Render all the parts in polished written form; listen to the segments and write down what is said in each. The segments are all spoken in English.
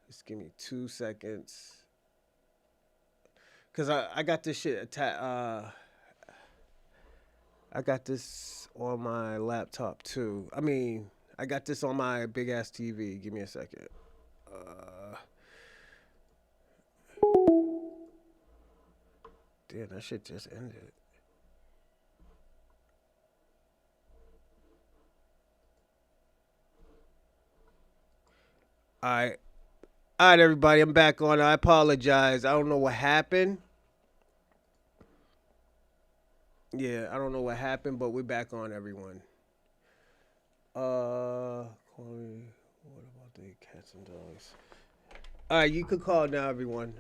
Just give me 2 seconds. Cause I got this shit I got this on my laptop too. I mean, I got this on my big ass TV. Give me a second. Uh, Damn, that shit just ended. All right, all right, everybody. I'm back on. I apologize. I don't know what happened. Yeah, I don't know what happened, but we're back on, everyone. Corey, what about the cats and dogs? All right, you could call now, everyone.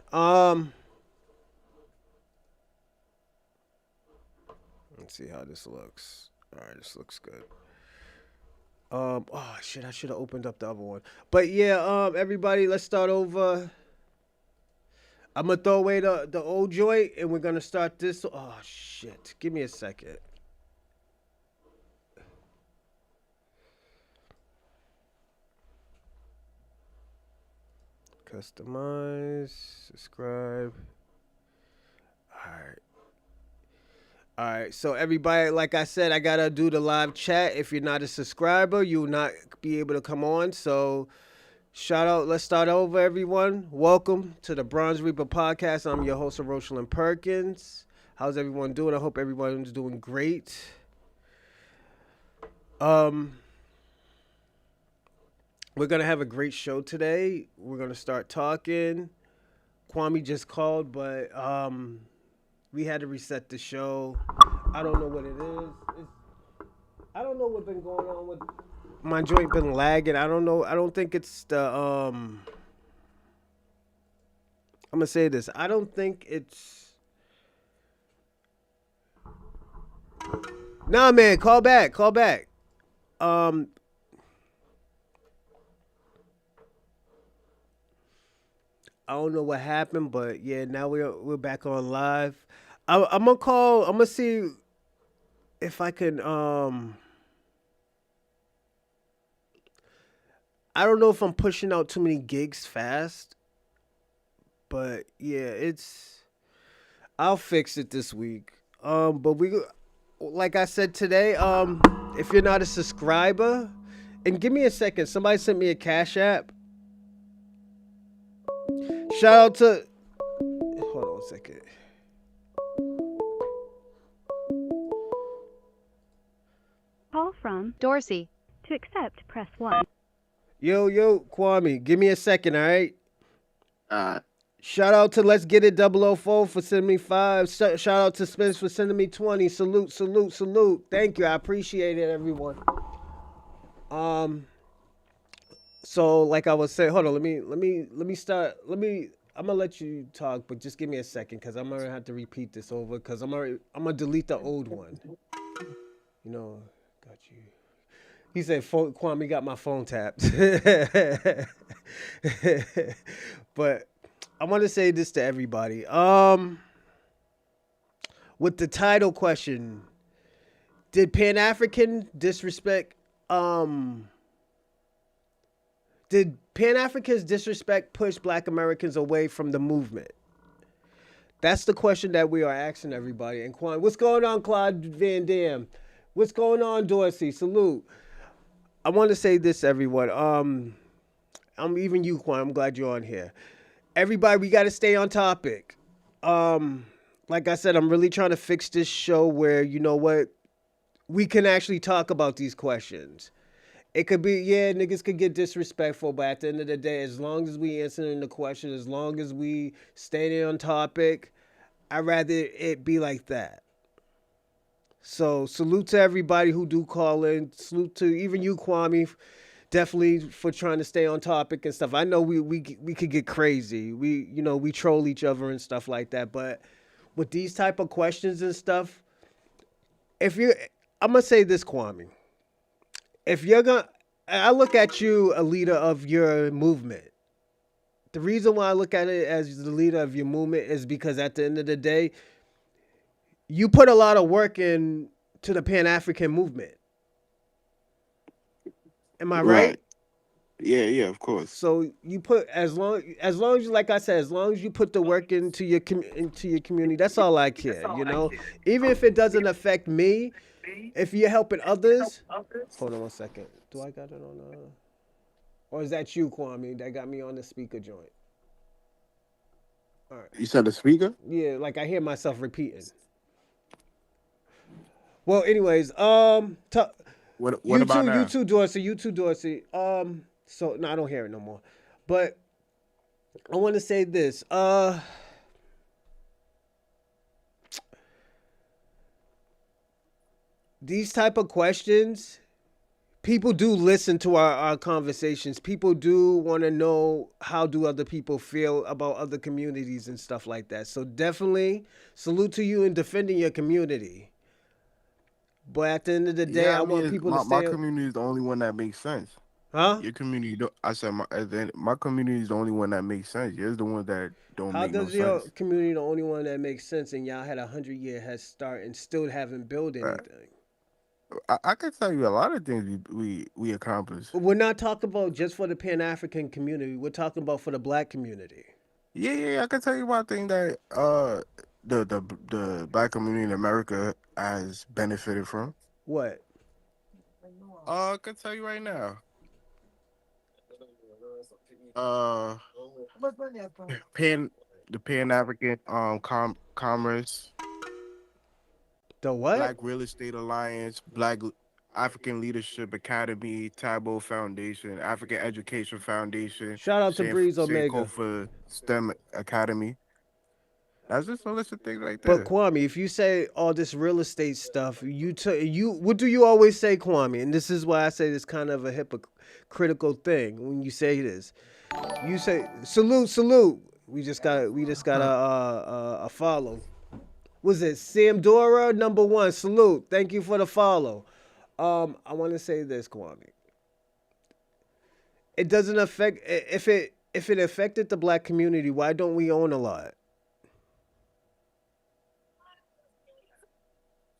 Let's see how this looks. All right, this looks good. Oh shit, I should have opened up the other one. But yeah, everybody, let's start over. I'm gonna throw away the old joint, and we're gonna start this. Oh shit, give me a second. Customize, subscribe. All right. All right, so everybody, like I said, I gotta do the live chat. If you're not a subscriber, you will not be able to come on. So, shout out. Let's start over, everyone. Welcome to the Bronze Reaper podcast. I'm your host, Rosalind Perkins. How's everyone doing? I hope everyone's doing great. Um, we're gonna have a great show today. We're gonna start talking. Kwame just called, but we had to reset the show. I don't know what it is. I don't know what's been going on with my joint. Been lagging. I don't know. I don't think it's the. I'm gonna say this. I don't think it's. Nah, man. Call back. Call back. Um, I don't know what happened, but yeah, now we're back on live. I'm gonna call. I'm gonna see if I can. I don't know if I'm pushing out too many gigs fast, but yeah, it's. I'll fix it this week. But like I said today, if you're not a subscriber, and give me a second. Somebody sent me a Cash App. Shout out to. Hold on a second. Call from Dorsey. To accept, press 1. Yo, Kwame, give me a second, all right? Uh, Shout out to Let's Get It 004 for sending me 5. Shout out to Spence for sending me 20. Salute, salute, salute. Thank you. I appreciate it, everyone. So like I was saying, hold on, let me start. I'm gonna let you talk, but just give me a second because I'm gonna have to repeat this over because I'm gonna delete the old one. You know, got you. He said, Kwame got my phone tapped. But I want to say this to everybody. With the title question, did Pan African disrespect? Did Pan Africans disrespect push Black Americans away from the movement? That's the question that we are asking everybody. And Quan, what's going on, Claude Van Dam? What's going on, Dorsey? Salute. I want to say this, everyone. I'm even you, Quan. I'm glad you're on here. Everybody, we got to stay on topic. Like I said, I'm really trying to fix this show where, you know what, we can actually talk about these questions. It could be, yeah, niggas could get disrespectful, but at the end of the day, as long as we answering the question, as long as we staying on topic, I'd rather it be like that. So salute to everybody who do call in. Salute to even you, Kwame, definitely for trying to stay on topic and stuff. I know we could get crazy. We troll each other and stuff like that. But with these type of questions and stuff, if you, I'm gonna say this, Kwame. If you're gonna, I look at you a leader of your movement. The reason why I look at it as the leader of your movement is because at the end of the day, you put a lot of work in to the Pan African movement. Am I right? right. Yeah, of course. So you put as long as you, like I said, as long as you put the work into your community, that's all I care. Even if it doesn't affect me, if you're helping others. Hold on one second. Do I got it on? Or is that you, Kwame, that got me on the speaker joint? All right. You said the speaker? Yeah, like I hear myself repeating. Well, anyways, What about now? You too, Dorsey. So no, I don't hear it no more. But I want to say this. These type of questions, people do listen to our conversations. People do want to know how do other people feel about other communities and stuff like that. So definitely salute to you in defending your community. But at the end of the day, Yeah, I I want mean, people to my stay. community is the only one that makes sense. Huh? Your community, don't, I said, my community is the only one that makes sense. Yours the one that don't How make no does your sense. community the only one that makes sense and y'all had 100-year head start and still haven't built Right. anything? I can tell you a lot of things we accomplished. But we're not talking about just for the Pan African community. We're talking about for the black community. Yeah, I can tell you about thing that the black community in America has benefited from. What? I can tell you right now. Uh, pan the Pan African commerce, The what? Black Real Estate Alliance, Black African Leadership Academy, Tabo Foundation, African Education Foundation, Shout out to Breeze Omega. Sankofa STEM Academy. That's just a list of things right But there. Kwame, if you say all this real estate stuff, you what do you always say, Kwame? And this is why I say this kind of a hypocritical thing when you say this. You say salute, salute. We just got a follow. Was it Sam Dora number one? Salute. Thank you for the follow. I want to say this, Kwame. It doesn't affect if it affected the black community. Why don't we own a lot?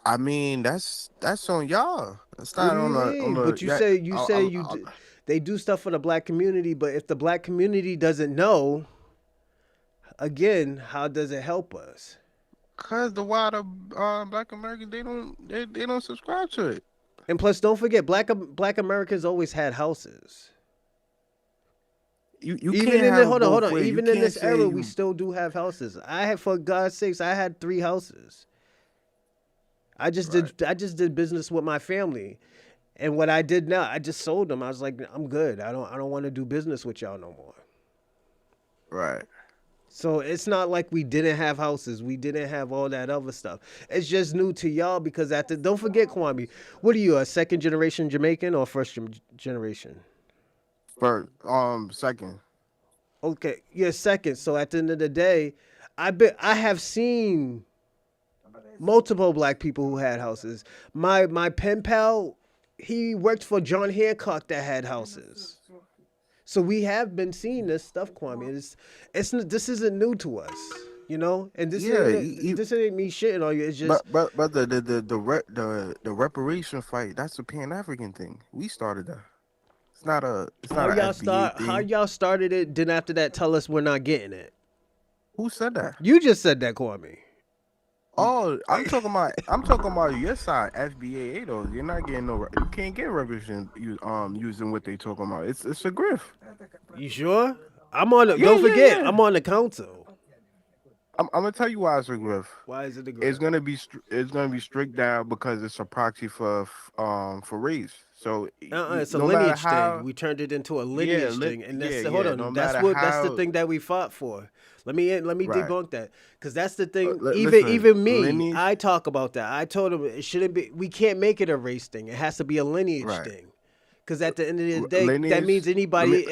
I mean, that's on y'all. That's What do not you on mean? the But yeah. you say they do stuff for the black community, but if the black community doesn't know, again, how does it help us? Cause the wider Black Americans they don't subscribe to it. And plus, don't forget, black Americans always had houses. You Even can't in the have it hold both on, ways. You even in can't this say era, we you still do have houses. I had, for God's sakes, I had 3 houses. right. I just did business with my family, and what I did now, I just sold them. I was like, I'm good. I don't want to do business with y'all no more. Right. So it's not like we didn't have houses. We didn't have all that other stuff. It's just new to y'all because don't forget, Kwame. What are you, a second generation Jamaican or first generation? First, second. Okay, you're second. So at the end of the day, I have seen multiple black people who had houses. My pen pal, he worked for John Hancock that had houses. So we have been seeing this stuff, Kwame. This isn't new to us, And Yeah, this ain't me shitting on you. It's just but the reparation fight, that's a Pan African thing. We started that. It's not a FBA how thing. y'all started it. Then after that, tell us we're not getting it. Who said that? You just said that, Kwame. Oh, I'm talking about your side, FBA though. You're not getting no. You can't get reparation using what they talking about. It's a grift. You sure? I'm on. Yeah, Don't yeah, forget, yeah. I'm on the council. I'm gonna tell you why it's a grift. Why is it a It's grip? gonna be it's gonna be strict down because it's a proxy for race. So It's a no matter lineage thing. how, We turned it into a yeah, lineage thing, and hold yeah, on. no matter That's the how, thing that we fought for. Let me right. debunk that because that's the thing. Listen, Even me, lineage, I talk about that. I told him it shouldn't be. We can't make it a race thing. It has to be a lineage right? thing. Because at the end of the day, that Lineage. means Let me anybody.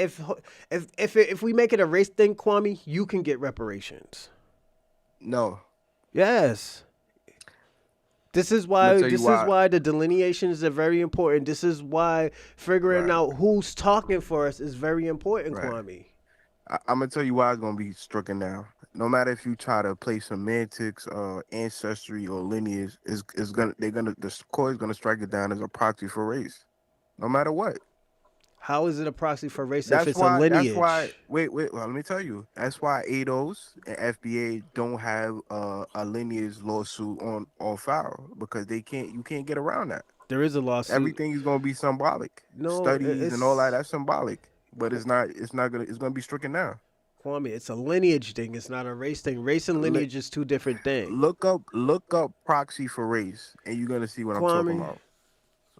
If we make it a race thing, Kwame, you can get reparations. no. Yes. This is I'm gonna why tell you why. the delineations are very important. This is why figuring Right, out who's talking for us is very important, right. Kwame. I'm gonna tell you why it's gonna be stricken down. No matter if you try to play semantics, ancestry, or lineage, is gonna the court is gonna strike it down as a proxy for race. No matter what. How is it a proxy for race if That's it's a why. That's why. lineage? Wait, wait. Well, let me tell you. That's why ADOS and FBA don't have a lineage lawsuit on file because they can't. You can't get around that. There is a lawsuit. Everything is going to be symbolic. No, Studies and all that. it's That's symbolic, but it's not. It's not gonna. It's gonna be stricken down. Kwame. It's a lineage thing. It's not a race thing. Race and Li- lineage is two different things. look up proxy for race, and you're gonna see what I'm talking Kwame about.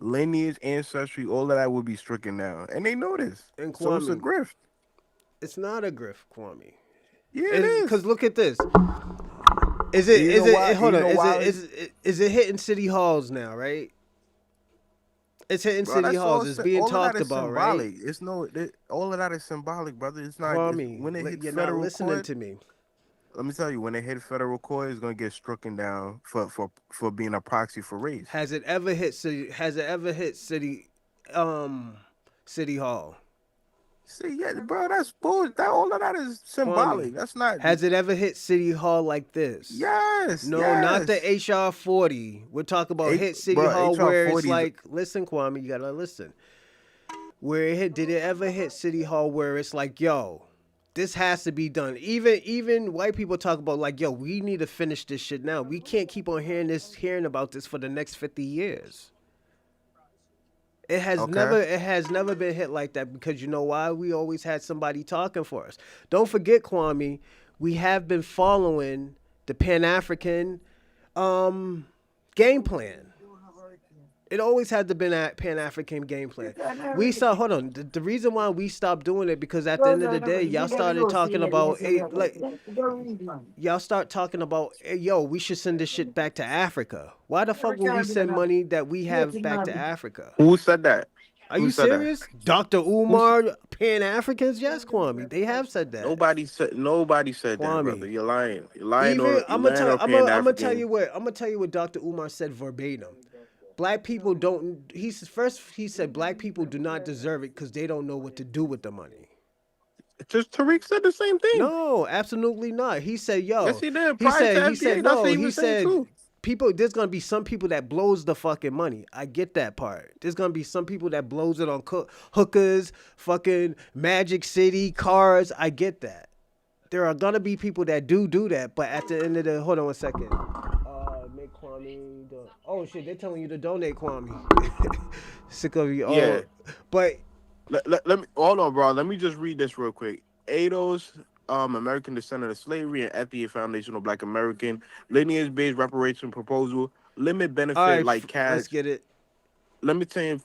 Lineage, ancestry, all of that will be stricken down, and they know this. and So it's a Kwame. grift. It's not a grift, Kwame. Yeah, it is. Because look at this. Is And it? you Is know it? why? Hold You on. know why? Is it hitting city halls now? Right. It's hitting Bro, city that's all. halls. It's being All of that talked is about, right? symbolic. It's no. All of that is symbolic, brother. It's not. Kwame, When it hit you're not federal listening court, to me. let me tell you, when it hit federal court, it's gonna get stricken down for being a proxy for race. Has it ever hit city? Has it ever hit city hall? See, yeah, bro, that's bullshit. That all of that is symbolic. Kwame, That's not. has it ever hit city hall like this? Yes, No, not the yes. HR 40. We're talking about hit city Bro, hall HR where it's 40 's like, listen, Kwame, you gotta listen. Where it hit? Did it ever hit city hall where it's like, yo, this has to be done? Even white people talk about like, yo, we need to finish this shit now. We can't keep on hearing about this for the next 50 years. It okay. has never been hit like that because you know why? We always had somebody talking for us. Don't forget, Kwame, we have been following the Pan-African game plan. It always had to been a Pan-African game plan. We saw. Hold on. The reason why we stopped doing it because at the end of the day, y'all started talking about y'all start talking about yo, we should send this shit back to Africa. Why the fuck would we send money that we have back to Africa? Who said that? Are Who you said that? serious? Dr. Who? Umar, Pan-Africans? Yes, Kwame. They have said that. Nobody said. Nobody said that, brother. Kwame. You're lying. You're lying Even on. You're lying on Pan I'm gonna tell African. you what Dr. Umar said verbatim. Black people don't. He said black people do not deserve it because they don't know what to do with the money. Just Tariq said the same thing. No, absolutely not. He said, "Yo." Yes, he did. He Prior to said, FBA, that's "No." what he He was saying said, too. "People, there's gonna be some people that blows the fucking money. I get that part. There's gonna be some people that blows it on hookers, fucking Magic City cars. I get that. There are gonna be people that do that, but at the end of the, hold on one second. Make Kwame. Oh shit, they're telling you to donate, Kwame. Sick of you. Yeah. But Let me hold on, bro. Let me just read this real quick. ADOS, American Descendant of Slavery, and FDA Foundational Black American lineage-based reparation proposal limit benefit all right, like cash. let's get it. Limiting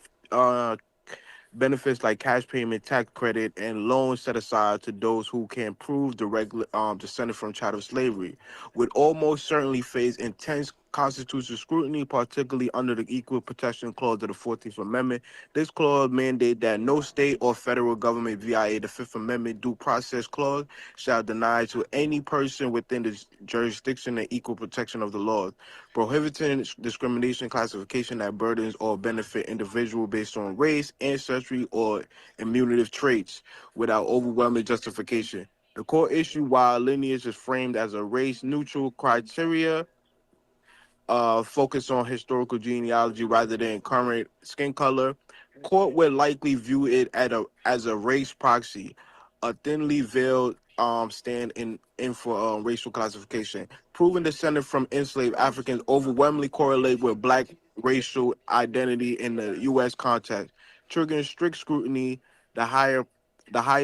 benefits like cash payment, tax credit, and loans set aside to those who can prove the regular descendant from chattel slavery, would almost certainly face intense constitutional scrutiny, particularly under the Equal Protection Clause of the 14th Amendment. This clause mandates that no state or federal government via the Fifth Amendment due process clause shall deny to any person within the jurisdiction and equal protection of the laws, prohibiting discrimination, classification that burdens or benefit individual based on race, ancestry, or immunitive traits without overwhelming justification. The core issue, while lineage is framed as a race-neutral criteria, focus on historical genealogy rather than current skin color, court would likely view it as a race proxy, a thinly veiled stand in for racial classification. Proven descendant from enslaved Africans overwhelmingly correlate with black racial identity in the U.S. context, triggering strict scrutiny, the higher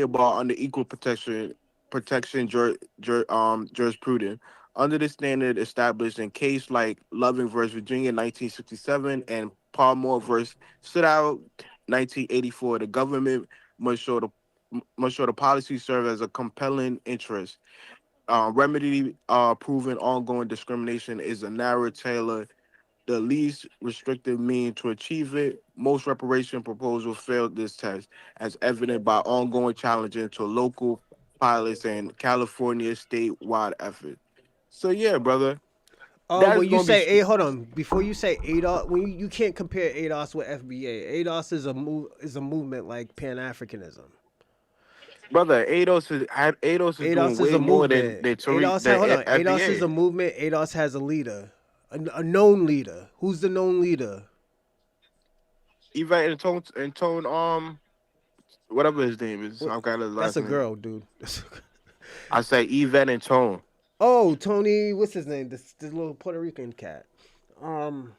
bar under equal protection jurisprudence. Under the standard established in case like Loving versus Virginia 1967 and Palmore versus Sittow 1984, the government must show the policy serve as a compelling interest. Remedy proven ongoing discrimination is a narrow tailor, the least restrictive mean to achieve it. Most reparation proposals failed this test, as evident by ongoing challenges to local pilots and California statewide efforts. So yeah, brother, that is When you gonna be say A, hold on. Before you say ADOS, when you can't compare ADOS with FBA. ADOS is a movement like Pan Africanism. brother. ADOS is doing ADOS is a way more than movement. than Tariq Hold than on. ADOS is FBA. a movement. ADOS has a leader, a known leader. Who's the known leader? Even in tone whatever his name is. What? I got his That's last a name. girl, dude. I say Yvette and Tone. Oh, Tony, what's his name? This little Puerto Rican cat. Um,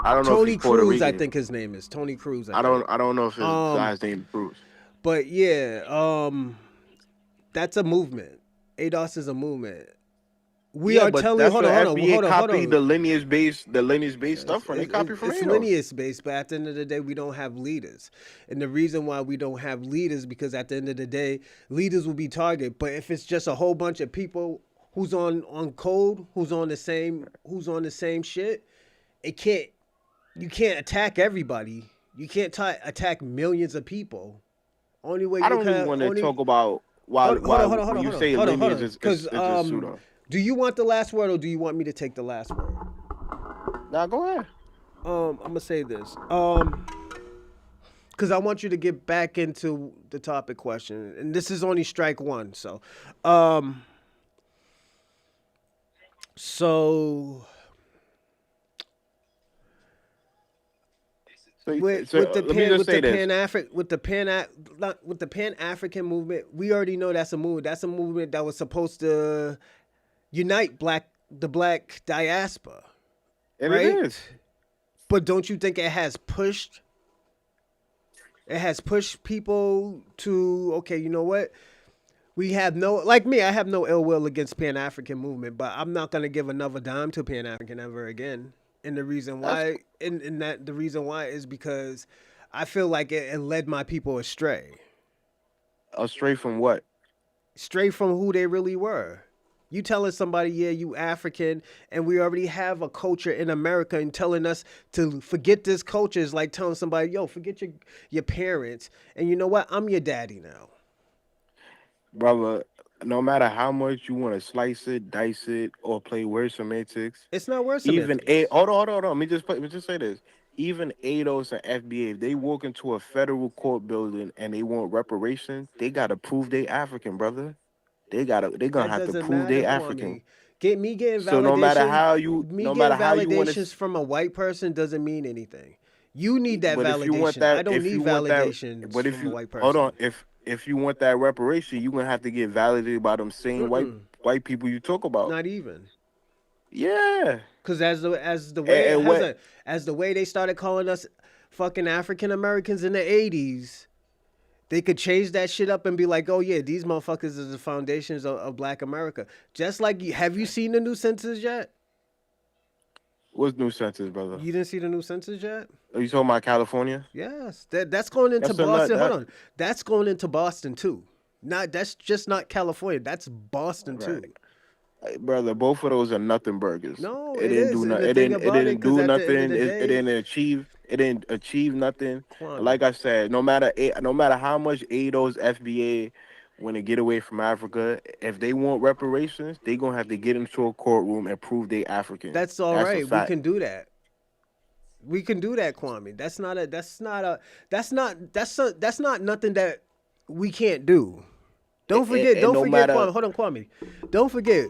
I don't know if he's Tony Puerto Cruz, I Rican. think his name is Tony Cruz. I I think. don't know if his Um, last name is Bruce. but yeah, that's a movement. ADOS is a movement. We Yeah, are but telling. that's Hold what on, hold on, FBA hold on, hold copied on. the lineage based stuff from. They copied from It's ADOS. lineage based, but at the end of the day, we don't have leaders. And the reason why we don't have leaders because at the end of the day, leaders will be targeted. But if it's just a whole bunch of people who's on code, who's on the same shit, it can't. You can't attack everybody. You can't attack millions of people. Only way I you don't even can want to talk only about why hold on, why hold on, hold when on, you hold on, say hold on, hold lineage on. is Because it's just pseudo. do you want the last word or do you want me to take the last word? Now go ahead. I'm gonna say this. Because I want you to get back into the topic question, and this is only strike one. Um, so with the Let me pan just with say the this. pan Afric with the pan African movement, we already know that's a movement. That's a movement that was supposed to unite the black diaspora, And it right? is. But don't you think it has pushed people to okay, you know what? We have no like me, I have no ill will against Pan African movement, but I'm not gonna give another dime to Pan African ever again. And the reason That's why and that the reason why is because I feel like it led my people astray. astray from what? Straight from who they really were. You telling somebody, yeah, you African, and we already have a culture in America, and telling us to forget this culture is like telling somebody, yo, forget your parents, and you know what? I'm your daddy now. Brother, no matter how much you want to slice it, dice it, or play word semantics, It's not worth even a semantics. hold on. Let me just say this. Even ADOS and FBA, if they walk into a federal court building and they want reparations, they gotta prove they African, brother. They gonna That have to doesn't prove matter, they African. Kwame. Get me getting So no matter validation. how you, Me no getting matter how you want to, validations from a white person doesn't mean anything. You need that but if you want validation. I that, don't if you need want that, validations but if from a you white hold on, person. if you want that reparation, you gonna have to get validated by them same Mm-mm, white people you talk about. not even. Yeah, Cause as the and, way and what as the way they started calling us fucking African Americans in the '80s, they could change that shit up and be like, oh yeah, these motherfuckers are the foundations of Black America. Just like have you seen the new census yet? what's new census, brother? You didn't see the new census yet? Are you talking about California? Yes, that's going into That's a nut. Boston. Hold That on, that's going into Boston too. Not that's just not California. That's Boston right, too. Hey, brother. Both of those are nothing burgers. No, It it didn't is, do and nothing. the thing It about it, didn't because do at the end of nothing. the It day, didn't achieve. It didn't achieve nothing. And Kwame, like I said, no matter how much ADOS FBA want to get away from Africa, if they want reparations, they gonna have to get into a courtroom and prove they African. that's all That's a right. We fact. can do that. We can do that, Kwame. That's not nothing that we can't do. And Don't no forget, matter Kwame. Hold on, Kwame. Don't forget,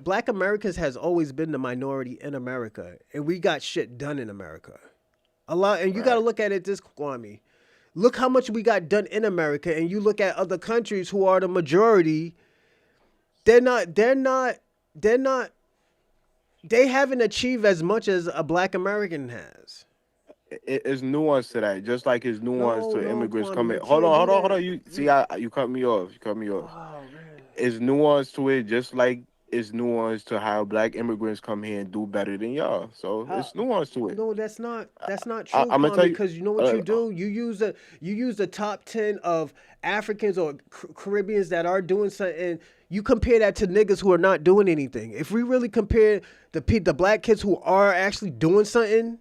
Black Americans has always been the minority in America, and we got shit done in America. A lot, and you got to right. look at it this, Kwame. Look how much we got done in America, and you look at other countries who are the majority. They're not. They're not. They're not. They haven't achieved as much as a Black American has. It's nuance to that, just like it's nuance No, to no, immigrants Kwame, coming. you can't do Hold that. on. You see, You. you cut me off. You cut me off. Oh man. It's nuance to it, just like it's nuance to how black immigrants come here and do better than y'all. So How? it's nuance to it. No, that's not true, I'm gonna Kwame. tell you. Because you know what Uh, you do? You use the top 10 of Africans or Caribbeans that are doing something. You compare that to niggas who are not doing anything. If we really compare the black kids who are actually doing something,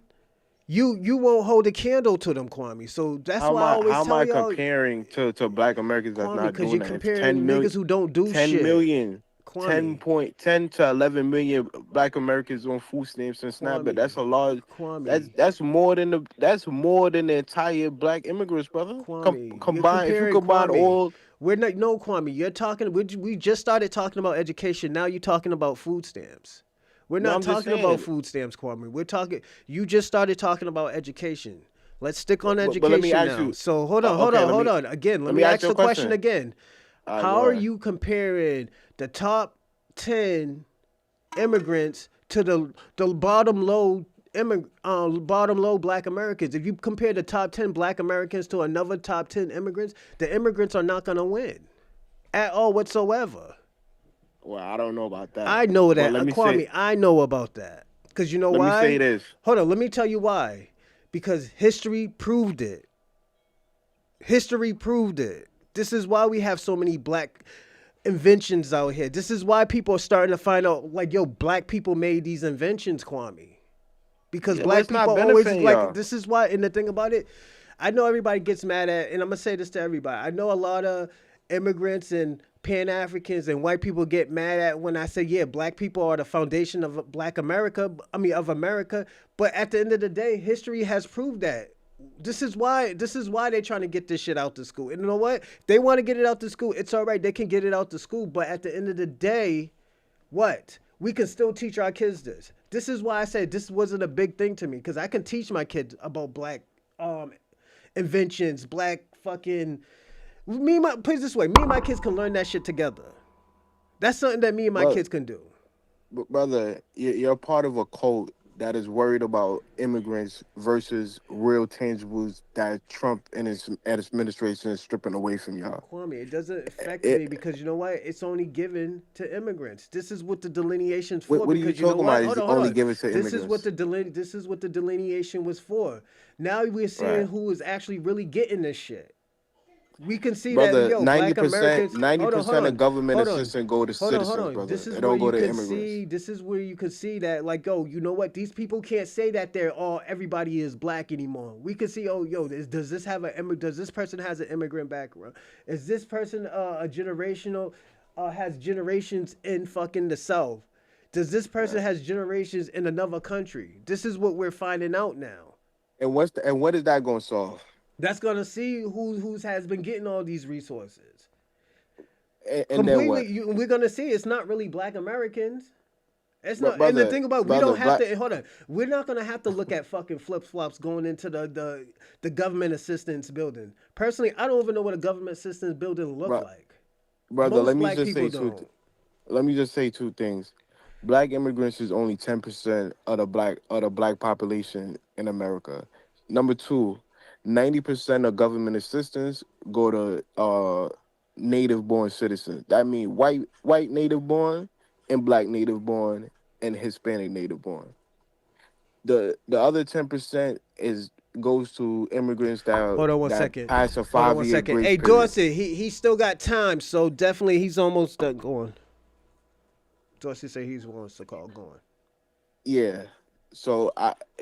you won't hold a candle to them, Kwame. So that's why I always how am tell I y'all, comparing to black Americans that's Kwame, not because doing you're that? It's comparing niggas who don't do 10 shit. million, Kwame, 10 to 11 million black Americans on food stamps and SNAP, but Kwame, that's a large. Kwame, That's more than the entire black immigrants, brother. Kwame. You're Combine if you comparing combine Kwame. all. We're not no Kwame. You're talking. We just started talking about education. Now you're talking about food stamps. We're No, not I'm just talking about saying. food stamps, Kwame. We're talking. You just started talking about education. Let's stick on But let me education ask now. you. So hold on. Again, let Let me me ask ask you a the question question. again. All right, How go are ahead. you comparing the top 10 immigrants to the bottom low bottom low black Americans? If you compare the top 10 black Americans to another top 10 immigrants, the immigrants are not going to win at all whatsoever. Well, I don't know about that, I know but that. Kwame, I know about that. Because you know let me say why? this. Hold on, let me tell you why. Because history proved it. History proved it. This is why we have so many black inventions out here. This is why people are starting to find out, like, yo, black people made these inventions, Kwame. Because Yeah, but black it's not people always, benefiting like, y'all, this is why, and the thing about it, I know everybody gets mad at, and I'm going to say this to everybody. I know a lot of immigrants and Pan-Africans and white people get mad at when I say, yeah, black people are the foundation of black America, of America. But at the end of the day, history has proved that. This is why they're trying to get this shit out to school. And you know what? If they want to get it out to school, it's all right. They can get it out to school. But at the end of the day, what? We can still teach our kids this. This is why I said this wasn't a big thing to me, because I can teach my kids about black um inventions, black fucking put it this way, me and my kids can learn that shit together. That's something that me and my but kids can do. brother, you're part of a cult that is worried about immigrants versus real tangibles that Trump and his administration is stripping away from y'all. Kwame, it doesn't affect me It, because you know what? It's only given to immigrants. This is what the delineation's for. what are you Because you know talking what? about? Is Hold only on. given to This is what immigrants, the delineation was for. Now we're seeing right? who is actually really getting this shit. We can see that, Brother, yo, ninety black percent, Americans. ninety Hold on, hold percent of on, government hold on, assistance go to hold citizens, on. brother. It don't go to immigrants. This is where you could see that, like, oh, you know what? These people can't say that they're all everybody is black anymore. We can see, oh, yo, does this person has an immigrant background? Is this person a generational, has generations in fucking the South? Does this person Right. has generations in another country? This is what we're finding out now. And what is that going to solve? That's gonna see who's has been getting all these resources. And then what? We're gonna see it's not really black Americans. It's But not, and the brother, thing about, we brother, don't have black. to hold on. We're not gonna have to look at fucking flip flops going into the government assistance building. Personally, I don't even know what a government assistance building look bro- like. Brother, Most black people don't. let me just say two things. Black immigrants is only 10% of the black population in America. Number two, 90% of government assistance go to native born citizens. That means white native born and black native born and Hispanic native born. The other 10% is goes to immigrants Hold on one that second. pass a Hold on one 5 year second. grace Hey, period. Dorsey, he still got time, so definitely he's almost done going. Dorsey say he wants to call going. Yeah. So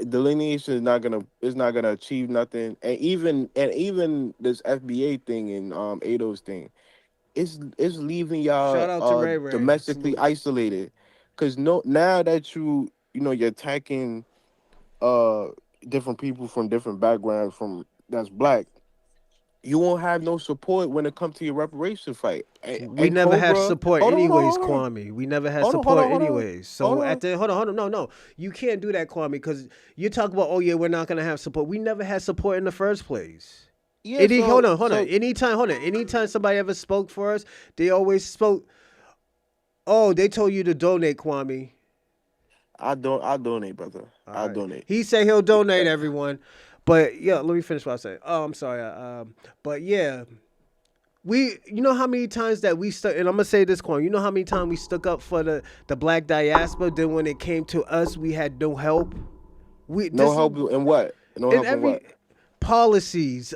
delineation is not gonna achieve nothing, and even this FBA thing and ADOS thing, it's leaving y'all Shout out to Ray Ray. domestically Salute. isolated, because no now that you're attacking uh different people from different backgrounds from that's black, you won't have no support when it comes to your reparation fight. We And never had Cobra, support anyways, Kwame. We never had hold support on, hold on, anyways. hold So at on. the hold on, no. You can't do that, Kwame, because you talk about, oh yeah, we're not gonna have support. We never had support in the first place. Yeah, Hold on. so Anytime somebody ever spoke for us, they always spoke. Oh, they told you to donate, Kwame. I donate, brother. All I right. donate. He said he'll donate, everyone. But yeah, let me finish what I say. Oh, I'm sorry. But yeah, you know how many times that we stuck, and I'm gonna say this, Quan. You know how many times we stuck up for the Black Diaspora. Then when it came to us, we had no help. We No this is help in what? No in help in what? every policies.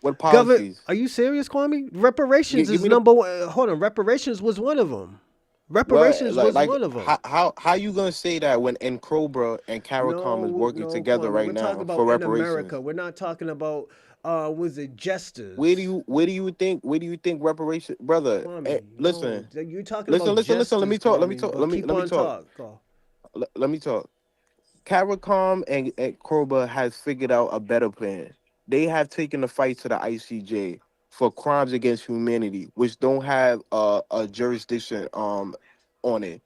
What Government. policies? Are you serious, Kwame? Reparations Give is me the number one. Hold on. Reparations was one of them. what Reparations was one of them. how you gonna say that when Cobra and Caricom is working No, together Kwame. right We're talking now for about in America. reparations? We're not talking about was it jesters? Where do you think reparation, brother? Kwame, no. Listen, You're talking about listen. Let jesters, me talk. Kwame. But keep Let me on talk. talk. Go. Let me talk. Caricom and Cobra has figured out a better plan. They have taken the fight to the ICJ for crimes against humanity, which don't have a jurisdiction on it.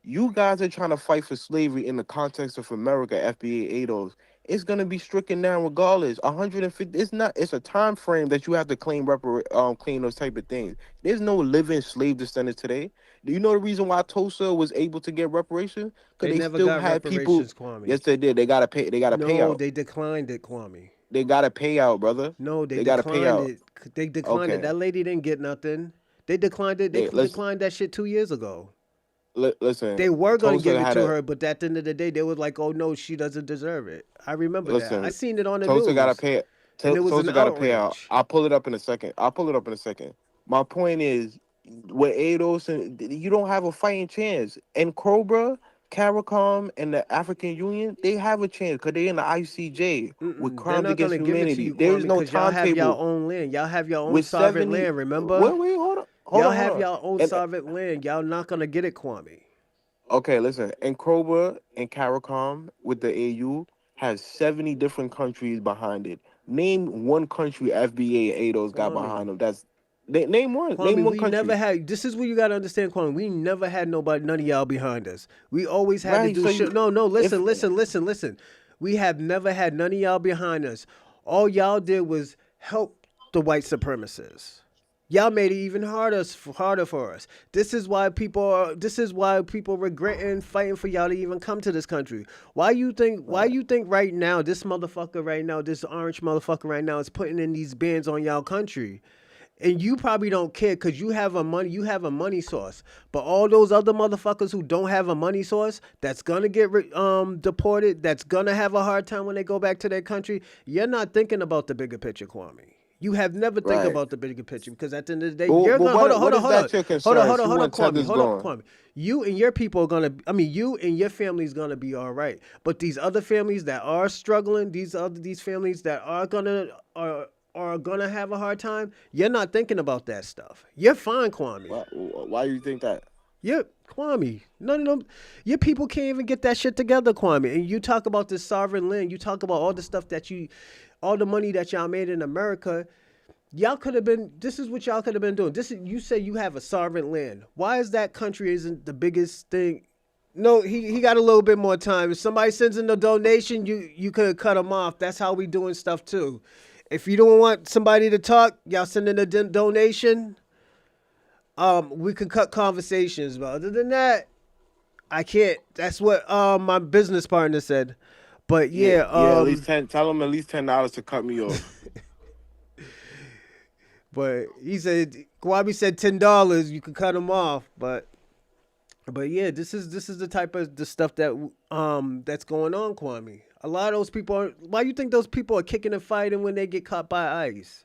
You guys are trying to fight for slavery in the context of America, FBA ADOS, it's gonna be stricken down regardless. 150. It's not. It's a time frame that you have to claim those type of things. There's no living slave descendants today. Do you know the reason why Tulsa was able to get reparations? Because They they never still got had people. reparations, Kwame. Yes, they did. They gotta pay. They gotta pay No, out. they declined it, Kwame. They gotta pay out, brother. No, they They gotta pay declined out. it. They declined it. Okay. That lady didn't get nothing. They declined it. They They listen. declined that shit 2 years ago. Listen. They were gonna Tulsa give it had to a. her, but at the end of the day, they were like, "Oh no, she doesn't deserve it." I remember that. I Listen. seen it on the Tulsa gotta news, pay. and it was an Tulsa gotta pay out. outrage. I'll pull it up in a second. My point is, with ADOS, and you don't have a fighting chance. And Cobra, CARICOM, and the African Union, they have a chance because they in the ICJ with They're crimes not against gonna give it to humanity. you, There is Kwame, no because y'all have your timetable. own land. Y'all have your own With sovereign 70, land. Remember? wait, Y'all hold have on. your own And sovereign land. Y'all not gonna get it, Kwame. okay, listen, and Cobra and CARICOM with the AU has 70 different countries behind it. Name one country FBA and ADOS got behind Kwame. them. Name one. Name Kwame, one we never country. had. This is what you gotta understand, Kwame. We never had nobody, none of y'all behind us. We always had to Right. do So shit. you, No, no. if Listen. We have never had none of y'all behind us. All y'all did was help the white supremacists. Y'all made it even harder for us. This is why people regretting fighting for y'all to even come to this country. Why right, you think right now this motherfucker right now, this orange motherfucker right now is putting in these bans on y'all country? And you probably don't care because you have a money source. But all those other motherfuckers who don't have a money source, that's gonna get deported, that's gonna have a hard time when they go back to their country. You're not thinking about the bigger picture, Kwame. You have never think right. about the bigger picture because at the end of the day, But, you're but gonna hold on, what is that your concern? See when Kwame, Tether's going. Kwame. You and your people are gonna. I mean, you and your family's gonna be all right. But these other families that are struggling, these families that are gonna have a hard time. You're not thinking about that stuff. You're fine, Kwame. Why you think that? You're Kwame. None of them. Your people can't even get that shit together, Kwame. And you talk about this sovereign land. You talk about all the stuff all the money that y'all made in America. Y'all could have been. This is what y'all could have been doing. You say you have a sovereign land. Why is that country isn't the biggest thing? No, he got a little bit more time. If somebody sends in a donation, you could cut them off. That's how we doing stuff too. If you don't want somebody to talk, y'all send in a donation. We could cut conversations. But other than that, I can't. That's what my business partner said. But Yeah, yeah, At least 10. Tell them at least $10 to cut me off. but he said Kwabi said $10. You could cut him off. But yeah, this is the type of the stuff that's going on, Kwame. A lot of those people are. Why you think those people are kicking and fighting when they get caught by ICE?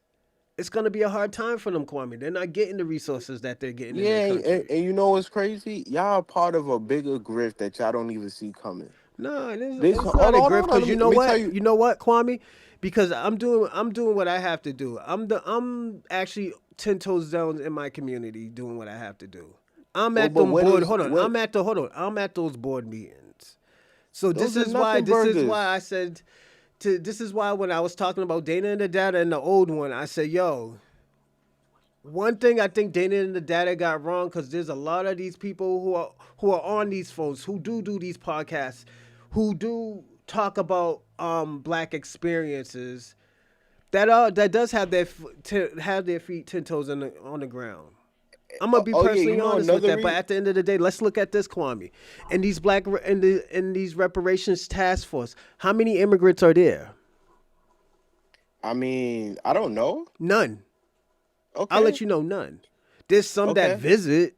It's gonna be a hard time for them, Kwame. They're not getting the resources that they're getting in their Yeah, country. and you know what's crazy? Y'all are part of a bigger grift that y'all don't even see coming. No, This it's not a grift hold on. because you know Let me tell what? you. You know what, Kwame? Because I'm doing what I have to do. I'm actually 10 toes down in my community doing what I have to do. I'm Well, at but them what board. is Hold on. what? I'm at those board meetings. So Those are nothing burgers. I said this is why when I was talking about Dana and the Data and the old one, I said, yo, one thing I think Dana and the Data got wrong because there's a lot of these people who are on these phones who do these podcasts, who do talk about black experiences that does have have their feet 10 toes on the ground. I'm gonna be Oh yeah, you personally know honest with another that, but reason. at the end of the day, let's look at this, Kwame, and these these reparations task force. How many immigrants are there? I mean, I don't know. None. I'll Okay, let you know, none. There's some that okay. visit.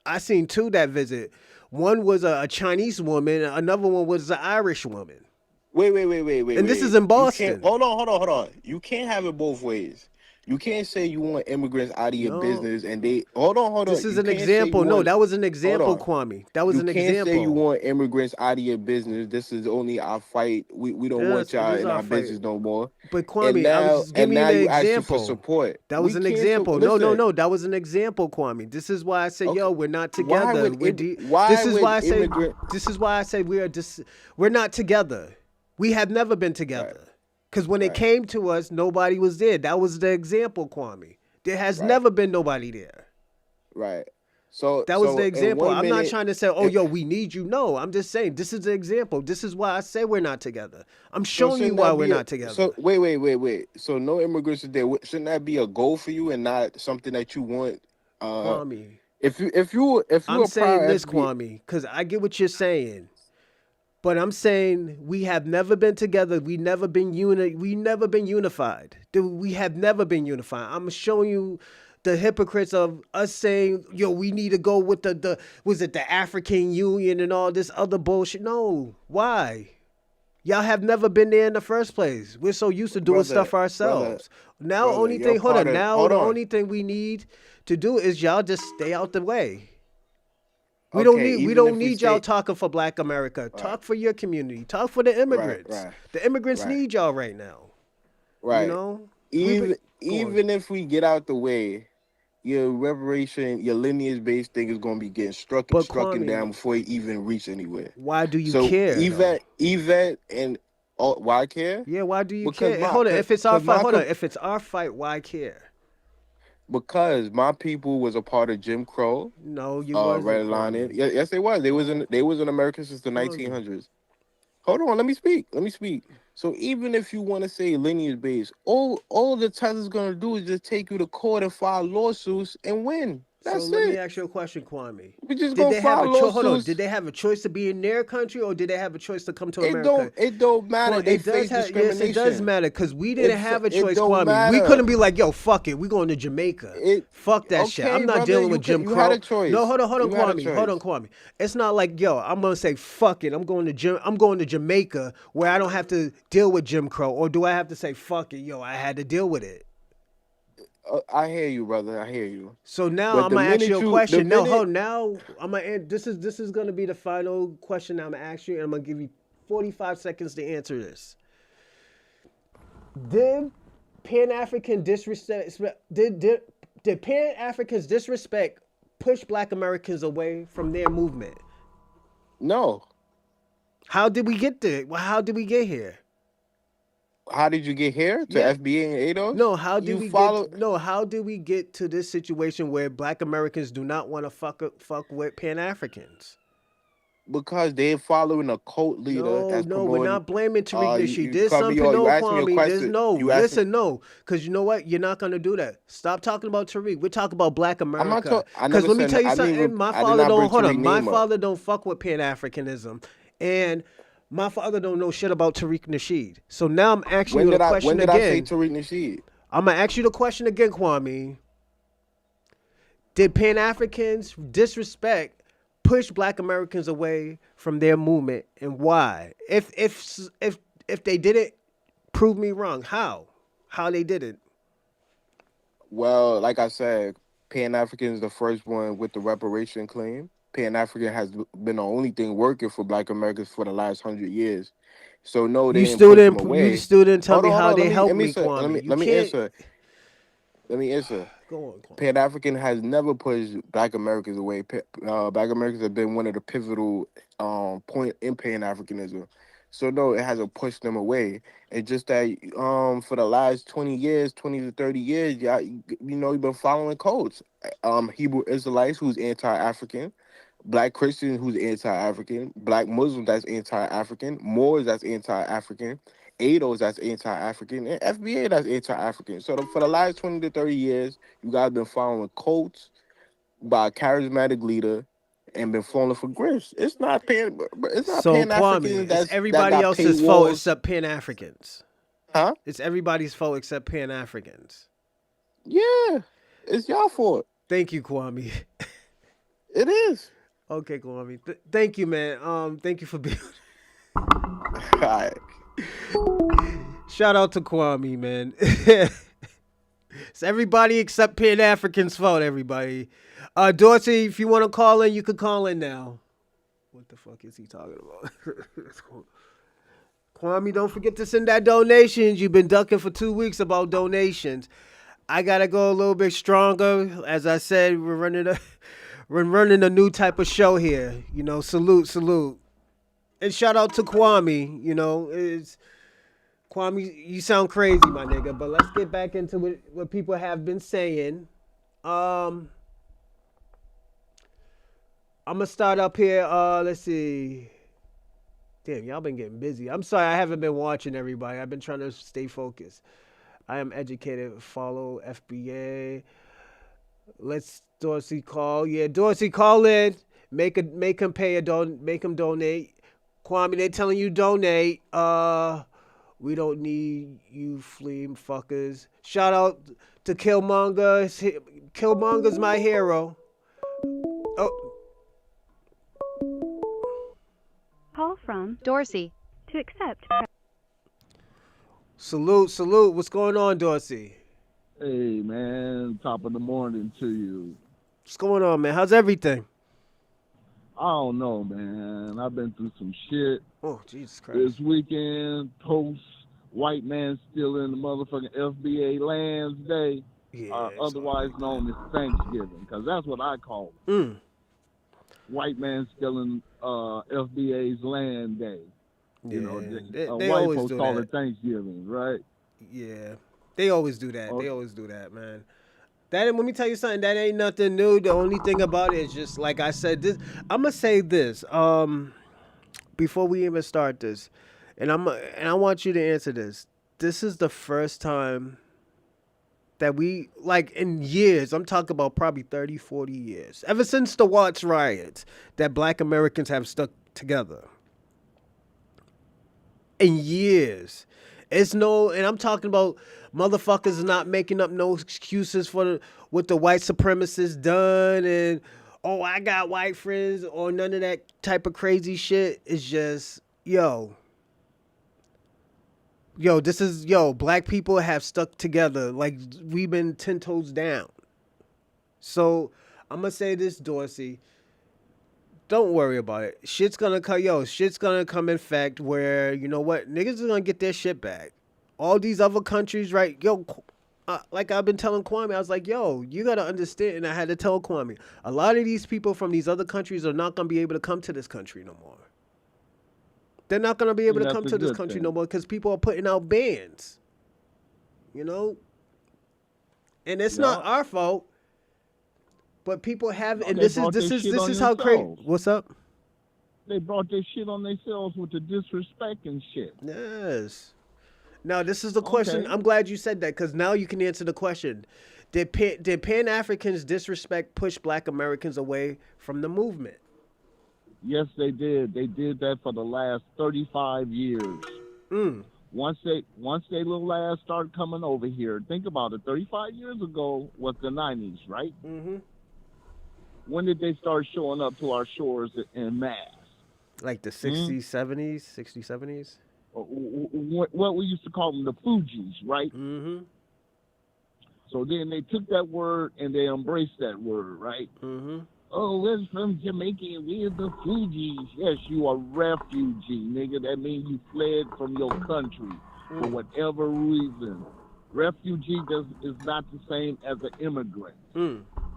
I seen two that visit. One was a Chinese woman. Another one was an Irish woman. And this is Wait. in You can't. Boston. Hold on. You can't have it both ways. You can't say you want immigrants out of your No, business and they. Hold this on. is You an can't say you example. No, want. that was an Hold example, on. Kwame. That was You an can't say you example. want immigrants out of your business. This is only our fight. We don't want Yes, it y'all is in our our fight. business no more. But Kwame, I was just And giving you now the you asking for example. support. That was We an can't. example. Listen. No. That was an example, Kwame. This is why I say, Okay. yo, we're not Why together. would why This is would why I say. immigrant? This is why I say we're not together. We have never been Right. together. Because when it Right. came to us, nobody was there. That was the example, Kwame. There has Right. never been nobody there. Right. That was the So in example. one I'm not minute, trying to say, oh, and- yo, we need you. No, I'm just saying this is the example. This is why I say we're not together. I'm so showing you shouldn't why that we're be a not together. so wait. So no immigrants today. Shouldn't that be a goal for you and not something that you want? Uh, Kwame, if you I'm a saying prior this, FB, Kwame, because I get what you're saying. But I'm saying we have never been together. We never been We never been unified. Dude, we have never been unified. I'm showing you the hypocrites of us saying, "Yo, we need to go with the was it the African Union and all this other bullshit." No, why? Y'all have never been there in the first place. We're so used to doing brother, stuff ourselves. Now, brother, only you're thing, hold part on. of. Now, Hold the on. only thing we need to do is y'all just stay out the way. Okay, We even don't if we need y'all stay, talking for Black America. right, Talk for your community. Talk for the right, immigrants. right, The immigrants right, need y'all right now. You right. know, we be, Even go on. even if we get out the way, your reparation, your lineage based thing is gonna be getting But struck and down Kwame, before you even reach anywhere. why do you So care though? Yvette, and why I care? Yeah, why do you Because care? Hold on, if it's our cause fight, my hold on. If it's our fight, why care? because my people was a part of Jim Crow, No, you wasn't, redlining. Kwame. Yes, they was. No, They was in America since the Kwame. 1900s. Hold on, let me speak. Let me speak. So even if you want to say lineage based, all the Tesla's gonna do is just take you to court and file lawsuits and win. So That's let me it. ask you a question, Kwame. We just Did gonna they have file a choice? Hold on. Did lawsuits. they have a choice to be in their country, or did they have a choice to come to It America? don't matter. Kwame, They it does face have. Yes, it does discrimination. matter because we didn't have a It choice, don't Kwame. We couldn't matter. be like, yo, fuck it, we going to Jamaica. It Fuck that shit. I'm okay, not brother. dealing with Jim You had a Crow. No, choice. hold on, You had a Kwame. Hold on, choice. Kwame. It's not like, yo, I'm gonna say fuck it. I'm going to Jamaica where I don't have to deal with Jim Crow, or do I have to say fuck it, yo, I had to deal with it. I hear you, brother. I hear you. So now But I'm gonna ask you a the question. No, minute, hold on. Now I'm gonna. This is gonna be the final question I'm gonna ask you, and I'm gonna give you 45 seconds to answer this. Did Pan African disrespect? Did Pan Africans disrespect push Black Americans away from their movement? no. How did we get there? Well, how did we get here? How did you get here to Yeah. FBA and ADOS? No, how did You we follow get? No, how did we get to this situation where Black Americans do not want to fuck with Pan Africans? because they're following a cult leader No, that's no, we're promoting. not blaming Tariq Nasheed. You There's cut some me people, off. You no, asked me a Kwame. There's question. no, You asked me. listen, no, because you know what? You're not gonna do that. Stop talking about Tariq. We're talking about Black I'm not America. talking. I Because never let me said. tell you I didn't. something. My I did father not don't bring hold Tariq on. My name up. father don't fuck with Pan Africanism, and my father don't know shit about Tariq Nasheed. So now I'm asking you the When question did I say again. Tariq Nasheed? I'm gonna ask you the question again, Kwame. Did Pan Africans disrespect, push Black Americans away from their movement, and why? If they didn't, prove me wrong. How? How they didn't? Well, like I said, Pan African is the first one with the reparation claim. Pan African has been the only thing working for Black Americans for the last 100 years. So no, they didn't push them You away. still didn't tell me Hold how on. they helped Let me me, answer. Kwame. You Let me can't answer. Let me answer. go on, Kwame. Pan African has never pushed Black Americans away. Black Americans have been one of the pivotal point in Pan Africanism. So no, it hasn't pushed them away. It's just that for the last 20 years, 20 to 30 years, yeah, you've been following codes. Hebrew Israelites who's anti-African, Black Christian who's anti-African, Black Muslim that's anti-African, Moors that's anti-African, ADOS that's anti-African, and FBA that's anti-African. So for the last 20 to 30 years, you guys been following cults by a charismatic leader and been falling for grips. It's not So pan Kwame, Africans it's that everybody got else's fault paywalls. except Pan Africans. Huh? It's everybody's fault except Pan Africans. Yeah. It's y'all fault. Thank you, Kwame. It is. Okay, Kwame. Thank you, man. Thank you for being. All right. Shout out to Kwame, man. It's everybody except Pan Africans' fault, everybody. Dorsey, if you want to call in, you could call in now. What the fuck is he talking about? Kwame, don't forget to send that donations. You've been ducking for 2 weeks about donations. I gotta go a little bit stronger. As I said, we're running a new type of show here. Salute. And shout out to Kwame. It's Kwame, you sound crazy, my nigga. But let's get back into what people have been saying. I'm gonna start up here. Let's see. Damn, y'all been getting busy. I'm sorry, I haven't been watching everybody. I've been trying to stay focused. I am educated. Follow FBA. Let's Dorsey call. Yeah, Dorsey call in. Make him pay a make him donate. Kwame, they telling you donate. We don't need you flea fuckers. Shout out to Killmonger. Killmonger's my hero. Oh, Call from Dorsey. To accept, salute. What's going on, Dorsey? Hey man, top of the morning to you. What's going on, man? How's everything? I don't know, man. I've been through some shit Oh, Jesus Christ. this weekend. Post white man still in the motherfucking FBA Lands Day, Yeah. otherwise known as Thanksgiving, because that's what I call it. White man still in FBA's Land Day. Yeah. You know, They white always folks do call that. it Thanksgiving, right? Yeah. They always do that. Okay. They always do that, man. Let me tell you something. That ain't nothing new. The only thing about it is just like I said. This I'm gonna say this. Before we even start this, and I want you to answer this. This is the first time that we like in years. I'm talking about probably 30, 40 years. Ever since the Watts riots, that Black Americans have stuck together. In years. It's no, and I'm talking about motherfuckers not making up no excuses for what the white supremacists done and oh I got white friends or none of that type of crazy shit. It's just black people have stuck together like we've been 10 toes down. So I'm gonna say this, Dorsey. Don't worry about it. Shit's gonna come in fact where, you know what, niggas are gonna get their shit back. All these other countries, right? Like I've been telling Kwame, I was like, yo, you gotta understand, and I had to tell Kwame, a lot of these people from these other countries are not gonna be able to come to this country no more. They're not gonna be able to That's come a to this good country thing. no more because people are putting out bans. You know? And it's not Yeah. our fault. But people have, No, and they brought their shit this on is how crazy. themselves. What's up? They brought their shit on themselves with the disrespect and shit. Yes. Now this is the question. Okay. I'm glad you said that because now you can answer the question. Did Pan-Africans disrespect push Black Americans away from the movement? Yes, they did. They did that for the last 35 years. Mm. Once they little ass started coming over here, think about it. 35 years ago was the 90s, right? Mm-hmm. When did they start showing up to our shores en mass? Like the 60s, 70s, 60s, 70s? What we used to call them, the Fugees, right? Mm-hmm. So then they took that word and they embraced that word, right? Mm-hmm. Oh, we're from Jamaica and we're the Fugees. Yes, you are refugee, nigga. That means you fled from your country for whatever reason. Refugee is not the same as an immigrant, is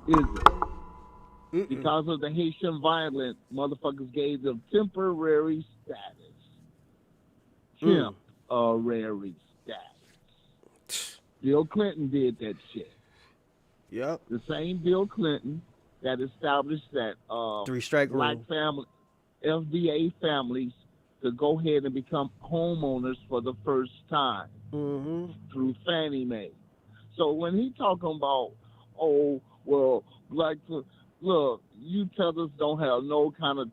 it? Because of the Haitian violence, motherfuckers gave them temporary status. Temporary status. Bill Clinton did that shit. Yep. The same Bill Clinton that established that Three-strike black rule. family, FBA families could go ahead and become homeowners for the first time through Fannie Mae. So when he talking about, oh, well, black, look, you tellers don't have no kind of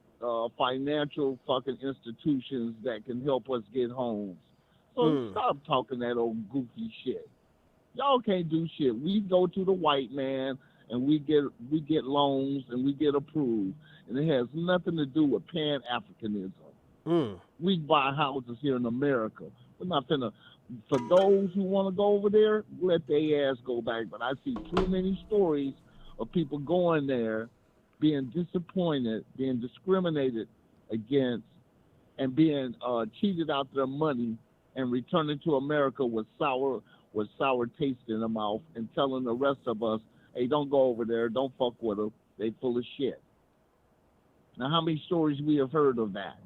financial fucking institutions that can help us get homes. So stop talking that old goofy shit. Y'all can't do shit. We go to the white man and we get loans and we get approved, and it has nothing to do with pan-africanism. We buy houses here in America. We're not finna. For those who want to go over there, let their ass go back. But I see too many stories of people going there, being disappointed, being discriminated against, and being cheated out their money, and returning to America with sour taste in their mouth, and telling the rest of us, hey, don't go over there, don't fuck with them, they full of shit. Now, how many stories we have heard of that?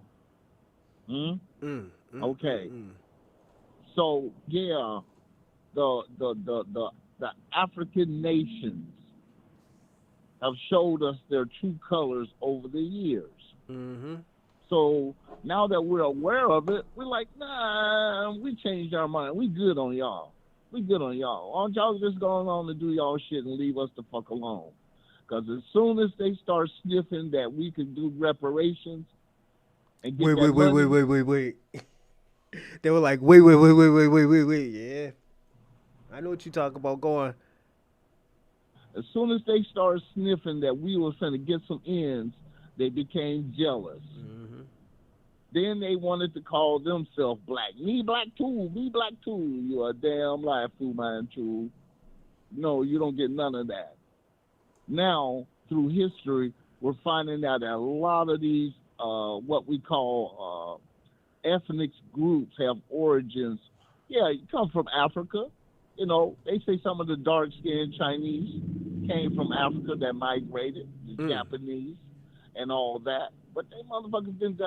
Okay. So yeah, the African nations have showed us their true colors over the years. Mm-hmm. So now that we're aware of it, we're like, nah, we changed our mind. We good on y'all. We good on y'all. Why don't y'all just go on to do y'all shit and leave us the fuck alone? Because as soon as they start sniffing that we can do reparations and get that money, Wait. They were like, wait. Yeah. I know what you talk about. Go on. as soon as they started sniffing that we were going to get some ends, they became jealous. Mm-hmm. Then they wanted to call themselves black. Me black too. Me black too. You're a damn liar, Fu Manchu. No, you don't get none of that. Now, through history, we're finding out that a lot of these, what we call ethnic groups have origins. Yeah, you come from Africa. You know, they say some of the dark-skinned Chinese came from Africa that migrated, the Japanese and all that. But they motherfuckers didn't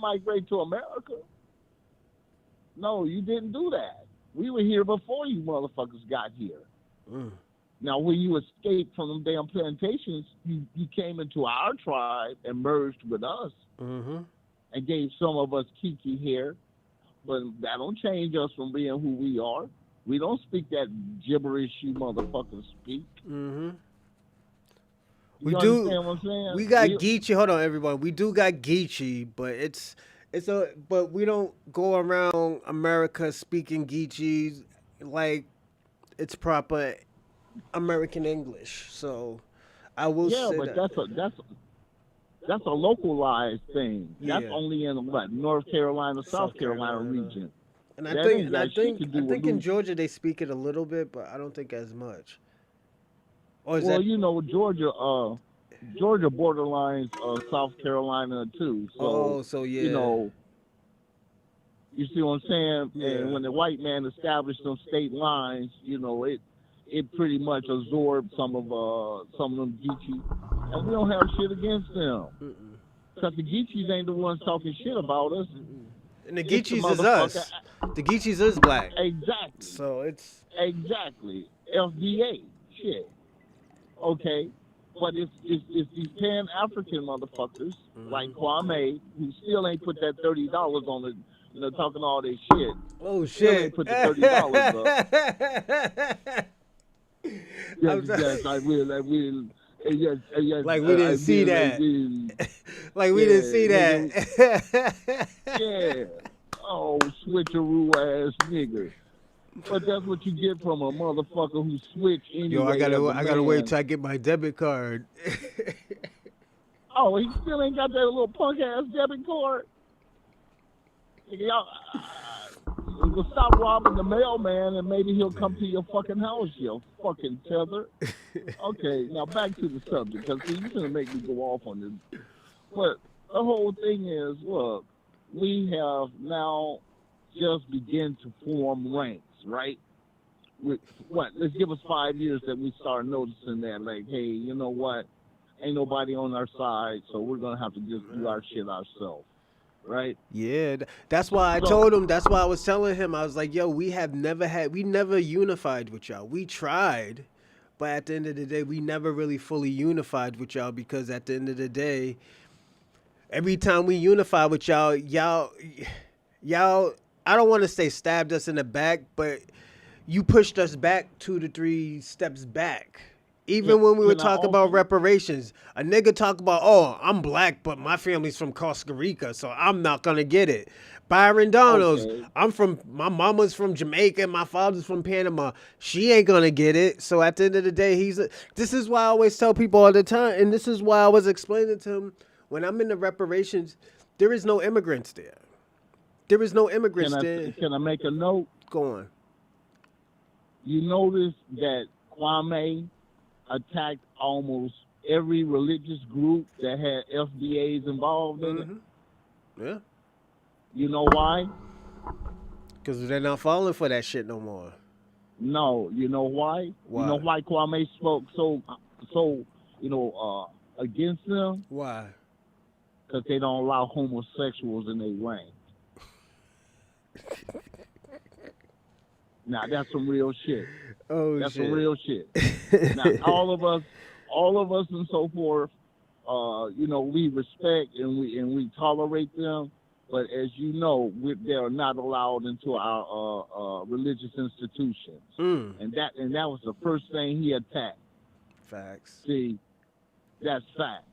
migrate to America. No, you didn't do that. We were here before you motherfuckers got here. Now, when you escaped from them damn plantations, you came into our tribe and merged with us and gave some of us kiki hair. But that don't change us from being who we are. We don't speak that gibberish you motherfuckers speak. We understand what I'm saying? We got Geechee. Hold on, everyone. We do got Geechee, but but we don't go around America speaking Geechee like it's proper American English. So I will say but that. that's a localized thing. That's Yeah. only in what, North Carolina, South Carolina region. And I That think, ain't and I got shit think, to do I with think in who- Georgia they speak it a little bit, but I don't think as much. Or is Well, that? you know, Georgia borderlines South Carolina too. So So yeah. you know, you see what I'm saying? Yeah. And when the white man established them state lines, you know, it pretty much absorbed some of them Geechee, and we don't have shit against them. Because the Geechees ain't the ones talking shit about us. And the It's the Geechees is us. The Geechees is black. Exactly. So it's Exactly. FDA. Shit. Okay. But it's these pan-African motherfuckers like Kwame who still ain't put that $30 on it, you know, talking all this shit. oh Still shit. ain't put the $30 up. Yes, I will. Yes, Like we didn't see that. Like we didn't see that. Yeah. Oh, switcheroo ass nigga. But that's what you get from a motherfucker who switch anyway. Yo, I gotta wait man. till I get my debit card. Oh, he still ain't got that little punk ass debit card. Y'all, we'll stop robbing the mailman and maybe he'll come to your fucking house, you fucking tether. Okay, now back to the subject, because you're gonna make me go off on this. But the whole thing is, look, we have now just begin to form ranks, right? Let's give us 5 years that we start noticing that, like, hey, you know what? Ain't nobody on our side, so we're gonna have to just do our shit ourselves, right? Yeah, that's why I told him. That's why I was telling him. I was like, yo, we never unified with y'all. We tried, but at the end of the day, we never really fully unified with y'all because at the end of the day, every time we unified with y'all, I don't want to say stabbed us in the back, but you pushed us back 2 to 3 steps back. Even when we were talking about reparations, a nigga talk about, oh, I'm black, but my family's from Costa Rica, so I'm not gonna get it. Byron Donalds, my mama's from Jamaica, my father's from Panama. She ain't gonna get it. So at the end of the day, this is why I always tell people all the time, and this is why I was explaining to him, when I'm in the reparations, there is no immigrants there. There is no immigrants there. Can I make a note? Go on. You notice that Kwame attacked almost every religious group that had FBAs involved in it. Yeah. You know why? Because they're not falling for that shit no more. No, you know why? Why? You know why Kwame spoke so against them? Why? Because they don't allow homosexuals in their rank. Now that's some real shit. Oh, That's shit. some real shit. Now all of all of us and so forth, we respect and we tolerate them. But as you know, they are not allowed into our religious institutions, and that was the first thing he attacked. Facts. See, that's facts.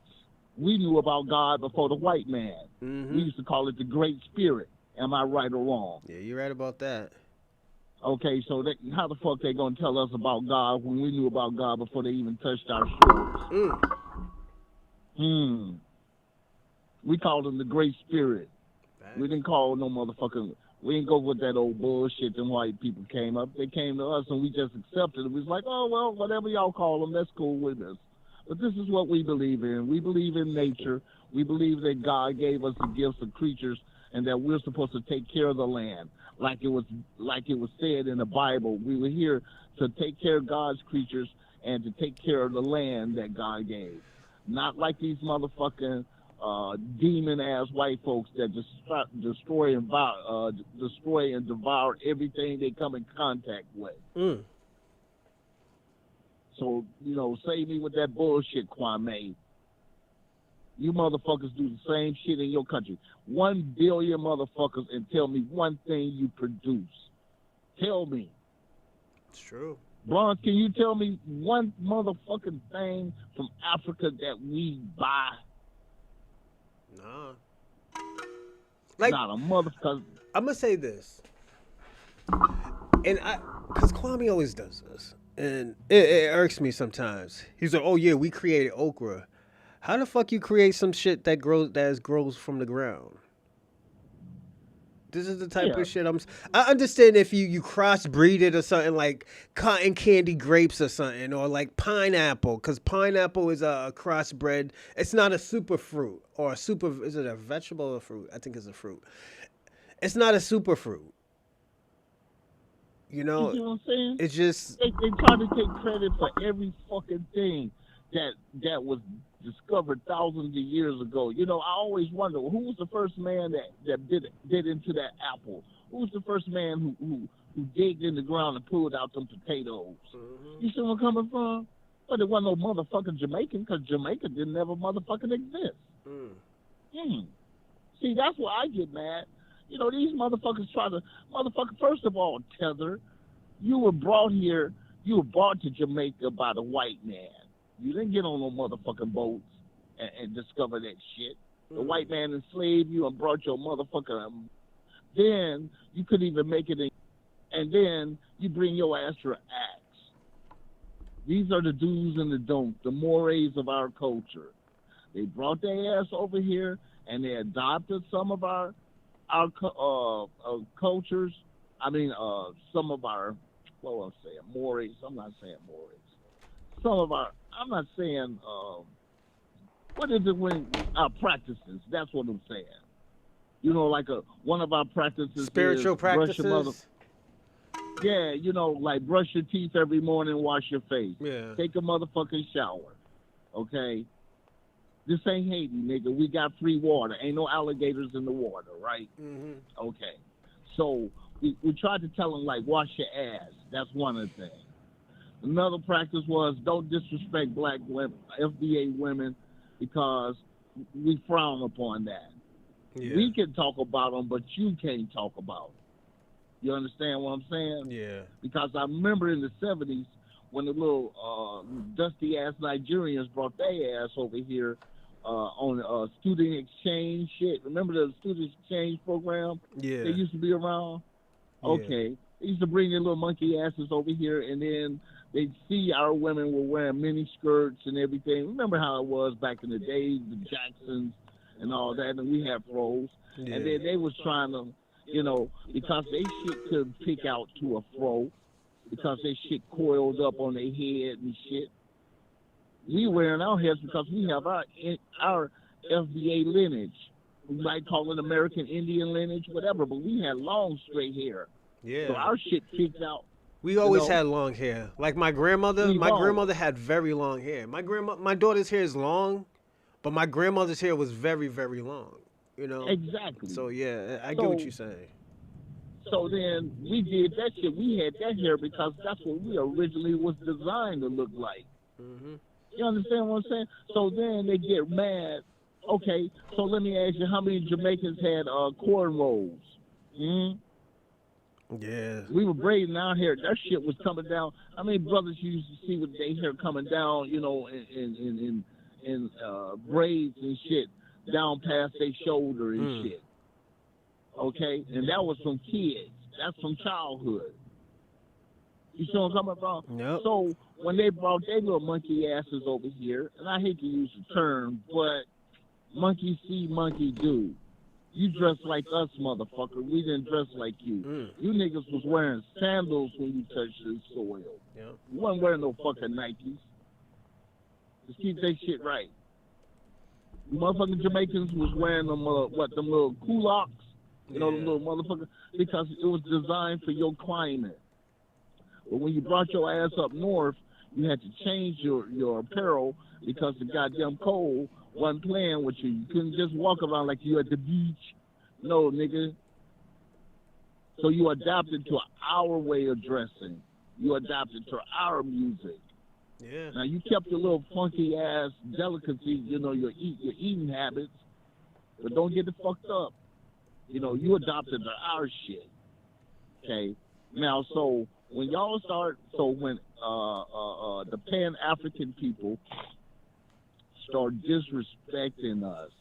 We knew about God before the white man. We used to call it the Great Spirit. Am I right or wrong? Yeah, you're right about that. Okay, so how the fuck they gonna tell us about God when we knew about God before they even touched our shores? We called him the Great Spirit. We didn't call no motherfucking. We didn't go with that old bullshit. Them white people came up. They came to us and we just accepted it. We was like, oh well, whatever y'all call them, that's cool with us. But this is what we believe in. We believe in nature. We believe that God gave us the gifts of creatures and that we're supposed to take care of the land, like it was said in the Bible. We were here to take care of God's creatures and to take care of the land that God gave. Not like these motherfucking demon-ass white folks that just destroy and devour everything they come in contact with. So, save me with that bullshit, Kwame. You motherfuckers do the same shit in your country. 1 billion motherfuckers, and tell me one thing you produce. Tell me. It's true. Bronze, can you tell me one motherfucking thing from Africa that we buy? Nah. Like, not a motherfucker. I'm gonna say this, and because Kwame always does this, and it irks me sometimes. He's like, "Oh yeah, we created okra." How the fuck you create some shit that grows from the ground? This is the type of shit I understand if you crossbreed it or something like cotton candy grapes or something, or like pineapple, because pineapple is a crossbred. It's not a super fruit or is it a vegetable or a fruit? I think it's a fruit. It's not a super fruit. You know what I'm saying? It's just they try to take credit for every fucking thing that was discovered thousands of years ago. I always wonder who was the first man that did into that apple. Who was the first man who digged in the ground and pulled out them potatoes? You see where I'm coming from? But it wasn't no motherfucking Jamaican, because Jamaica didn't ever motherfucking exist. See, that's why I get mad. These motherfuckers first of all, Tether, you were brought to Jamaica by the white man. You didn't get on no motherfucking boats and discover that shit. The white man enslaved you and brought your motherfucker. Then you couldn't even make it in, and then you bring your ass your axe. These are the do's and the don'ts, the mores of our culture. They brought their ass over here and they adopted some of our cultures. I mean, some of our, what was I saying, mores. I'm not saying mores. Some of our, I'm not saying, what is it when our practices? That's what I'm saying. Like one of our practices. Spiritual practices. Yeah, like brush your teeth every morning, wash your face. Yeah. Take a motherfucking shower. Okay? This ain't Haiti, nigga. We got free water. Ain't no alligators in the water, right? Okay. So we tried to tell them, like, wash your ass. That's one of the things. Another practice was don't disrespect black women, FBA women, because we frown upon that. Yeah. We can talk about them, but you can't talk about them. You understand what I'm saying? Yeah. Because I remember in the 70s when the little dusty-ass Nigerians brought their ass over here on student exchange shit. Remember the student exchange program? Yeah. They used to be around? Okay. Yeah. They used to bring their little monkey asses over here, and then they'd see our women were wearing mini skirts and everything. Remember how it was back in the day, the Jacksons and all that, and we had fros. Yeah. And then they was trying to, because they shit couldn't pick out to a fro, because they shit coiled up on their head and shit. We wearing our heads because we have our FBA lineage. We might call it American Indian lineage, whatever, but we had long, straight hair. Yeah. So our shit picked out. We always had long hair. Like my grandmother, grandmother had very long hair. My daughter's hair is long, but my grandmother's hair was very, very long. Exactly. So yeah, I get what you're saying. So then we did that shit. We had that hair because that's what we originally was designed to look like. You understand what I'm saying? So then they get mad. Okay, so let me ask you, how many Jamaicans had cornrows? Hmm? Yeah. We were braiding our hair. That shit was coming down. How many brothers you used to see with their hair coming down, you know, in braids and shit down past their shoulder and shit. Okay, and that was from kids. That's from childhood. You see what I'm coming from? Yep. So when they brought their little monkey asses over here, and I hate to use the term, but monkey see, monkey do. You dress like us, motherfucker. We didn't dress like you. You niggas was wearing sandals when you touched this soil. Yep. You wasn't wearing no fucking Nikes. Just keep that shit right. You motherfucking Jamaicans was wearing them, them little culottes? You know, them little motherfuckers? Because it was designed for your climate. But when you brought your ass up north, you had to change your apparel because the goddamn cold wasn't playing with you. You couldn't just walk around like you at the beach. No, nigga. So you adapted to our way of dressing. You adapted to our music. Yeah. Now you kept your little funky ass delicacies, you know, your eating habits, but don't get it fucked up. You know, you adopted our shit. Okay. Now, so when y'all start, when the Pan-African people start disrespecting us,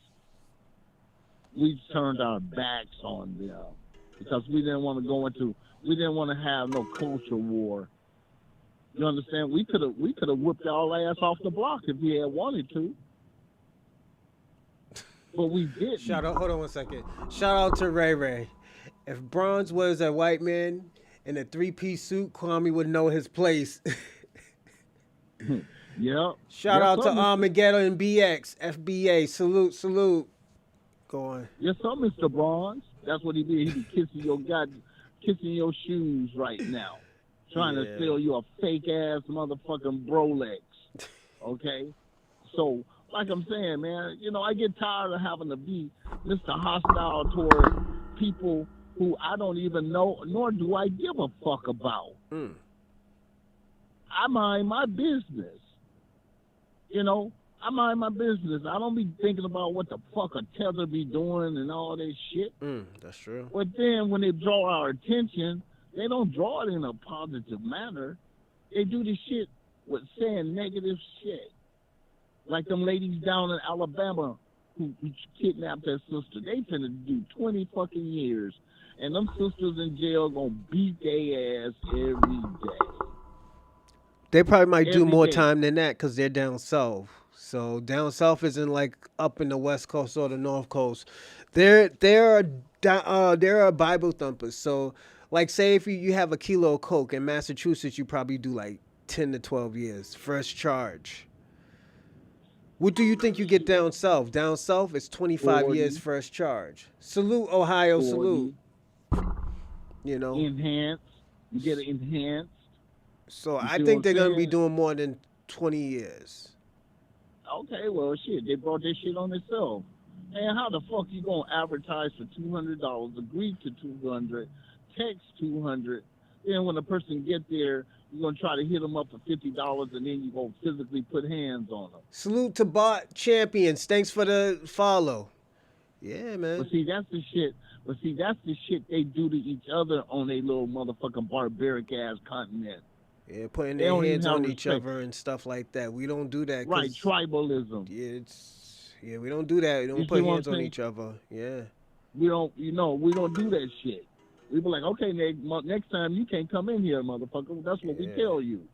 we turned our backs on them because we didn't want to have no culture war. You understand? We could have whipped y'all ass off the block if we had wanted to. But we didn't. Hold on one second. Shout out to Ray Ray. If Bronze was a white man in a 3-piece suit, Kwame would know his place. Yeah. Shout out to Armageddon and BX, FBA. Salute. Go on. Yes, sir, Mr. Bronze. That's what he did. He be kissing your shoes right now. Trying to sell you a fake ass motherfucking Rolex. Okay? So, like I'm saying, man, you know, I get tired of having to be Mr. Hostile toward people who I don't even know, nor do I give a fuck about. I mind my business. You know, I mind my business. I don't be thinking about what the fuck a tether be doing and all that shit. That's true. But then when they draw our attention, they don't draw it in a positive manner. They do this shit with saying negative shit. Like them ladies down in Alabama who kidnapped their sister. They finna do 20 fucking years. And them sisters in jail gonna beat their ass every day. They probably might do more day. time than that because they're down south. So down south isn't like up in the west coast or the north coast. They're Bible thumpers. So like say if you have a kilo of coke in Massachusetts, you probably do like 10 to 12 years first charge. What do you think you get down south? Down south, it's 25 40. years first charge. Salute, Ohio, 40. salute. You know? Enhanced. You get it enhanced. So I think they're going to be doing more than 20 years. Okay, well, shit, they brought this shit on themselves. Man, how the fuck you going to advertise for $200, agree to $200, text $200, then when a person get there, you're going to try to hit them up for $50 and then you're going to physically put hands on them. Salute to Bot Champions. Thanks for the follow. Yeah, man. But see, that's the shit they do to each other on a little motherfucking barbaric ass continent. Yeah, putting their hands on each other and stuff like that. We don't do that. Right, tribalism. Yeah, we don't do that. We don't put hands on each other. Yeah. We don't do that shit. We be like, okay, next time you can't come in here, motherfucker. That's what we tell you.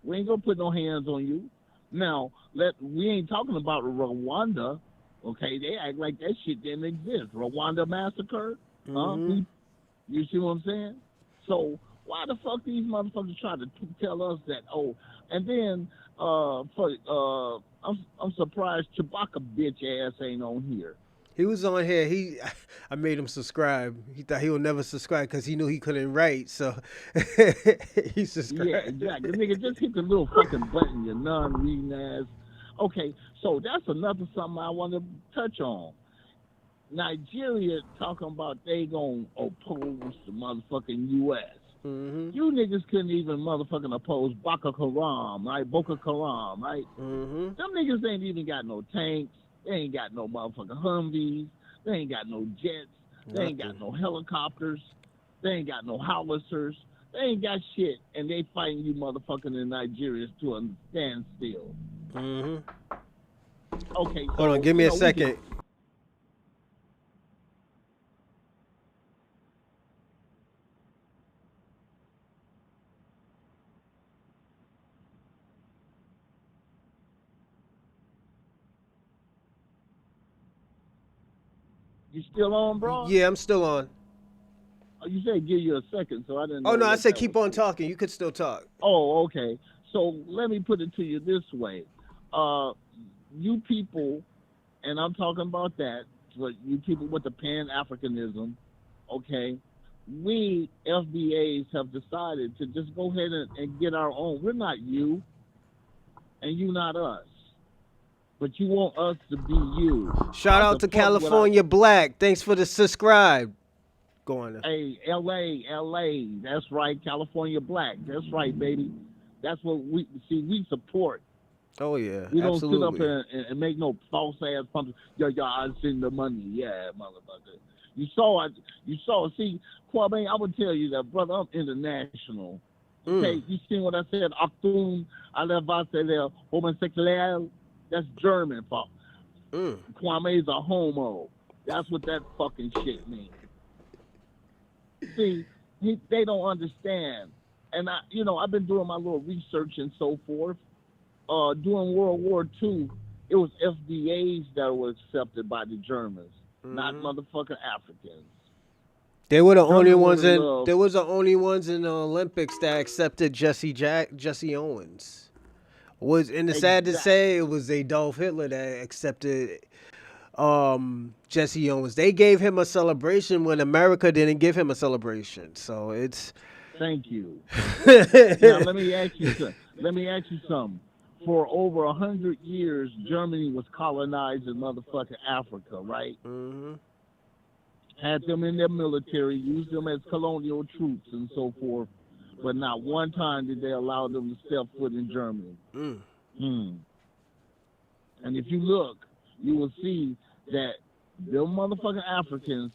We ain't gonna put no hands on you. Now, we ain't talking about Rwanda, okay? They act like that shit didn't exist. Rwanda massacre, huh? You see what I'm saying? So why the fuck these motherfuckers try to tell us that? Oh, and then I'm surprised Chewbacca bitch ass ain't on here. He was on here. I made him subscribe. He thought he would never subscribe because he knew he couldn't write. So he subscribed. Yeah, exactly. Nigga, just hit the little fucking button, you non-reading ass. Okay, so that's another something I want to touch on. Nigeria talking about they gonna oppose the motherfucking U.S. Mm-hmm. You niggas couldn't even motherfucking oppose Boko Haram, right? Boko Haram, right? Mm-hmm. Them niggas ain't even got no tanks. They ain't got no motherfucking Humvees. They ain't got no jets. They ain't got Nothing. no helicopters. They ain't got no howitzers. They ain't got shit, and they fighting you motherfucking in Nigeria to a standstill. Mm-hmm. Okay, so Hold on, give me a second. You still on, bro? Yeah, I'm still on. You said give you a second, so I didn't know. Oh no, I what said that keep was. on talking. You could still talk. Oh, okay. So let me put it to you this way. You people, and I'm talking about that, but you people with the pan-africanism, okay, we FBAs have decided to just go ahead and get our own. We're not you, and you not us. But you want us to be you. Shout out to California Black. Thanks for the subscribe. Go on. Hey, LA, that's right, California Black. That's right, baby. That's what we support. Oh yeah, We don't absolutely. sit up and make no false ass pumpkin. Yeah, I send the money. Yeah, motherfucker. You saw it. See, Kwame, I would tell you that, brother, I'm international. Okay, you seen what I said? Achtung, alle homosexuell. That's German, folks. Kwame's a homo. That's what that fucking shit means. See, they don't understand. And I've been doing my little research and so forth. During World War II, it was FBAs that were accepted by the Germans, not motherfucking Africans. They were the only ones in. There was the only ones in the Olympics that accepted Jesse Owens. Sad to say, it was Adolf Hitler that accepted Jesse Owens. They gave him a celebration when America didn't give him a celebration. So it's. Thank you. Now let me ask you something. For over 100 years, Germany was colonizing motherfucking Africa, right? Mm-hmm. Had them in their military, used them as colonial troops and so forth, but not one time did they allow them to step foot in Germany. And if you look, you will see that them motherfucking Africans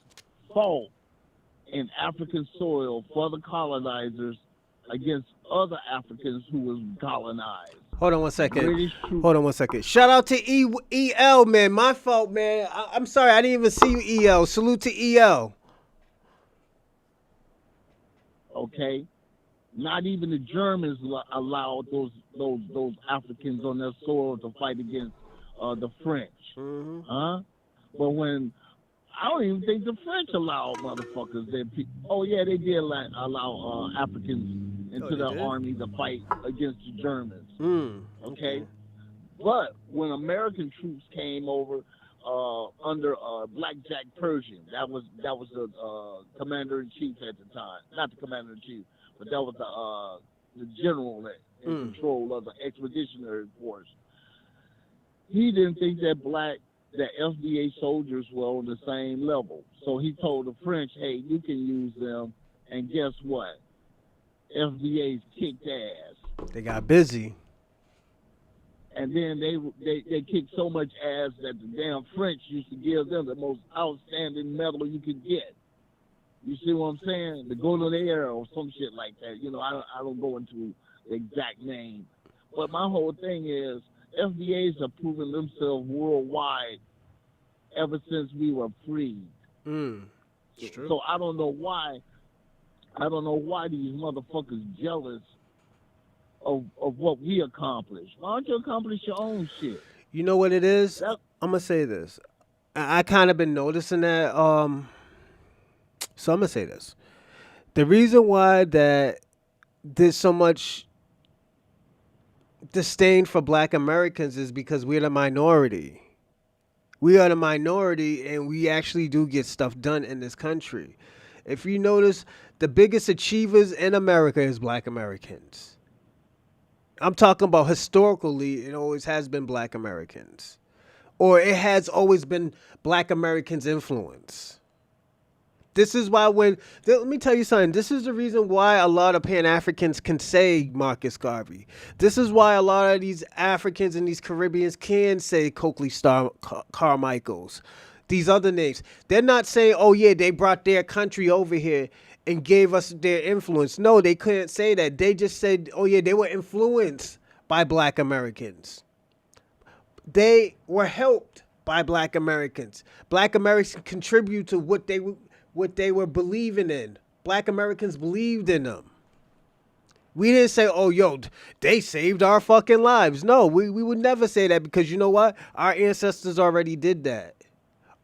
fought in African soil for the colonizers against other Africans who was colonized. Hold on one second. Shout out to EL, man. My fault, man. I'm sorry. I didn't even see you, EL. Salute to EL. Okay. Not even the Germans allowed those Africans on their soil to fight against the French. But when I don't even think the French allowed motherfuckers. They did allow Africans into their army to fight against the Germans. Okay, but when American troops came over under Black Jack Pershing, that was the commander in chief at the time. Not the commander in chief, but that was the general in control of the expeditionary force. He didn't think that FBA soldiers were on the same level. So he told the French, hey, you can use them. And guess what? FBA's kicked ass. They got busy. And then they kicked so much ass that the damn French used to give them the most outstanding medal you could get. You see what I'm saying? The Golden Air or some shit like that. I don't go into the exact name. But my whole thing is, FBAs have proven themselves worldwide ever since we were freed. It's true. So I don't know why these motherfuckers jealous of what we accomplished. Why don't you accomplish your own shit? You know what it is? I'm gonna say this. I kind of been noticing that. So I'm gonna say this. The reason why that there's so much disdain for Black Americans is because we're the minority. We are the minority, and we actually do get stuff done in this country. If you notice, the biggest achievers in America is Black Americans. I'm talking about historically, it always has been Black Americans. Or it has always been Black Americans' influence. This is why let me tell you something. This is the reason why a lot of Pan-Africans can say Marcus Garvey. This is why a lot of these Africans and these Caribbeans can say Coakley Star Carmichaels. These other names. They're not saying, oh yeah, they brought their country over here and gave us their influence. No, they couldn't say that. They just said, oh yeah, they were influenced by Black Americans. They were helped by Black Americans. Black Americans contribute to what they were believing in. Black Americans believed in them. We didn't say, oh, yo, they saved our fucking lives. No, we would never say that, because you know what? Our ancestors already did that.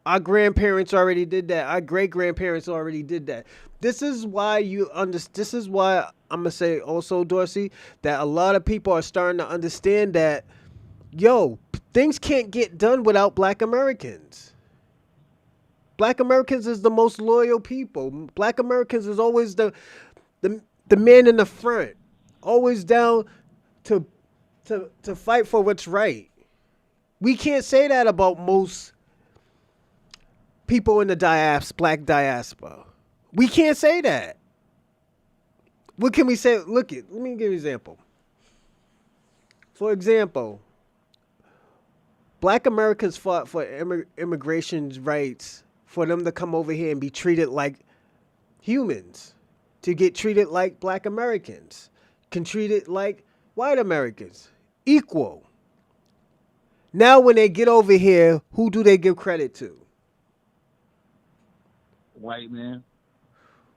Our grandparents already did that. Our great-grandparents already did that. This is why this is why I'm going to say also, Dorsey, that a lot of people are starting to understand that, yo, things can't get done without Black Americans. Black Americans is the most loyal people. Black Americans is always the man in the front, always down to fight for what's right. We can't say that about most people in the Black diaspora. We can't say that. What can we say? Let me give you an example. For example, Black Americans fought for immigration rights, for them to come over here and be treated like humans, to get treated like Black Americans, can treat it like white Americans, equal. Now when they get over here, who do they give credit to? White man.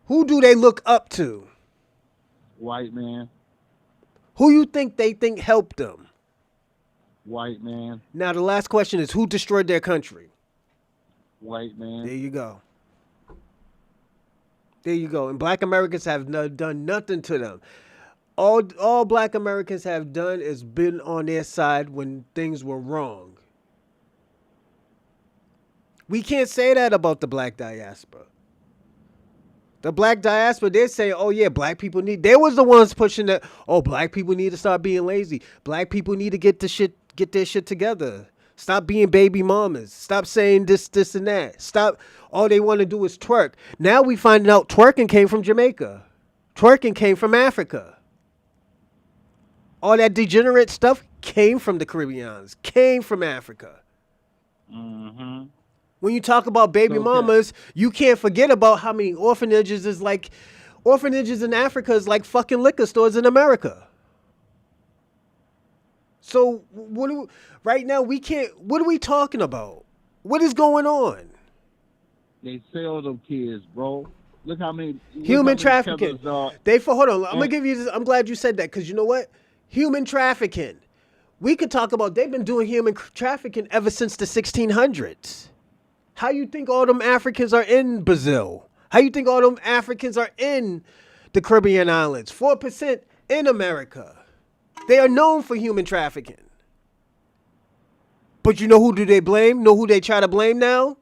Who do they look up to? White man. Who you think they think helped them? White man. Now the last question is, who destroyed their country? White man. There you go. There you go. And Black Americans have done nothing to them. All Black Americans have done is been on their side when things were wrong. We can't say that about the Black diaspora. The Black diaspora, they say, oh yeah, Black people they was the ones pushing that, oh, Black people need to start being lazy. Black people need to get their shit together. Stop being baby mamas. Stop saying this, and that. Stop. All they want to do is twerk. Now we find out twerking came from Jamaica. Twerking came from Africa. All that degenerate stuff came from the Caribbeans, came from Africa. Mm-hmm. When you talk about baby mamas, you can't forget about how many orphanages in Africa is like fucking liquor stores in America. So right now we can't. What are we talking about? What is going on? They sell them kids, bro. Look how many human trafficking. Hold on. I'm gonna give you this. I'm glad you said that, because you know what? Human trafficking. We could talk about. They've been doing human trafficking ever since the 1600s. How you think all them Africans are in Brazil? How you think all them Africans are in the Caribbean islands? 4% in America. They are known for human trafficking. But you know who do they blame? Know who they try to blame now?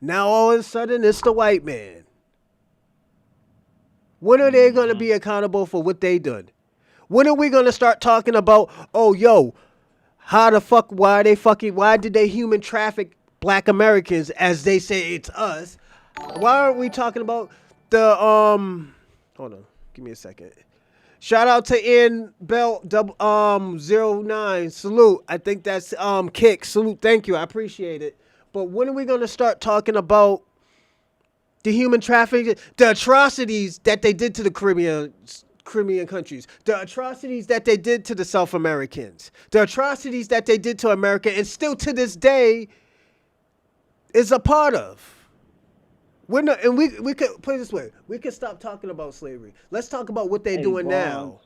Now all of a sudden it's the white man. When are they going to be accountable for what they done? When are we going to start talking about, oh, yo, how the fuck, why did they human traffic Black Americans, as they say it's us? Why aren't we talking about the, hold on, give me a second. Shout out to Ian Bell 09. Salute. I think that's Kick. Salute. Thank you. I appreciate it. But when are we going to start talking about the human trafficking, the atrocities that they did to the Caribbean countries, the atrocities that they did to the South Americans, the atrocities that they did to America, and still to this day is a part of? And we could put it this way. We could stop talking about slavery. Let's talk about what they're doing now.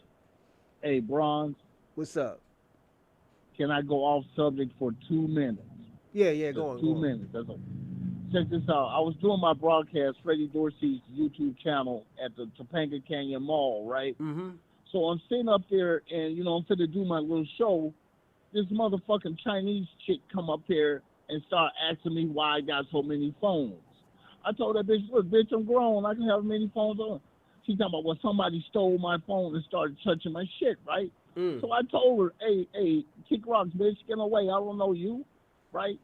Hey, Bronze. What's up? Can I go off subject for 2 minutes? Yeah, go on. 2 minutes. That's all. Check this out. I was doing my broadcast, Freddie Dorsey's YouTube channel at the Topanga Canyon Mall, right? Mm-hmm. So I'm sitting up there, and, I'm finna do my little show. This motherfucking Chinese chick come up there and start asking me why I got so many phones. I told that bitch, look, bitch, I'm grown. I can have many phones on. She talking about, well, somebody stole my phone and started touching my shit, right? So I told her, hey, kick rocks, bitch, get away. I don't know you, right?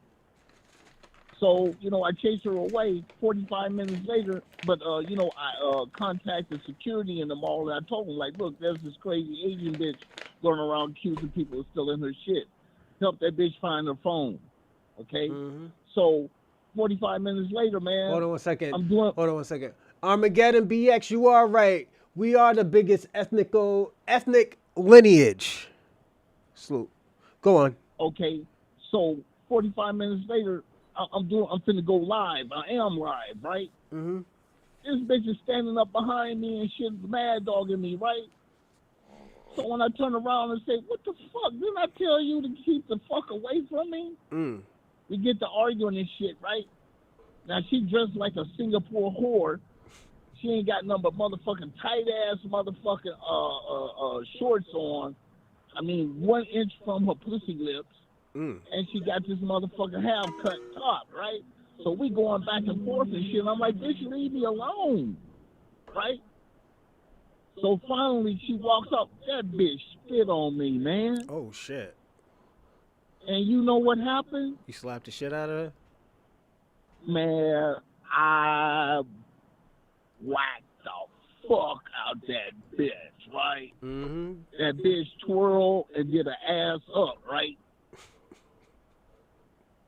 So, I chased her away 45 minutes later, but, I contacted security in the mall, and I told them, like, look, there's this crazy Asian bitch going around accusing people of stealing her shit. Help that bitch find her phone, okay? So, 45 minutes later, man. Hold on 1 second. Hold on 1 second. Armageddon BX, you are right. We are the biggest ethnic lineage. Salute. Go on. Okay, so 45 minutes later, I'm finna go live. I am live, right? This bitch is standing up behind me and shit, mad dogging me, right? So when I turn around and say, what the fuck? Didn't I tell you to keep the fuck away from me? We get to arguing and shit, right? Now she dressed like a Singapore whore. She ain't got nothing but motherfucking tight ass motherfucking shorts on. I mean, 1 inch from her pussy lips. And she got this motherfucking half cut top, right? So we going back and forth and shit. I'm like, bitch, leave me alone, right? So finally she walks up. That bitch spit on me, man. Oh, shit. And you know what happened? You slapped the shit out of her? Man, I whacked the fuck out that bitch, right? That bitch twirled and did an ass up, right?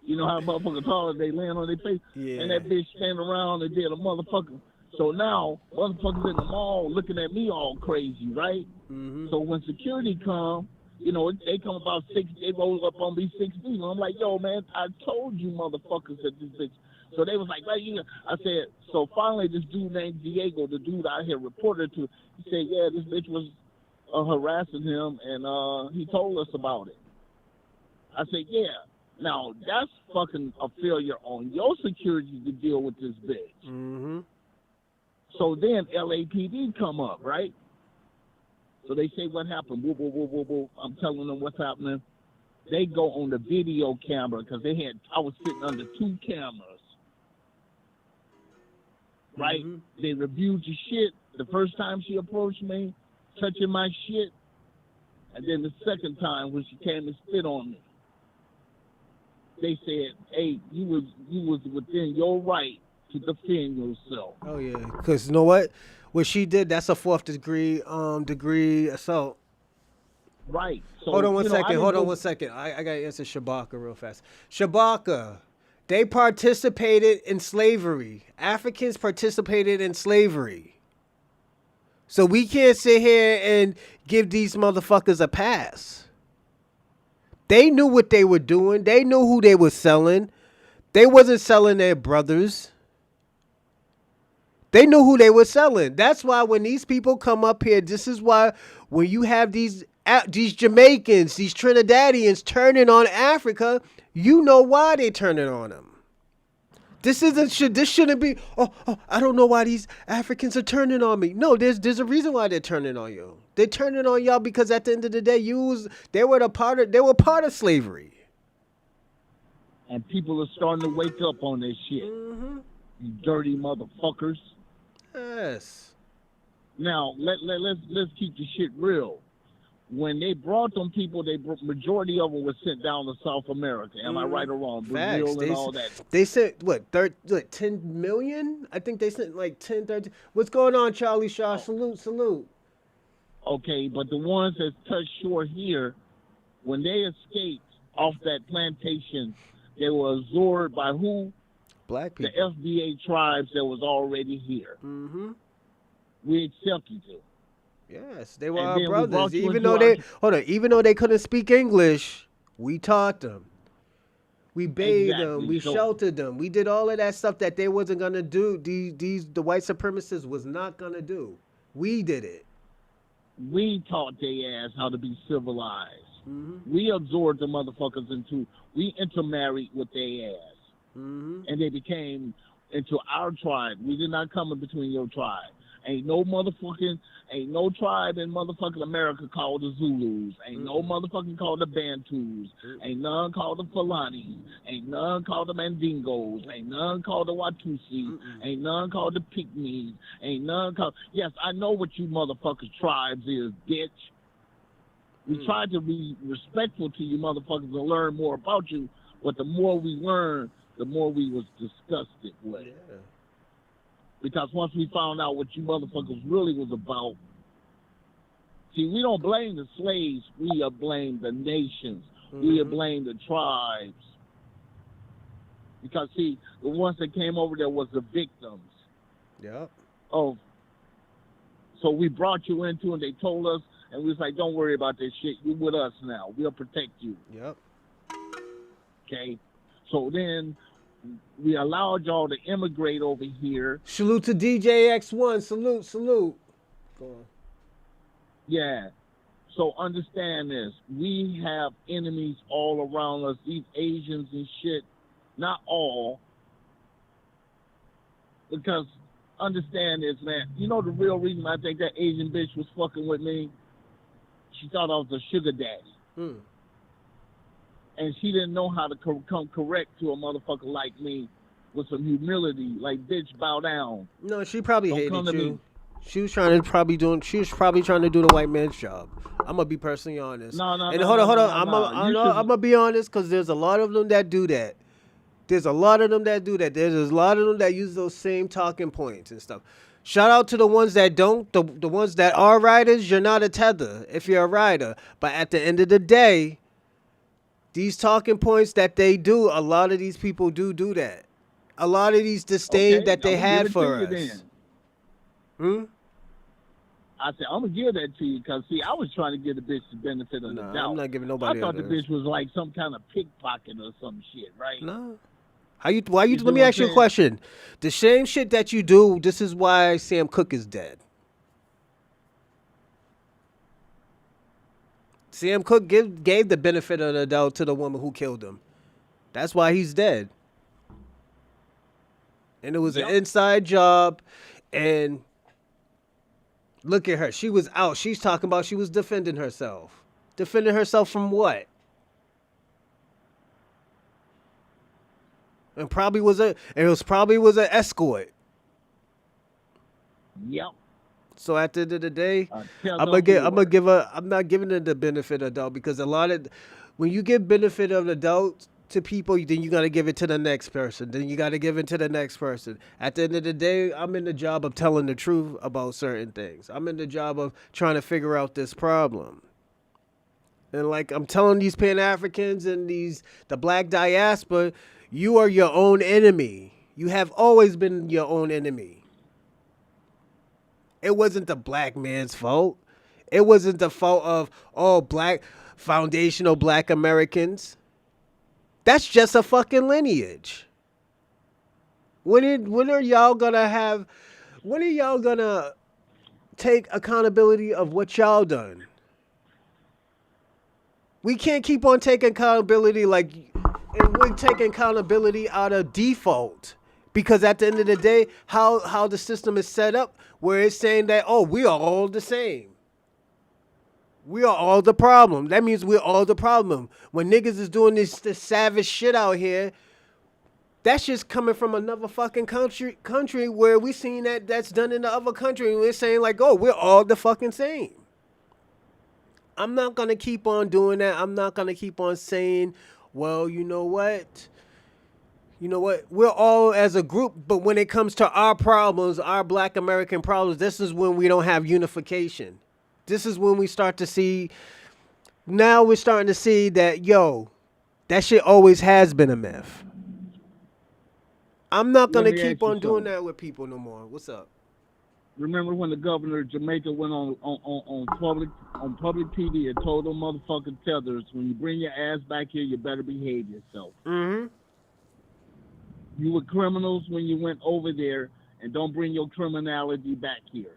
You know how motherfuckers taller, they land on their face? Yeah. And that bitch stand around and did a motherfucker. So now, motherfuckers in the mall looking at me all crazy, right? So when security come, they come about 6, they roll up on me 6 feet. And I'm like, yo, man, I told you motherfuckers that this bitch. So they was like, right, I said, so finally this dude named Diego, the dude I had reported to, he said, yeah, this bitch was harassing him, and he told us about it. I said, yeah. Now, that's fucking a failure on your security to deal with this bitch. So then LAPD come up, right? So they say, what happened? Whoop, whoop, whoop, whoop, whoop. I'm telling them what's happening. They go on the video camera because I was sitting under 2 cameras, right? They reviewed your shit the first time she approached me, touching my shit, and then the second time when she came and spit on me. They said, hey, you was within your right to defend yourself. Oh, yeah. Because you know what? What she did, that's a 4th degree assault. Right. So, Hold on 1 second. Hold on 1 second. I got to answer Shabaka real fast. Shabaka, they participated in slavery. Africans participated in slavery. So we can't sit here and give these motherfuckers a pass. They knew what they were doing. They knew who they were selling. They wasn't selling their brothers. They knew who they were selling. That's why when these people come up here, this is why when you have these Jamaicans, these Trinidadians turning on Africa, you know why they turning on them. This shouldn't be, I don't know why these Africans are turning on me. No, there's a reason why they're turning on you. They're turning on y'all because at the end of the day, they were part of slavery. And people are starting to wake up on this shit. You dirty motherfuckers. Yes. Now let's keep the shit real. When they brought them people, majority of them were sent down to South America. Am I right or wrong? Brazil and all that. They sent 10 million? I think they sent like 10, 13. What's going on, Charlie Shaw? Salute. Okay, but the ones that touched shore here, when they escaped off that plantation, they were absorbed by who? Black people. The FBA tribes that was already here. We accepted them. Yes, they were our brothers. Even though they couldn't speak English, we taught them. We bathed them. We sheltered them. We did all of that stuff that they wasn't gonna do. The white supremacists was not gonna do. We did it. We taught their ass how to be civilized. We absorbed the motherfuckers we intermarried with their ass. And they became into our tribe. We did not come in between your tribe. Ain't no tribe in motherfucking America called the Zulus. Ain't no motherfucking called the Bantus. Ain't none called the Fulani. Ain't none called the Mandingos. Ain't none called the Watusi. Ain't none called the Pygmies. Ain't none called... Yes, I know what you motherfuckers tribes is, bitch. We tried to be respectful to you motherfuckers and learn more about you, but the more we learn, the more we was disgusted with. Yeah. Because once we found out what you motherfuckers really was about, see, we don't blame the slaves. We blame the nations. We blame the tribes. Because, see, the ones that came over there was the victims. Yep. So we brought you into, and they told us, and we was like, don't worry about this shit. You with us now. We'll protect you. Yep. Okay? So then we allowed y'all to immigrate over here. Salute to DJ X1. Salute. Go on. Yeah. So understand this. We have enemies all around us. These Asians and shit. Not all. Because understand this, man. You know the real reason I think that Asian bitch was fucking with me? She thought I was a sugar daddy. And she didn't know how to come correct to a motherfucker like me with some humility. Like, bitch, bow down. No, she probably Don't hated come to you. me. She was probably trying to do the white man's job. I'm gonna be personally honest. No, and no, hold on. no, I'm no. gonna be honest, because there's a lot of them that do that. There's a lot of them that do that. There's a lot of them that use those same talking points and stuff. Shout out to the ones that don't. The ones that are riders, you're not a tether if you're a rider. But at the end of the day, these talking points that they do, a lot of these people do that. A lot of these disdain that they had for us. I said, I'm going to give that to you because, see, I was trying to give the bitch the benefit of the doubt. I'm not giving nobody I thought the bitch was like some kind of pickpocket or some shit, right? No. Let me ask you a question. The same shit that you do, this is why Sam Cooke is dead. Sam Cooke gave the benefit of the doubt to the woman who killed him. That's why he's dead. And it was an inside job, and look at her. She was out. She's talking about she was defending herself. Defending herself from what? And it was probably an escort. Yep. So at the end of the day, I'm not giving her the benefit of the doubt, because when you give benefit of the doubt to people, then you got to give it to the next person. Then you got to give it to the next person. At the end of the day, I'm in the job of telling the truth about certain things. I'm in the job of trying to figure out this problem. And like I'm telling these Pan-Africans and the Black Diaspora, you are your own enemy. You have always been your own enemy. It wasn't the black man's fault. It wasn't the fault of foundational black Americans. That's just a fucking lineage. When are y'all gonna take accountability of what y'all done? We can't keep on taking accountability and we're taking accountability out of default. Because at the end of the day, how the system is set up, where it's saying that, we are all the same. We are all the problem. That means we're all the problem. When niggas is doing this savage shit out here, that's just coming from another fucking country where we seen that's done in the other country. And we're saying we're all the fucking same. I'm not going to keep on doing that. I'm not going to keep on saying, well, you know what? We're all as a group, but when it comes to our problems, our black American problems, this is when we don't have unification. This is when we start to see, now we're starting to see that, that shit always has been a myth. I'm not going to keep on doing that with people no more. What's up? Remember when the governor of Jamaica went on public TV and told them motherfucking tethers, when you bring your ass back here, you better behave yourself. Mm-hmm. You were criminals when you went over there, and don't bring your criminality back here.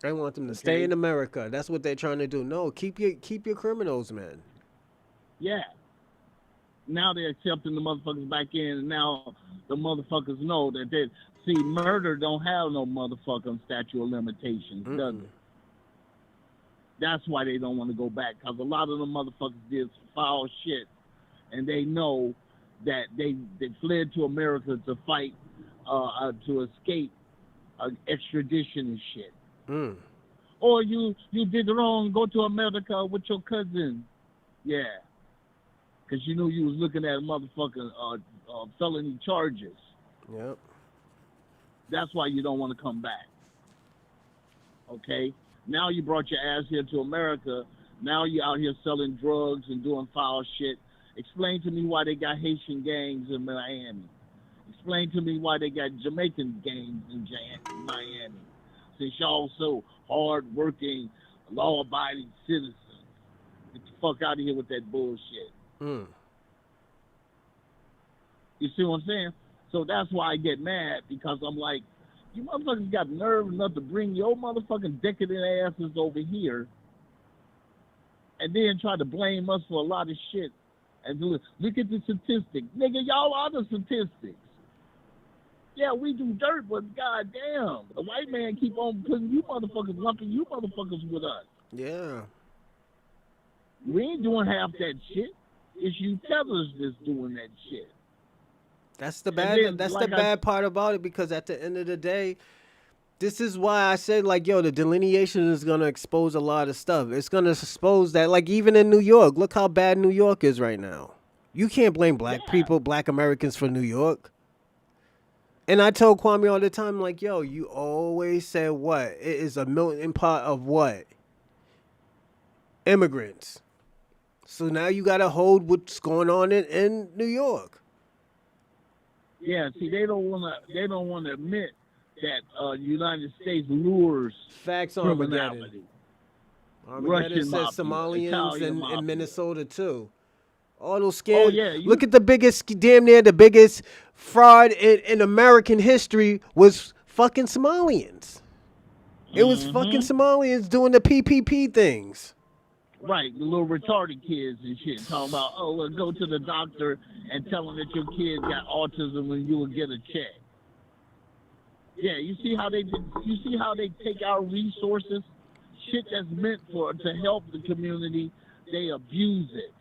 I want them to stay in America. That's what they're trying to do. No, keep your criminals, man. Yeah. Now they're accepting the motherfuckers back in, and now the motherfuckers know that murder don't have no motherfucking statute of limitations, does it? That's why they don't want to go back, because a lot of them motherfuckers did foul shit, and they know that they fled to America to fight, to escape extradition and shit. Or you did wrong, go to America with your cousin. Yeah. because you knew you was looking at motherfucking felony charges. Yep. That's why you don't want to come back. Okay? Now you brought your ass here to America. Now you're out here selling drugs and doing foul shit. Explain to me why they got Haitian gangs in Miami. Explain to me why they got Jamaican gangs in Miami. Since y'all so hard-working, law-abiding citizens. Get the fuck out of here with that bullshit. Mm. You see what I'm saying? So that's why I get mad, because I'm like, you motherfuckers got nerve enough to bring your motherfucking decadent asses over here and then try to blame us for a lot of shit. And look at the statistics. Nigga, y'all are the statistics. Yeah, we do dirt, but goddamn, the white man keep on putting you motherfuckers, lumping you motherfuckers with us. Yeah. We ain't doing half that shit. It's you tethers that's doing that shit. That's the bad. Then, That's like the bad part about it, because at the end of the day, this is why I said, like, yo, the delineation is gonna expose a lot of stuff. It's gonna expose that, like, even in New York, look how bad New York is right now. You can't blame black people, black Americans for New York. And I told Kwame all the time, like, yo, you always said what? It is a melting pot of what? Immigrants. So now you gotta hold what's going on in New York. Yeah, see, they don't wanna admit that United States lures Facts Armageddon. criminality. Armageddon says mafia, Somalians Italian in mafia. Minnesota too. All those scams. Oh, yeah, Look at the biggest, damn near the biggest fraud in American history was fucking Somalians. It was fucking Somalians doing the PPP things. Right, the little retarded kids and shit talking about, oh, well, go to the doctor and tell them that your kid got autism and you will get a check. Yeah, you see how they take our resources, shit that's meant to help the community, they abuse it.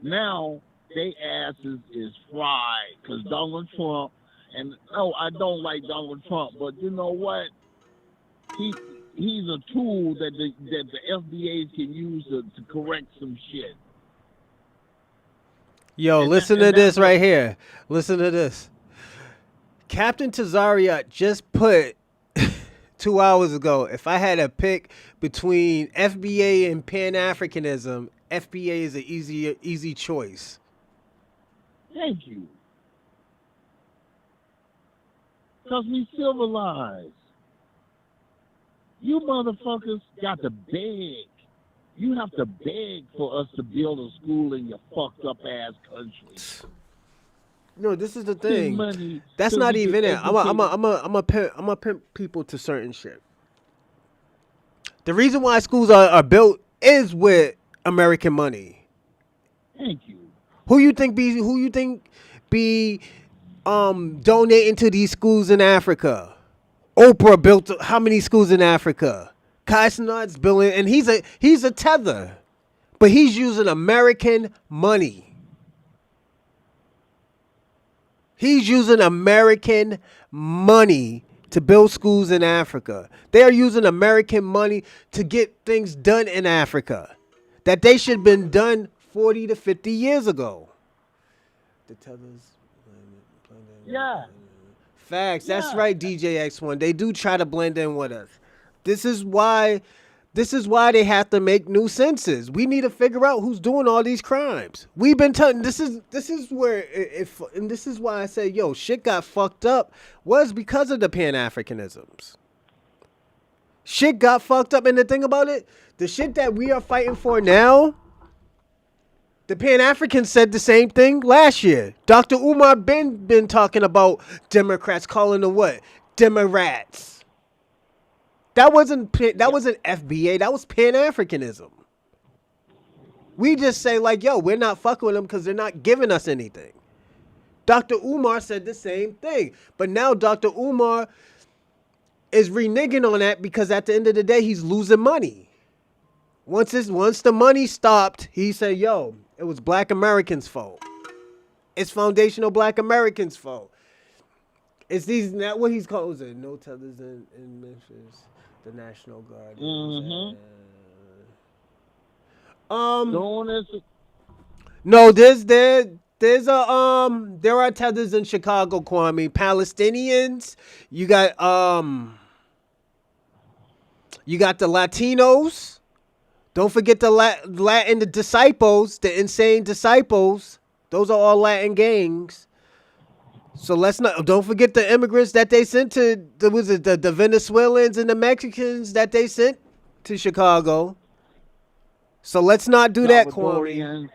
Now they asses is fried because Donald Trump, and I don't like Donald Trump, but you know what? He's a tool that the FBA can use to correct some shit. Yo, listen to this right here. Listen to this. Captain Tazariot just put 2 hours ago, if I had to pick between FBA and pan-africanism, FBA is an easy choice. Thank you. Because we civilized. You motherfuckers got to beg. You have to beg for us to build a school in your fucked up ass country. No, this is the thing. Money That's so not we even can it. I'm a pimp people to certain shit. The reason why schools are built is with American money. Thank you. Who you think be donating to these schools in Africa? Oprah built how many schools in Africa? Kai Cenat's building, and he's a tether, but he's using American money. He's using American money to build schools in Africa. They are using American money to get things done in Africa that they should have been done 40 to 50 years ago. The tethers. Yeah. Facts. That's right, DJ X1. They do try to blend in with us. This is why they have to make new census. We need to figure out who's doing all these crimes. We've been telling this is where and this is why I say, yo, shit got fucked up was because of the pan-africanisms. Shit got fucked up, and the thing about it, the shit that we are fighting for now, the Pan-Africans said the same thing last year. Dr. Umar been talking about Democrats calling them what? Demorats. That wasn't FBA. That was Pan-Africanism. We just say like, yo, we're not fucking with them because they're not giving us anything. Dr. Umar said the same thing. But now Dr. Umar is reneging on that because at the end of the day, he's losing money. Once the money stopped, he said, yo, it was Black Americans' fault. It's foundational Black Americans' fault. It's these, not what he's called, it no tethers in Memphis, the National Guard. No, there are tethers in Chicago, Kwame. Palestinians. You got the Latinos. Don't forget the Latin the disciples, the insane disciples. Those are all Latin gangs. So don't forget the immigrants that they sent to the Venezuelans and the Mexicans that they sent to Chicago. So let's not do that, Kwame. Salvadorians,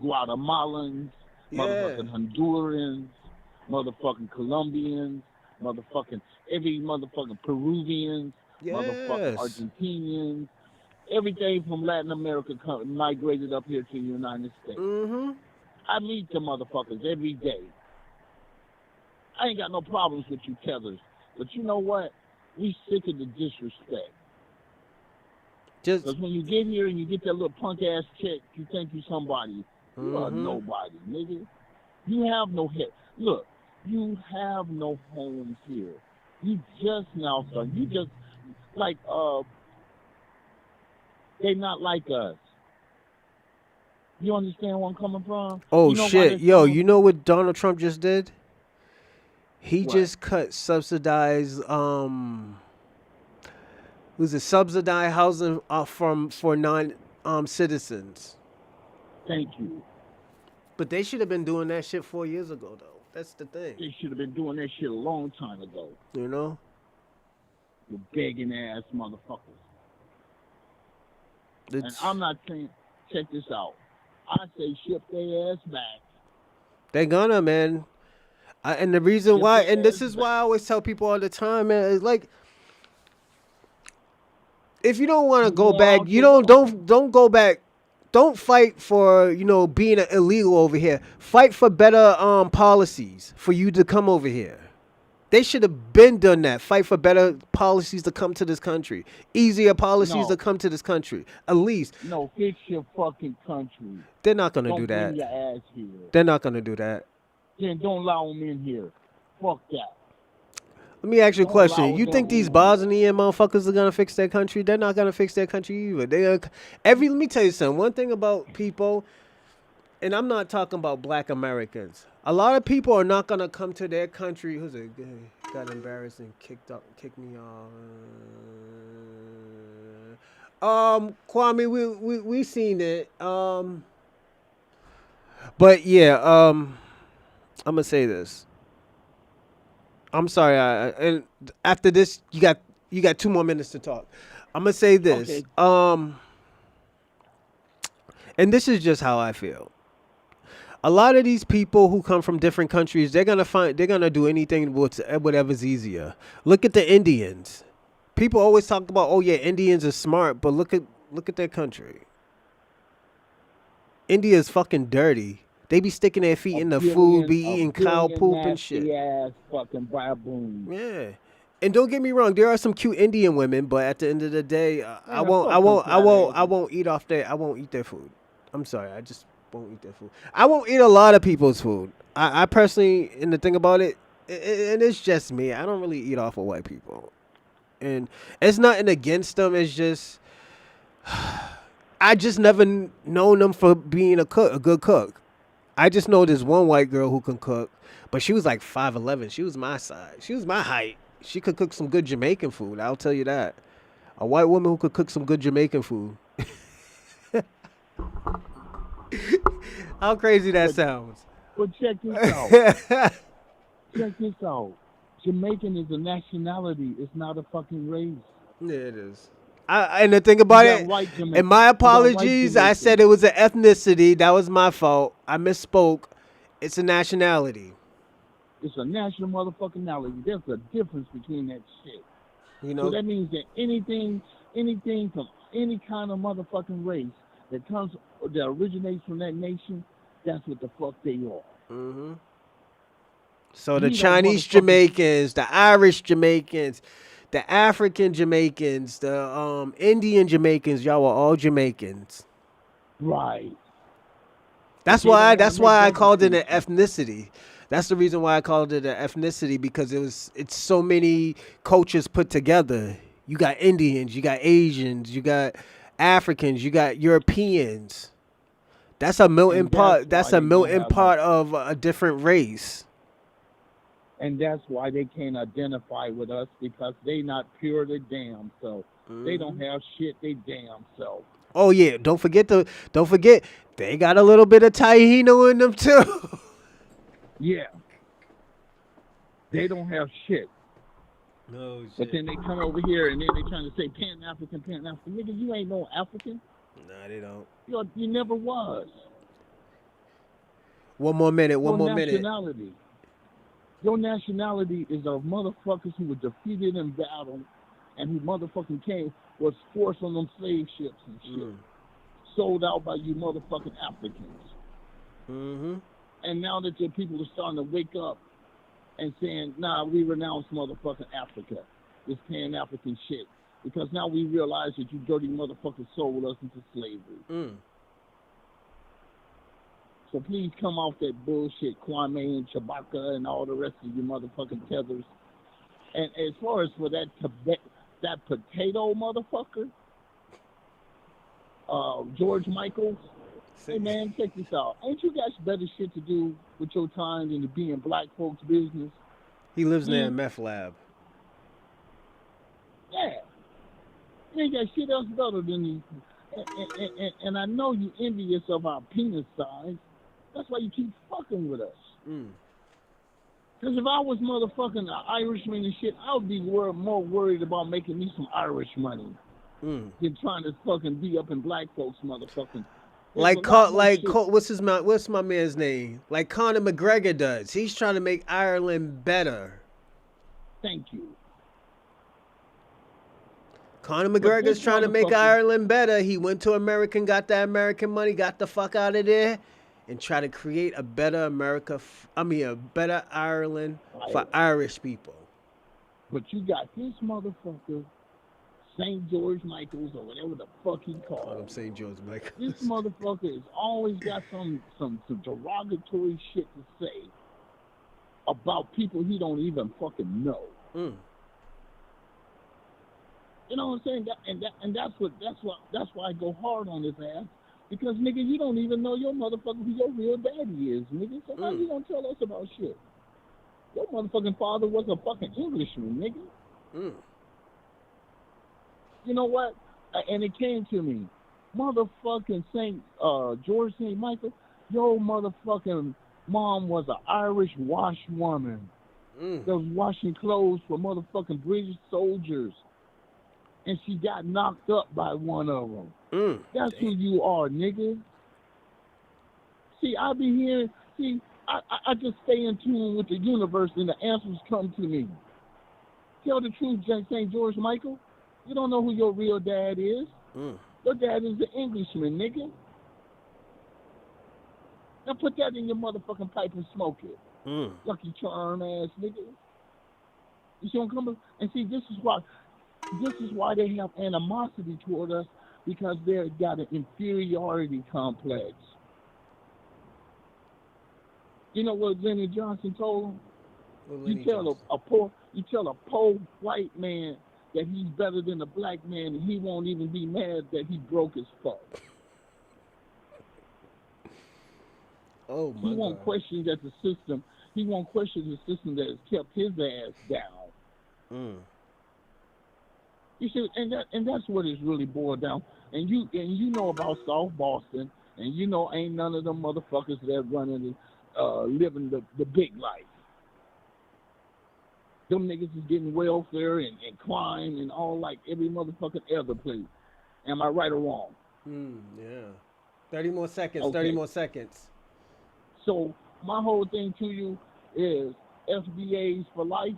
Guatemalans, motherfucking Hondurans, motherfucking Colombians, every motherfucking Peruvians, motherfucking Argentinians, everything from Latin America migrated up here to the United States. Mm-hmm. I meet the motherfuckers every day. I ain't got no problems with you tethers, but you know what? We sick of the disrespect. Because when you get here and you get that little punk ass check, you think you somebody. You are nobody, nigga. You have no head. Look, you have no homes here. You just now start. You just like they not like us. You understand where I'm coming from? Oh shit, yo! You know what Donald Trump just did? He just cut subsidized subsidized housing for non citizens. Thank you. But they should have been doing that shit 4 years ago, though. That's the thing. They should have been doing that shit a long time ago. You know? You begging ass motherfuckers. And I'm not saying, check this out. I say ship their ass back. They're gonna, man. And the reason why, and this is why I always tell people all the time, man, is like, if you don't want to go back, you don't go back. Don't fight for, being an illegal over here. Fight for better policies for you to come over here. They should have been done that. Fight for better policies to come to this country. Easier policies to come to this country. At least. No, fix your fucking country. They're not going to do that. Don't bring your ass here. They're not going to do that. Then don't allow them in here. Fuck that. Let me ask you a question. You think these Bosnian motherfuckers are gonna fix their country? They're not gonna fix their country either. Let me tell you something. One thing about people, and I'm not talking about Black Americans. A lot of people are not gonna come to their country. Who's it? Got embarrassed and kicked me off. Kwame, we seen it. But yeah. I'm gonna say this. I'm sorry, and after this, you got 2 more minutes to talk. I'm gonna say this, okay. And this is just how I feel. A lot of these people who come from different countries, they're gonna do anything with whatever's easier. Look at the Indians. People always talk about, oh yeah, Indians are smart, but look at their country. India is fucking dirty. They be sticking their feet in the food, be eating cow poop and shit. Ass fucking baboons. Yeah, and don't get me wrong, there are some cute Indian women, but at the end of the day, I won't eat their food. I'm sorry, I just won't eat their food. I won't eat a lot of people's food. I personally, and the thing about it, and it's just me, I don't really eat off of white people, and it's nothing against them. It's just I just never known them for being a good cook. I just know this one white girl who can cook, but she was like 5'11". She was my size. She was my height. She could cook some good Jamaican food. I'll tell you that. A white woman who could cook some good Jamaican food. How crazy that sounds. But check this out. Check this out. Jamaican is a nationality. It's not a fucking race. Yeah, it is. And the thing about it, and my apologies, I said it was an ethnicity. That was my fault. I misspoke. It's a nationality. It's a national motherfucking nationality. There's a difference between that shit. So that means that anything from any kind of motherfucking race that originates from that nation, that's what the fuck they are. Mm-hmm. So the Chinese Jamaicans, the Irish Jamaicans, the African Jamaicans, the Indian Jamaicans, y'all were all Jamaicans. Right. That's why I called it an ethnicity. That's the reason why I called it an ethnicity, because it's so many cultures put together. You got Indians, you got Asians, you got Africans, you got Europeans. That's a melting And pot. that's That's why a they don't melting have pot of a different race. and that's why they can't identify with us, because they not pure their damn self. They don't have shit they damn self. Oh yeah, don't forget they got a little bit of Taino in them too. Yeah. They don't have shit. No shit. But then they come over here and then they trying to say pan-African. Nigga, you ain't no African. Nah, they don't. You never was. One more minute. Your nationality is of motherfuckers who were defeated in battle and who motherfucking was forced on them slave ships and shit. Sold out by you motherfucking Africans. Mm-hmm. And now that your people are starting to wake up and saying, nah, we renounce motherfucking Africa. This pan-African shit. Because now we realize that you dirty motherfuckers sold us into slavery. So please come off that bullshit, Kwame and Chewbacca and all the rest of you motherfucking tethers. And as far as for that potato motherfucker, George Michaels, hey man, check this out. Ain't you got better shit to do with your time than to be in black folks' business? He lives near a meth lab. Yeah. You ain't got shit else better than these. And I know you envious of our penis size. That's why you keep fucking with us. Because if I was motherfucking an Irishman and shit, I would be more worried about making me some Irish money than trying to fucking be up in black folks motherfucking. What's my man's name? Like Conor McGregor does. He's trying to make Ireland better. Thank you. Conor McGregor's trying to make Ireland better. He went to America and got that American money, got the fuck out of there, and try to create a better a better Ireland for Irish people. But you got this motherfucker, St. George Michaels, or whatever the fuck he called. I'm St. George Michaels. This motherfucker has always got some derogatory shit to say about people he don't even fucking know. You know what I'm saying? That's why I go hard on his ass. Because nigga, you don't even know your motherfucker who your real daddy is, nigga. So how you gonna tell us about shit? Your motherfucking father was a fucking Englishman, nigga. You know what? And it came to me. Motherfucking George St. Michael, your motherfucking mom was an Irish washwoman that was washing clothes for motherfucking British soldiers. And she got knocked up by one of them. That's who you are, nigga. See, I be hearing, I just stay in tune with the universe and the answers come to me. Tell the truth, St. George Michael. You don't know who your real dad is. Your dad is an Englishman, nigga. Now put that in your motherfucking pipe and smoke it. Lucky Charm ass nigga. You see what I'm coming? And see, this is why they have animosity toward us, because they've got an inferiority complex. You know what Lenny Johnson told him? You tell a poor white man that he's better than a black man, and he won't even be mad that he broke his fuck. Oh my God. He won't question that the system. He won't question the system that has kept his ass down. You see, and that's what it's really boiled down. And you know about South Boston, and you know ain't none of them motherfuckers that running living the big life. Them niggas is getting welfare and crime and all like every motherfucking other place. Am I right or wrong? Yeah. 30 more seconds. Okay. 30 more seconds. So my whole thing to you is FBAs for life.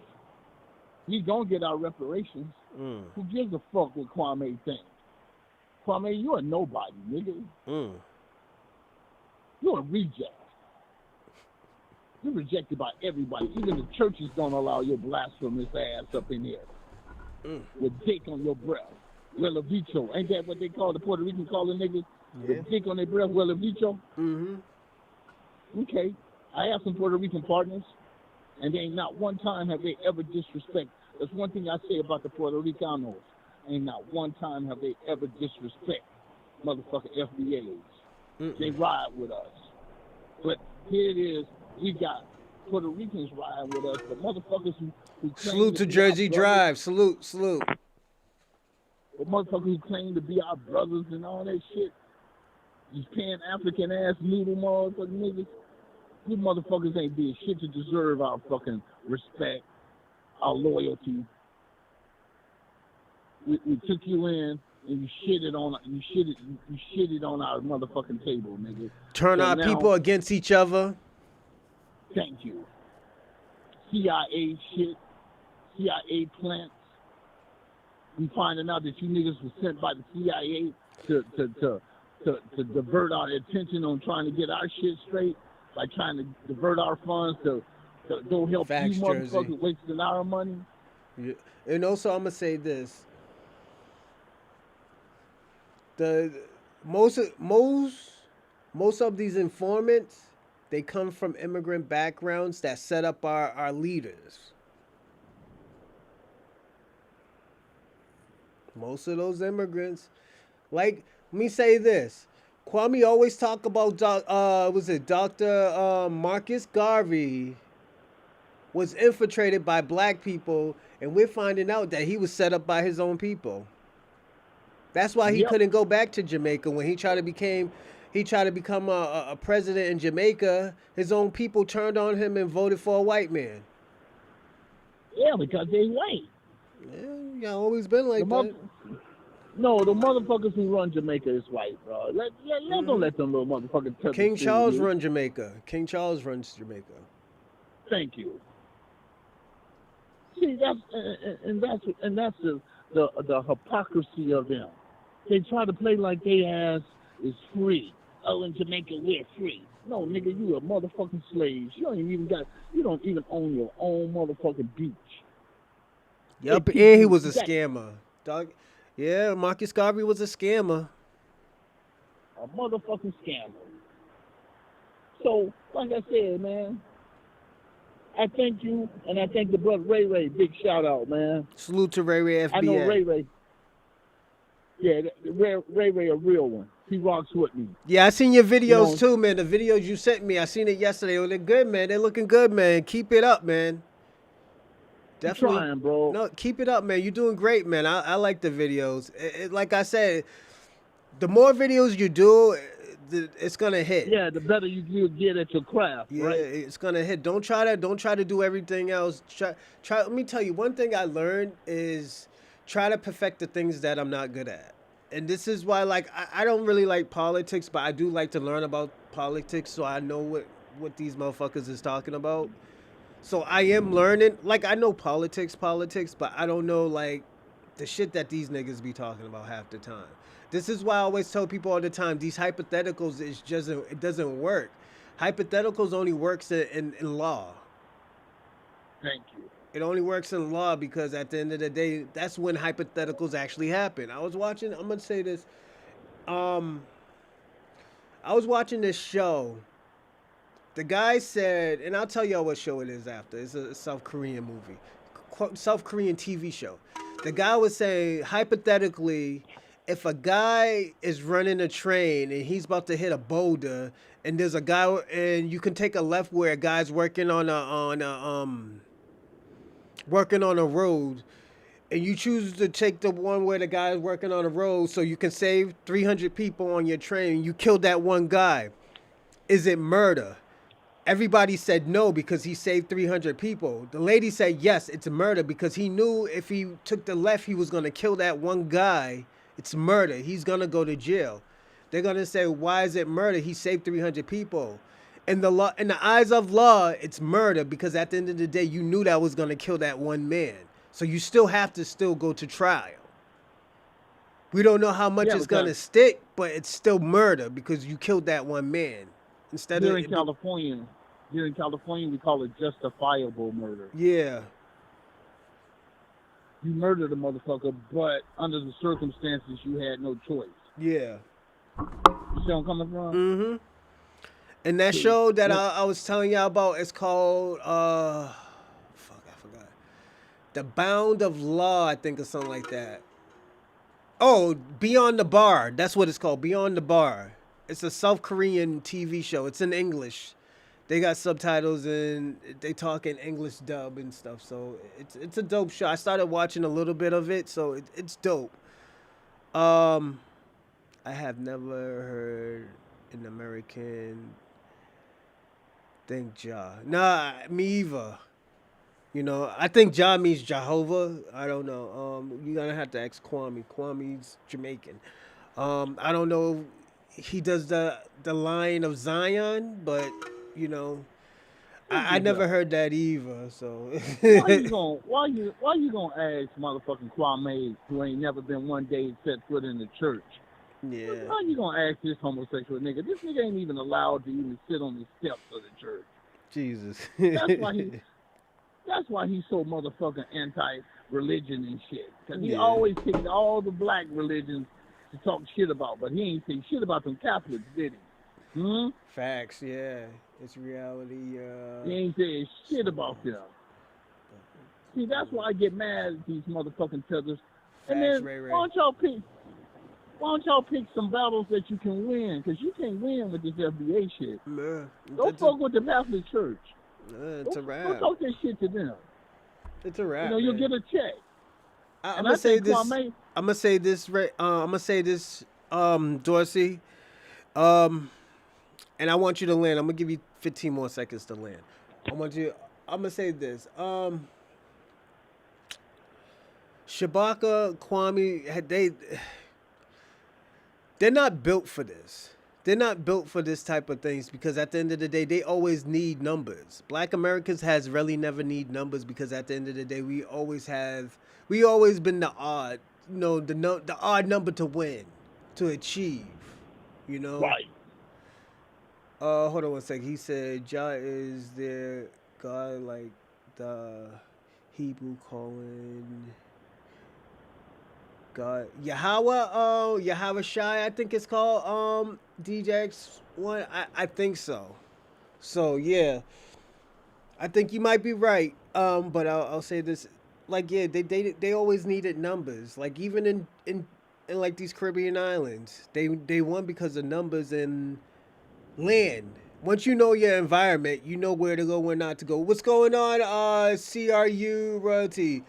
We gonna get our reparations. Who gives a fuck what Kwame thinks? Kwame, you a nobody, nigga. You're a reject. You're rejected by everybody. Even the churches don't allow your blasphemous ass up in here. With dick on your breath. Huele bicho. Ain't that what they call the Puerto Rican calling niggas? Yeah. With dick on their breath, huele bicho? Okay. I have some Puerto Rican partners, and they ain't not one time have they ever disrespected. That's one thing I say about the Puerto Ricanos. Ain't not one time have they ever disrespect motherfucking FBAs. They ride with us. But here it is, we got Puerto Ricans riding with us, the motherfuckers who claim Salute to be Jersey our brothers, Drive. Salute. the motherfuckers who claim to be our brothers and all that shit. These pan-African ass noodle motherfucking niggas. You motherfuckers ain't did shit to deserve our fucking respect, our loyalty. We took you in and you shitted on our motherfucking table, nigga. Turn So our now, people against each other. thank you. CIA shit, CIA plants. We finding out that you niggas was sent by the CIA to divert our attention on trying to get our shit straight, by trying to divert our funds to go help Facts, you Jersey. motherfuckers wasting our money. Yeah. And also, I'm gonna say this: the most of these informants, they come from immigrant backgrounds that set up our leaders. Most of those immigrants, like, let me say this: Kwame always talk about Dr. Marcus Garvey was infiltrated by black people, and we're finding out that he was set up by his own people. That's why he couldn't go back to Jamaica when he tried to become a president in Jamaica. His own people turned on him and voted for a white man. Yeah, because they white. Yeah, always been like that. No, the motherfuckers who run Jamaica is white, bro. Don't let them little motherfuckers touch King Charles you. runs Jamaica. King Charles runs Jamaica. Thank you. See, that's the hypocrisy of them. They try to play like they ass is free. Oh, in Jamaica we're free. No, nigga, you a motherfucking slave. You don't even own your own motherfucking beach. Yup, and he was a scammer. Dog. Yeah, Marcus Garvey was a scammer. A motherfucking scammer. So, like I said, man, I thank you, and I thank the brother Ray Ray. Big shout out, man. Salute to Ray Ray FBA. I know Ray Ray. Yeah, Ray Ray a real one. He rocks with me. Yeah, I seen your videos too, man. The videos you sent me, I seen it yesterday. Oh, they're good, man. They're looking good, man. Keep it up, man. Definitely. I'm trying, bro. No, keep it up, man. You're doing great, man. I like the videos. Like I said, the more videos you do, it's gonna hit. Yeah, the better you get at your craft, yeah, right? It's gonna hit. Don't try to do everything else. Try. Let me tell you, one thing I learned is try to perfect the things that I'm not good at. And this is why, like, I don't really like politics, but I do like to learn about politics so I know what these motherfuckers is talking about. So I am learning. Like, I know politics, but I don't know, like, the shit that these niggas be talking about half the time. This is why I always tell people all the time, these hypotheticals, it doesn't work. Hypotheticals only works in law. Thank you. It only works in law because at the end of the day, that's when hypotheticals actually happen. I'm gonna say this. I was watching this show. The guy said, and I'll tell y'all what show it is after. It's a South Korean movie, South Korean TV show. The guy was saying, hypothetically, if a guy is running a train and he's about to hit a boulder, and there's a guy, and you can take a left where a guy's working on a road, and you choose to take the one where the guy is working on a road so you can save 300 people on your train, you killed that one guy. Is it murder? Everybody said no because he saved 300 people. The lady said yes, it's murder because he knew if he took the left, he was going to kill that one guy. It's murder. He's going to go to jail. They're going to say, why is it murder? He saved 300 people. In the eyes of law, it's murder because at the end of the day, you knew that was going to kill that one man. So you still have to go to trial. We don't know how much it's going to stick, but it's still murder because you killed that one man. Here in California, we call it justifiable murder. Yeah. You murdered a motherfucker, but under the circumstances, you had no choice. Yeah. You see where I'm coming from? Mm-hmm. And that show that I was telling y'all about is called, I forgot. The Bound of Law, I think, or something like that. Oh, Beyond the Bar. That's what it's called, Beyond the Bar. it's a South Korean TV show. It's in English. They got subtitles and they talk in English dub and stuff. So it's a dope show. I started watching a little bit of it, so it's dope. I have never heard an American think Jah. Nah, me either. You know, I think Jah means Jehovah. I don't know. You're gonna have to ask Kwame. Kwame's Jamaican. I don't know. He does the line of Zion, but you know, I never heard that either. So why you gonna ask motherfucking Kwame, who ain't never been one day set foot in the church? Yeah. Why you gonna ask this homosexual nigga? This nigga ain't even allowed to even sit on the steps of the church. Jesus. That's why he's so motherfucking anti-religion and shit. Because he always picked all the black religions to talk shit about, but he ain't say shit about them Catholics, did he? Facts, yeah. It's reality. He ain't saying shit about them. See, that's why I get mad at these motherfucking tethers. And then, Ray. why don't y'all pick some battles that you can win? Because you can't win with this FBA shit. Don't fuck with the Catholic Church. It's a wrap. Don't talk that shit to them. It's a wrap. You know, you'll get a check. I'm gonna say this. I'm gonna say this. I'm gonna say this, Dorsey. And I want you to land. I'm gonna give you 15 more seconds to land. I'm gonna say this. Shabaka, Kwame, they're not built for this. They're not built for this type of things because at the end of the day, they always need numbers. Black Americans has really never need numbers because at the end of the day, we always been the odd, you know, the odd number to win, to achieve, you know. Right. Hold on one second. He said, Jah is their God like the Hebrew calling God Yahweh. Yahweh Shai, I think it's called. DJX one, I think so. So yeah, I think you might be right. But I'll say this, like yeah, they always needed numbers. Like even in like these Caribbean islands, they won because of numbers and land. Once you know your environment, you know where to go, where not to go. What's going on? CRU royalty,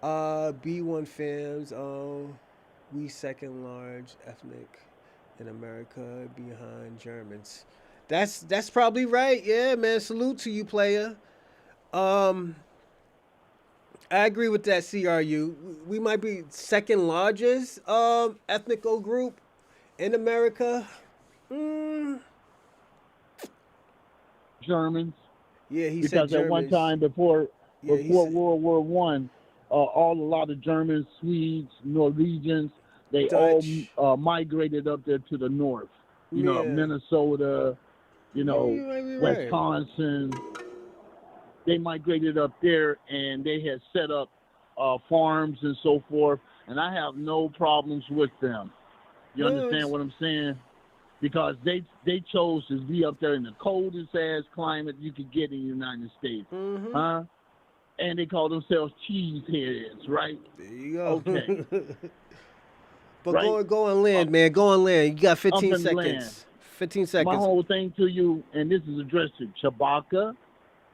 B1 fams. We second large ethnic in America behind Germans. That's probably right. Yeah, man. Salute to you, player. I agree with that. CRU. We might be second largest ethnical group in America. Germans. Yeah, he because said Germans. At one time before said, World War One, a lot of Germans, Swedes, Norwegians, they Dutch. all migrated up there to the north. You know, Minnesota, you know, Wisconsin. Right. They migrated up there and they had set up farms and so forth. And I have no problems with them. You understand what I'm saying? Because they chose to be up there in the coldest ass climate you could get in the United States. Mm-hmm. And they call themselves cheeseheads, right? There you go. Okay. But right? go on land, man. Go on land. You got 15 seconds. Land. 15 seconds. My whole thing to you, and this is addressed to Chewbacca,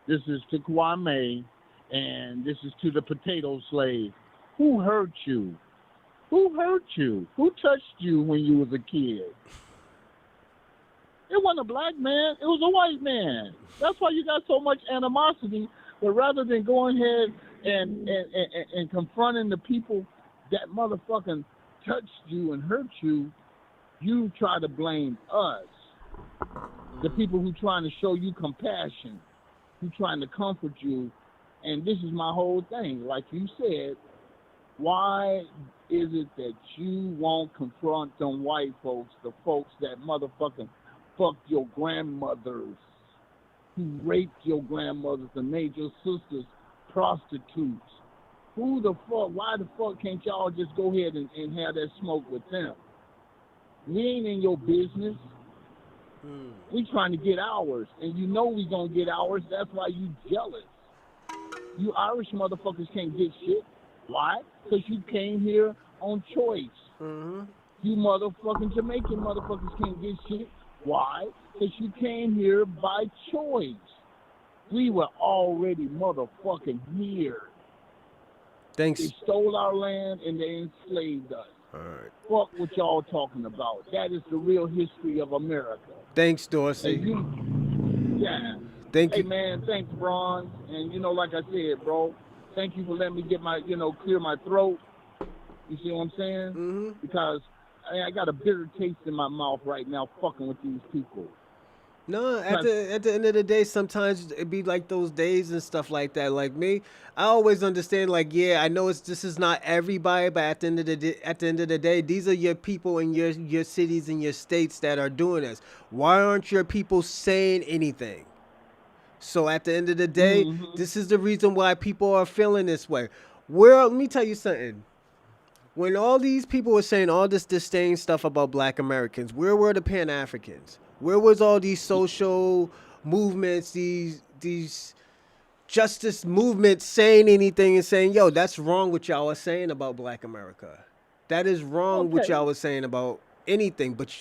this is to Kwame, and this is to the potato slave. Who hurt you? Who hurt you? Who touched you when you was a kid? It wasn't a black man. It was a white man. That's why you got so much animosity. But rather than going ahead and confronting the people that motherfucking touched you and hurt you, you try to blame us. The people who trying to show you compassion, who trying to comfort you. And this is my whole thing. Like you said, why is it that you won't confront them white folks, the folks that motherfucking fucked your grandmothers, who raped your grandmothers and made your sisters prostitutes? Who the fuck, why the fuck can't y'all just go ahead and have that smoke with them? We ain't in your business. We trying to get ours, and you know we gonna get ours. That's why you jealous. You Irish motherfuckers can't get shit. Why? Because you came here on choice. You motherfucking Jamaican motherfuckers can't get shit. Why? Because you came here by choice. We were already motherfucking here. Thanks. They stole our land and they enslaved us. All right. Fuck what y'all talking about. That is the real history of America. Thanks, Dorsey. Yeah. Thank Hey, you. man, thanks, Bron. And, like I said, bro, thank you for letting me get my, clear my throat. You see what I'm saying? Mm-hmm. Because I got a bitter taste in my mouth right now fucking with these people. No, at the end of the day, sometimes it be like those days and stuff like that. Like me, I always understand. Like, yeah, I know this is not everybody, but at the end of the day, these are your people in your cities and your states that are doing this. Why aren't your people saying anything? So at the end of the day, this is the reason why people are feeling this way. Let me tell you something. When all these people were saying all this disdain stuff about Black Americans, where were the Pan-Africans? Where was all these social movements, these justice movements saying anything and saying, yo, that's wrong what y'all are saying about Black America. That is wrong what y'all was saying about anything. But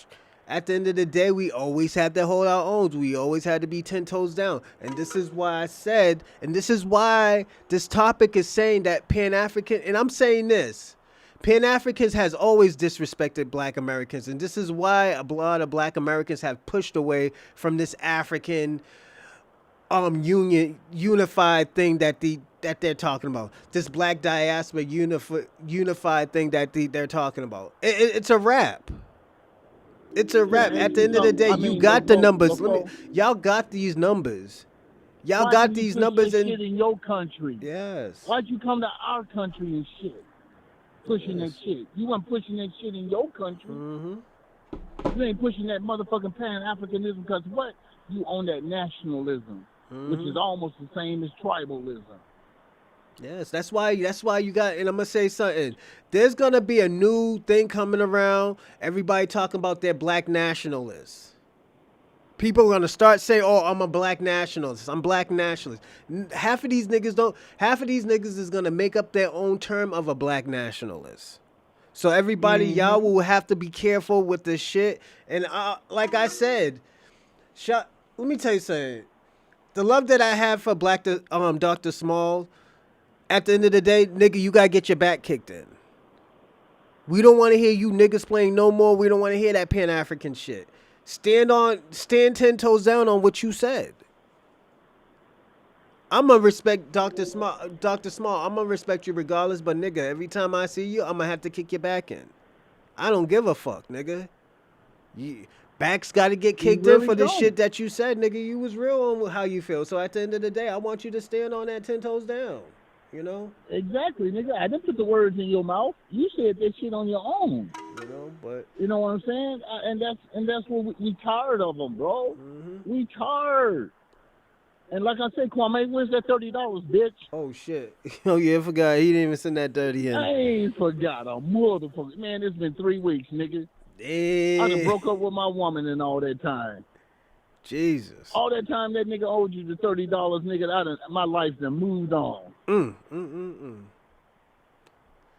at the end of the day, we always had to hold our own. We always had to be 10 toes down. And this is why I said, and this is why this topic is saying that Pan-African, and I'm saying this, Pan-Africans has always disrespected Black Americans, and this is why a lot of Black Americans have pushed away from this African unified thing that they're talking about. This Black Diaspora unified thing that they're talking about. It's a wrap. It's a wrap. At the end of the day, you got the numbers. Y'all got these numbers. Y'all got these numbers in your country. Yes. Why'd you come to our country and shit? Pushing that shit. You weren't pushing that shit in your country. You ain't pushing that motherfucking pan-Africanism because what? You own that nationalism, which is almost the same as tribalism. Yes, that's why you got, and I'm gonna say something. There's gonna be a new thing coming around. Everybody talking about their Black nationalists. People are gonna start saying, "Oh, I'm a Black nationalist. I'm Black nationalist." Half of these niggas is gonna make up their own term of a Black nationalist. So everybody, y'all will have to be careful with this shit. And like I said, let me tell you something. The love that I have for Dr. Small, at the end of the day, nigga, you gotta get your back kicked in. We don't want to hear you niggas playing no more. We don't want to hear that Pan-African shit. Stand 10 toes down on what you said. I'm gonna respect Dr. Small. I'm gonna respect you regardless, but nigga, every time I see you, I'm gonna have to kick your back in. I don't give a fuck, nigga. Back's got to get kicked in for the shit that you said, nigga. You was real on how you feel. So at the end of the day, I want you to stand on that 10 toes down. You know? Exactly, nigga. I didn't put the words in your mouth. You said that shit on your own. You know, but you know what I'm saying? And that's what we tired of them, bro. We tired. And like I said, Kwame, where's that $30, bitch? Oh shit! Oh yeah, I forgot. He didn't even send that 30 in. I ain't forgot a motherfucker. Man, it's been 3 weeks, nigga. Yeah. I done broke up with my woman in all that time. Jesus. All that time that nigga owed you the $30, nigga. My life done moved on. And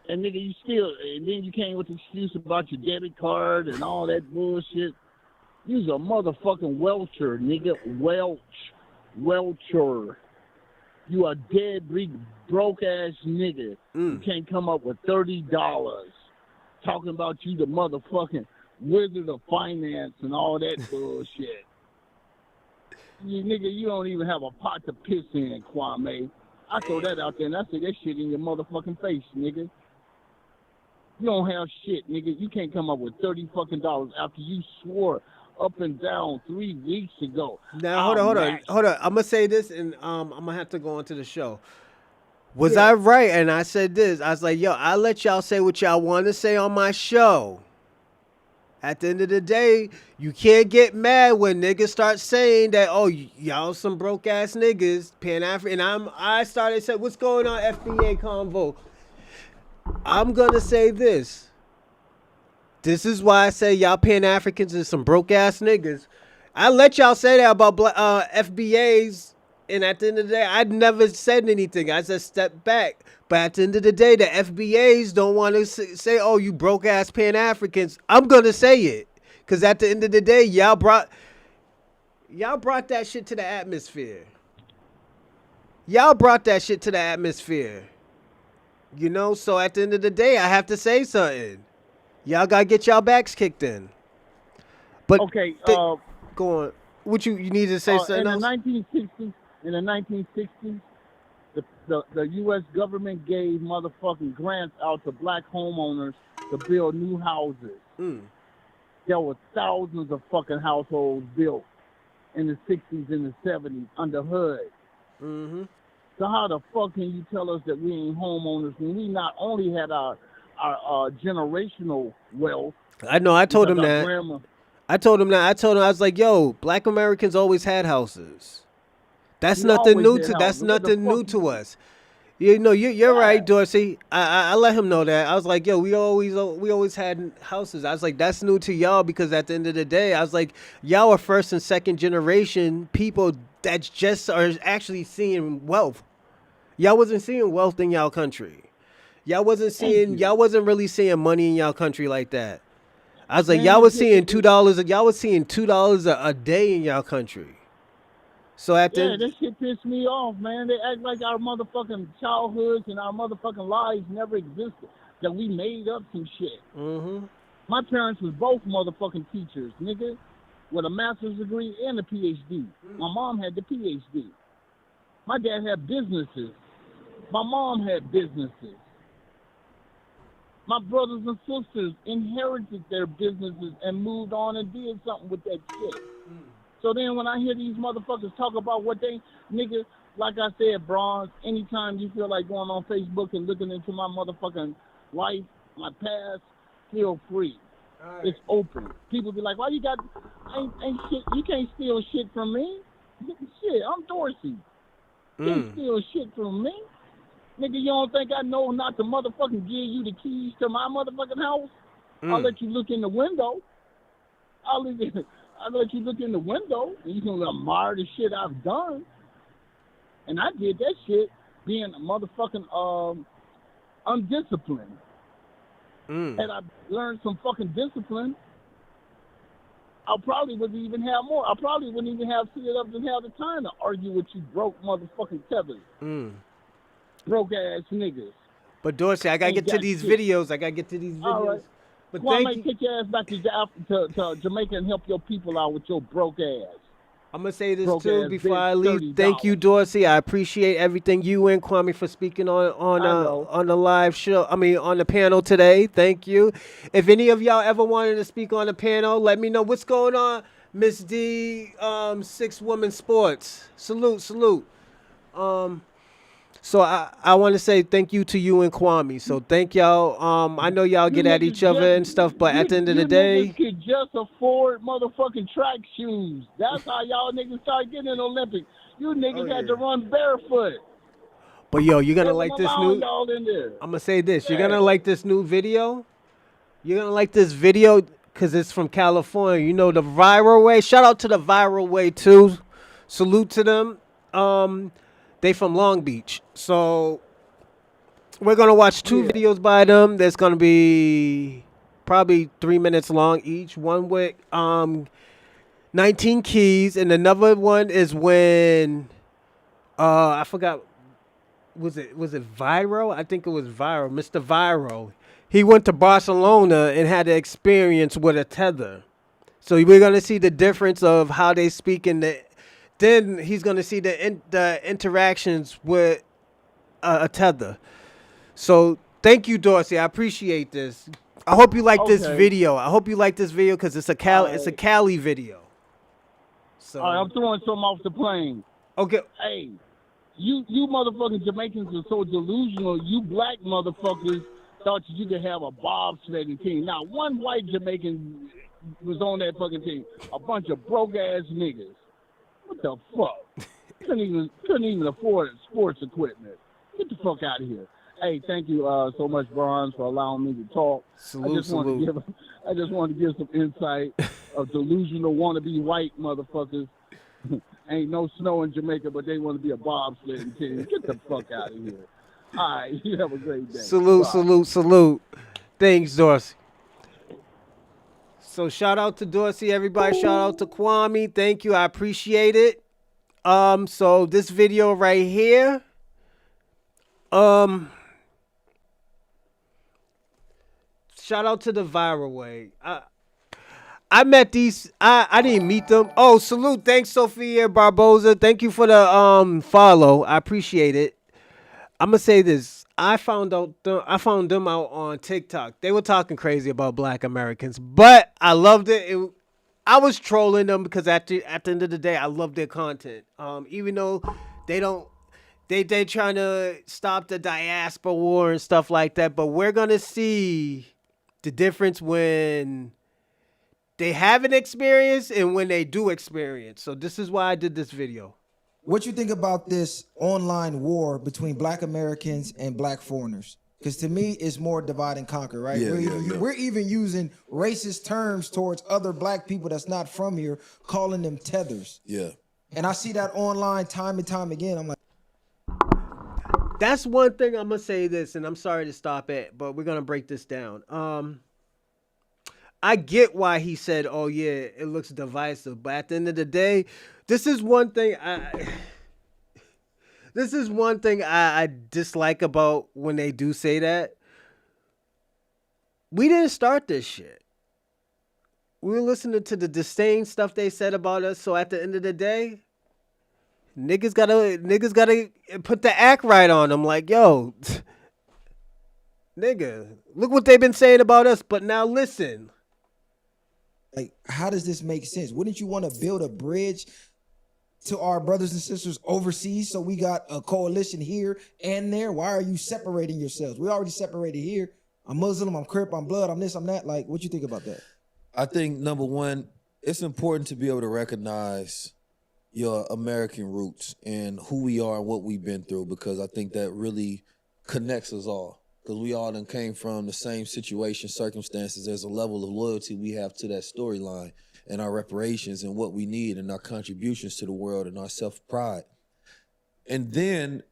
nigga, and then you came with the excuse about your debit card and all that bullshit. You's a motherfucking welcher, nigga. Welcher. You a dead, broke ass nigga. You can't come up with $30. Talking about you the motherfucking wizard of finance and all that bullshit. You don't even have a pot to piss in, Kwame. I throw that out there and I say that shit in your motherfucking face, nigga. You don't have shit, nigga. You can't come up with $30 fucking after you swore up and down 3 weeks ago. Now hold on. I'm gonna say this, and I'm gonna have to go on to the show. Was I right? And I said this. I was like, yo, I let y'all say what y'all want to say on my show. At the end of the day, you can't get mad when niggas start saying that, oh, y'all some broke ass niggas, Pan-African. And I started saying, what's going on, FBA Convo? I'm gonna say this. This is why I say y'all Pan-Africans is some broke ass niggas. I let y'all say that about FBAs, and at the end of the day, I never said anything. I just stepped back. But at the end of the day, the FBAs don't want to say, oh, you broke ass Pan-Africans. I'm gonna say it. Because at the end of the day, y'all brought that shit to the atmosphere. Y'all brought that shit to the atmosphere. You know, so at the end of the day, I have to say something. Y'all gotta get y'all backs kicked in. But okay, go on. What you need to say something in else? In the 1960s, the U.S. government gave motherfucking grants out to black homeowners to build new houses. There were thousands of fucking households built in the 60s and the 70s under HUD. So how the fuck can you tell us that we ain't homeowners when we not only had our generational wealth? I know. I told him that. I told him, I was like, yo, black Americans always had houses. That's nothing new to us. You know, you're right, Dorsey. I let him know that. I was like, yo, we always had houses. I was like, that's new to y'all because at the end of the day, I was like, y'all are first and second generation people that just are actually seeing wealth. Y'all wasn't seeing wealth in y'all country. Y'all wasn't really seeing money in y'all country like that. I was like, y'all was seeing $2. Y'all was seeing $2 a day in y'all country. So at the this shit pissed me off, man. They act like our motherfucking childhoods and our motherfucking lives never existed. That we made up some shit. My parents was both motherfucking teachers, nigga, with a master's degree and a PhD. My mom had the PhD. My dad had businesses. My mom had businesses. My brothers and sisters inherited their businesses and moved on and did something with that shit. So then when I hear these motherfuckers talk about what they, nigga, like I said, Bronze, anytime you feel like going on Facebook and looking into my motherfucking life, my past, feel free. Right. It's open. People be like, why you got, ain't shit, you can't steal shit from me. Shit, I'm Dorsey. You can't steal shit from me. Nigga, you don't think I know not to motherfucking give you the keys to my motherfucking house? I'll let you look in the window. I'll let you look in the window, and you can admire the shit I've done. And I did that shit being a motherfucking undisciplined. Had I learned some fucking discipline, I probably wouldn't even have more. I probably wouldn't even have sit up and have the time to argue with you broke motherfucking tethers. Broke ass niggas. But Dorsey, I gotta get to these videos. All right. But I might take your ass back to Jamaica and help your people out with your broke ass. I'm gonna say this too before I leave. Thank you, Dorsey. I appreciate everything you and Kwame for speaking on the live show. I mean, on the panel today. Thank you. If any of y'all ever wanted to speak on the panel, let me know what's going on. Miss D, 6 Woman Sports. Salute. So I want to say thank you to you and Kwame. So thank y'all. I know y'all get at each other and stuff, but at the end of the day, you could just afford motherfucking track shoes. That's how y'all niggas started getting in the Olympics. You niggas had to run barefoot. But yo, you're gonna like this new. I'm gonna say this. You're gonna like this new video. You're gonna like this video because it's from California. You know the Viral Way. Shout out to the Viral Way too. Salute to them. They from Long Beach. So we're going to watch 2 videos by them. There's going to be probably 3 minutes long each. One with 19 Keys. And another one is when, I forgot, was it Viral? I think it was Viral. Mr. Viral. He went to Barcelona and had an experience with a tether. So we're going to see the difference of how they speak in the... Then he's going to see the interactions with a tether. So thank you, Dorsey. I appreciate this. I hope you like this video. Because it's a Cali video. So all right, I'm throwing something off the plane. Okay. Hey, you motherfucking Jamaicans are so delusional. You black motherfuckers thought you could have a bobsledding team. Now, one white Jamaican was on that fucking team. A bunch of broke ass niggas. What the fuck? couldn't even afford sports equipment. Get the fuck out of here. Hey, thank you so much, Bronze, for allowing me to talk. I just wanted to give some insight of delusional wannabe white motherfuckers. Ain't no snow in Jamaica, but they want to be a bobsledding team. Get the fuck out of here. All right, you have a great day. Salute. Thanks, Dorsey. So shout out to Dorsey, everybody. Shout out to Kwame. Thank you. I appreciate it. So this video right here. Shout out to the viral way. I met these. I didn't meet them. Oh, salute. Thanks, Sophia Barboza. Thank you for the follow. I appreciate it. I'm gonna say this. I found them out on TikTok. They were talking crazy about Black Americans, but I loved it. I was trolling them because at the end of the day, I love their content. Even though they trying to stop the diaspora war and stuff like that, but we're gonna see the difference when they haven't experienced and when they do experience. So this is why I did this video. What you think about this online war between Black Americans and Black foreigners? Because to me, it's more divide and conquer, right? We're even using racist terms towards other Black people that's not from here, calling them tethers. Yeah. And I see that online time and time again. I'm like, that's one thing I'm gonna say this, and I'm sorry to stop it, but we're gonna break this down. I get why he said, "Oh yeah, it looks divisive," but at the end of the day, this is one thing I dislike about when they do say that. We didn't start this shit. We were listening to the disdain stuff they said about us. So at the end of the day, niggas gotta put the act right on them. Like, yo, nigga, look what they've been saying about us. But now listen. Like, how does this make sense? Wouldn't you want to build a bridge to our brothers and sisters overseas so we got a coalition here and there? Why are you separating yourselves? We already separated here. I'm Muslim, I'm Crip, I'm Blood, I'm this, I'm that. Like, what you think about that? I think, number one, it's important to be able to recognize your American roots and who we are and what we've been through, because I think that really connects us all. Because we all done came from the same situation, circumstances. There's a level of loyalty we have to that storyline and our reparations and what we need and our contributions to the world and our self-pride. And then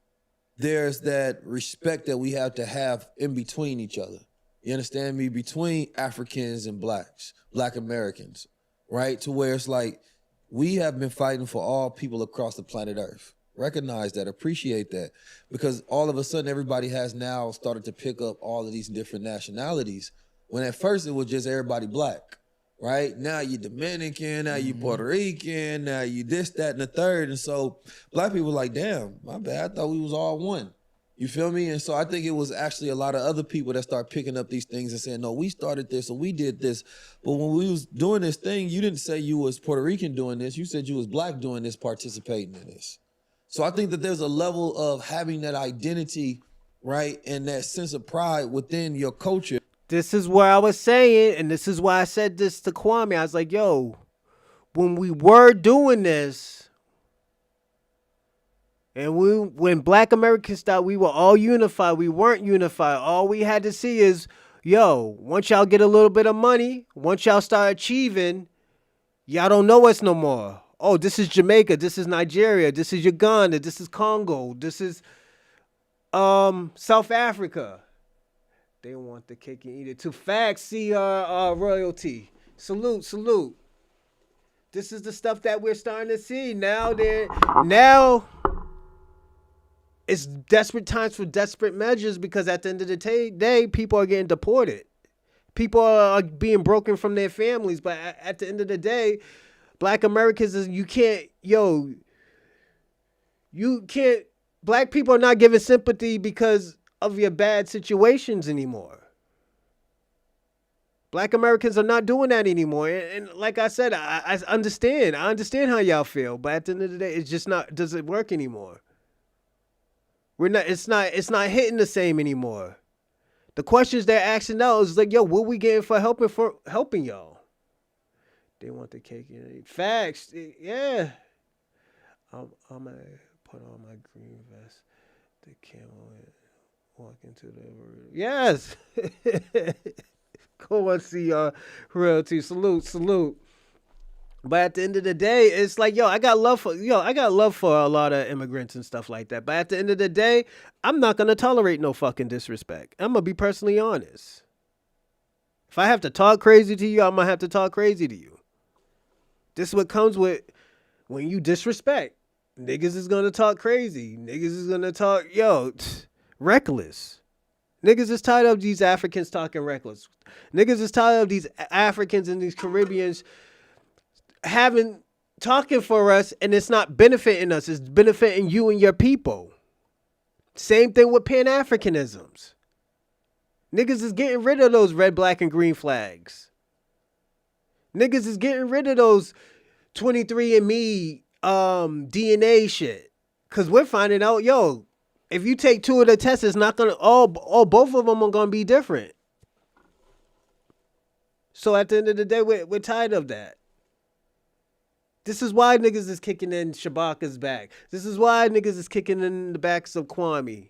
there's that respect that we have to have in between each other. You understand me? Between Africans and Blacks, Black Americans, right? To where it's like, we have been fighting for all people across the planet Earth. Recognize that, appreciate that, because all of a sudden everybody has now started to pick up all of these different nationalities, when at first it was just everybody Black, right? Now you Dominican, now you Puerto Rican, now you this, that, and the third. And so Black people like, damn, my bad, I thought we was all one. You feel me? And so I think it was actually a lot of other people that start picking up these things and saying, no, we started this or we did this. But when we was doing this thing, you didn't say you was Puerto Rican doing this. You said you was Black doing this, participating in this. So I think that there's a level of having that identity, right, and that sense of pride within your culture. This is what I was saying, and this is why I said this to Kwame. I was like, yo, when we were doing this, and when Black Americans thought we were all unified, we weren't unified. All we had to see is, yo, once y'all get a little bit of money, once y'all start achieving, y'all don't know us no more. Oh, this is Jamaica, this is Nigeria, this is Uganda, this is Congo, this is South Africa. They want the cake and eat it too. Facts, see royalty. Salute, salute. This is the stuff that we're starting to see. Now it's desperate times for desperate measures, because at the end of the day, people are getting deported. People are being broken from their families, but at the end of the day, Black Americans, Black people are not giving sympathy because of your bad situations anymore. Black Americans are not doing that anymore. And like I said, I understand. I understand how y'all feel, but at the end of the day, it's just not, doesn't work anymore. It's not hitting the same anymore. The questions they're asking now is like, yo, what we getting for helping y'all? They want the cake and eat. Facts. Yeah. I'm gonna put on my green vest, the camel, and walk into the room. Yes. Go and see royalty. Salute. But at the end of the day, it's like, I got love for a lot of immigrants and stuff like that. But at the end of the day, I'm not gonna tolerate no fucking disrespect. I'm gonna be personally honest. If I have to talk crazy to you, I'm gonna have to talk crazy to you. This is what comes with when you disrespect. Niggas is gonna talk crazy. Niggas is gonna talk, reckless. Niggas is tired of these Africans talking reckless. Niggas is tired of these Africans and these Caribbeans talking for us, and it's not benefiting us. It's benefiting you and your people. Same thing with pan-africanisms. Niggas is getting rid of those red, black, and green flags. Niggas is getting rid of those 23andMe DNA shit. Cause we're finding out, if you take 2 of the tests, it's not gonna both of them are gonna be different. So at the end of the day, we're tired of that. This is why niggas is kicking in Shabaka's back. This is why niggas is kicking in the backs of Kwame.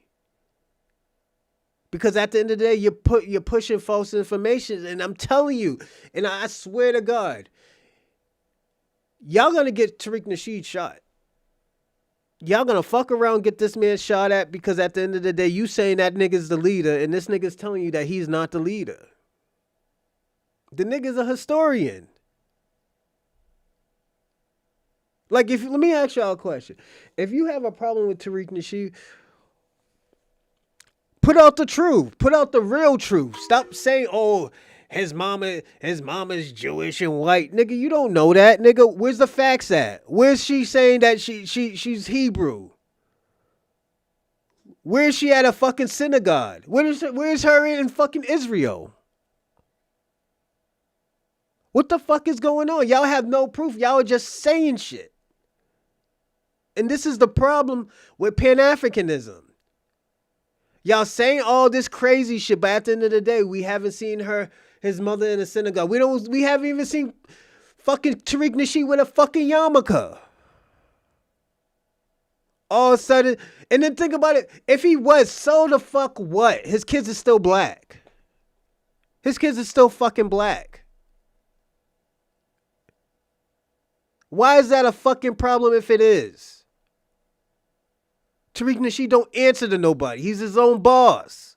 Because at the end of the day, you're pushing false information, and I'm telling you, and I swear to God, y'all gonna get Tariq Nasheed shot. Y'all gonna fuck around and get this man shot at, because at the end of the day, you saying that nigga's the leader, and this nigga's telling you that he's not the leader. The nigga's a historian. Like, let me ask y'all a question. If you have a problem with Tariq Nasheed, put out the truth. Put out the real truth. Stop saying, his mama's Jewish and white. Nigga, you don't know that. Nigga, where's the facts at? Where's she saying that she's Hebrew? Where's she at a fucking synagogue? Where's her in fucking Israel? What the fuck is going on? Y'all have no proof. Y'all are just saying shit. And this is the problem with pan-africanism. Y'all saying all this crazy shit, but at the end of the day, we haven't seen his mother in a synagogue. We haven't even seen fucking Tariq Nasheed with a fucking yarmulke. All of a sudden, and then think about it. If he was, so the fuck what? His kids are still black. His kids are still fucking black. Why is that a fucking problem if it is? Tariq Nasheed don't answer to nobody. He's his own boss.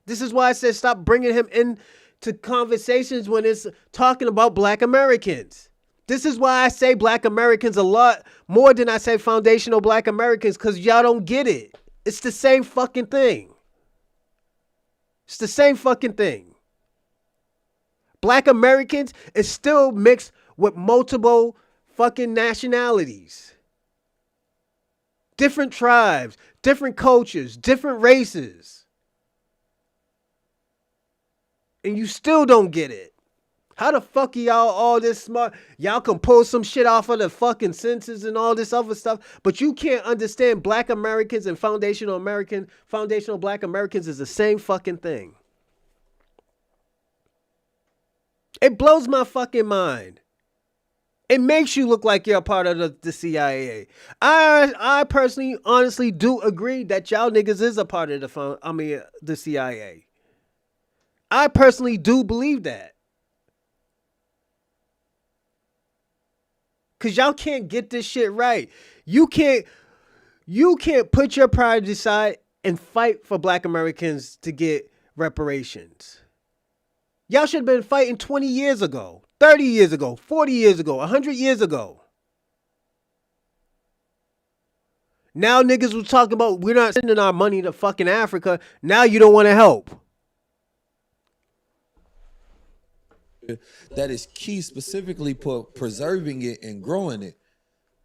This is why I said stop bringing him into conversations when it's talking about black Americans. This is why I say black Americans a lot more than I say foundational black Americans, because y'all don't get it. It's the same fucking thing. It's the same fucking thing. Black Americans is still mixed with multiple fucking nationalities. Different tribes, different cultures, different races. And you still don't get it. How the fuck are y'all all this smart? Y'all can pull some shit off of the fucking census and all this other stuff, but you can't understand black Americans and foundational black Americans is the same fucking thing. It blows my fucking mind. It makes you look like you're a part of the CIA. I personally, honestly do agree that y'all niggas is a part of the CIA. I personally do believe that. Cause y'all can't get this shit right. You can't put your pride aside and fight for black Americans to get reparations. Y'all should have been fighting 20 years ago. 30 years ago, 40 years ago, 100 years ago. Now niggas was talking about we're not sending our money to fucking Africa. Now you don't want to help. That is key specifically for preserving it and growing it.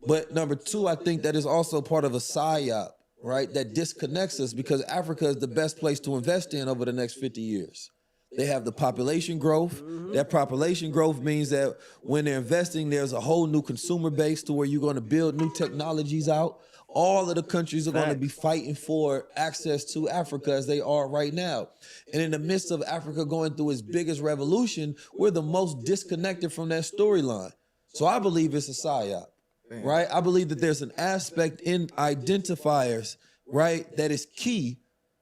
But number 2, I think that is also part of a psyop, right? That disconnects us because Africa is the best place to invest in over the next 50 years. They have the population growth. That population growth means that when they're investing, there's a whole new consumer base to where you're going to build new technologies out. All of the countries are going to be fighting for access to Africa as they are right now. And in the midst of Africa going through its biggest revolution, we're the most disconnected from that storyline. So I believe it's a psyop, right? I believe that there's an aspect in identifiers, right, that is key.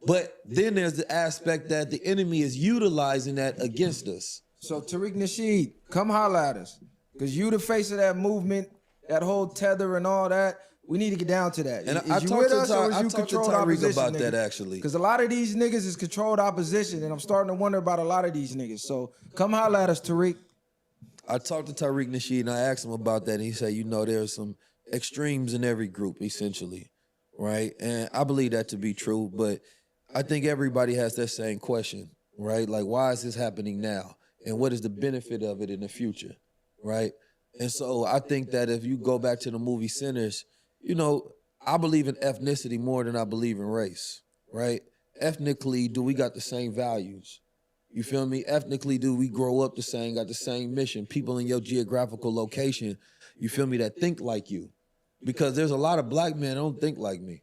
But then there's the aspect that the enemy is utilizing that against us. So Tariq Nasheed, come holler at us. Because you the face of that movement, that whole tether and all that. We need to get down to that. And Is I you talked with to us or is I you talked to controlled Tyreek opposition, about nigga? that actually. Because a lot of these niggas is controlled opposition, and I'm starting to wonder about a lot of these niggas. So come holler at us, Tariq. I talked to Tyreek Nasheed and I asked him about that, and he said, there's some extremes in every group, essentially, right? And I believe that to be true, but I think everybody has that same question, right? Like, why is this happening now? And what is the benefit of it in the future, right? And so I think that if you go back to the movie Sinners, I believe in ethnicity more than I believe in race, right? Ethnically, do we got the same values? You feel me? Ethnically, do we grow up the same, got the same mission? People in your geographical location, you feel me, that think like you. Because there's a lot of black men that don't think like me.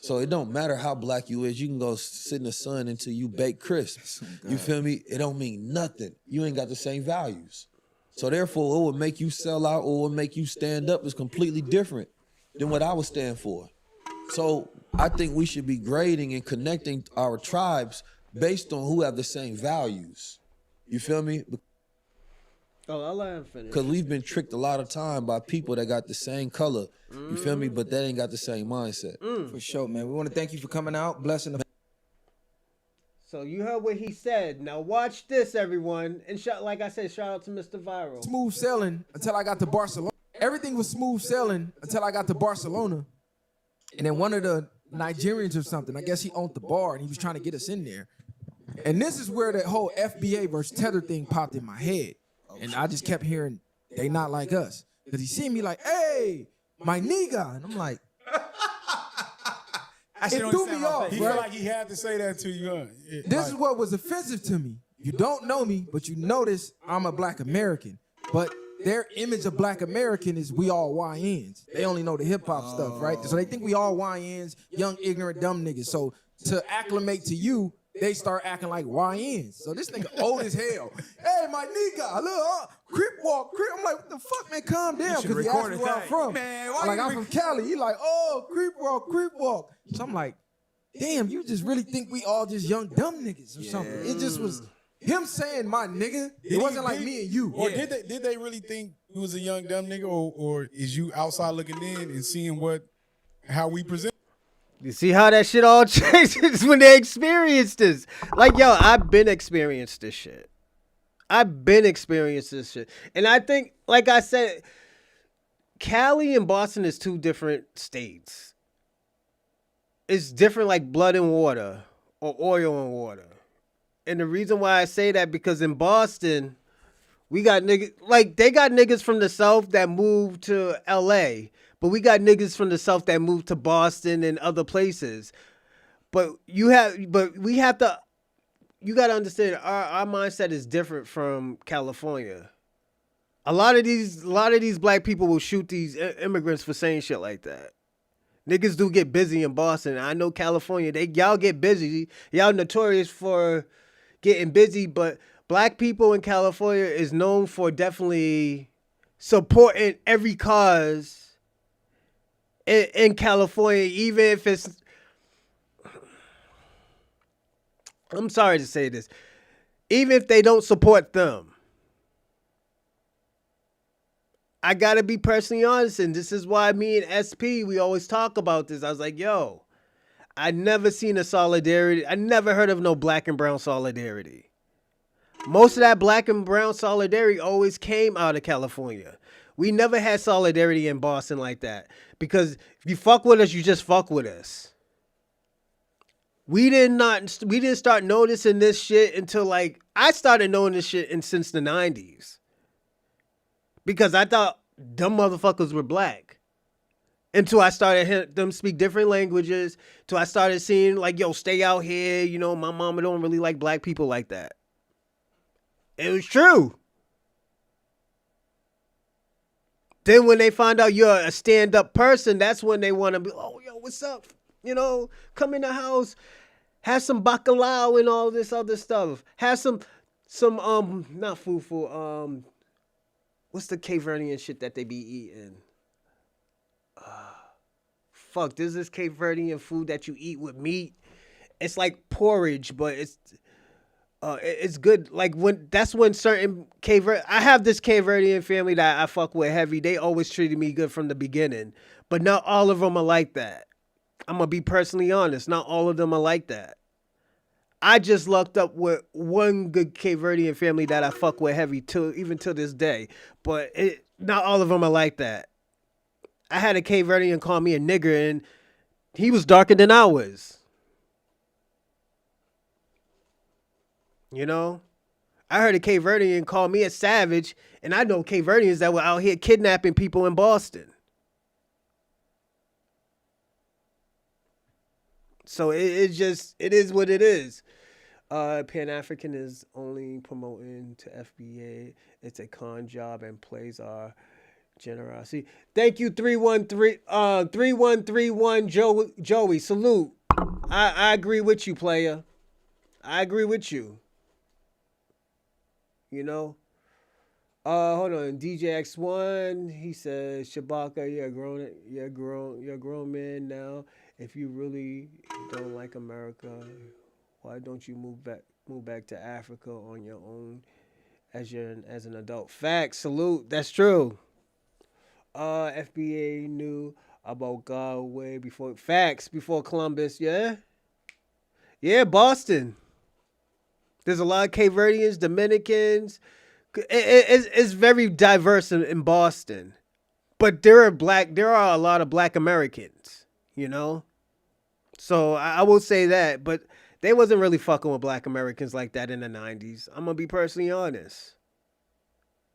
So it don't matter how black you is. You can go sit in the sun until you bake crisps. You feel me? It don't mean nothing. You ain't got the same values. So therefore, what would make you sell out or what would make you stand up is completely different than what I would stand for. So I think we should be grading and connecting our tribes based on who have the same values. You feel me? Oh, I'll let him finish. Because we've been tricked a lot of time by people that got the same color. You feel me? But that ain't got the same mindset. For sure, man. We want to thank you for coming out. Blessing the. So you heard what he said. Now watch this, everyone. And like I said, shout out to Mr. Viral. Smooth sailing until I got to Barcelona. Everything was smooth sailing until I got to Barcelona. And then one of the Nigerians or something, I guess he owned the bar and he was trying to get us in there. And this is where that whole FBA versus Tether thing popped in my head. And I just kept hearing, they not like us. Because he seen me like, hey, my nigga. And I'm like, it threw me off, He right? felt like he had to say that to you. Huh? This is what was offensive to me. You don't know me, but you notice I'm a black American. But their image of black American is we all YNs. They only know the hip hop stuff, right? So they think we all YNs, young, ignorant, dumb niggas. So to acclimate to you, they start acting like YNs. So this nigga old as hell. Hey, my nigga, look, crip walk, crip. I'm like, what the fuck, man? Calm down, because he asked me where I'm from. Man, I'm from Cali. He like, oh, creep walk, creep walk. So I'm like, damn, you just really think we all just young dumb niggas or something? It just was him saying my nigga. It wasn't like me and you. Or did they really think he was a young dumb nigga, or is you outside looking in and seeing how we present? You see how that shit all changes when they experience this. Like, yo, I've been experienced this shit. And I think, like I said, Cali and Boston is two different states. It's different like blood and water or oil and water. And the reason why I say that, because in Boston, we got niggas, like they got niggas from the South that moved to LA, but we got niggas from the South that moved to Boston and other places. But we have to, you got to understand our mindset is different from California. A lot of these black people will shoot these immigrants for saying shit like that. Niggas do get busy in Boston. I know California, y'all get busy. Y'all notorious for getting busy, but black people in California is known for definitely supporting every cause in California, even if it's, I'm sorry to say this, even if they don't support them. I gotta be personally honest, and this is why me and SP, we always talk about this. I was like, yo, I never seen a solidarity. I never heard of no black and brown solidarity. Most of that black and brown solidarity always came out of California. We never had solidarity in Boston like that. Because if you fuck with us, you just fuck with us. We didn't start noticing this shit until like, I started knowing this shit since the 90s. Because I thought dumb motherfuckers were black. Until I started hearing them speak different languages. Till I started seeing like, yo, stay out here. You know, my mama don't really like black people like that. It was true. Then when they find out you're a stand-up person, that's when they want to be, oh, yo, what's up? You know, come in the house, have some bacalao and all this other stuff. Have some not fufu, what's the Cape Verdean shit that they be eating? There's this Cape Verdean food that you eat with meat. It's like porridge, but it's, It's good. Like that's when certain I have this Cape Verdean family that I fuck with heavy. They always treated me good from the beginning, but not all of them are like that. I'm gonna be personally honest. Not all of them are like that. I just lucked up with one good Cape Verdean family that I fuck with heavy even to this day. But not all of them are like that. I had a Cape Verdean call me a nigger, and he was darker than I was. You know? I heard a Cape Verdean call me a savage, and I know Cape Verdeans that were out here kidnapping people in Boston. So it is what it is. Pan-African is only promoting to FBA. It's a con job and plays our generosity. Thank you, 3131 Joey. Salute. I agree with you, player. I agree with you. You know? Hold on. DJ X1, he says, Shabaka, you're a grown man now. If you really don't like America, why don't you move back to Africa on your own as an adult? Facts, salute. That's true. FBA knew about God way before Columbus. Yeah, Boston. There's a lot of Cape Verdeans, Dominicans. It's very diverse in Boston, but there are a lot of Black Americans. You know, so I will say that, but they wasn't really fucking with Black Americans like that in the 90s. I'm going to be personally honest.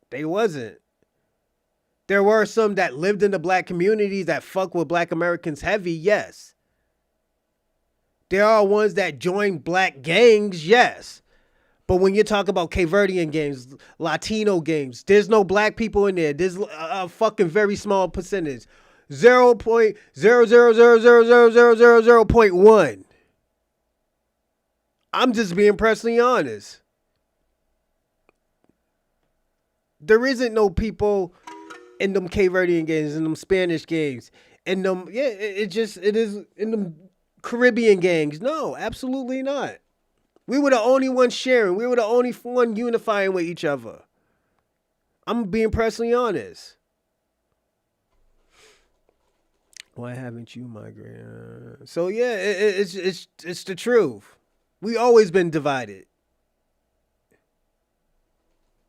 They wasn't. There were some that lived in the Black communities that fuck with Black Americans heavy, yes. There are ones that joined Black gangs, yes. But when you talk about Cape Verdean gangs, Latino gangs, there's no Black people in there. There's a fucking very small percentage. 0.0000000.1. I'm just being personally honest. There isn't no people in them Cape Verdean games, in them Spanish games, in them, it is in them Caribbean gangs. No, absolutely not. We were the only ones sharing. We were the only one unifying with each other. I'm being personally honest. Why haven't you migrated? So yeah, it's the truth. We always been divided.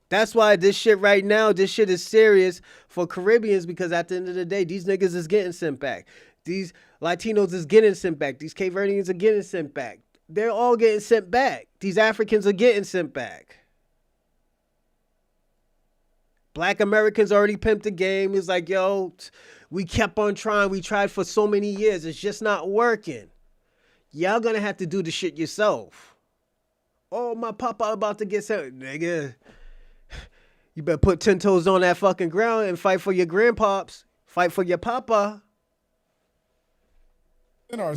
That's why this shit right now, this shit is serious for Caribbeans, because at the end of the day, these niggas is getting sent back. These Latinos is getting sent back. These Cape Verdeans are getting sent back. They're all getting sent back. These Africans are getting sent back. Black Americans already pimped the game. It's like, yo, we kept on trying. We tried for so many years. It's just not working. Y'all gonna have to do the shit yourself. Oh, my papa about to get sent. Nigga, you better put 10 toes on that fucking ground and fight for your grandpops. Fight for your papa. No,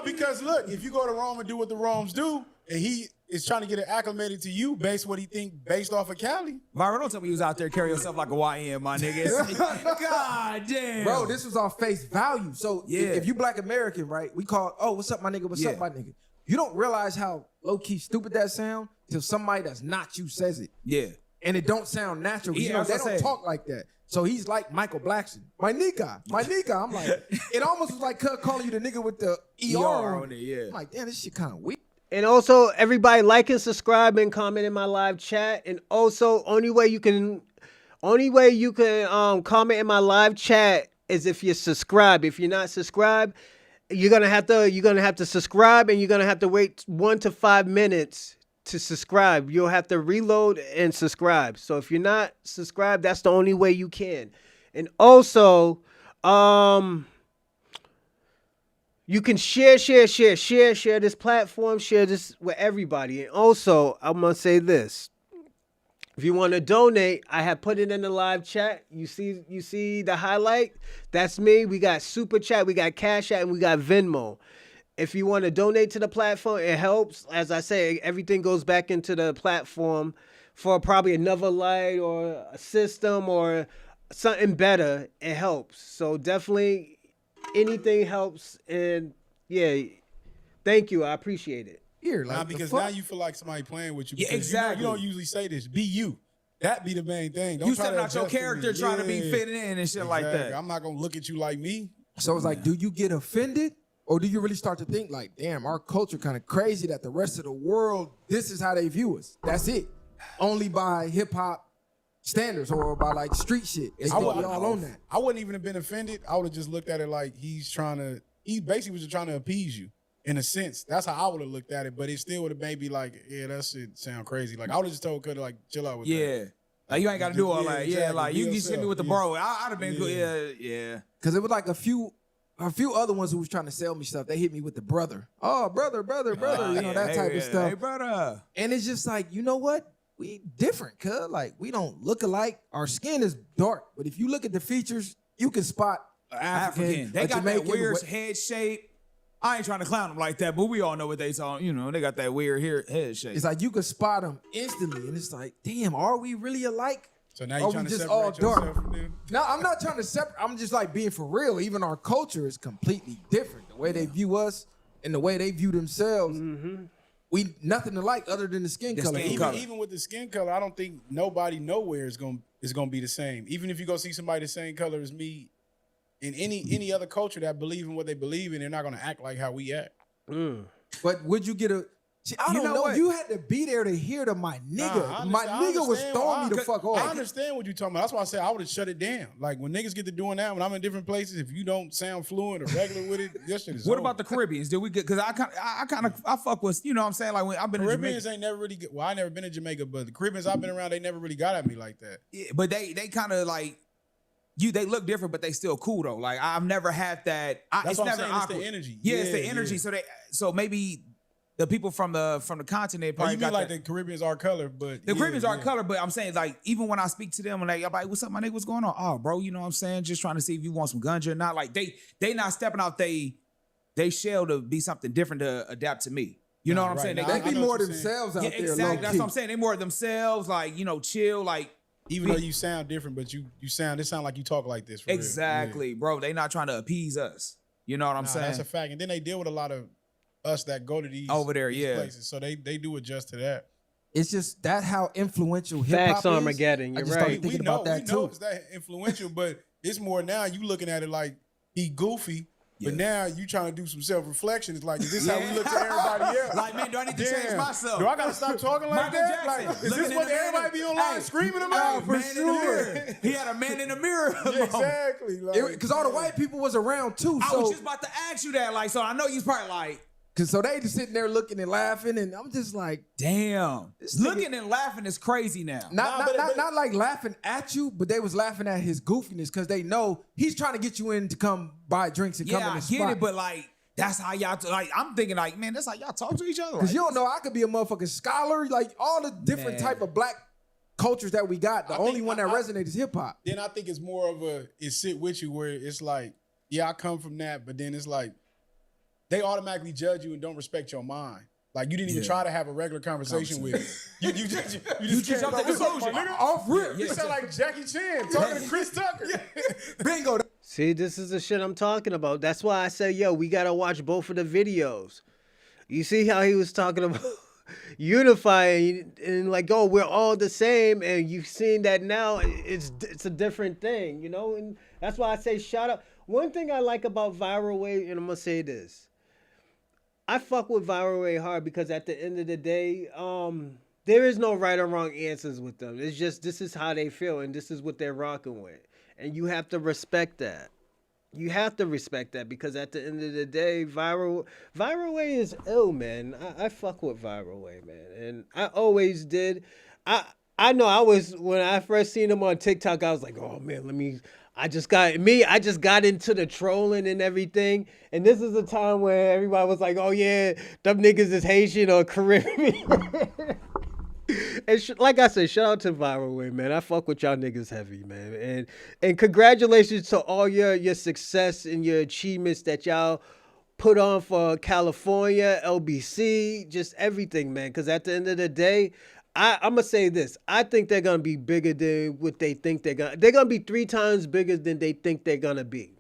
because look, if you go to Rome and do what the Romes do, and he is trying to get it acclimated to you based what he think based off of Cali. Myron, don't tell me you was out there carrying yourself like a YN, my nigga. God damn. Bro, this was on face value. So if you Black American, right, we call, oh, what's up, my nigga? What's up, my nigga? You don't realize how low-key stupid that sound till somebody that's not you says it. Yeah. And it don't sound natural. Yeah, you know, they don't talk like that. So he's like Michael Blackson. My nigga. I'm like, it almost was like calling you the nigga with the ER on it. Yeah. I'm like, damn, this shit kind of weird. And also, everybody like and subscribe and comment in my live chat. And also, only way you can comment in my live chat is if you're subscribed. If you're not subscribed, you're gonna have to subscribe, and you're gonna have to wait 1 to 5 minutes to subscribe. You'll have to reload and subscribe. So if you're not subscribed, that's the only way you can. And also, you can share this platform, share this with everybody. And also, I'm gonna say this. If you want to donate, I have put it in the live chat. You see the highlight? That's me. We got Super Chat, we got Cash App, and we got Venmo. If you want to donate to the platform, it helps. As I say, everything goes back into the platform for probably another light or a system or something better. It helps. So definitely anything helps. And yeah, thank you. I appreciate it. here. Like, Nah, because the fuck? now you feel like somebody playing with you. Yeah, because exactly. You don't usually say this. Be you. That be the main thing. Don't You try stepping to out your adjust to character me. trying to be fitting in and shit like that. I'm not gonna look at you like me. So it's like, do you get offended? Or do you really start to think like, damn, our culture kind of crazy that the rest of the world, this is how they view us. That's it. Only by hip hop standards or by like street shit. They think we all on that. I wouldn't even have been offended. I would have just looked at it like he basically was just trying to appease you in a sense. That's how I would have looked at it, but it still would have made me like, yeah, that shit sound crazy. Like I would have just told Cuddy like, chill out with that. Yeah. Like you ain't got to do all that. Yeah, exactly. like Be you can yourself. hit me with the bro. I'd have been good. Yeah. Cause it was like a few other ones who was trying to sell me stuff. They hit me with the brother. Oh, brother, that type of stuff. Hey, brother. And it's just like, you know what? We different, cuz. Like, we don't look alike. Our skin is dark. But if you look at the features, you can spot African. They got Jamaican, that weird head shape. I ain't trying to clown them like that, but we all know what they saw. You know, they got that weird head shape. It's like you can spot them instantly. And it's like, damn, are we really alike? So now you're trying to just separate all yourself dark? from them? No, I'm not trying to separate. I'm just like being for real. Even our culture is completely different. The way they view us and the way they view themselves, we nothing alike other than the skin color. Even with the skin color, I don't think nobody nowhere is gonna be the same. Even if you go see somebody the same color as me in any other culture that believe in what they believe in, they're not gonna act like how we act. But would you get a? See, I don't know. what? You had to be there to hear to my nigga. Nah, My nigga was throwing me the fuck off. I understand what you're talking about. That's why I said I would have shut it down. Like when niggas get to doing that, when I'm in different places, if you don't sound fluent or regular with it, this shit is What over. about the Caribbeans? Did we get? Because I fuck with, you know what I'm saying? Like when I've been in Caribbeans Jamaica. ain't never really well, I never been to Jamaica, but the Caribbeans I've been around, they never really got at me like that. Yeah, but they kind of like they look different, but they still cool though. Like I've never had that. That's It's what I'm never saying. It's awkward. the energy. Yeah, it's the Yeah, energy. yeah. So maybe the people from the continent Oh, probably you mean got like that. the Caribbeans are color, but The Caribbeans are yeah. color, but I'm saying like even when I speak to them and I'm like, what's up, my nigga? What's going on? Oh, bro, you know what I'm saying? Just trying to see if you want some ganja or not. Like they not stepping out they shell to be something different to adapt to me. You know what I'm saying? Nah, They I be know more what you're themselves out yeah, there. exactly. Low-key. That's what I'm saying. They more themselves, like, you know, chill, like Even though you sound different, but it sound like you talk like this. For real. exactly, Yeah. bro. They not trying to appease us. You know what I'm saying? That's a fact. And then they deal with a lot of us that go to these Over there, these yeah. places, so they do adjust to that. It's just that how influential hip hop is. Facts, Armageddon. I You're just right. started thinking about that we know too. it's that influential, but it's more now you looking at it like he goofy. But now you trying to do some self-reflection. It's like, is this how we look to everybody else? Like, man, do I need to change Damn. myself? Do I gotta stop talking like Michael that? Jackson, Like, is looking this in what the mirror. everybody be online Hey, screaming about? for Man in the mirror. He had a man in the mirror. Yeah, exactly. Because all the white people was around too. I So, was just about to ask you that. Like, so I know you was probably like, so they just sitting there looking and laughing, and I'm just like, damn. This nigga- Looking and laughing is crazy now. not like laughing at you, but they was laughing at his goofiness because they know he's trying to get you in to come buy drinks and come Yeah, in I the get spot. it, but like, that's how y'all, like, I'm thinking like, man, that's how y'all talk to each other. Because Like, you don't know, I could be a motherfucking scholar, like all the different Man. type of black cultures that we got. The I only think one that resonates is hip hop. Then I think it's more of it sit with you where it's like, yeah, I come from that, but then it's like they automatically judge you and don't respect your mind. Like you didn't even try to have a regular conversation with it. You just jumped came at the up, conclusion. nigga. Off rip. You sound like Jackie Chan talking to Chris Tucker. Bingo. See, this is the shit I'm talking about. That's why I say, yo, we gotta watch both of the videos. You see how he was talking about unifying and like, oh, we're all the same, and you've seen that now. It's a different thing, you know. And that's why I say, shout out. One thing I like about Viral Way, and I'm gonna say this. I fuck with Viral Way hard because at the end of the day, there is no right or wrong answers with them. It's just this is how they feel and this is what they're rocking with. And you have to respect that. You have to respect that because at the end of the day, Viral Way is ill, man. I fuck with Viral Way, man. And I always did. I know when I first seen him on TikTok, I was like, oh man, I just got into the trolling and everything. And this is a time where everybody was like, oh yeah, them niggas is Haitian or Caribbean. And like I said, shout out to Viral Way, man. I fuck with y'all niggas heavy, man. And congratulations to all your success and your achievements that y'all put on for California, LBC, just everything, man. Because at the end of the day, I'm going to say this. I think they're going to be bigger than what they think they're going to. They're going to be 3 times bigger than they think they're going to be.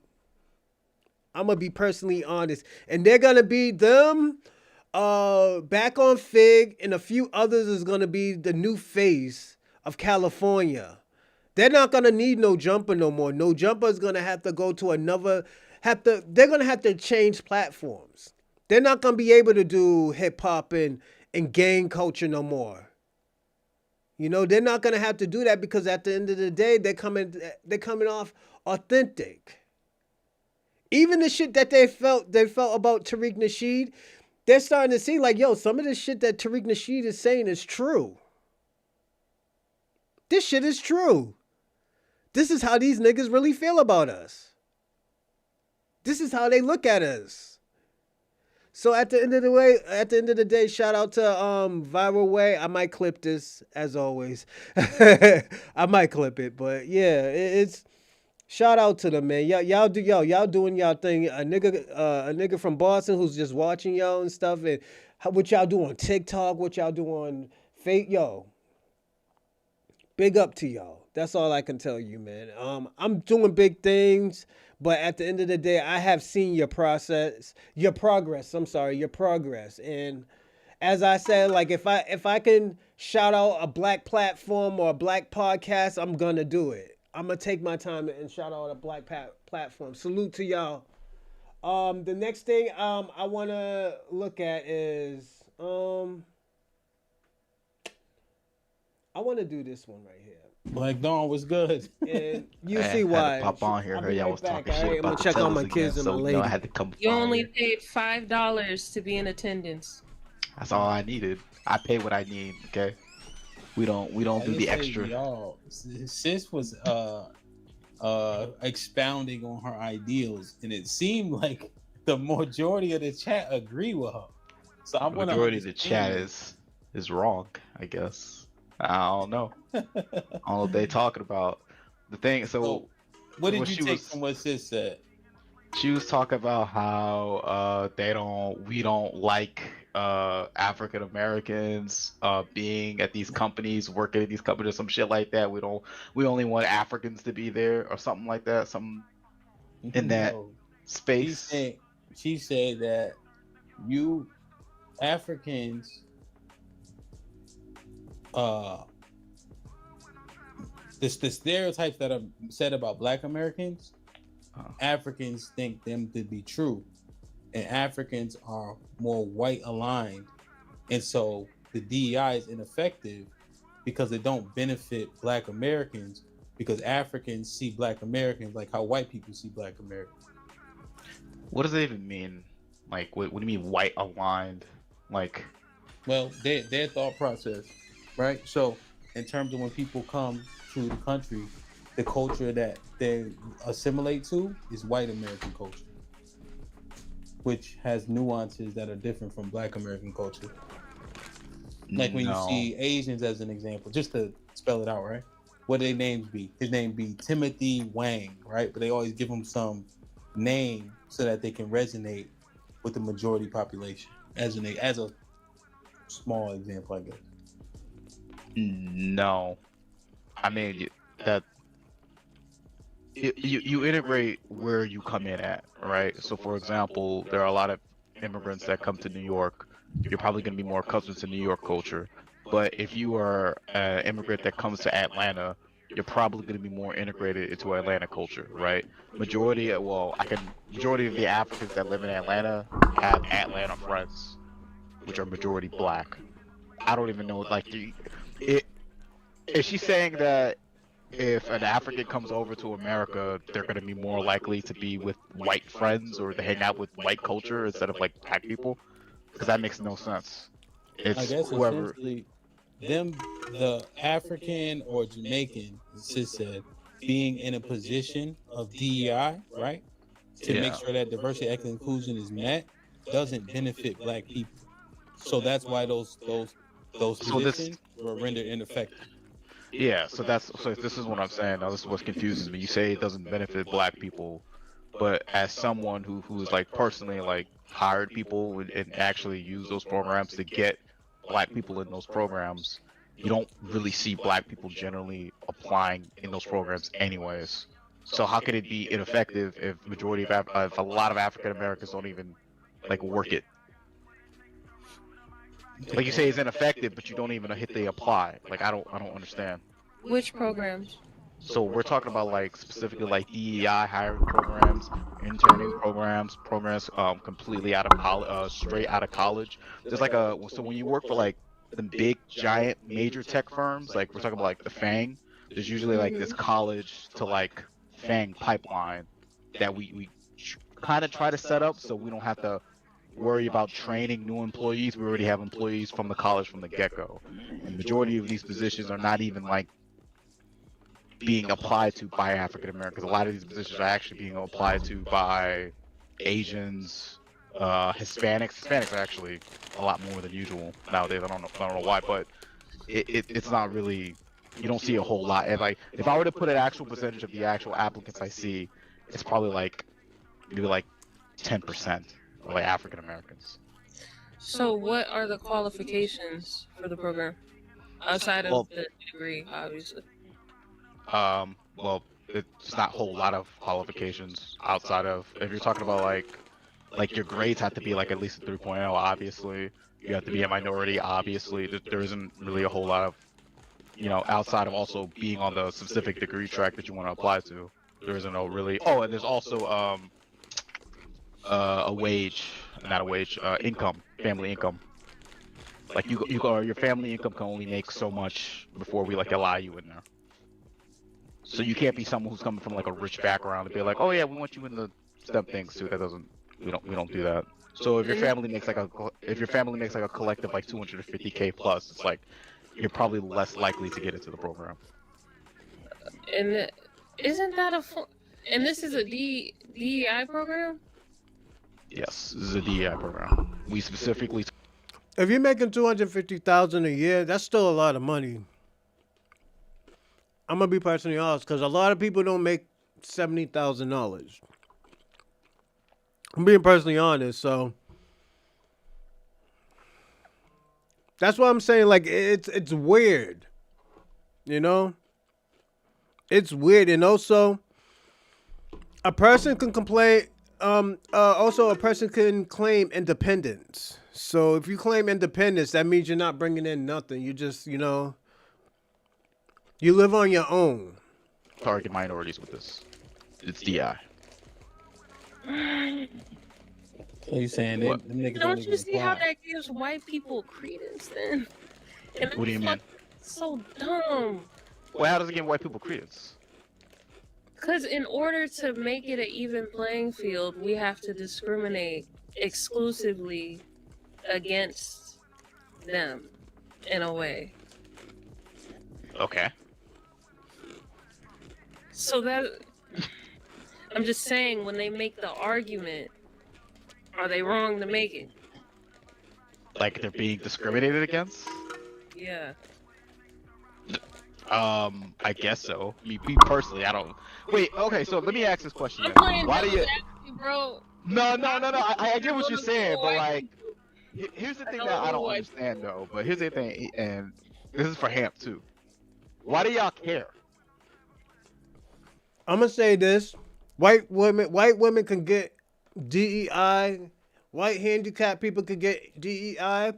I'm going to be personally honest. And they're going to be them Back on Fig and a few others is gonna be the new face of California. They're not gonna need no jumper no more. No jumper is gonna have to go to another. They're gonna have to change platforms. They're not gonna be able to do hip hop and gang culture no more. You know, they're not gonna have to do that because at the end of the day, they're coming off authentic. Even the shit that they felt about Tariq Nasheed, they're starting to see like, yo, some of the shit that Tariq Nasheed is saying is true. This shit is true. This is how these niggas really feel about us. This is how they look at us. So at the end of the day, shout out to Viral Way. I might clip this as always. I might clip it, but yeah, it's shout out to them, man. Y'all doing y'all thing. A nigga from Boston who's just watching y'all and stuff, and what y'all do on TikTok, what y'all do on fake, yo. Big up to y'all. That's all I can tell you, man. I'm doing big things, but at the end of the day, I have seen your progress. And as I said, like if I can shout out a black platform or a black podcast, I'm gonna do it. I'm gonna take my time and shout out a black platform. Salute to y'all. The next thing I wanna look at is I wanna do this one right here. Black Dawn was good. And you see why. I had to pop on here. Heard y'all was talking shit I'm about gonna the check on fellas my kids again, and my so lady. I had to come. You on only here. paid $5 to be in attendance. That's all I needed. I pay what I need. Okay. We don't do the extra. Y'all, sis was expounding on her ideals, and it seemed like the majority of the chat agree with her. So I'm The majority of the chat is wrong, I guess. I don't know. I don't know what they talking about. The thing. So what did you take from what sis said? She was talking about how we don't like African Americans being at these companies, working at these companies, some shit like that. We only want Africans to be there or something like that. Something in that space. She said that you Africans the stereotypes that are said about Black Americans, Africans think them to be true, and Africans are more white aligned, and so the DEI is ineffective because it don't benefit Black Americans, because Africans see Black Americans like how white people see Black Americans. What does it even mean? Like, what do you mean white aligned? Like, well, their thought process, right? So in terms of when people come to the country, the culture that they assimilate to is white American culture, which has nuances that are different from Black American culture. Like when you see Asians as an example, just to spell it out, right? What do their names be? His name be Timothy Wang, right? But they always give him some name so that they can resonate with the majority population as a small example, I guess. No, I mean that you integrate where you come in at, right? So, for example, there are a lot of immigrants that come to New York. You're probably going to be more accustomed to New York culture. But if you are an immigrant that comes to Atlanta, you're probably going to be more integrated into Atlanta culture, right? Majority of the Africans that live in Atlanta have Atlanta friends, which are majority Black. I don't even know, like, is she saying that if an African comes over to America, they're going to be more likely to be with white friends or to hang out with white culture instead of like Black people? Because that makes no sense. It's I guess whoever. Essentially, the African or Jamaican, as sis said, being in a position of DEI, right, to make sure that diversity, equity, and inclusion is met, doesn't benefit Black people. So that's why those positions were rendered ineffective. Yeah, so this is what I'm saying. Now, this is what confuses me. You say it doesn't benefit Black people, but as someone who's like personally like hired people and actually use those programs to get Black people in those programs, you don't really see Black people generally applying in those programs anyways. So how could it be ineffective if a lot of African Americans don't even like work it? Like you say, it's ineffective, but you don't even hit the apply. Like I don't understand. Which programs? So we're talking about like specifically like DEI hiring programs, interning programs, completely out of college, straight out of college. There's like so when you work for like the big giant major tech firms, like we're talking about like the FANG, there's usually like this college to like FANG pipeline that we kind of try to set up so we don't have to worry about training new employees. We already have employees from the college from the get-go. And the majority of these positions are not even like being applied to by African Americans. A lot of these positions are actually being applied to by Asians, Hispanics. Hispanics are actually a lot more than usual nowadays. I don't know why, but it's not really. You don't see a whole lot. And like, if I were to put an actual percentage of the actual applicants I see, it's probably like maybe like 10% are like African Americans. So what are the qualifications for the program outside of the degree, obviously? Well, it's not a whole lot of qualifications outside of, if you're talking about like your grades have to be like at least a 3.0, obviously. You have to be a minority, obviously. There isn't really a whole lot of, outside of also being on the specific degree track that you want to apply to. There isn't no really. Oh, and there's also a wage, not a wage, income, family income. Like your family income can only make so much before we like allow you in there. So you can't be someone who's coming from like a rich background and be like, oh yeah, we want you in the STEM things too. That doesn't, we don't do that. So if your family makes like a collective like 250K plus, it's like you're probably less likely to get into the program. And isn't that and this is a DEI program? Yes, this is a DEI program. We specifically. If you're making $250,000 a year, that's still a lot of money. I'm gonna be personally honest, because a lot of people don't make $70,000. I'm being personally honest, so that's why I'm saying like it's weird, It's weird, and also a person can complain. Also, a person can claim independence. So if you claim independence, that means you're not bringing in nothing. You just, you live on your own. Target minorities with this. It's DI. So you saying that niggas Don't you see how that gives white people credence then? And what do you mean? So dumb. Well, how does it give white people credence? Because in order to make it an even playing field, we have to discriminate exclusively against them in a way. Okay. So that, I'm just saying, when they make the argument, are they wrong to make it? Like they're being discriminated against? Yeah. I guess so. Me personally, I don't. Wait, okay, so let me ask this question. I'm playing Why do you? Bro. No. I get what you're saying, but like, here's the thing that I don't understand though. But here's the thing, and this is for Hamp too. Why do y'all care? I'm gonna say this: white women can get DEI. White handicapped people can get DEI.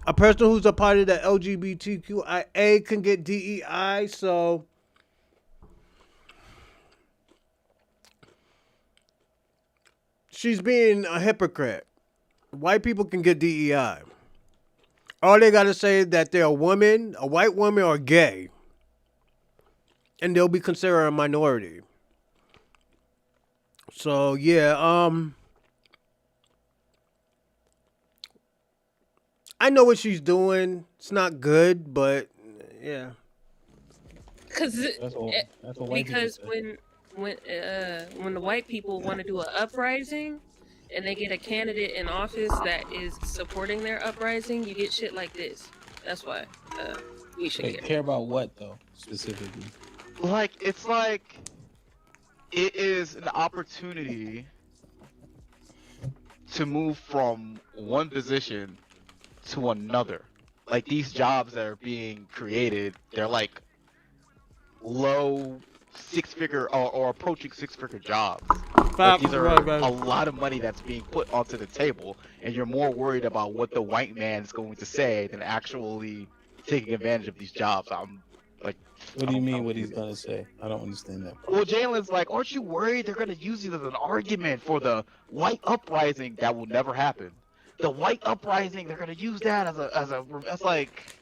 A person who's a part of the LGBTQIA can get DEI. So she's being a hypocrite. White people can get DEI. All they gotta say is that they're a woman, a white woman, or gay, and they'll be considered a minority. So yeah, I know what she's doing. It's not good, but yeah. Because when the white people want to do an uprising, and they get a candidate in office that is supporting their uprising, you get shit like this. That's why we should care about what though specifically. Like it's like it is an opportunity to move from one position to another. Like these jobs that are being created, they're like low six-figure or approaching six-figure jobs. Like these are a lot of money that's being put onto the table, and you're more worried about what the white man is going to say than actually taking advantage of these jobs. I'm like, What do you mean? What he's gonna say? I don't understand that. well, Jalen's like, aren't you worried they're going to use it as an argument for the white uprising? That will never happen. The white uprising, they're going to use that as like,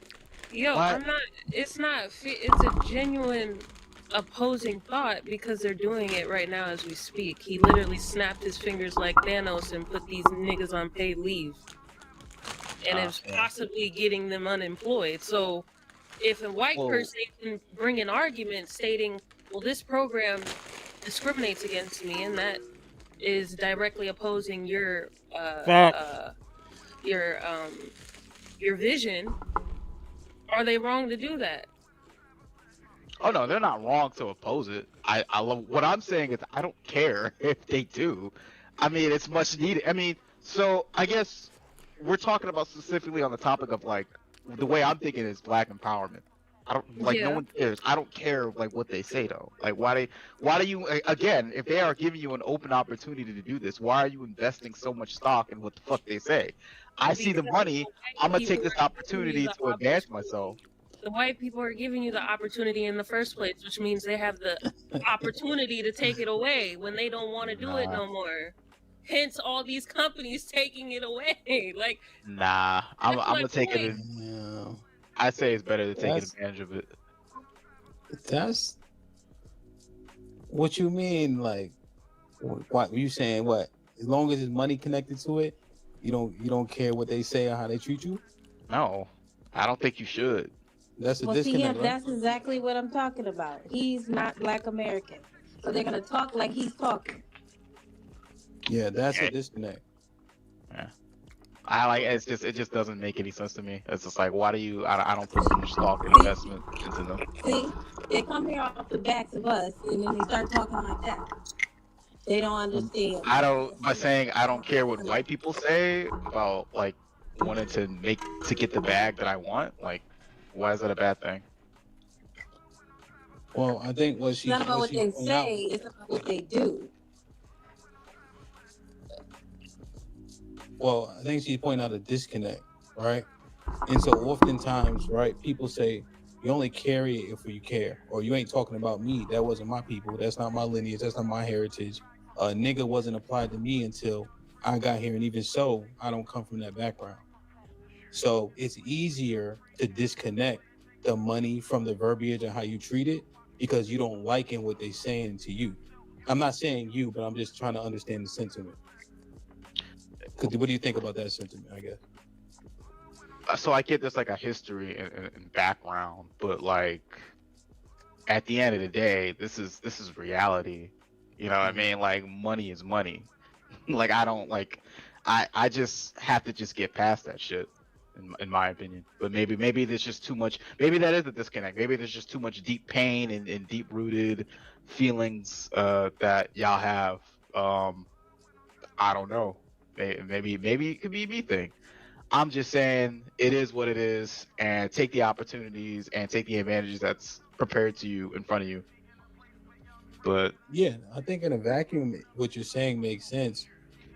Yo, what? I'm not. It's not. It's a genuine opposing thought because they're doing it right now as we speak. He literally snapped his fingers like Thanos and put these niggas on paid leave, and it's possibly getting them unemployed. So, if a white person can bring an argument stating, "Well, this program discriminates against me," and that is directly opposing your vision, are they wrong to do that? Oh no, they're not wrong to oppose it. I love what I'm saying is I don't care if they do. I mean, it's much needed. I mean, so I guess we're talking about specifically on the topic of like the way I'm thinking is black empowerment. I don't like no one cares. I don't care like what they say though. Like why do you again, if they are giving you an open opportunity to do this, why are you investing so much stock in what the fuck they say? I see the money, I'm gonna take this opportunity to advance myself. The white people are giving you the opportunity in the first place, which means they have the opportunity to take it away when they don't want to do it no more. Hence, all these companies taking it away. Like, nah, I'm gonna take it. I say it's better to take advantage of it. That's what you mean. Like, what you saying? What? As long as there's money connected to it, you don't care what they say or how they treat you. No, I don't think you should. That's a disconnect. See, that's exactly what I'm talking about. He's not Black American, so they're gonna talk like he's talking. Yeah, that's a disconnect. Yeah, I like it just doesn't make any sense to me. It's just like, why do you? I don't put so much stock and investment into them. See, they come here off the backs of us, and then they start talking like that. They don't understand. By saying I don't care what white people say about like wanting to get the bag that I want, like. Why is that a bad thing? Well, I think it's not about what they say, it's about what they do. Well, I think she's pointing out a disconnect, right? And so oftentimes, right, people say, you only carry it if you care, or you ain't talking about me. That wasn't my people. That's not my lineage. That's not my heritage. Nigga wasn't applied to me until I got here. And even so, I don't come from that background. So it's easier to disconnect the money from the verbiage and how you treat it because you don't like what they're saying to you. I'm not saying you, but I'm just trying to understand the sentiment. What do you think about that sentiment, I guess? So I get there's like a history and background, but like at the end of the day, this is reality. You know what I mean? Like money is money. Like I don't like I just have to just get past that shit. In my opinion, but maybe there's just too much. Maybe that is a disconnect. Maybe there's just too much deep pain and deep rooted feelings that y'all have. I don't know. Maybe it could be a me thing. I'm just saying it is what it is, and take the opportunities and take the advantages that's prepared to you in front of you. But yeah, I think in a vacuum, what you're saying makes sense,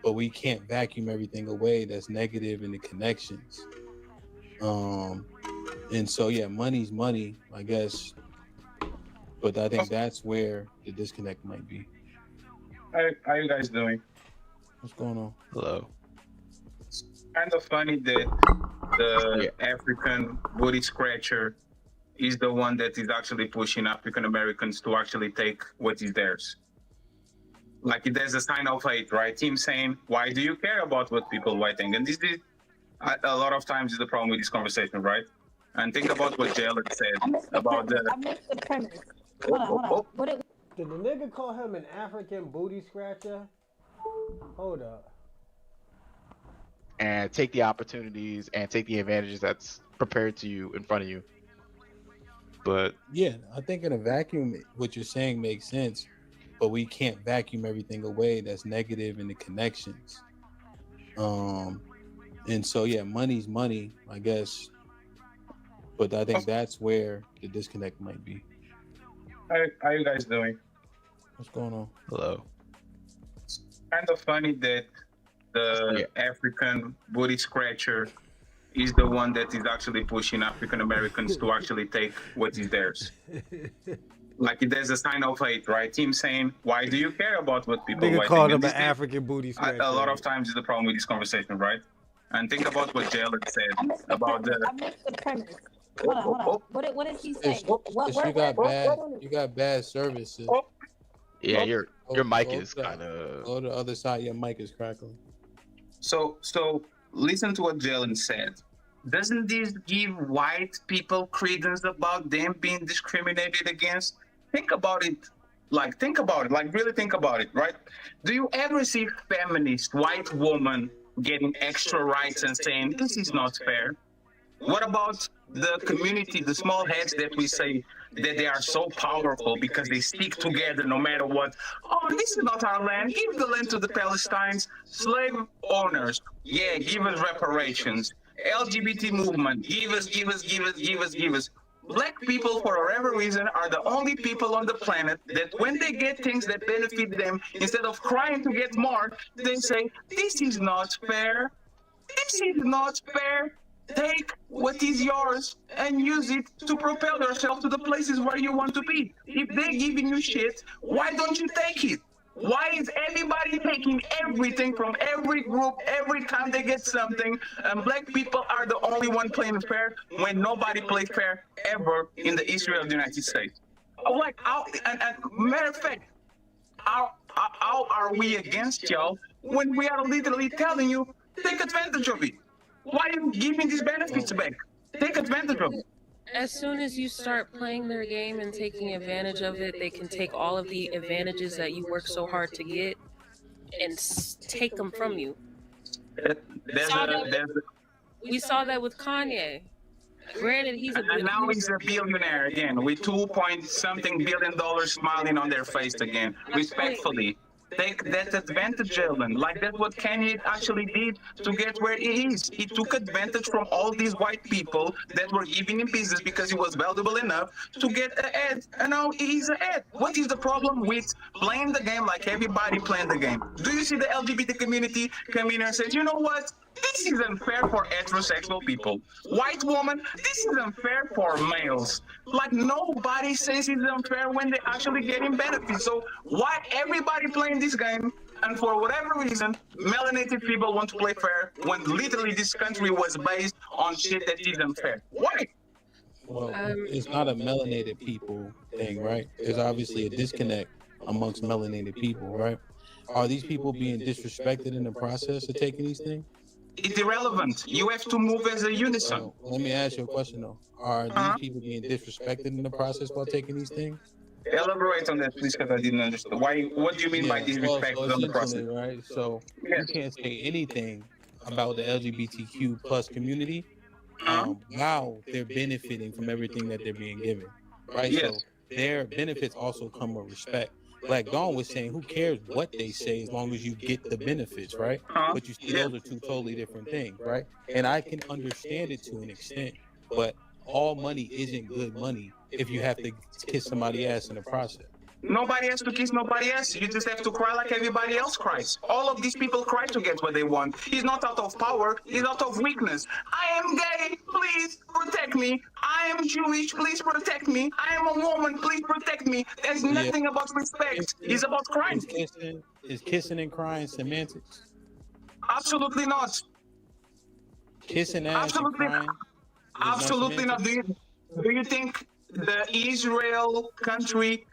but we can't vacuum everything away that's negative in the connections. And so yeah, money's money, I guess, but I think that's where the disconnect might be. How you guys doing? What's going on? Hello. It's kind of funny that the African booty scratcher is the one that is actually pushing African Americans to actually take what is theirs. Like there's a sign of hate, right? Him saying, "Why do you care about what people white think?" And this is a lot of times is the problem with this conversation, right? And think about what Jalen said about the. I missed the premise. Hold on. Did the nigga call him an African booty scratcher? Hold up. And take the opportunities and take the advantages that's prepared to you in front of you. But yeah, I think in a vacuum, what you're saying makes sense, but we can't vacuum everything away that's negative in the connections. And so yeah, money's money, I guess, but I think that's where the disconnect might be. How you guys doing? What's going on? Hello. Kind of funny that the African booty scratcher is the one that is actually pushing African Americans to actually take what is theirs. Like there's a sign of hate, right? Him saying, "Why do you care about what people?" Nigga white called think?" him And an African booty scratcher. a lot of times is the problem with this conversation, right? And think about what Jalen said about the. I missed the premise. Hold on. What did he say? You got bad services. Yeah, your mic Go is to- kind of. Go to the other side. Your mic is crackling. So listen to what Jalen said. Doesn't this give white people credence about them being discriminated against? Think about it. Like really think about it, right? Do you ever see feminist white woman getting extra rights and saying this is not fair? What about the community, the small heads that we say that they are so powerful because they stick together no matter what? Oh, this is not our land. Give the land to the Palestinians. Slave owners, yeah, give us reparations. LGBT movement, give us. Black people, for whatever reason, are the only people on the planet that when they get things that benefit them, instead of crying to get more, they say, this is not fair. This is not fair. Take what is yours and use it to propel yourself to the places where you want to be. If they're giving you shit, why don't you take it? Why is everybody taking everything from every group every time they get something? And black people are the only one playing fair when nobody played fair ever in the history of the United States. Like, and matter of fact, how are we against y'all when we are literally telling you, take advantage of it? Why are you giving these benefits back? Take advantage of it. As soon as you start playing their game and taking advantage of it, they can take all of the advantages that you work so hard to get and take them from you. We saw that with Kanye. Granted, he's and now he's a billionaire again with 2-point-something billion smiling on their face again. Respectfully, take that advantage, Jalen. Like that's what Kanye actually did to get where he is. He took advantage from all these white people that were giving him business because he was valuable enough to get ahead. And now he's ahead. What is the problem with playing the game like everybody playing the game? Do you see the LGBT community come in and says, you know what? This is unfair for heterosexual people. White woman, this is unfair for males. Like nobody says it's unfair when they actually getting benefits. So why everybody playing this game? And for whatever reason, melanated people want to play fair when literally this country was based on shit that is unfair. Why? Well, it's not a melanated people thing, right? There's obviously a disconnect amongst melanated people, right? Are these people being disrespected in the process of taking these things? It's irrelevant. You have to move as a unison. Let me ask you a question though. Are these people being disrespected in the process while taking these things? Elaborate on that, please, because I didn't understand. Why? What do you mean by disrespect on the process? Right. So you can't say anything about the LGBTQ plus community. Now they're benefiting from everything that they're being given. Right. Yes. So their benefits also come with respect. Black Dawn was saying, who cares what they say as long as you get the benefits, right? But you see, those are two totally different things, right? And I can understand it to an extent, but all money isn't good money if you have to kiss somebody's ass in the process. Nobody has to kiss nobody else. You just have to cry like everybody else cries. All of these people cry to get what they want. He's not out of power. He's out of weakness. I am gay. Please protect me. I am Jewish. Please protect me. I am a woman. Please protect me. There's nothing about respect. It's about crying. Is kissing and crying semantics? Absolutely not. Kissing ass and crying? Absolutely not. Do you think the Israel country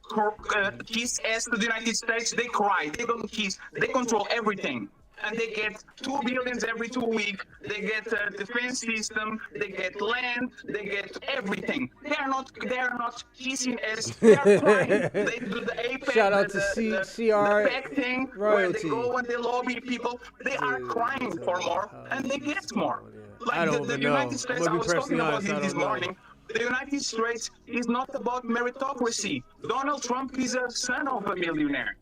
kiss ass to the United States? They cry. They don't kiss. They control everything. And they get $2 billion every 2 weeks. They get a defense system. They get land. They get everything. They are not kissing ass. They are crying. They do the APEC. Shout out to CR thing where they go and they lobby people. They are crying for more and they get more. Like the United States, I was talking about it this morning. The United States is not about meritocracy. Donald Trump is a son of a millionaire.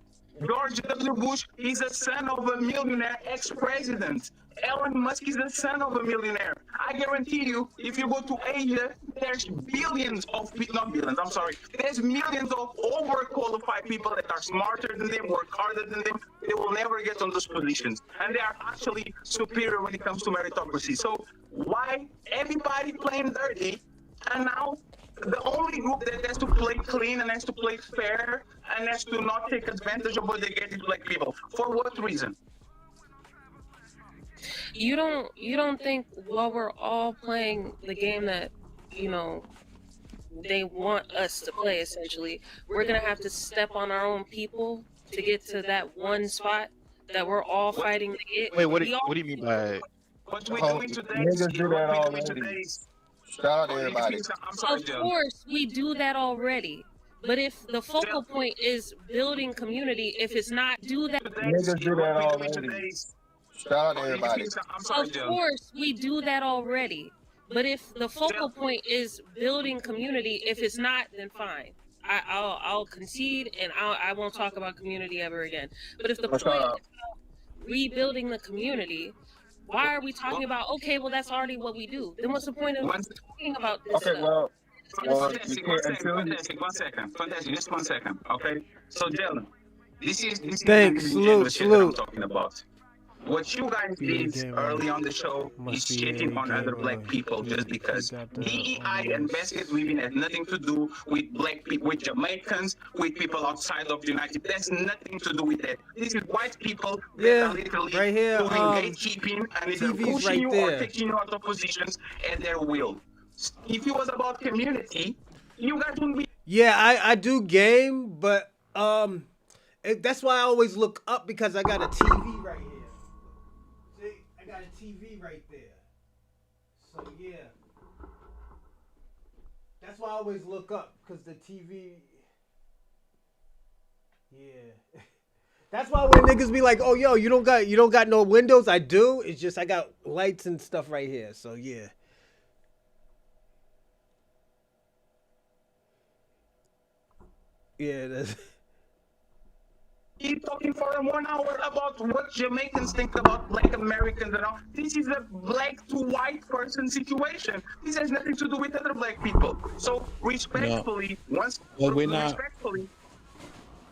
George W. Bush is a son of a millionaire ex-president. Elon Musk is the son of a millionaire. I guarantee you, if you go to Asia, there's billions of people, not billions, I'm sorry, there's millions of overqualified people that are smarter than them, work harder than them. They will never get on those positions. And they are actually superior when it comes to meritocracy. So why everybody playing dirty, and now the only group that has to play clean and has to play fair and has to not take advantage of what they get is black people? For what reason? You don't think while we're all playing the game that, they want us to play, essentially, we're gonna have to step on our own people to get to that one spot that we're all fighting to get? Wait, what do you mean by? What we're doing today Niggas do that already. Shout out to everybody. I'm sorry, Of Joe. course, we do that already. But if the focal point is building community, if it's not do that, Niggas do that already. Shout out to everybody. I'm sorry, of Joe. course we do that already. But if the focal point is building community, if it's not, then fine. I'll concede and I won't talk about community ever again. But if the point is about rebuilding the community, why are we talking about, okay, well, that's already what we do? Then what's the point of talking about this Okay, stuff? well, Fantastic, just 1 second, okay? So, gentlemen, this is Thanks, salute, that I'm talking about. What you guys did early on the show is shitting on other black people just because. DEI and basket weaving has nothing to do with black people, with Jamaicans, with people outside of the United States. There's nothing to do with that. This is white people that are literally right here, doing gatekeeping and either TV's pushing right you there. or taking you out of positions at their will. If it was about community, you guys wouldn't be. Yeah, I do game, but that's why I always look up because I got a TV right here. See, I got a TV right there. So yeah, that's why I always look up because the TV. Yeah, that's why when niggas be like, "Oh, yo, you don't got no windows," I do. It's just I got lights and stuff right here. So yeah. Yeah, that's. Keep talking for 1 hour about what Jamaicans think about black Americans and all. This is a black to white person situation. This has nothing to do with other black people. So respectfully, respectfully.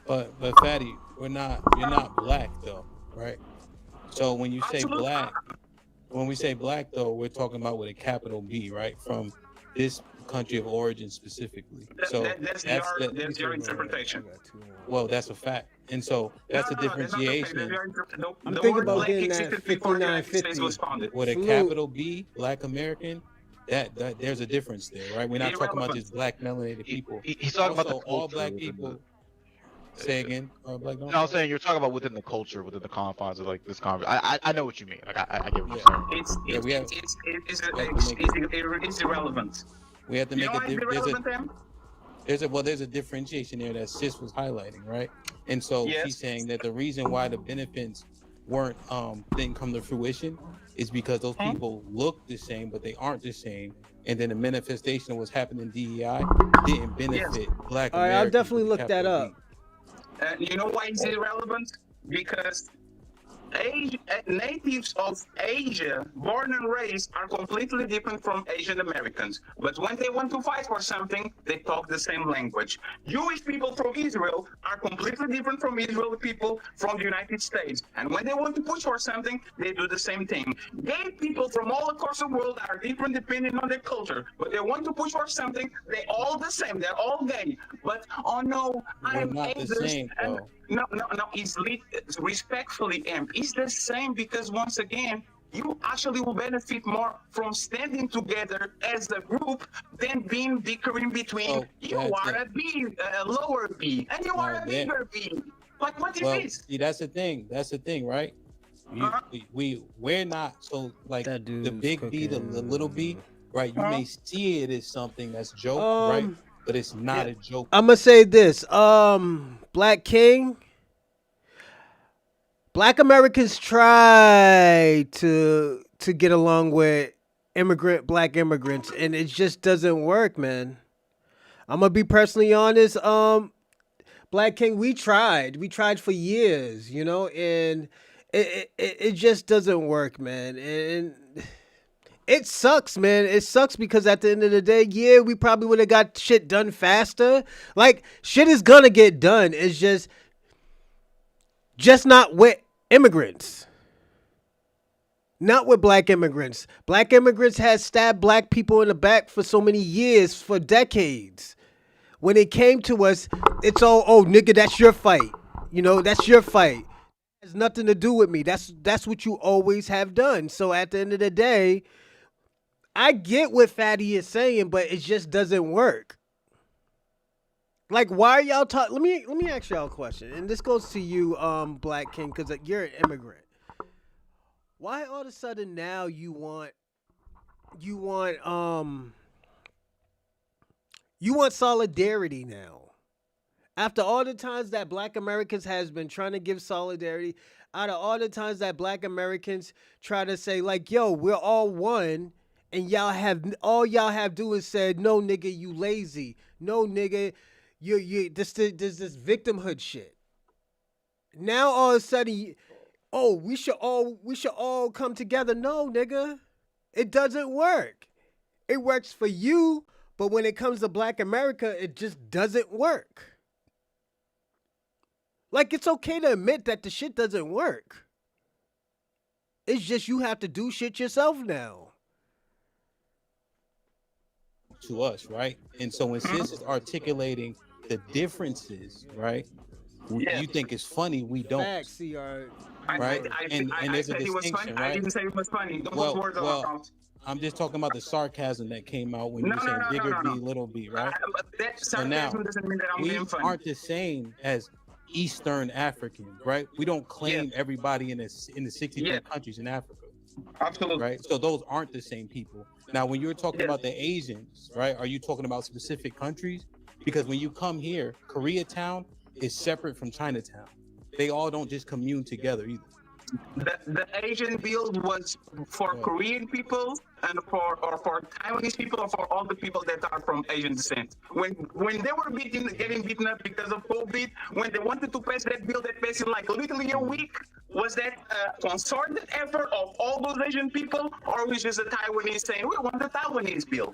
But Fatty, you're not black though, right? So when you say black, when we say black though, we're talking about with a capital B, right? From this country of origin specifically. So that's your interpretation. Well, that's a fact. And so that's a differentiation. I'm thinking about getting that 5950. With a capital B, Black American, that there's a difference there, right? We're not talking about just black melanated people. He's talking about the all culture black people. Say again, black. No, I'm saying you're talking about within the culture, within the confines of like this conversation. I know what you mean. Like I get what you're saying. It's irrelevant. We have to make a difference. There's a differentiation there that Sis was highlighting, right? And so she's saying that the reason why the benefits didn't come to fruition is because those people look the same, but they aren't the same. And then the manifestation of what's happening in DEI didn't benefit Black Americans. All right, I'll definitely look that up. You know why it's irrelevant? Because natives of Asia, born and raised, are completely different from Asian Americans. But when they want to fight for something, they talk the same language. Jewish people from Israel are completely different from Israeli people from the United States. And when they want to push for something, they do the same thing. Gay people from all across the world are different depending on their culture. But they want to push for something, they're all the same. They're all gay. But, oh no, I am not the same, though. No, it's respectfully, Amp. It's the same because once again, you actually will benefit more from standing together as a group than being bickering between you are a B, a lower B, and you are a bigger B. Like, what is this? See, that's the thing. That's the thing, right? We're not so like the big B, the little B, right? You may see it as something that's joke, right? But it's not a joke. I'm gonna say this. Black King. Black Americans try to get along with black immigrants, and it just doesn't work, man. I'm gonna be personally honest. Black King, we tried for years, and It just doesn't work, man. And it sucks, man. It sucks because at the end of the day, yeah, we probably would have got shit done faster. Like, shit is gonna get done. It's just not with immigrants. Not with black immigrants. Black immigrants has stabbed black people in the back for so many years, for decades. When it came to us, it's all, oh, nigga, that's your fight. You know, that's your fight. It has nothing to do with me. That's what you always have done. So at the end of the day, I get what Fatty is saying, but it just doesn't work. Like, why are y'all talking? Let me ask y'all a question, and this goes to you, Black King, because you're an immigrant. Why all of a sudden now you want solidarity now? After all the times that black Americans has been trying to give solidarity, out of all the times that black Americans try to say, like, yo, we're all one, and y'all have do is said, no, nigga, you lazy. No, nigga, you this victimhood shit. Now all of a sudden, oh, we should all come together. No, nigga. It doesn't work. It works for you, but when it comes to black America, it just doesn't work. Like, it's okay to admit that the shit doesn't work. It's just you have to do shit yourself now. To us, right? And so when Sis is articulating the differences, right? You think it's funny, we don't. Facts, CR. Right? And there's a said it was distinction, funny. I right? didn't say it was funny. Don't put words on my mouth. I'm just talking about the sarcasm that came out when you were saying bigger B, little b, right? That So now, sarcasm doesn't mean that I'm we being funny. aren't the same as Eastern Africans, right? We don't claim everybody in the 63 countries in Africa. Absolutely. Right? So those aren't the same people. Now, when you're talking about the Asians, right, are you talking about specific countries? Because when you come here, Koreatown is separate from Chinatown. They all don't just commune together either. The Asian build was for Korean people and for Taiwanese people or for all the people that are from Asian descent. When they were getting beaten up because of COVID, when they wanted to pass that bill that passed in like literally a week, was that a concerted effort of all those Asian people, or was just the Taiwanese saying we want the Taiwanese bill?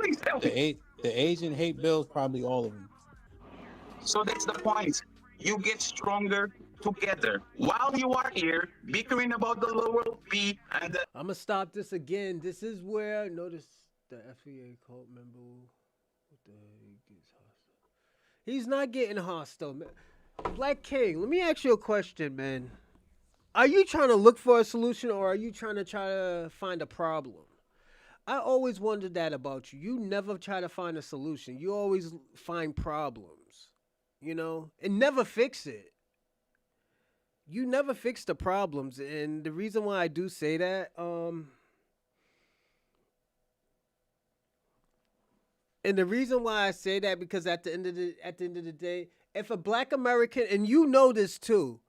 Please tell me. The Asian hate bills, probably all of them. So that's the point. You get stronger together. While you are here bickering about the lower B and the... I'm gonna stop this again. This is where notice the FEA cult member. What the hell he gets hostile? He's not getting hostile, man. Black King, let me ask you a question, man. Are you trying to look for a solution or are you trying to find a problem? I always wondered that about you. You never try to find a solution. You always find problems, you know, and never fix it. You never fix the problems, and the reason why I do say that, and the reason why I say that because at the end of the day, if a black American, and you know this too,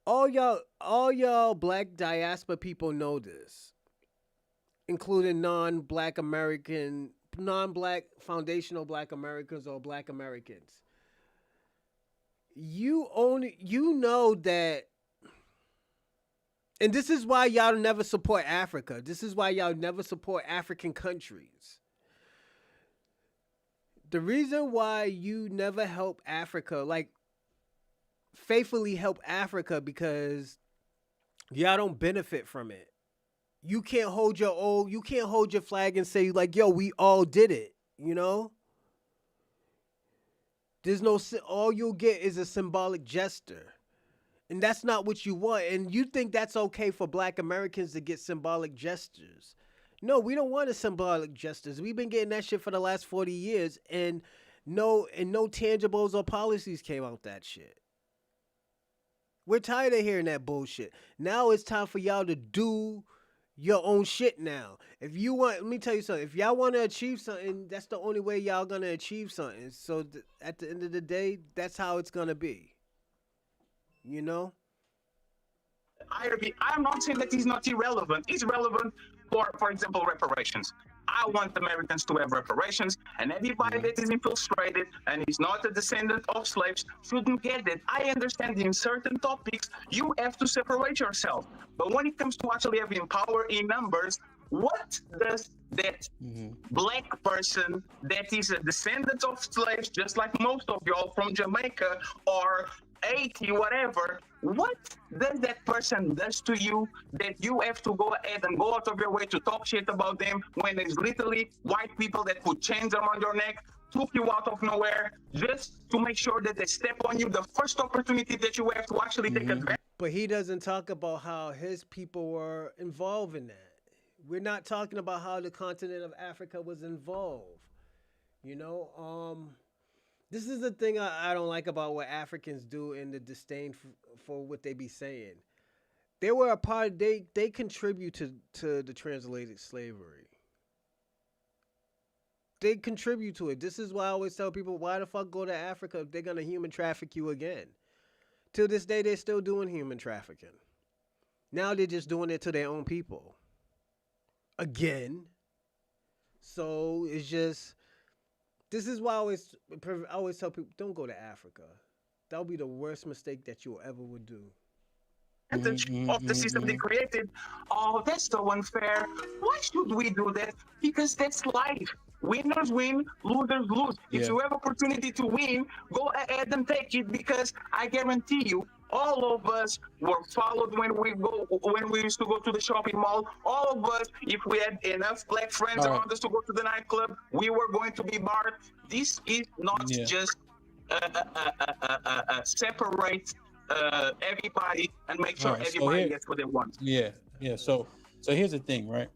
all y'all black diaspora people know this, including non-black foundational black Americans or black Americans. You know that, and this is why y'all never support Africa. This is why y'all never support African countries. The reason why you never help Africa, like faithfully help Africa, because y'all don't benefit from it. You can't hold your flag and say like, yo, we all did it, you know? There's no, all you'll get is a symbolic gesture. And that's not what you want. And you think that's okay for black Americans to get symbolic gestures. No, we don't want a symbolic gestures. We've been getting that shit for the last 40 years and no tangibles or policies came out that shit. We're tired of hearing that bullshit. Now it's time for y'all to do your own shit now. If you want, let me tell you something. If y'all want to achieve something, that's the only way y'all gonna achieve something. So at the end of the day, that's how it's gonna be. You know? I'm not saying that he's not irrelevant. He's relevant for example, reparations. I want Americans to have reparations, and everybody that is infiltrated and is not a descendant of slaves shouldn't get it. I understand in certain topics you have to separate yourself, but when it comes to actually having power in numbers, what does that black person that is a descendant of slaves, just like most of y'all from Jamaica or Haiti, whatever, what does that person does to you that you have to go ahead and go out of your way to talk shit about them when there's literally white people that put chains around your neck, took you out of nowhere just to make sure that they step on you the first opportunity that you have to actually take advantage. But he doesn't talk about how his people were involved in that. We're not talking about how the continent of Africa was involved. You know, this is the thing I don't like about what Africans do and the disdain for what they be saying. They were a part. They contribute to the translated slavery. They contribute to it. This is why I always tell people, why the fuck go to Africa if they're gonna human traffic you again? Till this day, they're still doing human trafficking. Now they're just doing it to their own people. Again. So it's just, this is why I always tell people, don't go to Africa. That'll be the worst mistake that you'll ever would do. Of the system they created. Oh, that's so unfair. Why should we do that? Because that's life. Winners win, losers lose. If you have opportunity to win, go ahead and take it, because I guarantee you, all of us were followed when we used to go to the shopping mall. All of us, if we had enough black friends around us to go to the nightclub, we were going to be barred. This is not just separate everybody and make sure everybody gets what they want. Yeah. So here's the thing, right?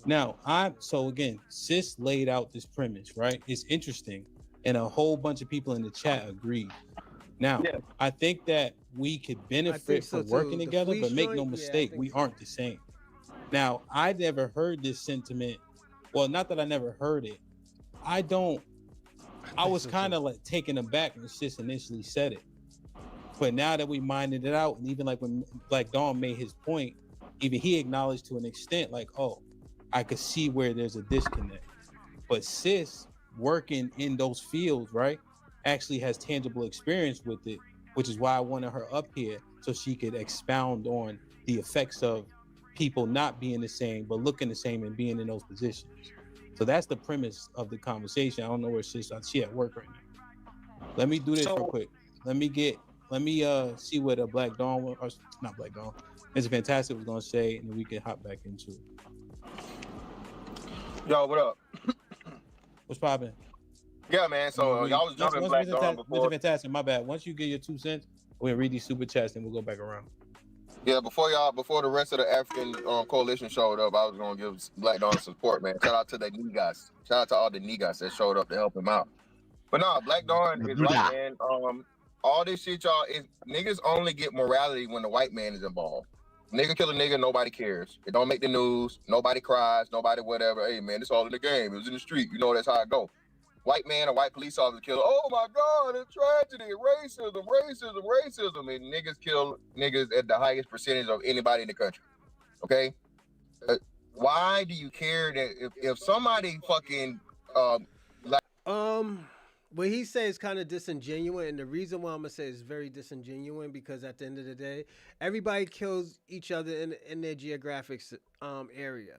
Now, again, Sis laid out this premise, right? It's interesting, and a whole bunch of people in the chat agreed. Now, I think that we could benefit from working together, but make no mistake, we aren't the same. Now, I never heard this sentiment. Well, not that I never heard it. I was kind of like taken aback when Sis initially said it. But now that we minded it out, and even like when Black Dawn made his point, even he acknowledged to an extent, like, oh, I could see where there's a disconnect. But Sis, working in those fields, right, actually has tangible experience with it, which is why I wanted her up here so she could expound on the effects of people not being the same, but looking the same and being in those positions. So that's the premise of the conversation. I don't know where Sis is. She at work right now. Let me do this real quick. Let me see what Black Dawn, or not Black Dawn, Mr. Fantastic was gonna say, and then we can hop back into it. Yo, what up? What's poppin'? Yeah, man. So y'all was jumping Black Dawn before. Mr. Fantastic, my bad. Once you get your 2 cents, we'll read these super chats and we'll go back around. Yeah, before the rest of the African coalition showed up, I was gonna give Black Dawn support, man. Shout out to the niggas. Shout out to all the niggas that showed up to help him out. But no, Black Dawn is right, man. All this shit, y'all, is niggas only get morality when the white man is involved. Nigga kill a nigga, nobody cares. It don't make the news. Nobody cries. Nobody whatever. Hey, man, it's all in the game. It was in the street. You know that's how it go. White man, a white police officer kill. Oh my God, it's tragedy, racism, and niggas kill niggas at the highest percentage of anybody in the country. Okay, why do you care that if somebody fucking what he says is kind of disingenuous, and the reason why I'm gonna say it's very disingenuous because at the end of the day, everybody kills each other in their geographic area.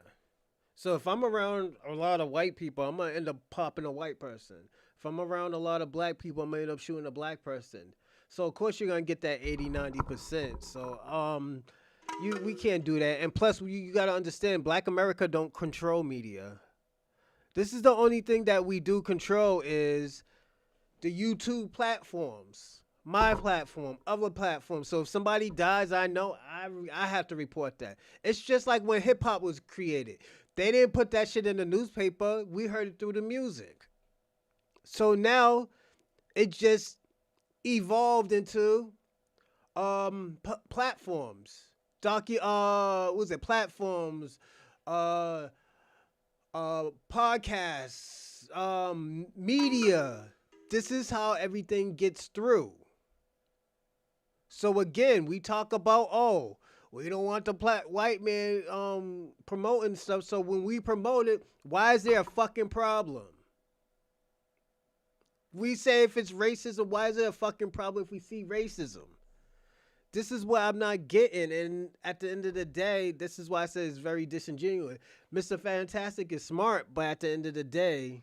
So if I'm around a lot of white people, I'm gonna end up popping a white person. If I'm around a lot of black people, I'm gonna end up shooting a black person. So of course you're gonna get that 80-90%. So we can't do that. And plus you gotta understand, Black America don't control media. This is the only thing that we do control is the YouTube platforms, my platform, other platforms. So if somebody dies, I know I have to report that. It's just like when hip hop was created. They didn't put that shit in the newspaper. We heard it through the music. So now it just evolved into platforms. Platforms, podcasts, media. This is how everything gets through. So again, we talk about, we don't want the white man promoting stuff. So when we promote it, why is there a fucking problem? We say if it's racism, why is there a fucking problem if we see racism? This is what I'm not getting, and at the end of the day, this is why I say it's very disingenuous. Mr. Fantastic is smart, but at the end of the day,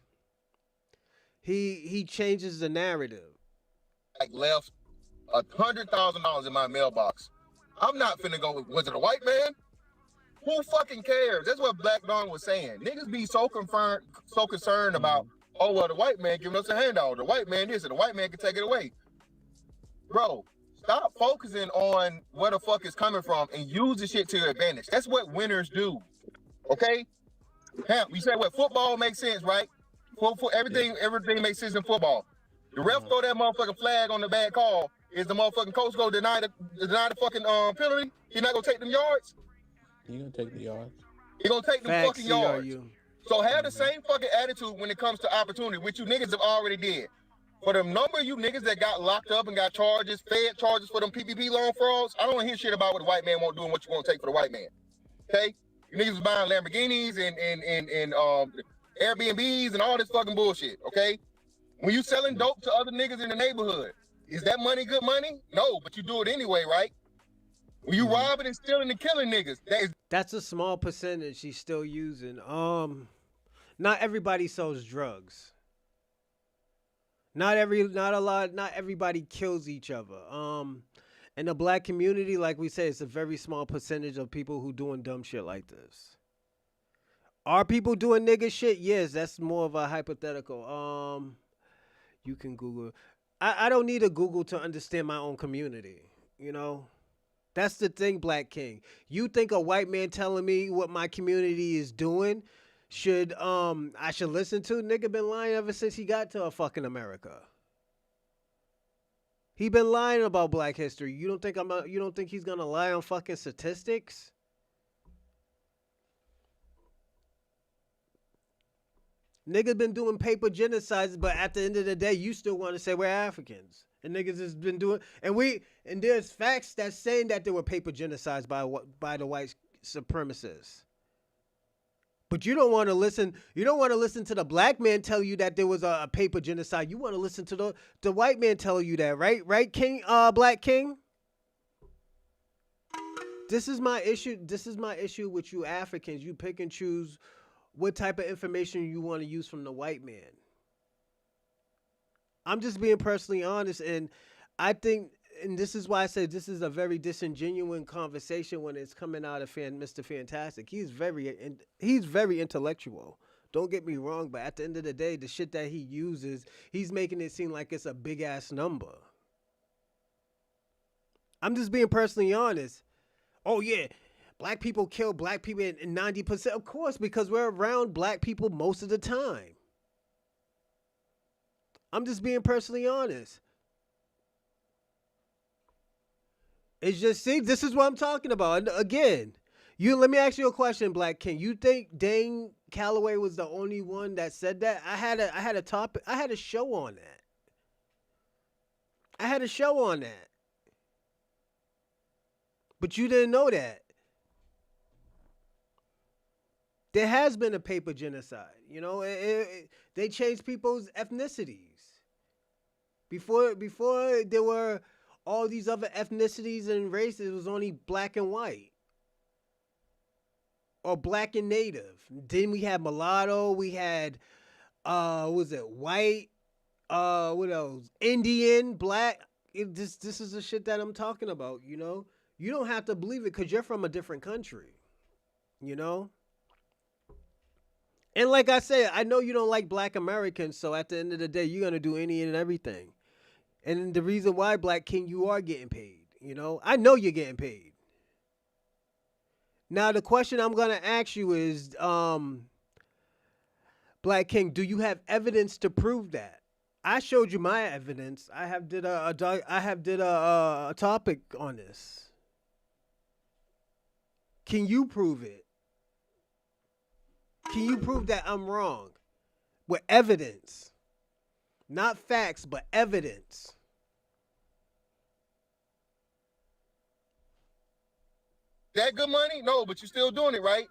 he changes the narrative. Like left $100,000 in my mailbox. I'm not finna go. Was it a white man? Who fucking cares? That's what Black Dawn was saying. Niggas be so concerned about, oh well, the white man giving us a handout. The white man this, and the white man can take it away. Bro, stop focusing on where the fuck is coming from and use the shit to your advantage. That's what winners do. Okay? Hemp, you said what? Football makes sense, right? Everything makes sense in football. The ref throw that motherfucking flag on the bad call. Is the motherfucking coach go deny the fucking penalty? He not gonna take them yards? He gonna take the yards. He gonna take them fucking yards. So have the same fucking attitude when it comes to opportunity, which you niggas have already did. For the number of you niggas that got locked up and got charges, fed charges for them PPP loan frauds, I don't want to hear shit about what the white man won't do and what you want to take for the white man. Okay? You niggas was buying Lamborghinis and Airbnbs and all this fucking bullshit. Okay? When you selling dope to other niggas in the neighborhood, is that money good money? No, but you do it anyway, right? When you robbing and stealing and killing niggas, that's a small percentage he's still using. Not everybody sells drugs. Not everybody kills each other. In the black community, like we say, it's a very small percentage of people who doing dumb shit like this. Are people doing nigga shit? Yes, that's more of a hypothetical. You can Google. I don't need a Google to understand my own community, you know? That's the thing, Black King. You think a white man telling me what my community is doing I should listen to? Nigga been lying ever since he got to fucking America. He been lying about black history. You don't think he's gonna lie on fucking statistics? Niggas been doing paper genocides, but at the end of the day, you still want to say we're Africans. And niggas has been doing, and there's facts that's saying that there were paper genocides by the white supremacists. But you don't want to listen. You don't want to listen to the black man tell you that there was a paper genocide. You want to listen to the white man tell you that, right? Right, King, Black King. This is my issue. This is my issue with you Africans. You pick and choose what type of information you want to use from the white man. I'm just being personally honest, and I think, and this is why I say this is a very disingenuous conversation when it's coming out of Mr. Fantastic. He's very intellectual. Don't get me wrong, but at the end of the day, the shit that he uses, he's making it seem like it's a big ass number. I'm just being personally honest. Oh yeah, black people kill black people in 90%. Of course, because we're around black people most of the time. I'm just being personally honest. It's just, see, this is what I'm talking about. And again, let me ask you a question, Black King. You think Dane Calloway was the only one that said that? I had a topic. I had a show on that. But you didn't know that. There has been a paper genocide. You know, they changed people's ethnicities. Before there were all these other ethnicities and races, it was only black and white. Or black and native. Then we had mulatto, we had white, what else? Indian, black. This is the shit that I'm talking about, you know? You don't have to believe it because you're from a different country. You know? And like I said, I know you don't like black Americans, so at the end of the day, you're gonna do any and everything. And the reason why, Black King, you are getting paid. You know, I know you're getting paid. Now, the question I'm gonna ask you is, Black King, do you have evidence to prove that? I showed you my evidence. I have did a topic on this. Can you prove it? Can you prove that I'm wrong? With evidence. Not facts, but evidence. that good money? No, but you're still doing it, right?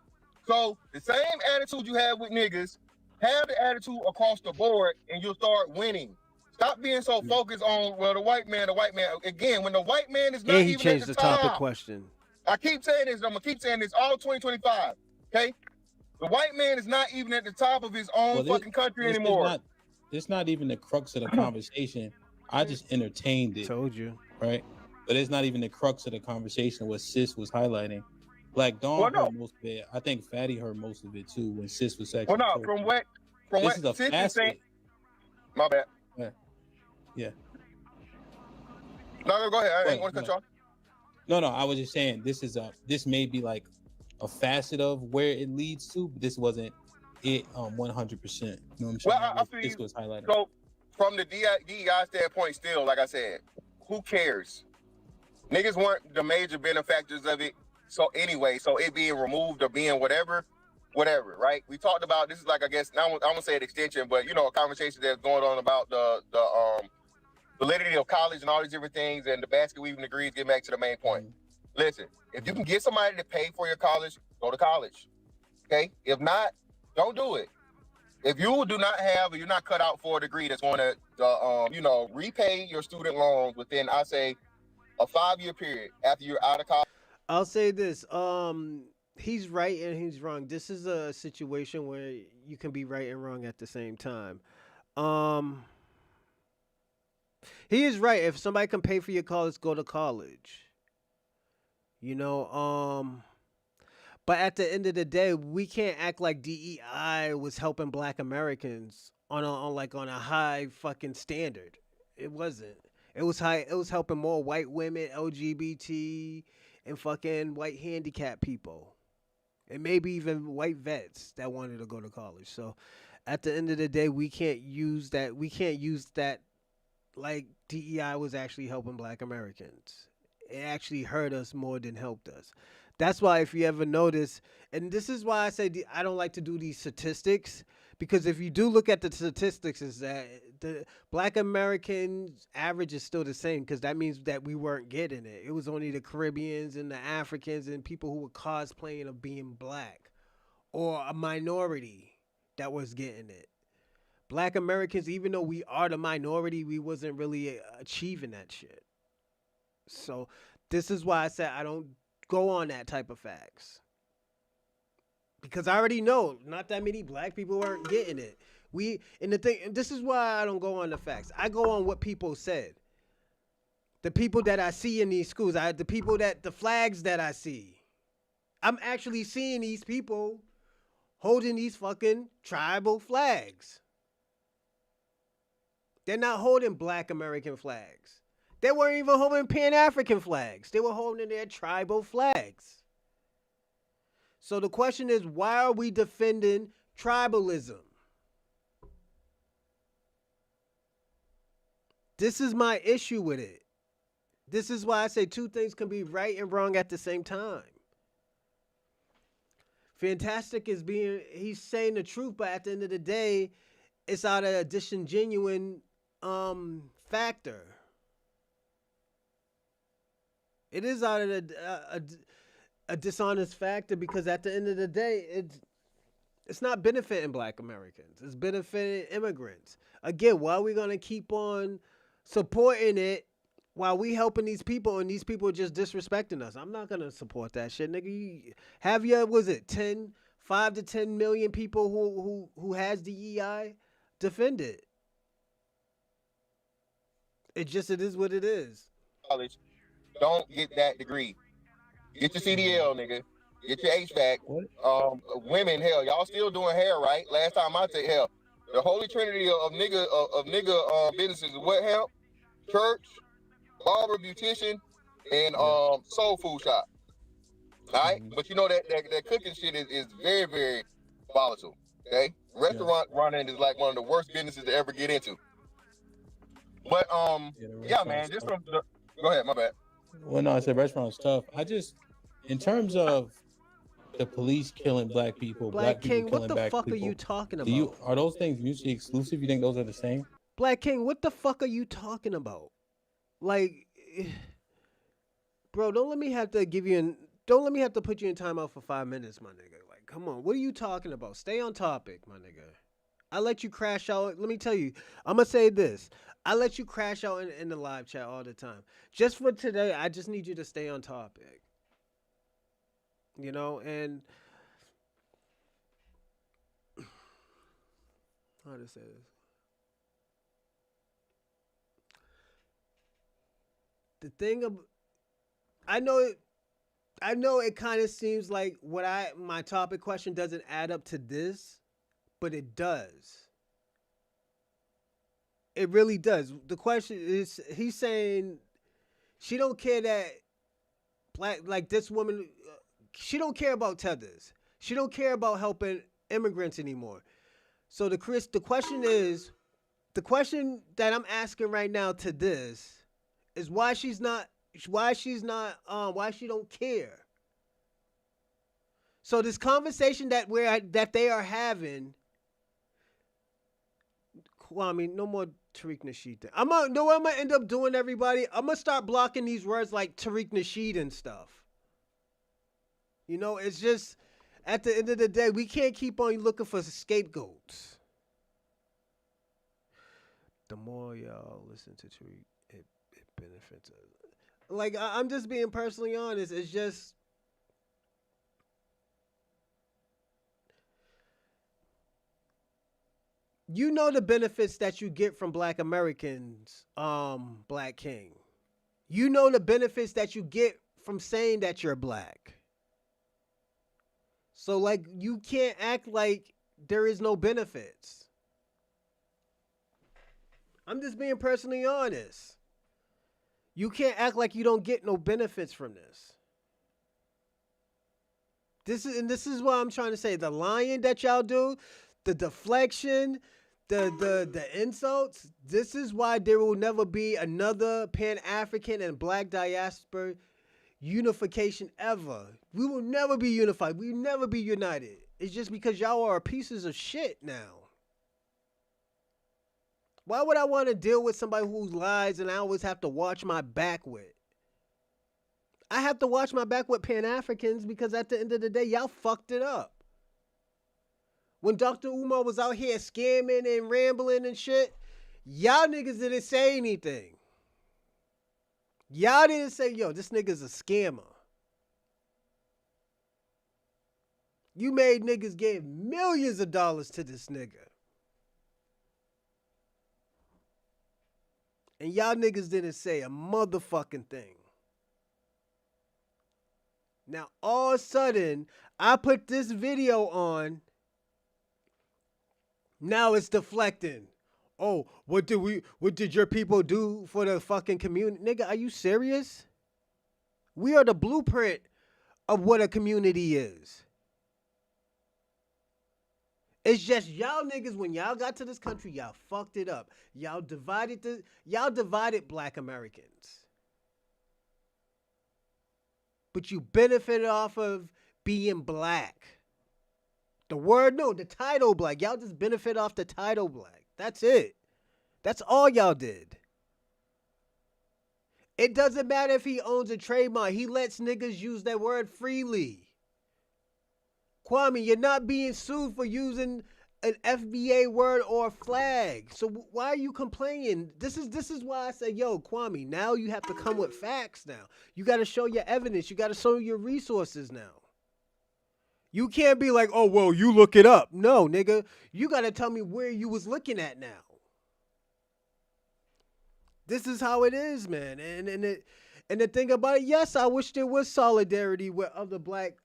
So the same attitude you have with niggas, have the attitude across the board, and you'll start winning. Stop being so focused on, well, the white man. Again, when the white man is not And he even at changed the the topic top. question. I keep saying this. I'm gonna keep saying this all 2025. Okay, the white man is not even at the top of his own fucking country anymore. It's not even the crux of the conversation. I just entertained it. Told you. Right? But it's not even the crux of the conversation what Sis was highlighting. Black Dawn heard most of it. I think Fatty heard most of it too when Sis was actually. Well, no, from what Sis is saying. My bad. Yeah. No, go ahead. I ain't want to cut you off. No, I was just saying this may be like a facet of where it leads to, but this wasn't it 100%. You know what I'm saying? Well, I feel this was highlighted. So from the DEI standpoint, still, like I said, who cares? Niggas weren't the major benefactors of it. So anyway, so it being removed or being whatever, right? We talked about this is like, I guess now I'm gonna say an extension, but you know, a conversation that's going on about the validity of college and all these different things, and the basket weaving degrees. Get back to the main point. Listen, if you can get somebody to pay for your college, go to college. Okay? If not, don't do it. If you do not have, or you're not cut out for a degree that's going to, repay your student loans within, I say, a 5-year period after you're out of college. I'll say this. He's right and he's wrong. This is a situation where you can be right and wrong at the same time. He is right. If somebody can pay for your college, go to college. You know, but at the end of the day, we can't act like DEI was helping Black Americans on a high fucking standard. It wasn't. It was high. It was helping more white women, LGBT, and fucking white handicapped people, and maybe even white vets that wanted to go to college. So, at the end of the day, we can't use that. We can't use that like DEI was actually helping Black Americans. It actually hurt us more than helped us. That's why, if you ever notice, and this is why I say I don't like to do these statistics, because if you do look at the statistics, is that the Black Americans average is still the same, because that means that we weren't getting it. It was only the Caribbeans and the Africans and people who were cosplaying of being Black or a minority that was getting it. Black Americans, even though we are the minority, we wasn't really achieving that shit. So this is why I said I don't go on that type of facts. Because I already know not that many Black people weren't getting it. This is why I don't go on the facts. I go on what people said. The people that I see in these schools, the flags that I see. I'm actually seeing these people holding these fucking tribal flags. They're not holding Black American flags. They weren't even holding pan-African flags. They were holding their tribal flags. So the question is, why are we defending tribalism? This is my issue with it. This is why I say two things can be right and wrong at the same time. Fantastic he's saying the truth, but at the end of the day, it's out of a disingenuous factor. It is out of a dishonest factor, because at the end of the day, it's not benefiting Black Americans. It's benefiting immigrants. Again, why are we going to keep on supporting it while we helping these people and these people are just disrespecting us? I'm not going to support that shit, nigga. Have you, 5 to 10 million people who has DEI? Defend it. It is what it is. College. Don't get that degree. Get your CDL, nigga. Get your HVAC. Women, hell, y'all still doing hair, right? Last time I took hell, the holy trinity of nigga businesses is what help? Church, barber, beautician, and soul food shop. All right, but you know that cooking shit is very, very volatile. Okay, restaurant running is like one of the worst businesses to ever get into. But yeah, man, just from the, go ahead, my bad. Well, no, I said restaurant stuff. In terms of the police killing Black people, Black people King, killing what the Black fuck people, are you talking about? Are those things mutually exclusive? You think those are the same? Black King, what the fuck are you talking about? Like, bro, don't let me have to give you Don't let me have to put you in timeout for 5 minutes, my nigga. Like, come on. What are you talking about? Stay on topic, my nigga. I let you crash out. Let me tell you, I'm going to say this. I let you crash out in the live chat all the time. Just for today, I just need you to stay on topic. You know, and how to say this? The thing of, I know it kind of seems like my topic question doesn't add up to this, but it does. It really does. The question is, he's saying she don't care that like this woman, she don't care about tethers. She don't care about helping immigrants anymore. So the question that I'm asking right now to this is why she don't care. So this conversation that they are having, Kwame, no more Tariq Nasheed thing. I'm gonna end up doing, everybody. I'm gonna start blocking these words like Tariq Nasheed and stuff. You know, it's just at the end of the day, we can't keep on looking for scapegoats. The more y'all listen to Tariq, it benefits us. Like, I'm just being personally honest. It's just, you know, the benefits that you get from Black Americans, Black King. You know the benefits that you get from saying that you're Black. So, like, you can't act like there is no benefits. I'm just being personally honest. You can't act like you don't get no benefits from this. This is what I'm trying to say. The lying that y'all do, the deflection, the insults. This is why there will never be another Pan-African and Black Diaspora unification ever. We will never be unified. We will never be united. It's just because y'all are pieces of shit now. Why would I want to deal with somebody who lies and I always have to watch my back with? I have to watch my back with Pan-Africans because at the end of the day, y'all fucked it up. When Dr. Umar was out here scamming and rambling and shit, y'all niggas didn't say anything. Y'all didn't say, yo, this nigga's a scammer. You made niggas give millions of dollars to this nigga. And y'all niggas didn't say a motherfucking thing. Now, all of a sudden, I put this video on. Now it's deflecting. Oh, what did your people do for the fucking community? Nigga, are you serious? We are the blueprint of what a community is. It's just y'all niggas, when y'all got to this country, y'all fucked it up. Y'all divided Black Americans. But you benefited off of being Black. The title Black. Y'all just benefit off the title Black. That's it. That's all y'all did. It doesn't matter if he owns a trademark. He lets niggas use that word freely. Kwame, you're not being sued for using an FBA word or flag. So why are you complaining? This is why I say, yo, Kwame, now you have to come with facts now. You got to show your evidence. You got to show your resources now. You can't be like, oh, well, you look it up. No, nigga, you got to tell me where you was looking at now. This is how it is, man. And the thing about it, yes, I wish there was solidarity with other Black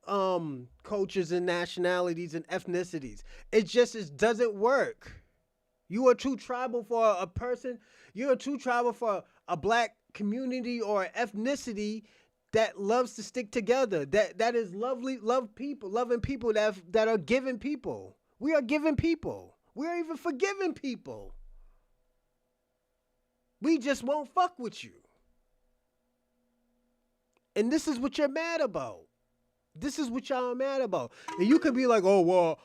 cultures and nationalities and ethnicities. It doesn't work. You are too tribal for a person. You're too tribal for a Black community or ethnicity that loves to stick together. That is loving people that are giving people. We are giving people. We are even forgiving people. We just won't fuck with you. And this is what you're mad about. This is what y'all are mad about. And you could be like, oh, well,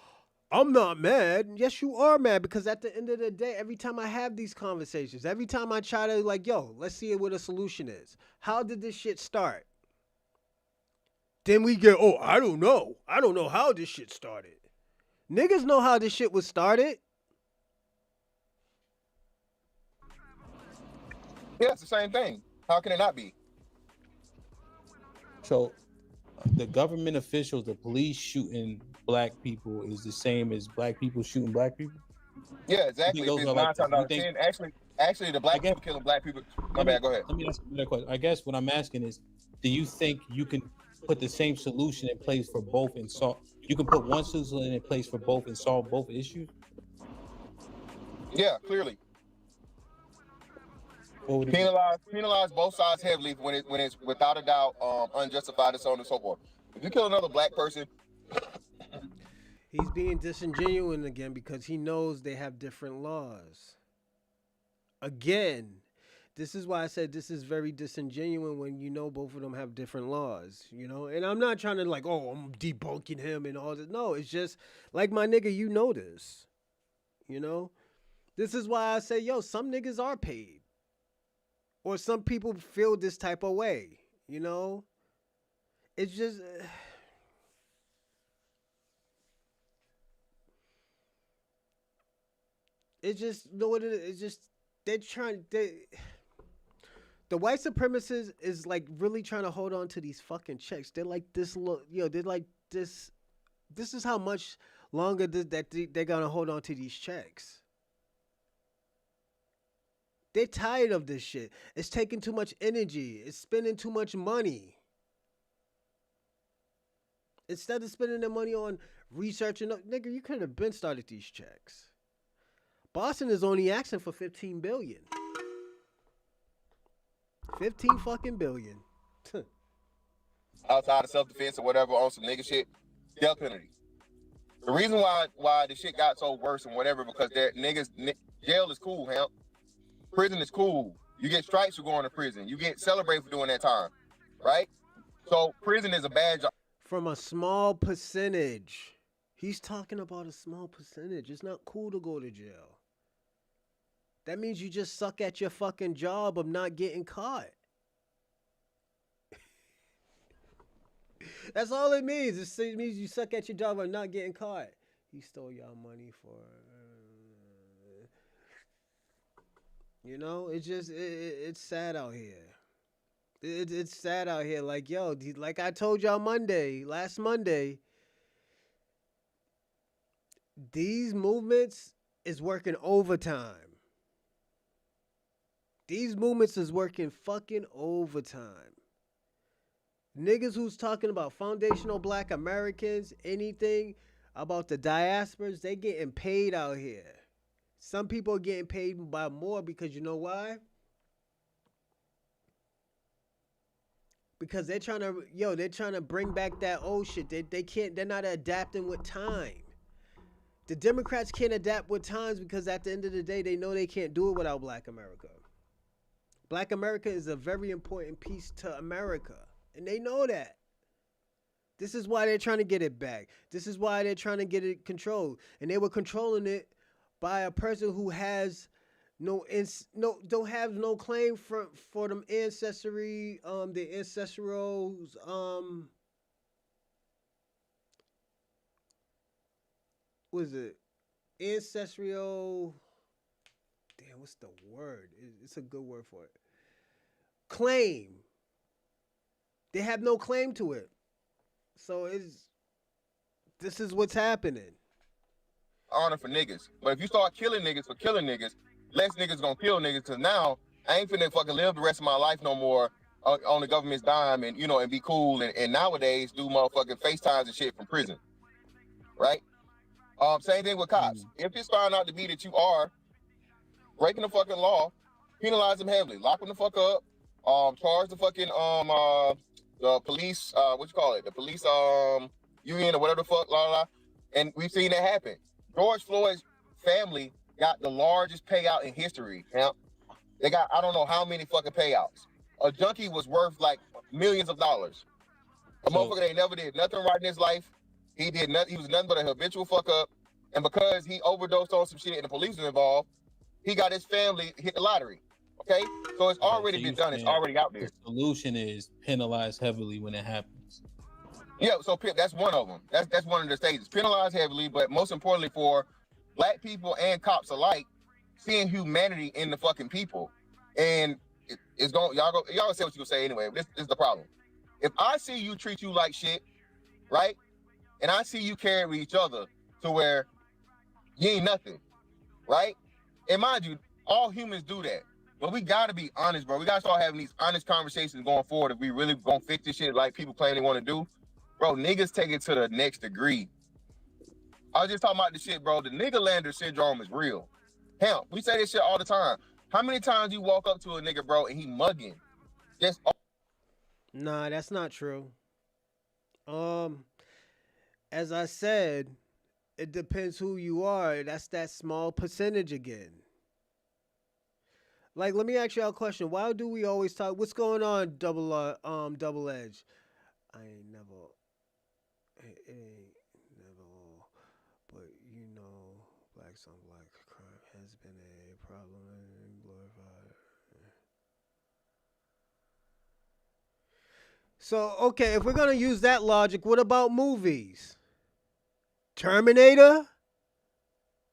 I'm not mad. Yes, you are mad, because at the end of the day, every time I have these conversations, every time I try to like, yo, let's see what a solution is. How did this shit start? Then we get, oh, I don't know. I don't know how this shit started. Niggas know how this shit was started. Yeah, it's the same thing. How can it not be? So the government officials, the police shooting black people is the same as black people shooting black people? Yeah, exactly. Those If are it's like 9 times out of you 10, actually, the black people killing black people. My bad. Go ahead. Let me ask you another question. I guess what I'm asking is, do you think you can put the same solution in place for both and solve? You can put one solution in place for both and solve both issues? Yeah, clearly. What would it Penalize both sides heavily when it's without a doubt unjustified and so on and so forth. If you kill another black person, he's being disingenuous again because he knows they have different laws. Again, this is why I said this is very disingenuous when you know both of them have different laws, you know? And I'm not trying to like, oh, I'm debunking him and all this. No, it's just like my nigga, you know this. You know? This is why I say, yo, some niggas are paid. Or some people feel this type of way, you know? It's just it's just, you know what it is? It's just the white supremacists is like really trying to hold on to these fucking checks. They're like this they're like this is how much longer they're gonna hold on to these checks. They're tired of this shit. It's taking too much energy. It's spending too much money. Instead of spending their money on researching, nigga, you could have been started these checks. Boston is only asking for $15 billion. 15 fucking billion. outside of self-defense or whatever on some nigga shit, death penalty. The reason why the shit got so worse and whatever because that jail is cool, hemp. Prison is cool. You get stripes for going to prison. You get celebrated for doing that time, right? So prison is a badge. From a small percentage. He's talking about a small percentage. It's not cool to go to jail. That means you just suck at your fucking job of not getting caught. That's all it means. It means you suck at your job of not getting caught. He stole y'all money for... You know, it's just, it's sad out here. It's sad out here. Like, yo, like I told y'all last Monday, these movements is working overtime. These movements is working fucking overtime. Niggas who's talking about foundational black Americans, anything about the diasporas, they getting paid out here. Some people are getting paid by more because you know why? Because they're trying to bring back that old shit. They're not adapting with time. The Democrats can't adapt with times because at the end of the day, they know they can't do it without Black America. Black America is a very important piece to America. And they know that. This is why they're trying to get it back. This is why they're trying to get it controlled. And they were controlling it by a person who has don't have no claim for them ancestry, the ancestral what is it? Ancestral, damn, what's the word? It's a good word for it. Claim. They have no claim to it. So this is what's happening. Honor for niggas. But if you start killing niggas for killing niggas, less niggas gonna kill niggas. Cause now I ain't finna fucking live the rest of my life no more on the government's dime and and be cool and nowadays do motherfucking FaceTimes and shit from prison. Right? Same thing with cops. If it's found out to be that you are breaking the fucking law, penalize them heavily. Lock them the fuck up. Charge the fucking the police the police union or whatever the fuck, and we've seen that happen. George Floyd's family got the largest payout in history. They got I don't know how many fucking payouts. A junkie was worth like millions of dollars. A motherfucker that never did nothing right in his life. He did nothing. He was nothing but a habitual fuck up. And because he overdosed on some shit and the police was involved, he got his family hit the lottery. Okay, so it's already been done. It's already out there. The solution is penalize heavily when it happens. Yeah, so that's one of them. That's one of the stages. Penalized heavily, but most importantly for black people and cops alike, seeing humanity in the fucking people. And it's going y'all say what you gonna say anyway. This is the problem. If I see you treat you like shit, right? And I see you carry each other to where you ain't nothing, right? And mind you, all humans do that. But we gotta be honest, bro. We gotta start having these honest conversations going forward if we really gonna fix this shit like people claim they want to do. Bro, niggas take it to the next degree. I was just talking about the shit, bro. The nigga lander syndrome is real. Hell, we say this shit all the time. How many times you walk up to a nigga, bro, and he mugging? Just Nah, that's not true. As I said, it depends who you are. That's that small percentage again. Like, let me ask you a question. Why do we always talk? What's going on, double edge? I ain't never. It ain't never. But you know, blacks on black crime has been a problem and glorified. So, okay, if we're gonna use that logic, what about movies? Terminator,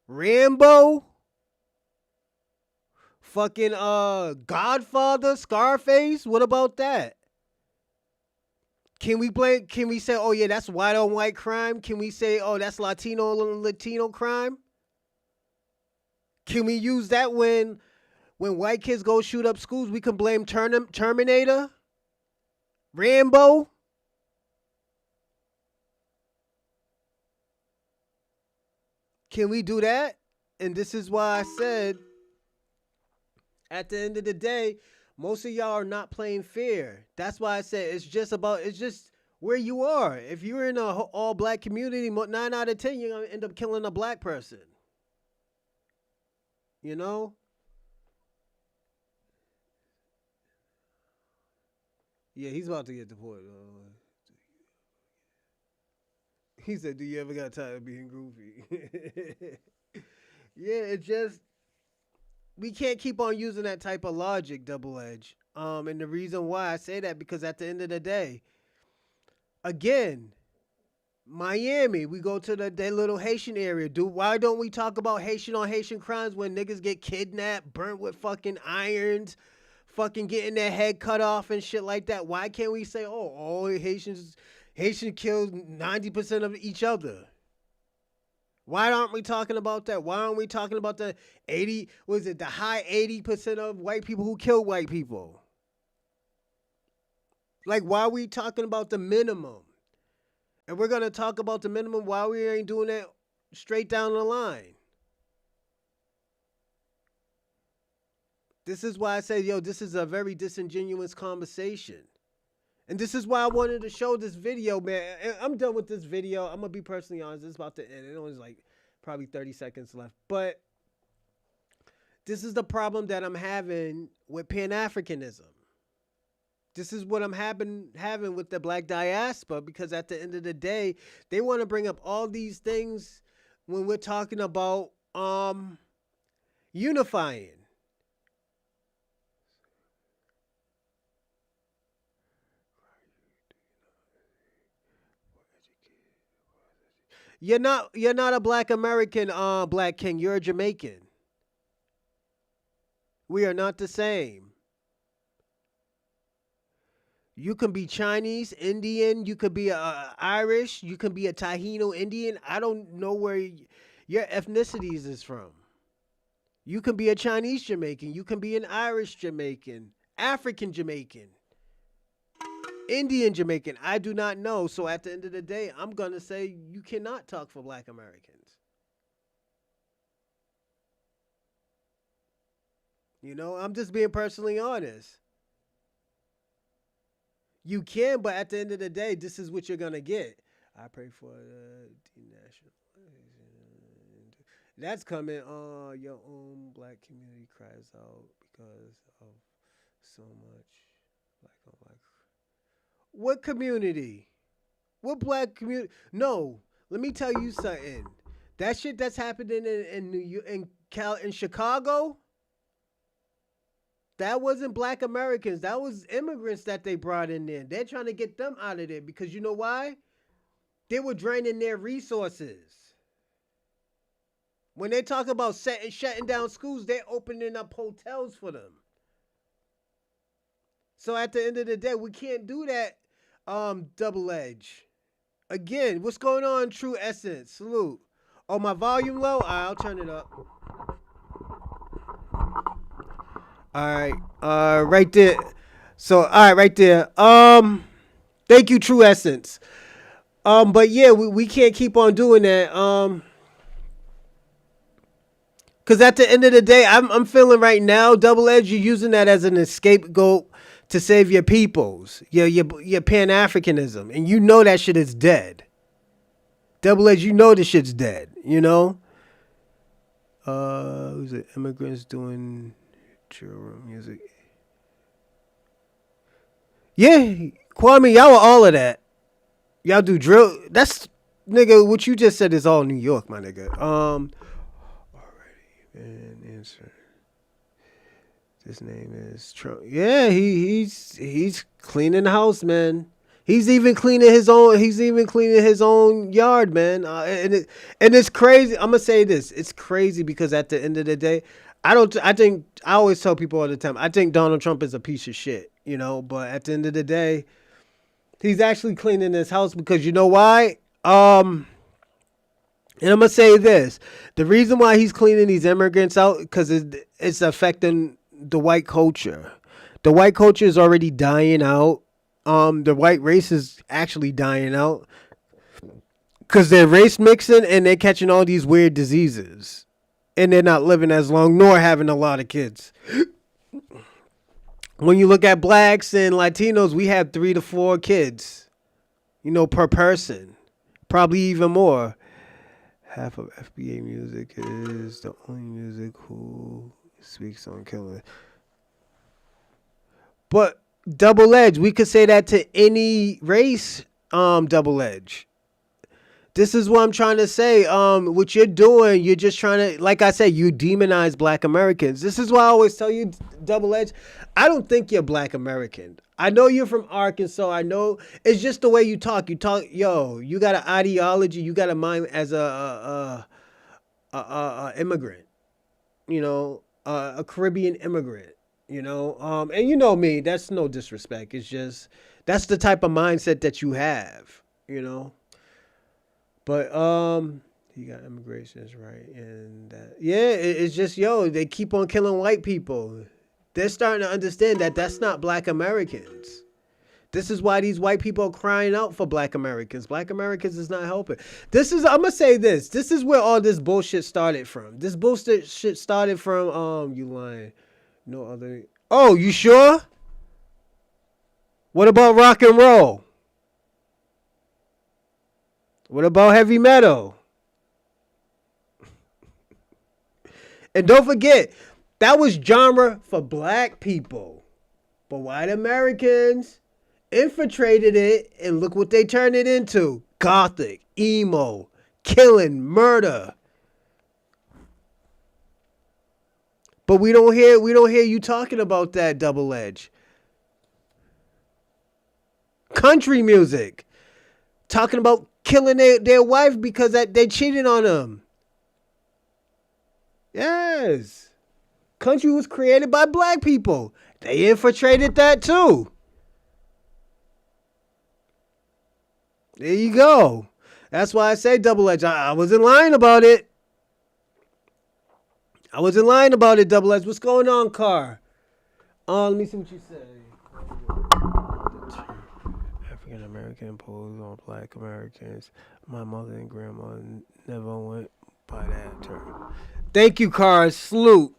Rambo, fucking Godfather, Scarface. What about that? Can we say, oh yeah, that's white on white crime? Can we say, oh, that's Latino crime? Can we use that when white kids go shoot up schools? We can blame Terminator, Rambo. Can we do that? And this is why I said, at the end of the day, most of y'all are not playing fair. That's why I said it's just where you are. If you're in a all black community, 9 out of 10, you're going to end up killing a black person. You know? Yeah, he's about to get deported. He said, do you ever got tired of being goofy? Yeah, it just, we can't keep on using that type of logic, double edge. And the reason why I say that, because at the end of the day, again, Miami, we go to that little Haitian area. Why don't we talk about Haitian on Haitian crimes when niggas get kidnapped, burnt with fucking irons, fucking getting their head cut off and shit like that? Why can't we say, oh, all Haitians kill 90% of each other? Why aren't we talking about that? Why aren't we talking about the high 80% of white people who kill white people? Like, why are we talking about the minimum? And we're going to talk about the minimum while we ain't doing that straight down the line. This is why I say, yo, this is a very disingenuous conversation. And this is why I wanted to show this video, man. I'm done with this video. I'm going to be personally honest. It's about to end. It only is like probably 30 seconds left. But this is the problem that I'm having with pan-africanism. This is what I'm having with the Black Diaspora, because at the end of the day, they want to bring up all these things when we're talking about unifying. You're not a Black American, Black King. You're a Jamaican. We are not the same. You can be Chinese, Indian. You could be Irish. You can be a Taino Indian. I don't know where your ethnicities is from. You can be a Chinese Jamaican. You can be an Irish Jamaican, African Jamaican, Indian Jamaican. I do not know. So at the end of the day, I'm going to say you cannot talk for Black Americans. You know, I'm just being personally honest. You can, but at the end of the day, this is what you're going to get. I pray for the denationalization. That's coming on your own Black community cries out because of so much Black on Black. What community? What Black community? No, let me tell you something. That shit that's happening in New York, in Chicago, that wasn't Black Americans. That was immigrants that they brought in there. They're trying to get them out of there because you know why? They were draining their resources. When they talk about shutting down schools, they're opening up hotels for them. So at the end of the day, we can't do that double edge. Again, what's going on, True Essence? Salute. Oh, my volume low? I'll turn it up. All right. Right there. So, all right, right there. Thank you, True Essence. But yeah, we can't keep on doing that. Cause at the end of the day, I'm feeling right now, double edge, you're using that as an scapegoat to save your peoples, your pan-africanism, and you know that shit is dead. Double edge, you know this shit's dead. You know. Who's it? Immigrants doing drill music. Yeah, Kwame, y'all were all of that. Y'all do drill. That's nigga. What you just said is all New York, my nigga. Already been answered. His name is Trump. Yeah, he's cleaning the house, man. He's even cleaning his own. He's even cleaning his own yard, man. And it's crazy. I'm gonna say this. It's crazy because at the end of the day, I think I always tell people all the time. I think Donald Trump is a piece of shit, you know. But at the end of the day, he's actually cleaning his house because you know why? And I'm gonna say this: the reason why he's cleaning these immigrants out because it's affecting the white culture. The white culture is already dying out. The white race is actually dying out because they're race mixing and they're catching all these weird diseases, and they're not living as long nor having a lot of kids. When you look at blacks and Latinos, we have 3 to 4 kids, you know, per person, probably even more. Half of FBA music is the only music who speaks on killing. But double edge, we could say that to any race, double edge. This is what I'm trying to say. What you're doing, you're just trying to, like I said, you demonize black Americans. This is why I always tell you, double edge, I don't think you're black American. I know you're from Arkansas. I know it's just the way you talk. You talk, you got an ideology. You got a mind as a immigrant, you know, a Caribbean immigrant, you know. And you know me, that's no disrespect. It's just, that's the type of mindset that you have, you know. But you got immigration is right, and that, yeah, it's just they keep on killing white people. They're starting to understand that that's not black Americans. This is why these white people are crying out for black Americans. Black Americans is not helping. I'm gonna say this. This is where all this bullshit started from. This bullshit shit started from you lying. No other. Oh, you sure? What about rock and roll? What about heavy metal? And don't forget, that was genre for black people. But white Americans infiltrated it, and look what they turned it into. Gothic, emo, killing, murder. But we don't hear you talking about that, double edge. Country music. Talking about killing their wife because they cheated on them. Yes. Country was created by black people. They infiltrated that too. There you go. That's why I say double edge. I wasn't lying about it. I wasn't lying about it, double edge. What's going on, Car? Let me see what you say. African American imposed on black Americans. My mother and grandma never went by that term. Thank you, Car. Salute.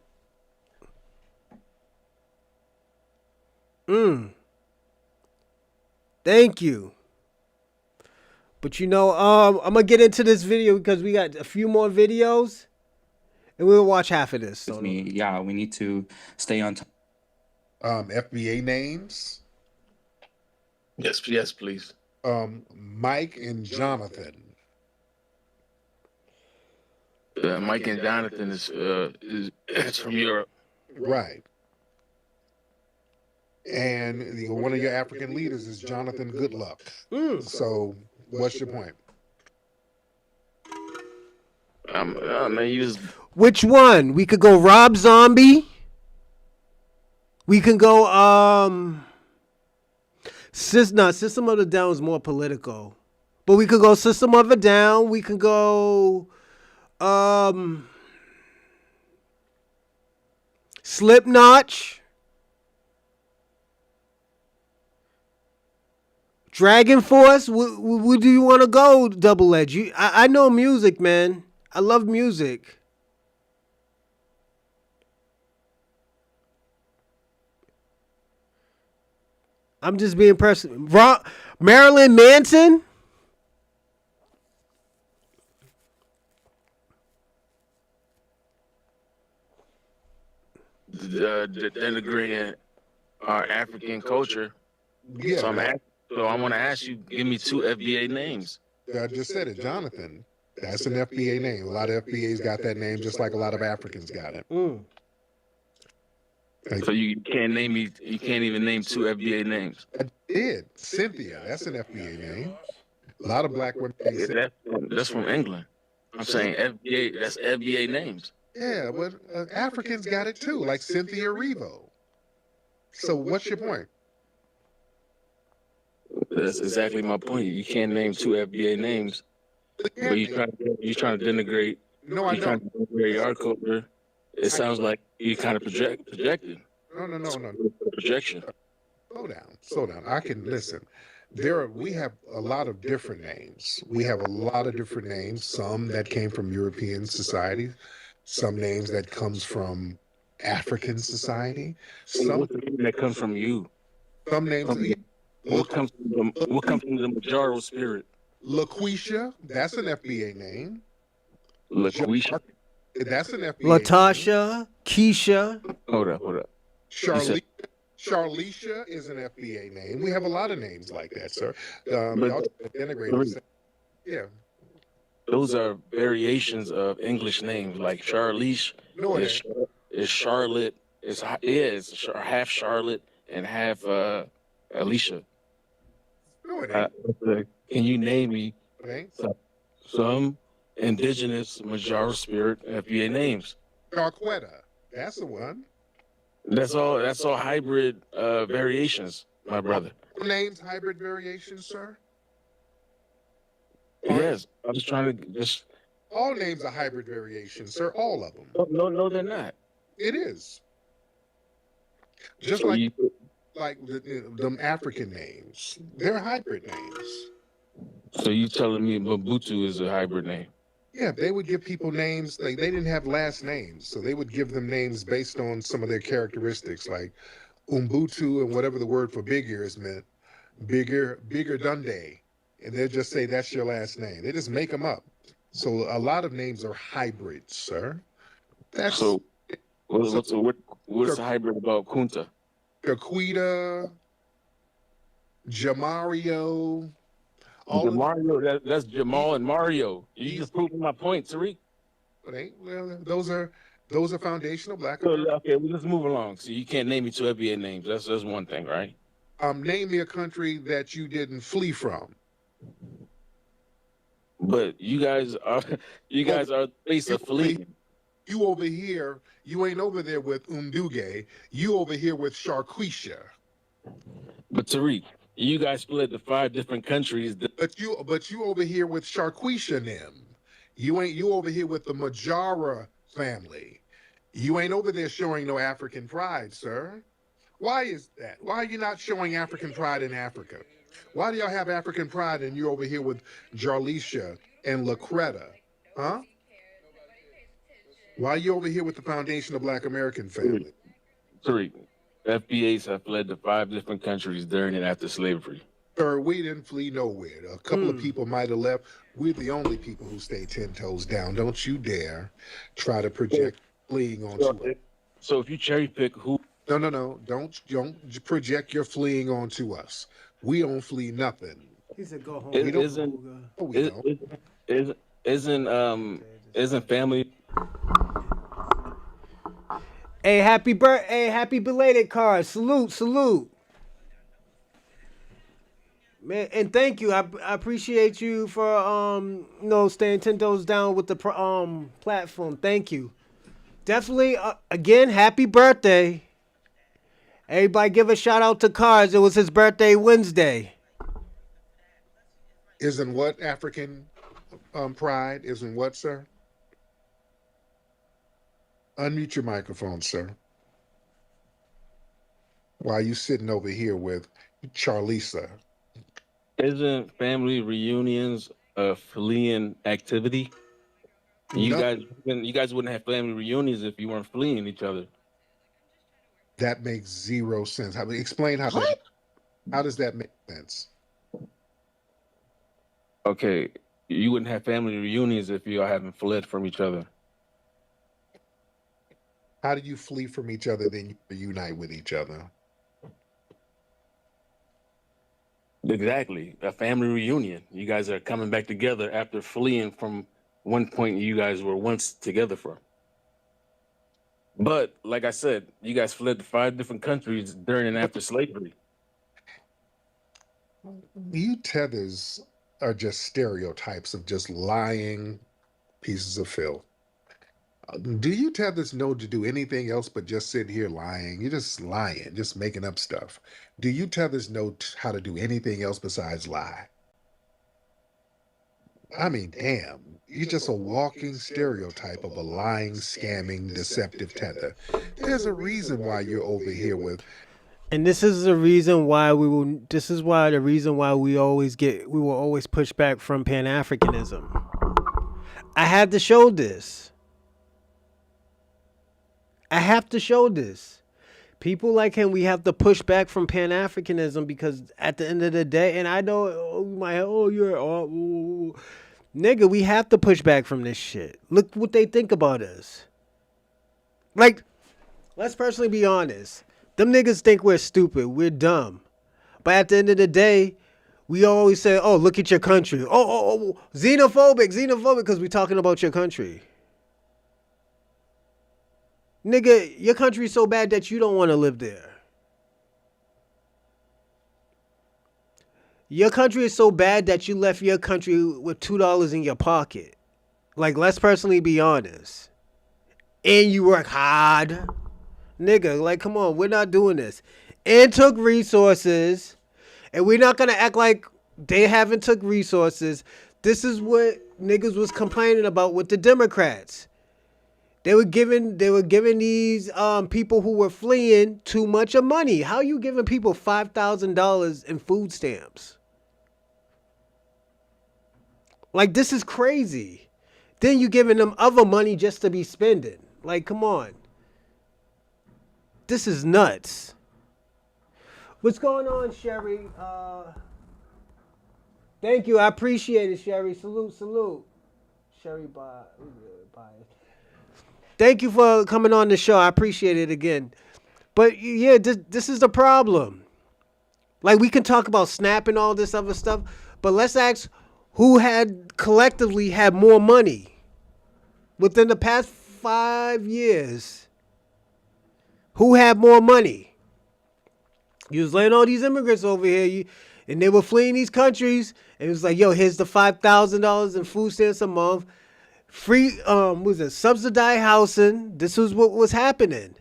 Thank you. But you know, I'm gonna get into this video because we got a few more videos, and we'll watch half of this. So yeah, we need to stay on top. FBA names. Yes, please. Mike and Jonathan. Mike and Jonathan is from Europe. Right. And one of your African leaders is Jonathan Goodluck. So what's your point? Man, you just Which one? We could go Rob Zombie. We can go System of a Down is more political. But we could go System of a Down. We can go Slipknot. Dragon Force. Where do you want to go, Double Edge? I know music, man. I love music. I'm just being personal. Marilyn Manson. denigrating our African culture. Yeah, So I want to ask you, give me 2 FBA names. I just said it, Jonathan. That's an FBA name. A lot of FBAs got that name, just like a lot of Africans got it. So you can't name me. You can't even name 2 FBA names. I did. Cynthia. That's an FBA name. A lot of black women. That's from England. I'm saying FBA. That's FBA names. Yeah, but Africans got it too, like Cynthia Erivo. So what's your point? That's exactly my point. You can't name 2 FBA names, but you trying to denigrate. No, I don't. Trying to denigrate our culture. It sounds like you kind of projected. No. Projection. Slow down. I can listen. We have a lot of different names. We have a lot of different names. Some that came from European society, some names that comes from African society. Some that comes from you. Some names. What comes from the Majaro spirit? LaQuisha, that's an FBA name. LaQuisha. That's an FBA. Latasha, Keisha. Hold up. Charlicia is an FBA name. We have a lot of names like that, sir. Yeah. Those are variations of English names, like Charlize. No, is Charlotte. It's half Charlotte and half Alicia. No, it ain't. Can you name me some indigenous Majaro spirit FBA names? Darquetta, that's the one. That's all hybrid variations, my brother. Names hybrid variations, sir? Yes, I'm just trying to All names are hybrid variations, sir. All of them. No, they're not. It is. Just So like them African names, they're hybrid names. So you telling me Mobutu is a hybrid name? Yeah, they would give people names, like they didn't have last names, so they would give them names based on some of their characteristics, like Umbutu and whatever the word for big ears meant, bigger Dundee, and they'll just say that's your last name. They just make them up. So a lot of names are hybrids, sir. That's so. What's hybrid about Kunta? Kaquita, Jamario. Mario, that's Jamal and Mario. You just proved my point, Tariq. Well, those are foundational black. Okay, well, let's move along. So you can't name me 2 FBA names. That's one thing, right? Name me a country that you didn't flee from. But you guys are the face of fleeing. You over here, you ain't over there with Umduge. You over here with Sharquisha. But Tariq, you guys split the 5 different countries. But you over here with Sharquisha and them. You over here with the Majara family. You ain't over there showing no African pride, sir. Why is that? Why are you not showing African pride in Africa? Why do y'all have African pride and you're over here with Jarlisha and Lacreta? Huh? Why are you over here with the Foundation of Black American Family? Tariq, FBAs have fled to 5 different countries during and after slavery. Sir, we didn't flee nowhere. A couple of people might have left. We're the only people who stay 10 toes down. Don't you dare try to project fleeing onto us. So if you cherry pick who... No. Don't project your fleeing onto us. We don't flee nothing. He said go home. Isn't family... Hey, happy belated card. Salute. Man, and thank you. I appreciate you for staying 10 toes down with the platform. Thank you. Definitely again, happy birthday. Everybody give a shout out to Cards. It was his birthday Wednesday. Isn't what African pride? Isn't what, sir? Unmute your microphone, sir. While you sitting over here with Charlisa. Isn't family reunions a fleeing activity? You guys wouldn't have family reunions if you weren't fleeing each other. That makes zero sense. Explain how that. How does that make sense? Okay, you wouldn't have family reunions if you all haven't fled from each other. How do you flee from each other, then you reunite with each other? Exactly, a family reunion. You guys are coming back together after fleeing from one point you guys were once together from. But like I said, you guys fled to 5 different countries during and after slavery. You tethers are just stereotypes of just lying pieces of filth. Do you tethers know to do anything else but just sit here lying? You're just lying, just making up stuff. Do you tethers know how to do anything else besides lie? I mean, damn, you're just a walking stereotype of a lying, scamming, deceptive tether. There's a reason why you're over here with. And this is the reason why we will. This is why the reason why we will always push back from pan-africanism. I had to show this. I have to show this. People like him, we have to push back from pan-africanism because at the end of the day, and I know nigga, we have to push back from this shit. Look what they think about us. Like, let's personally be honest. Them niggas think we're stupid. We're dumb. But at the end of the day, we always say, oh, look at your country. Oh, xenophobic, because we're talking about your country. Nigga, your country's so bad that you don't want to live there. Your country is so bad that you left your country with $2 in your pocket. Like, let's personally be honest. And you work hard. Nigga, like, come on, we're not doing this. And took resources. And we're not going to act like they haven't took resources. This is what niggas was complaining about with the Democrats. They were giving these people who were fleeing too much of money. How you giving people $5,000 in food stamps? Like, this is crazy. Then you giving them other money just to be spending. Like, come on. This is nuts. What's going on, Sherry? Thank you. I appreciate it, Sherry. Salute. Sherry, bye. Thank you for coming on the show. I appreciate it again. But yeah, this is the problem. Like, we can talk about SNAP and all this other stuff, but let's ask who collectively had more money within the past 5 years. Who had more money? You was letting all these immigrants over here, and they were fleeing these countries, and it was like, yo, here's the $5,000 in food stamps a month. Free, subsidized housing. This was what was happening.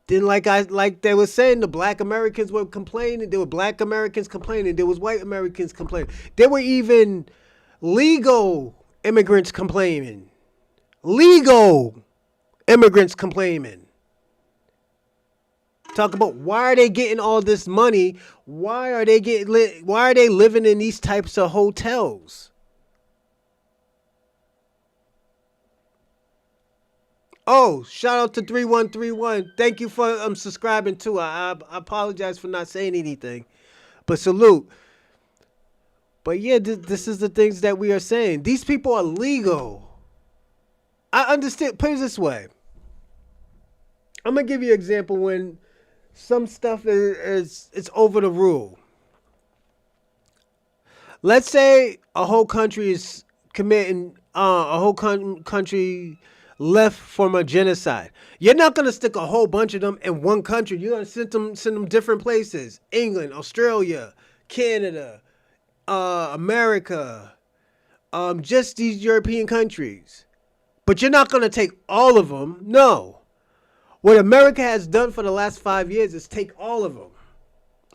Then, like they were saying, the black Americans were complaining. There were black Americans complaining. There was white Americans complaining. There were even legal immigrants complaining. Legal immigrants complaining. Talk about why are they getting all this money? Why are they living in these types of hotels? Oh, shout out to 3131. Thank you for subscribing too. I apologize for not saying anything, but salute. But yeah, this is the things that we are saying. These people are legal. I understand. Put it this way. I'm gonna give you an example when some stuff is over the rule. Let's say a whole country is committing country left from a genocide. You're not going to stick a whole bunch of them in one country. You're going to send them different places. England, Australia, Canada, America, just these European countries. But you're not going to take all of them. No. What America has done for the last 5 years is take all of them.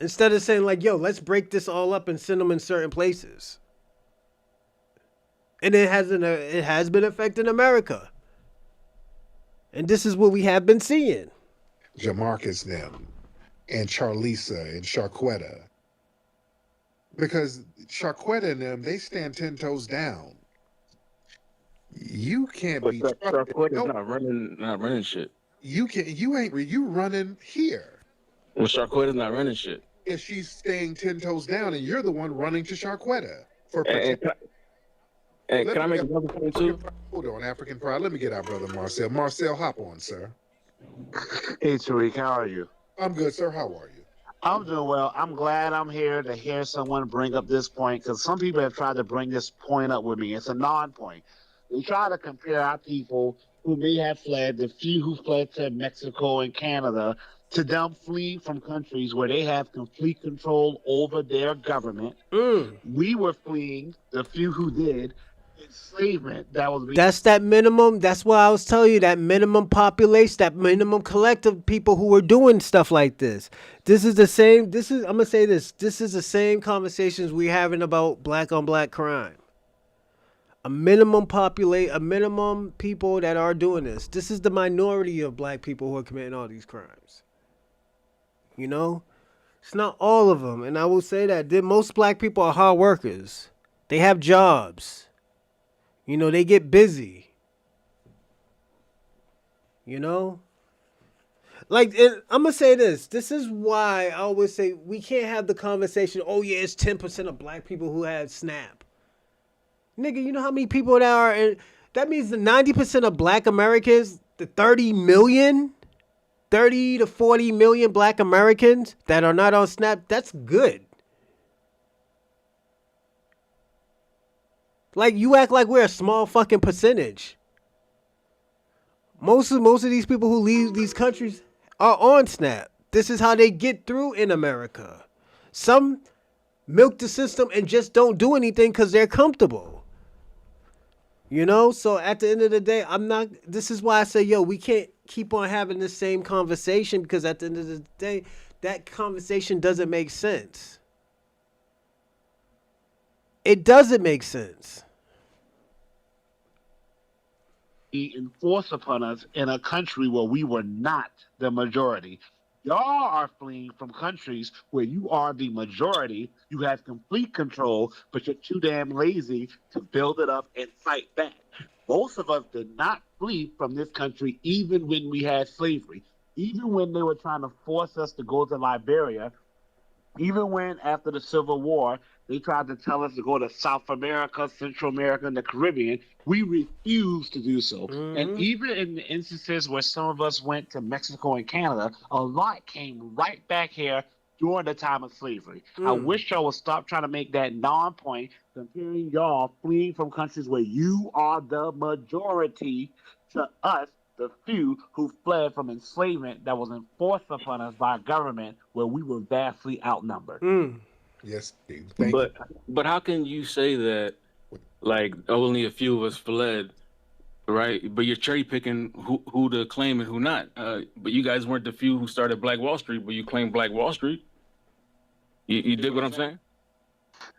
Instead of saying like, yo, let's break this all up and send them in certain places. And it has been affecting America. And this is what we have been seeing. Jamarcus them and Charlisa and Sharquetta. Because Sharquetta and them, they stand 10 toes down. You can't be Sharquetta's not running shit. You running here. Well, Sharquetta's not running shit. If she's staying 10 toes down and you're the one running to Sharquetta for protection. Hey, can I make another point too? Hold on, African Pride. Let me get our brother Marcel. Marcel, hop on, sir. Hey, Tariq, how are you? I'm good, sir. How are you? I'm doing well. I'm glad I'm here to hear someone bring up this point because some people have tried to bring this point up with me. It's a non-point. They try to compare our people who may have fled, the few who fled to Mexico and Canada, to them fleeing from countries where they have complete control over their government. We were fleeing, the few who did, enslavement. That's that minimum. That's why I was telling you, that minimum population, that minimum collective people who were doing stuff like this. This is the same. I'm gonna say this. This is the same conversations we're having about black on black crime. A minimum people that are doing this. This is the minority of black people who are committing all these crimes. You know, it's not all of them, and I will say that most black people are hard workers. They have jobs. You know, they get busy. You know? Like, I'm going to say this. This is why I always say we can't have the conversation, oh, yeah, it's 10% of black people who had SNAP. Nigga, you know how many people that are in... That means the 90% of black Americans, the 30 to 40 million black Americans that are not on SNAP, that's good. Like, you act like we're a small fucking percentage. Most of these people who leave these countries are on SNAP. This is how they get through in America. Some milk the system and just don't do anything because they're comfortable. You know? So at the end of the day, this is why I say, yo, we can't keep on having the same conversation because at the end of the day, that conversation doesn't make sense. It doesn't make sense. Enforced upon us in a country where we were not the majority. Y'all are fleeing from countries where you are the majority. You have complete control, but you're too damn lazy to build it up and fight back. Most of us did not flee from this country even when we had slavery. Even when they were trying to force us to go to Liberia, even when after the Civil War, they tried to tell us to go to South America, Central America, and the Caribbean, we refused to do so. And even in the instances where some of us went to Mexico and Canada, a lot came right back here during the time of slavery. I wish y'all would stop trying to make that non-point, comparing y'all fleeing from countries where you are the majority to us, the few who fled from enslavement that was enforced upon us by government where we were vastly outnumbered. Yes, Steve. But how can you say that, like, only a few of us fled, right? But you're cherry picking who to claim and who not. But you guys weren't the few who started Black Wall Street, but you claim Black Wall Street. You dig what I'm saying?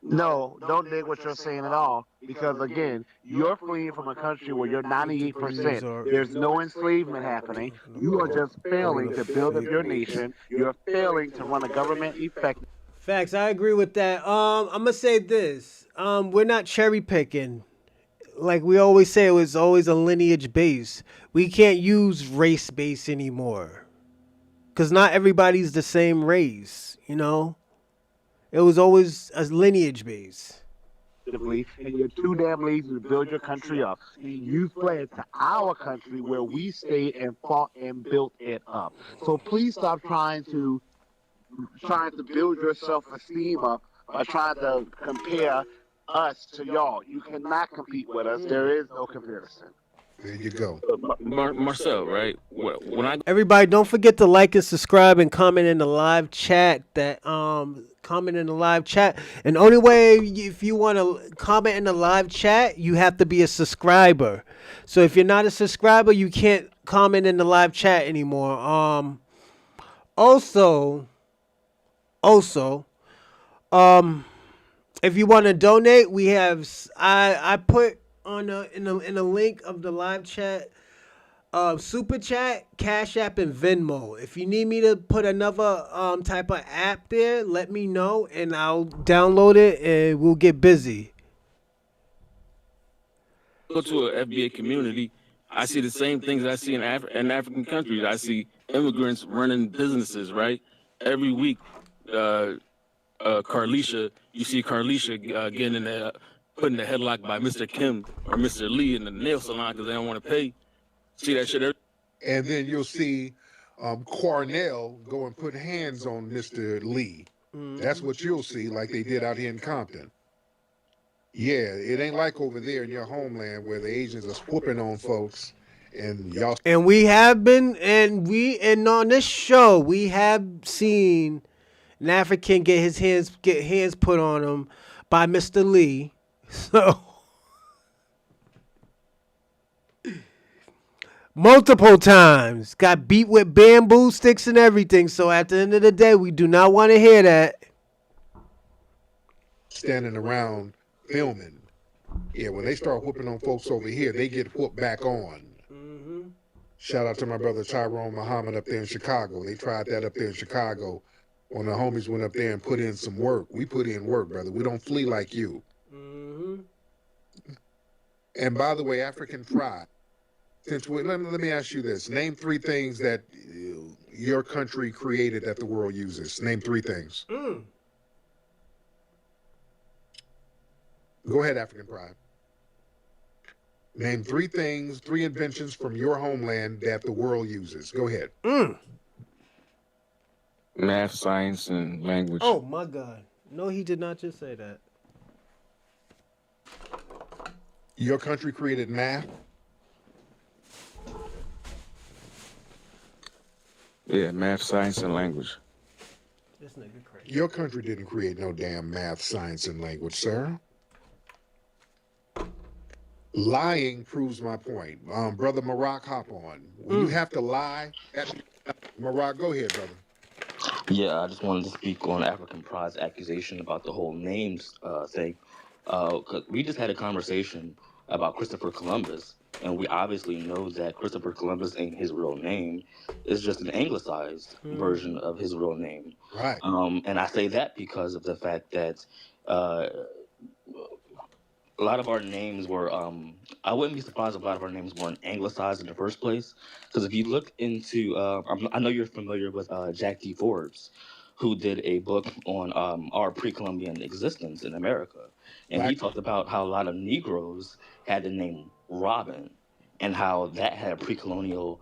No, don't dig what you're saying at all. Because again, you're fleeing from a country where you're 98%. There's no enslavement happening. You are just failing to build up your nation. You're failing to run a government effective. Facts, I agree with that. I'm gonna say this. We're not cherry picking. Like we always say, it was always a lineage base. We can't use race base anymore. Cause not everybody's the same race, you know? It was always a lineage base. And you're too damn lazy to build your country up. You fled to our country where we stayed and fought and built it up. So please stop trying to build your self-esteem up by trying to compare us to y'all. You cannot compete with us. There is no comparison. There you go. Marcel, right? When I Everybody, don't forget to like and subscribe and comment in the live chat. Comment in the live chat. And only way if you want to comment in the live chat, you have to be a subscriber. So if you're not a subscriber, you can't comment in the live chat anymore. Also, if you want to donate, we have I put on in the link of the live chat. Super Chat, Cash App, and Venmo. If you need me to put another type of app there, let me know and I'll download it and we'll get busy. go to a FBA community, I see the same things I see in African countries. I see immigrants running businesses, right? Every week, Carlisha, you see Carlisha getting in the put in the headlock by Mr. Kim or Mr. Lee in the nail salon because they don't want to pay. See that shit? And then you'll see Cornell go and put hands on Mr. Lee. That's what you'll see, like they did out here in Compton. Yeah, it ain't like over there in your homeland where the Asians are whooping on folks and y'all. And we have been, and on this show, we have seen an African get hands put on him by Mr. Lee. So multiple times. Got beat with bamboo sticks and everything. So at the end of the day, we do not want to hear that. Standing around filming. Yeah, when they start whooping on folks over here, they get whooped back on. Shout out to my brother Tyrone Muhammad up there in Chicago. They tried that up there in Chicago. When the homies went up there and put in some work. We put in work, brother. We don't flee like you. And by the way, African Pride. Let me ask you this. Name 3 things that your country created that the world uses. Name 3 things. Go ahead, African Pride. Name 3 things, 3 inventions from your homeland that the world uses. Go ahead. Math, science, and language. Oh my God. No, he did not just say that. Your country created math? Yeah, math, science, and language. This nigga crazy. Your country didn't create no damn math, science, and language, sir. Lying proves my point. Brother Marak, hop on. When you have to lie, Marak, go ahead, brother. Yeah, I just wanted to speak on African Pride's accusation about the whole names thing. 'Cause we just had a conversation about Christopher Columbus, and we obviously know that Christopher Columbus ain't his real name. It's just an anglicized version of his real name. Right. And I say that because of the fact that a lot of our names were, I wouldn't be surprised if a lot of our names weren't anglicized in the first place. Because if you look into, I know you're familiar with Jack D. Forbes, who did a book on our pre-Columbian existence in America. And he talked about how a lot of Negroes had the name Robin and how that had a pre-colonial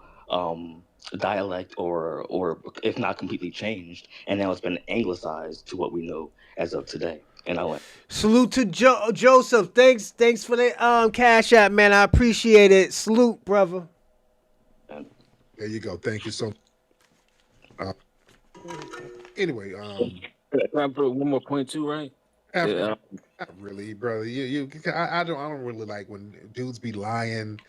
dialect or if not completely changed. And now it's been anglicized to what we know as of today. And I went. Salute to Joseph. Thanks for the Cash App, man. I appreciate it. Salute, brother. There you go. Thank you so much. Anyway, Can I put one more point too, right? Not really, brother. I don't really like when dudes be lying.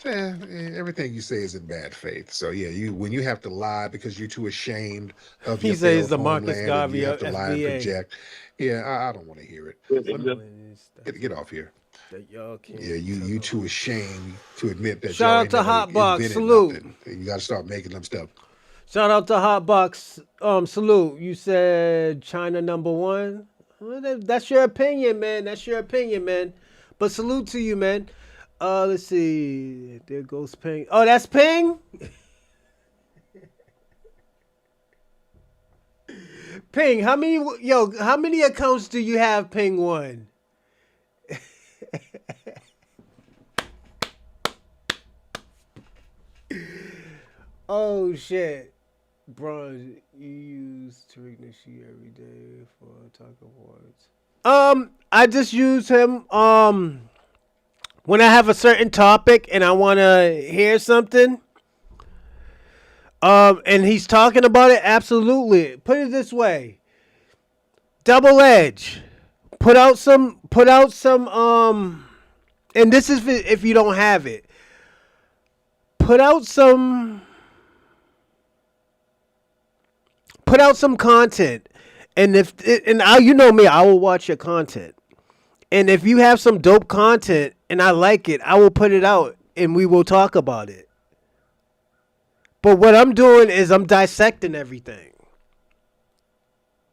Everything you say is in bad faith. So yeah, when you have to lie because you're too ashamed of He your says failed the Marcus homeland, and Garvey you have of to lie and FBA. project. Yeah, I don't want to hear it. Get off here. That y'all can't. Yeah, you too ashamed to admit that. Shout y'all out ain't to never Hotbox. invented Salute. nothing. You got to start making them stuff. Shout out to Hotbox. Salute. You said China #1. Well, that's your opinion, man. That's your opinion, man. But salute to you, man. Let's see. There goes Ping. Oh, that's Ping? Ping, how many accounts do you have, Ping One? Oh shit. Bro, you use Tariq Nasheed every day for talk awards. I just use him When I have a certain topic and I want to hear something, and he's talking about it, absolutely. Put it this way: Double Edge, put out some, and this is if you don't have it. Put out some content, and you know me, I will watch your content. And if you have some dope content and I like it, I will put it out and we will talk about it. But what I'm doing is I'm dissecting everything.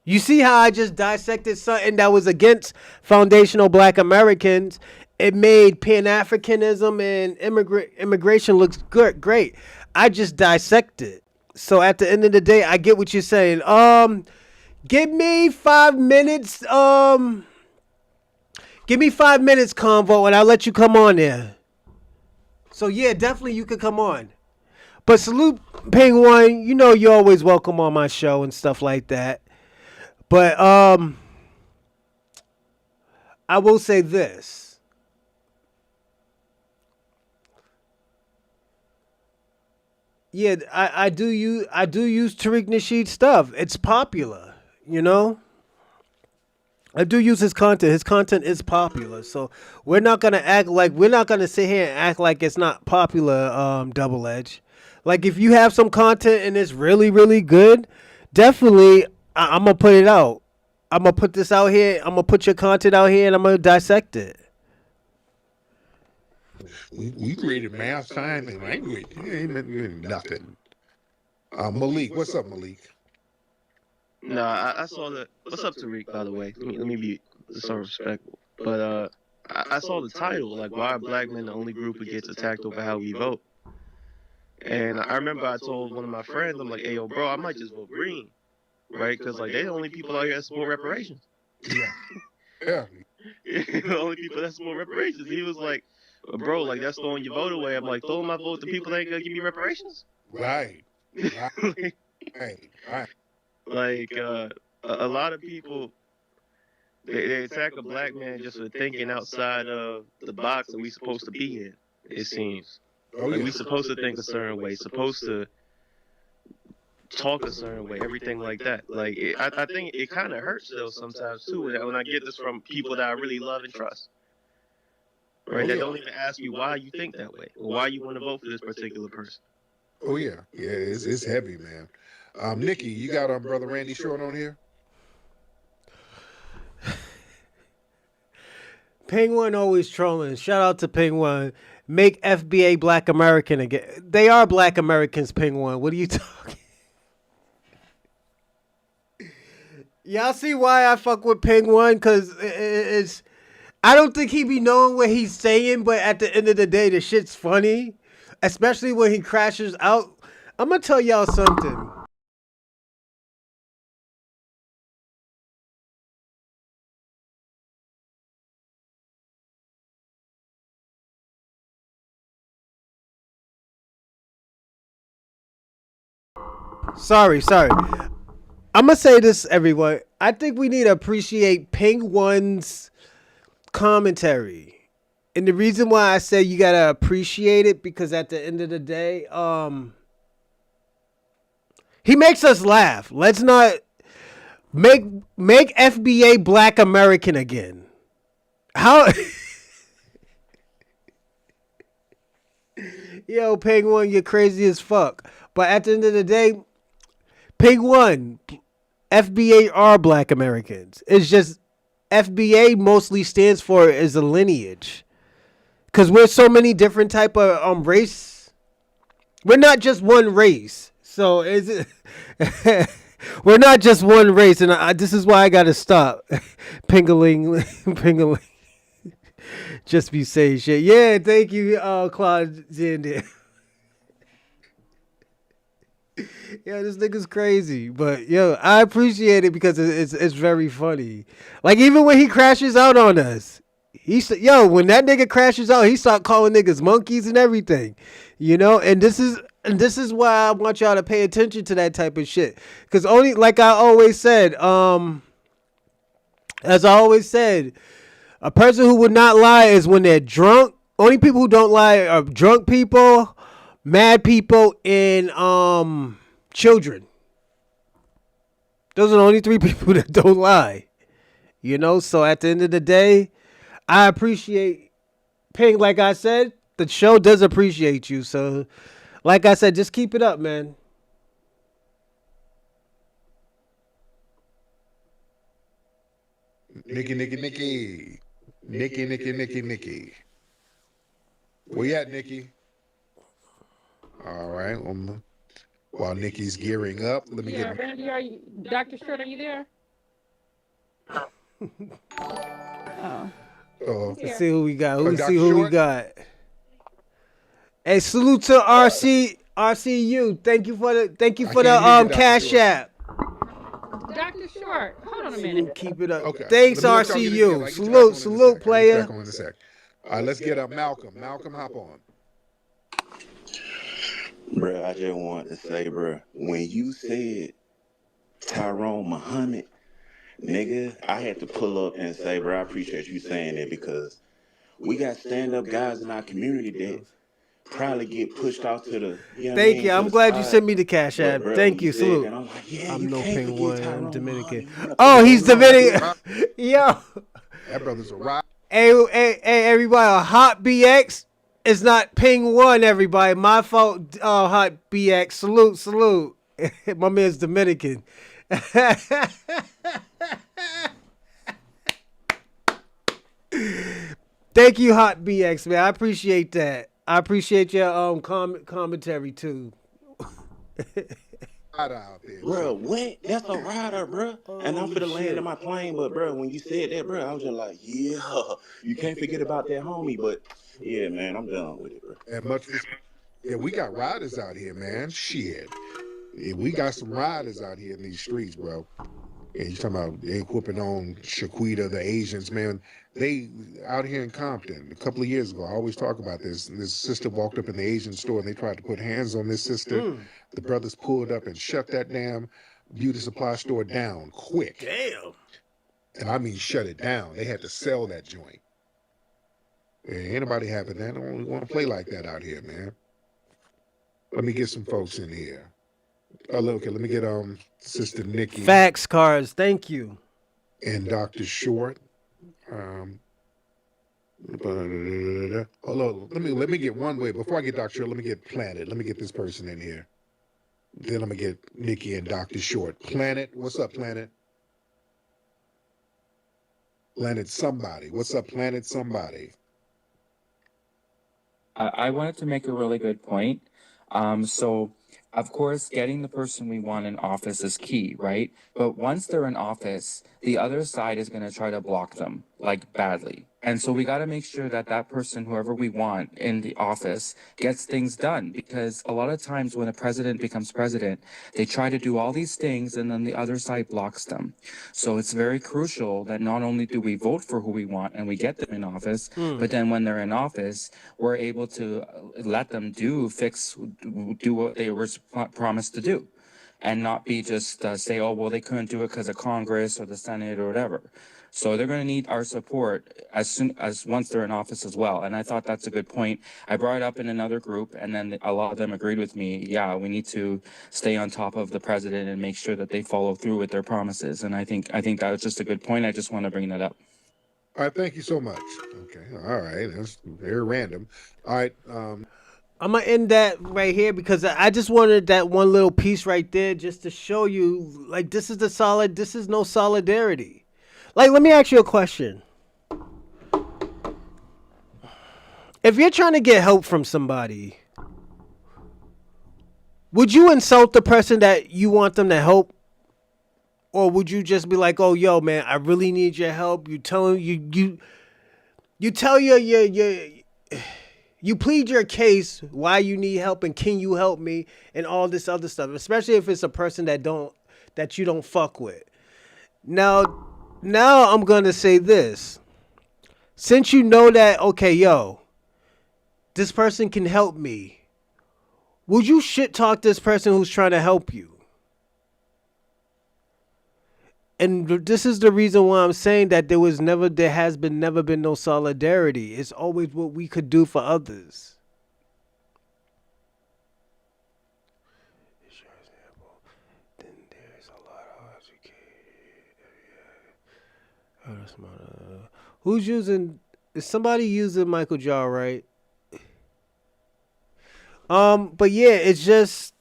You see how I just dissected something that was against foundational Black Americans? It made pan-africanism and immigration looks good, great. I just dissected. So at the end of the day, I get what you're saying. Give me 5 minutes. Give me 5 minutes, Convo, and I'll let you come on there. So yeah, definitely you could come on. But salute Ping One. You know you're always welcome on my show and stuff like that. But I will say this. Yeah, I do use Tariq Nasheed stuff. It's popular, you know. I do use his content. His content is popular, so we're not gonna sit here and act like it's not popular. Double Edge, like if you have some content and it's really really good, definitely I'm gonna put it out. I'm gonna put this out here. I'm gonna put your content out here, and I'm gonna dissect it. We created math, science, and language. Ain't nothing. Malik, what's up, Malik? No, I saw the. What's up, Tariq? By the way, let me be so respectful. But I saw the title, like, why are black men the only group who gets attacked over how we vote? And I remember I told one of my friends, I'm like, hey, yo, bro, I might just vote green, right? Because like they're the only people out here that support reparations. Yeah. The only people that support reparations. He was like, bro, like that's throwing your vote away. I'm like, throwing my vote to people that ain't gonna give me reparations. Right. Right. Like a lot of people, they attack a black man just for thinking outside of the box that we supposed to be in. It seems like we supposed to think a certain way, supposed to talk a certain way, everything like that. Like I think it kind of hurts though sometimes too when I get this from people that I really love and trust. Right? That don't even ask you why you think that way or why you want to vote for this particular person. Oh yeah, it's heavy, man. Nikki, you got brother Randy Short on here? Penguin always trolling. Shout out to Penguin. Make FBA Black American again. They are Black Americans, Penguin. What are you talking? Y'all see why I fuck with Penguin? Because it's. I don't think he be knowing what he's saying, but at the end of the day, the shit's funny. Especially when he crashes out. I'm going to tell y'all something. Sorry. I'm going to say this, everyone. I think we need to appreciate Penguin's commentary. And the reason why I say you got to appreciate it, because at the end of the day, he makes us laugh. Let's not make FBA Black American again. How? Yo, Penguin, you're crazy as fuck. But at the end of the day, Penguin, FBA are Black Americans. It's just FBA mostly stands for is a lineage. Because we're so many different type of race. We're not just one race. So we're not just one race. And this is why I got to stop. Pingaling. Just be saying shit. Yeah, thank you, Claude Zandon. Yeah, this nigga's crazy. But, yo, I appreciate it because it's very funny. Like, even when he crashes out on us. When that nigga crashes out, he start calling niggas monkeys and everything, you know. And this is why I want y'all to pay attention to that type of shit. Because only, like I always said, as I always said, a person who would not lie is when they're drunk Only people who don't lie are drunk people, mad people, and children. Those are the only 3 people that don't lie. You know, so at the end of the day, I appreciate Pink. Like I said, the show does appreciate you. So, like I said, just keep it up, man. Nikki. Where you at, Nikki? All right. While Nikki's gearing up, let me get. Randy, are you, Dr. Short, are you there? Let's see who we got. Let's Dr. see who we Short? got. Hey, salute to RCU. Thank you for the Cash App. Dr. Short, hold on a minute. Keep it up. Okay. Thanks, Let me talk to you RCU. again. Salute, player. Back on in a sec. All right, let's get up Malcolm. Malcolm, hop on. Bruh, I just wanted to say, bruh, when you said Tyrone Muhammad, nigga, I had to pull up and say, bruh, I appreciate you saying that because we got stand-up guys in our community that probably get pushed off to the, you know what I Thank mean, you. to I'm the glad you side. sent me the Cash App. But, bruh, Thank when you. said Salute. that, I'm like, yeah, I'm you no can't ping forget one. I'm Tyrone Dominican. Muhammad. Oh, he's Dominican. Yo. That brother's a rock. Hey, everybody. Hot BX is not ping one, everybody. My fault, Hot BX. Salute. My man's Dominican. Thank you, Hot BX, man. I appreciate that. I appreciate your commentary too. Out there. Bro, what? That's a rider, bro. And I'm finna land in my plane, but bro, when you said that, bro, I was just like, yeah, you can't forget about that homie. But yeah, man, I'm done with it, bro. And much respect. Yeah, we got riders out here, man. Shit. Yeah, we got some riders out here in these streets, bro. And you talking about they whooping on Shaquita, the Asians, man. They out here in Compton a couple of years ago. I always talk about this. This sister walked up in the Asian store and they tried to put hands on this sister. The brothers pulled up and shut that damn beauty supply store down quick. Damn. And I mean shut it down. They had to sell that joint. Yeah, anybody having that? I don't want to play like that out here, man. Let me get some folks in here. Okay, let me get Sister Nikki. Fax cards, thank you. And Dr. Short. Hold on. Let me get one way. Before I get Dr. Short, let me get Planet. Let me get this person in here. Then I'm gonna get Nikki and Dr. Short. Planet, what's up, Planet? Planet somebody. What's up, Planet somebody? I wanted to make a really good point. So, of course, getting the person we want in office is key, right? But once they're in office, the other side is going to try to block them, like badly. And so we got to make sure that that person, whoever we want in the office, gets things done. Because a lot of times when a president becomes president, they try to do all these things and then the other side blocks them. So it's very crucial that not only do we vote for who we want and we get them in office, but then when they're in office, we're able to let them do what they were promised to do. And not be just say, oh, well, they couldn't do it because of Congress or the Senate or whatever. So they're going to need our support as soon as once they're in office as well. And I thought that's a good point. I brought it up in another group, and then a lot of them agreed with me. Yeah, we need to stay on top of the president and make sure that they follow through with their promises. And I think that was just a good point. I just want to bring that up. All right, thank you so much. Okay, all right, that's very random. All right, I'm gonna end that right here because I just wanted that one little piece right there just to show you, like, this is no solidarity. Like, let me ask you a question. If you're trying to get help from somebody, would you insult the person that you want them to help? Or would you just be like, oh, yo, man, I really need your help. You tell you plead your case why you need help and can you help me and all this other stuff, especially if it's a person that you don't fuck with. Now I'm going to say this. Since you know that, okay, yo, this person can help me, would you shit talk this person who's trying to help you? And this is the reason why I'm saying that there has never been no solidarity. It's always what we could do for others. Then there's a lot of educated. Oh, that's my. Who's using? Is somebody using Michael Jaw, right? But yeah, it's just.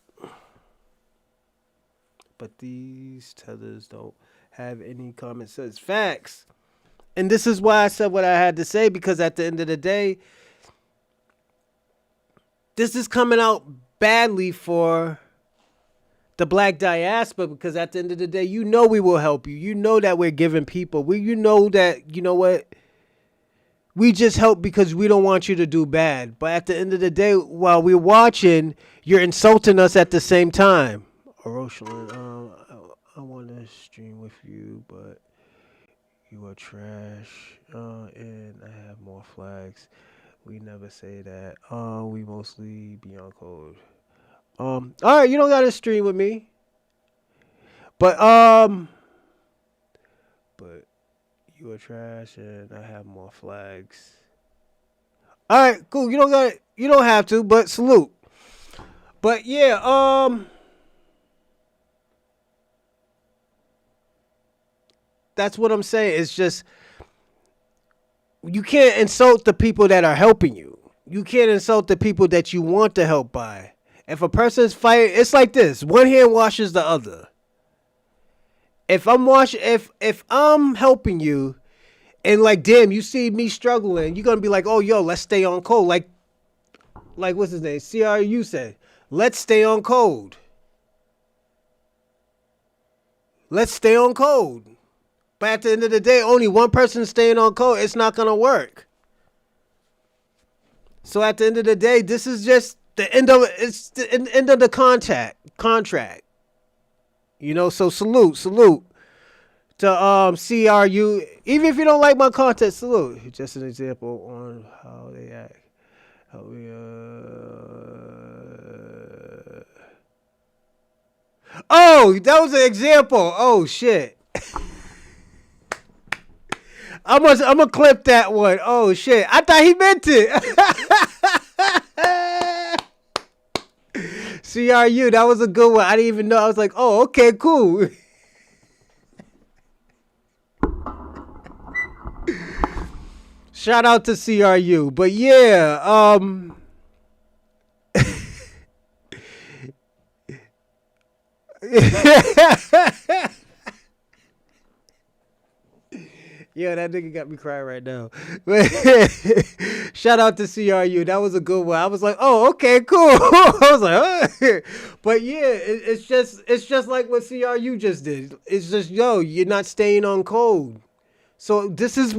But these tethers don't have any common sense. Facts. And this is why I said what I had to say, because at the end of the day, this is coming out badly for the Black Diaspora, because at the end of the day, you know we will help you. You know that we're giving people. You know that, you know what? We just help because we don't want you to do bad. But at the end of the day, while we're watching, you're insulting us at the same time. Oroshalan, I want to stream with you, but you are trash. And I have more flags. We never say that. We mostly be on code. All right, you don't gotta stream with me. But you are trash and I have more flags. All right, cool. You don't have to, but salute. But yeah, that's what I'm saying. It's just you can't insult the people that are helping you. You can't insult the people that you want to help by. If a person's fighting, it's like this. One hand washes the other. If I'm helping you and like, damn, you see me struggling, you're gonna be like, oh yo, let's stay on code. Like what's his name? CRU said, let's stay on code. Let's stay on code. But at the end of the day, only one person staying on code, it's not gonna work. So at the end of the day, this is just the end of the contract. You know, so salute to CRU. Even if you don't like my content, salute. Just an example on how they act. How we Oh, that was an example. Oh shit. I'm gonna clip that one. Oh shit. I thought he meant it. CRU, that was a good one. I didn't even know. I was like, oh, okay, cool. Shout out to CRU. But yeah, Yo, that nigga got me crying right now. Shout out to CRU. That was a good one. I was like, oh, okay, cool. I was like, oh. But yeah, it's just like what CRU just did. It's just, yo, you're not staying on code. So this is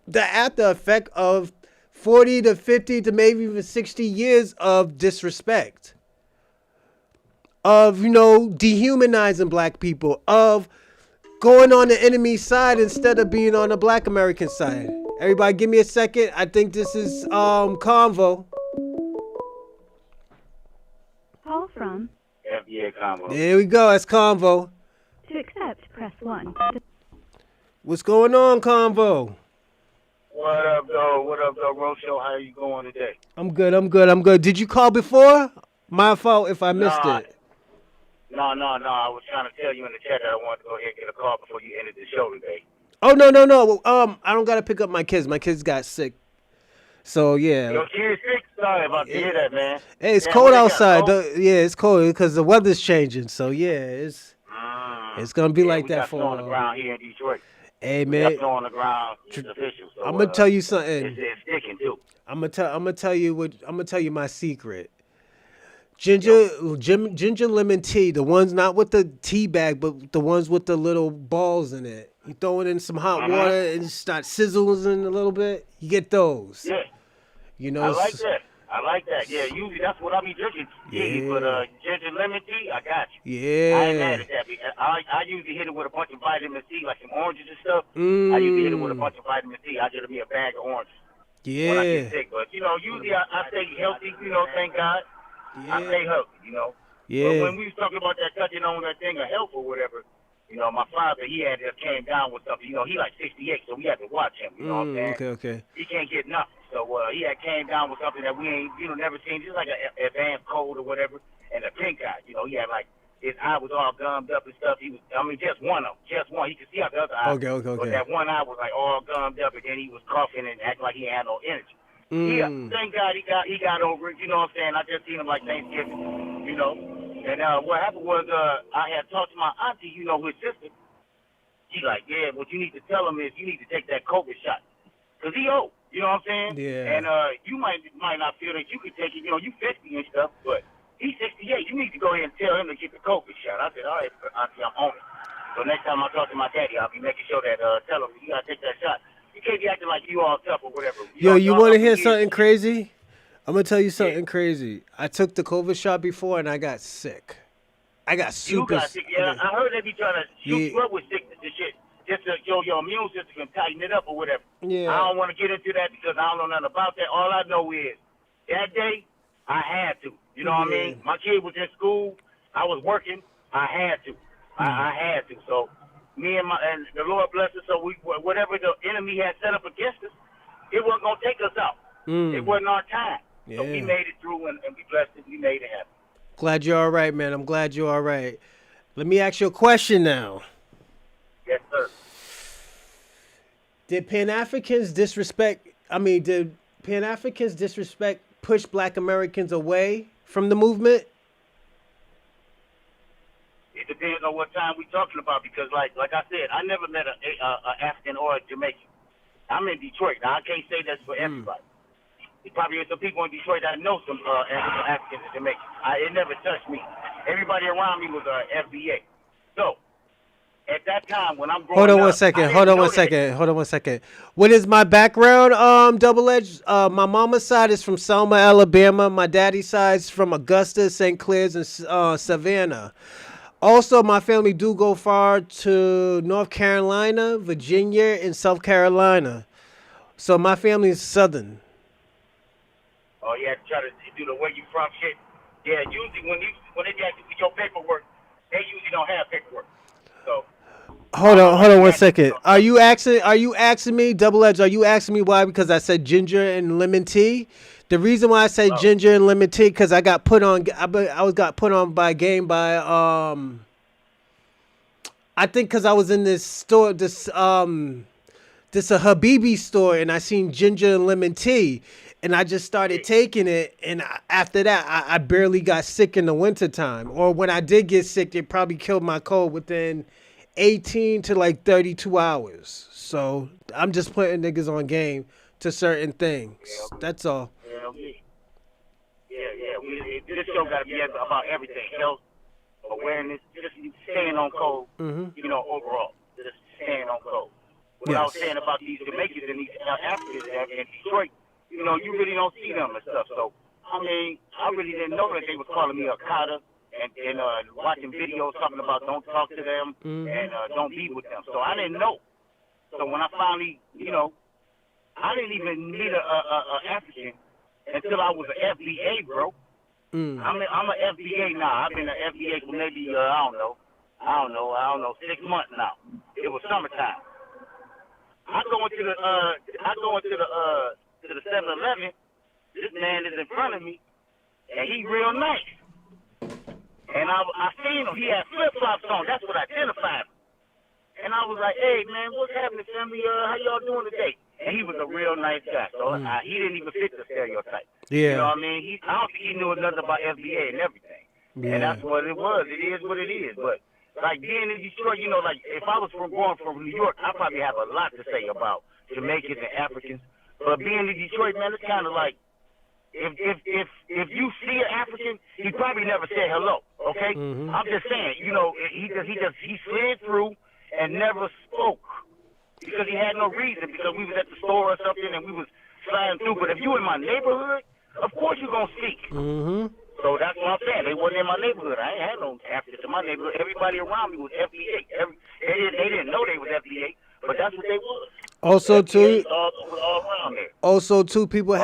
the after effect of 40 to 50 to maybe even 60 years of disrespect. Of, dehumanizing black people. Of going on the enemy side instead of being on the Black American side. Everybody give me a second. I think this is Convo. Call from FBA Convo. There we go. That's Convo. To accept, press 1. What's going on, Convo? What up, though? Rocho? How you going today? I'm good. Did you call before? My fault if I missed it. No. I was trying to tell you in the chat that I wanted to go ahead and get a call before you ended the show today. Oh, no. I don't got to pick up my kids. My kids got sick. So, yeah. Your kid's sick? Sorry about to hear that, man. Hey, it's cold outside. It's cold because the weather's changing. So, yeah, it's going to be like that for a while. We got snow on the ground here in Detroit. Hey, we man. got snow on the ground. It's official. So, I'm going to tell you something. It's sticking, too. I'm gonna tell you my secret. Ginger lemon tea, the ones not with the tea bag, but the ones with the little balls in it. You throw it in some hot water and it start sizzling a little bit. You get those. Yeah. I like that. Yeah, usually that's what I be drinking. Yeah. But ginger lemon tea, I got you. Yeah. I ain't mad at that. I usually hit it with a bunch of vitamin C, like some oranges and stuff. I usually hit it with a bunch of vitamin C. I get me a bag of oranges. Yeah. When I get sick. But, usually I stay healthy, thank God. Yeah. I stay healthy, Yeah. But when we was talking about that touching on that thing of health or whatever, You know, my father, he had just came down with something. You know, he like 68, so we had to watch him. You know what I'm saying? Okay. He can't get nothing. So he had came down with something that we ain't, never seen. Just like an advanced cold or whatever. And a pink eye. You know, he had like, his eye was all gummed up and stuff. He was, just one of them. Just one. He could see out the other eye. Okay. But that one eye was like all gummed up, and then he was coughing and acting like he had no energy. Yeah, thank God he got over it. You know what I'm saying? I just seen him like Thanksgiving, you know. And what happened was I had talked to my auntie, his sister. She like, yeah, what you need to tell him is you need to take that COVID shot. Because he old, you know what I'm saying? Yeah. And you might not feel that you could take it. You know, you 50 and stuff, but he's 68. You need to go ahead and tell him to get the COVID shot. I said, all right, auntie, I'm on it. So next time I talk to my daddy, I'll be making sure that tell him you got to take that shot. You can't be acting like you all tough or whatever. Yo, you want to hear something crazy? I'm going to tell you something crazy. I took the COVID shot before and I got sick. I got super You got sick. Yeah, I heard they be trying to shoot you up with sickness and shit. Just so your immune system can tighten it up or whatever. Yeah. I don't want to get into that because I don't know nothing about that. All I know is that day I had to. You know what I mean? My kid was in school. I was working. I had to. I had to. So me and the Lord bless us. So whatever the enemy had set up against us, it wasn't gonna take us out. It wasn't our time. So we made it through and we blessed it. We made it happen. Glad you're all right, man. I'm glad you're all right. Let me ask you a question now. Yes, sir. Did Pan-Africans disrespect push Black Americans away from the movement? It depends on what time we're talking about because, like I said, I never met a African or a Jamaican. I'm in Detroit. Now, I can't say that's for everybody. There probably is some people in Detroit that know some Africans and Jamaicans. It never touched me. Everybody around me was FBA. So, at that time, when I'm growing up... Hold on one second. What is my background, Double Edge? My mama's side is from Selma, Alabama. My daddy's side is from Augusta, St. Clair's, and Savannah. Also, my family do go far to North Carolina, Virginia, and South Carolina. So my family is Southern. Oh, you have to try to do the where you from shit. Yeah, usually when they get to your paperwork, they usually don't have paperwork. So hold on 1 second. Are you asking me, Double Edge? Are you asking me why? Because I said ginger and lemon tea. The reason why I said ginger and lemon tea because I got put on. I got put on by game by I think because I was in this store, this a Habibi store, and I seen ginger and lemon tea, and I just started taking it. And after that, I barely got sick in the wintertime. Or when I did get sick, it probably killed my cold within 18 to like 32 hours. So I'm just putting niggas on game to certain things. That's all. This show got to be about everything. Health, awareness, just staying on code, overall. Just staying on code. What I was saying about these Jamaicans and these Africans in Detroit, you really don't see them and stuff. So, I mean, I really didn't know that they was calling me a Kata and watching videos talking about don't talk to them and don't be with them. So I didn't know. So when I finally, I didn't even meet a African until I was an FBA, bro. I'm an FBA now. I've been an FBA for maybe I don't know, 6 months now. It was summertime. I go into the 7-Eleven. This man is in front of me, and he real nice. And I seen him. He had flip flops on. That's what identified him. And I was like, "Hey man, what's happening, family? How y'all doing today?" And he was a real nice guy. So he didn't even fit the stereotype. Yeah. You know what I mean? I don't think he knew nothing about FBA and everything. Yeah. And that's what it was. It is what it is. But like being in Detroit, like if I was going from New York, I probably have a lot to say about Jamaicans and Africans. But being in Detroit, man, it's kind of like if you see an African, he probably never said hello. Okay, I'm just saying. He slid through and never spoke because he had no reason because we was at the store or something and we was sliding through. But if you in my neighborhood, of course you're gonna speak. So that's what I'm saying. They wasn't in my neighborhood. I ain't had no Africans in my neighborhood. Everybody around me was FBA. They didn't know they was FBA, but that's what they was. Also, too. All around there. Also, too, people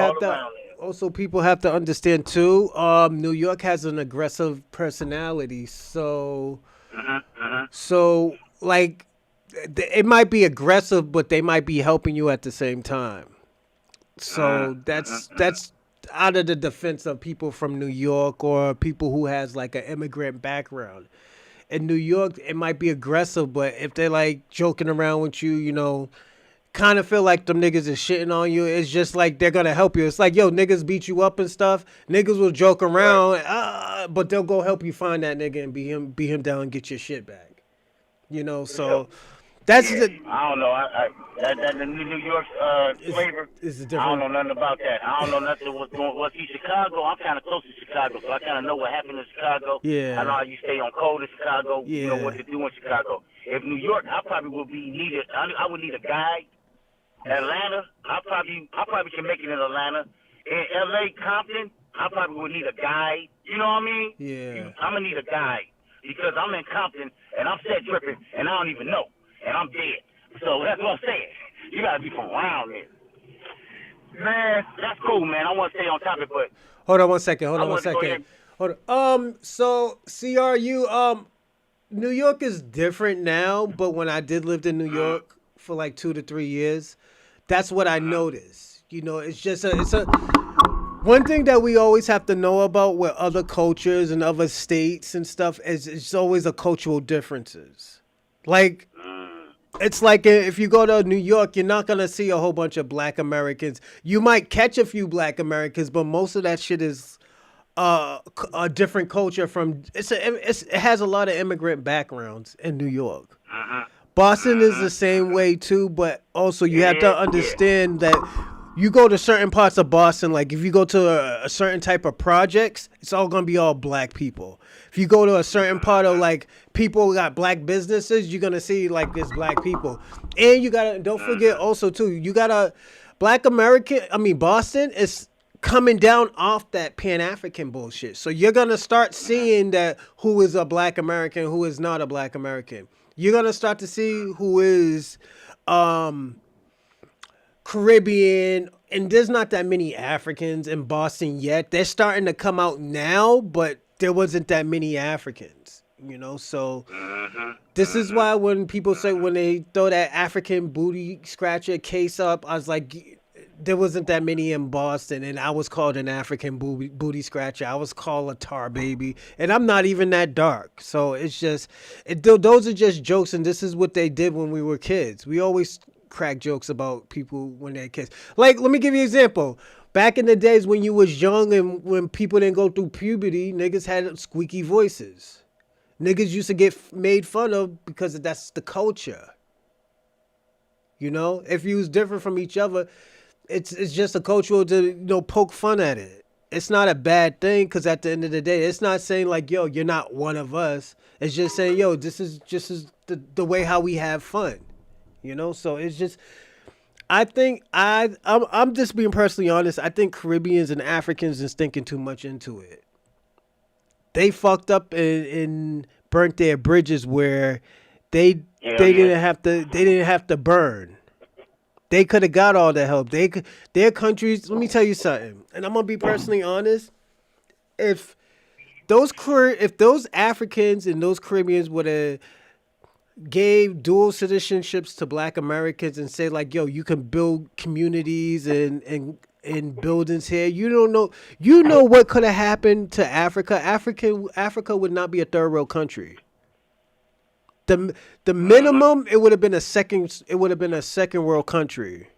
have to understand too. New York has an aggressive personality, so like it might be aggressive, but they might be helping you at the same time. So that's out of the defense of people from New York or people who has like an immigrant background. In New York, it might be aggressive, but if they're like joking around with you, you know, kind of feel like them niggas is shitting on you. It's just like they're gonna help you. It's like, yo, niggas beat you up and stuff. Niggas will joke around, but they'll go help you find that nigga and beat him down and get your shit back. You know, so that's I don't know. That the New York flavor. Is I don't know nothing about that. I don't know nothing what's in Chicago. I'm kind of close to Chicago, so I kind of know what happened in Chicago. Yeah. I know how you stay on cold in Chicago. Yeah. You know what to do in Chicago. If New York, I probably would be needed. I would need a guide. Atlanta, I probably can make it in Atlanta. In LA, Compton, I probably would need a guide. You know what I mean? Yeah. I'm gonna need a guide because I'm in Compton and I'm set tripping and I don't even know and I'm dead. So that's what I'm saying. You gotta be from around here. Man, that's cool, man. I want to stay on topic, but Hold on one second. I want to go ahead. Hold on. So CRU, New York is different now, but when I did live in New York for like 2 to 3 years, that's what I noticed. You know, it's just it's a one thing that we always have to know about with other cultures and other states and stuff is it's always a cultural differences. Like it's like if you go to New York, you're not gonna see a whole bunch of Black Americans. You might catch a few Black Americans, but most of that shit is a different culture from. It has a lot of immigrant backgrounds in New York. Boston is the same way too, but also you have to understand that you go to certain parts of Boston, like if you go to a certain type of projects, it's all gonna be all Black people. If you go to a certain part of like people who got Black businesses, you're gonna see like there's Black people. And you gotta don't forget also too, you gotta Boston is coming down off that Pan-African bullshit. So you're gonna start seeing that who is a Black American, who is not a Black American. You're gonna start to see who is Caribbean, and there's not that many Africans in Boston yet. They're starting to come out now, but there wasn't that many Africans, you know? So this is why when people say, when they throw that African booty scratcher case up, I was like, there wasn't that many in Boston, and I was called an African booty scratcher. I was called a tar baby, and I'm not even that dark. So it's just, those are just jokes, and this is what they did when we were kids. We always crack jokes about people when they're kids. Like, let me give you an example. Back in the days when you was young and when people didn't go through puberty, niggas had squeaky voices. Niggas used to get made fun of because that's the culture. You know, if you was different from each other, it's just a cultural to poke fun at it. It's not a bad thing because at the end of the day, it's not saying like, yo, you're not one of us. It's just saying, yo, this is just the way how we have fun. You know, so it's just, I think I'm just being personally honest. I think Caribbeans and Africans is thinking too much into it. They fucked up and burnt their bridges where they didn't have to burn. They could have got all the help. Their countries. Let me tell you something, and I'm gonna be personally honest. If those Africans and those Caribbeans would have gave dual citizenships to Black Americans and say like, yo, you can build communities and buildings here. You don't know. You know what could have happened to Africa. Africa would not be a third world country. The minimum, it would have been a second world country.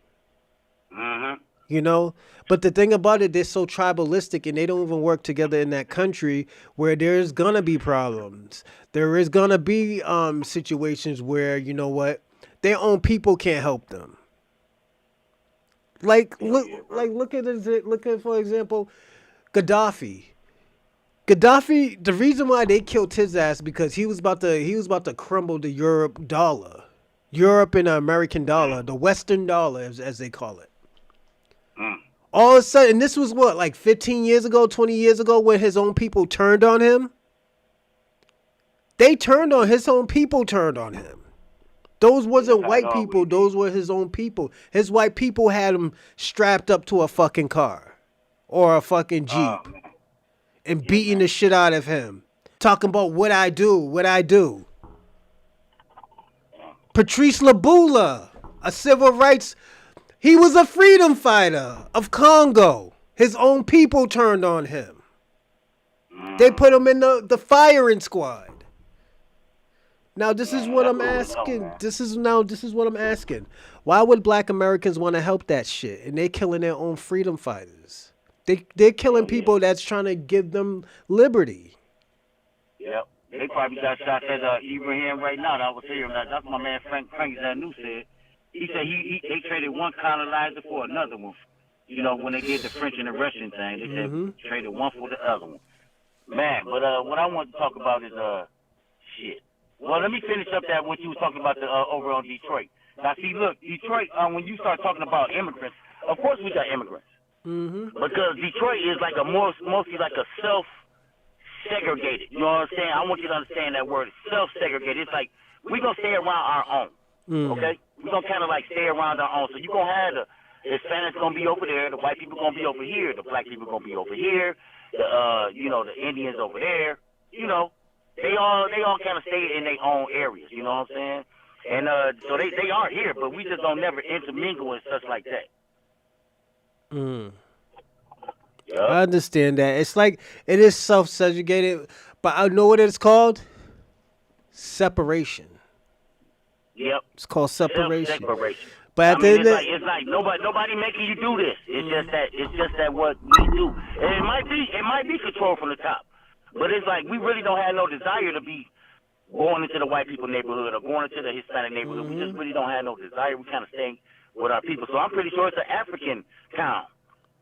You know, but the thing about it, they're so tribalistic and they don't even work together in that country where there's gonna be problems. There is gonna be situations where, you know what, their own people can't help them. Look at for example, Gaddafi. Gaddafi, the reason why they killed his ass because he was about to crumble the Europe and the American dollar, the Western dollar as they call it. All of a sudden, this was what, like 15 years ago, 20 years ago, when his own people turned on him? His own people turned on him. Those wasn't white people, those were his own people. His white people had him strapped up to a fucking car or a fucking Jeep and beating the shit out of him. Talking about what I do. Patrice Lumumba, a civil rights. He was a freedom fighter of Congo. His own people turned on him. They put him in the firing squad. Now this is what I'm asking. This is what I'm asking. Why would Black Americans want to help that shit? And they're killing their own freedom fighters. They're killing people that's trying to give them liberty. Yep. They probably got shots at Ibrahim right now. I was hearing that. That's my man Frank Zanou said. He said they traded one colonizer for another one. You know, when they did the French and the Russian thing, they said traded one for the other one. Man, but what I want to talk about is shit. Well, let me finish up that what you was talking about over on Detroit. Now, see, look, Detroit. When you start talking about immigrants, of course we got immigrants, because Detroit is like mostly like a self-segregated. You know what I'm saying? I want you to understand that word, self-segregated. It's like we gonna stay around our own. Okay, we gonna kind of like stay around our own. So you gonna have the Hispanics gonna be over there, the white people gonna be over here, the black people gonna be over here, the the Indians over there. You know. They all kind of stay in their own areas, you know what I'm saying? And so they are here, but we just don't never intermingle and such like that. Yep. I understand that. It's like it is self-segregated, but I know what it's called. Separation. Yep. It's called separation. Separation. But it's like nobody making you do this. It's just that what we do. And it might be control from the top. But it's like we really don't have no desire to be going into the white people neighborhood or going into the Hispanic neighborhood. We just really don't have no desire. We kind of stay with our people. So I'm pretty sure it's an African town.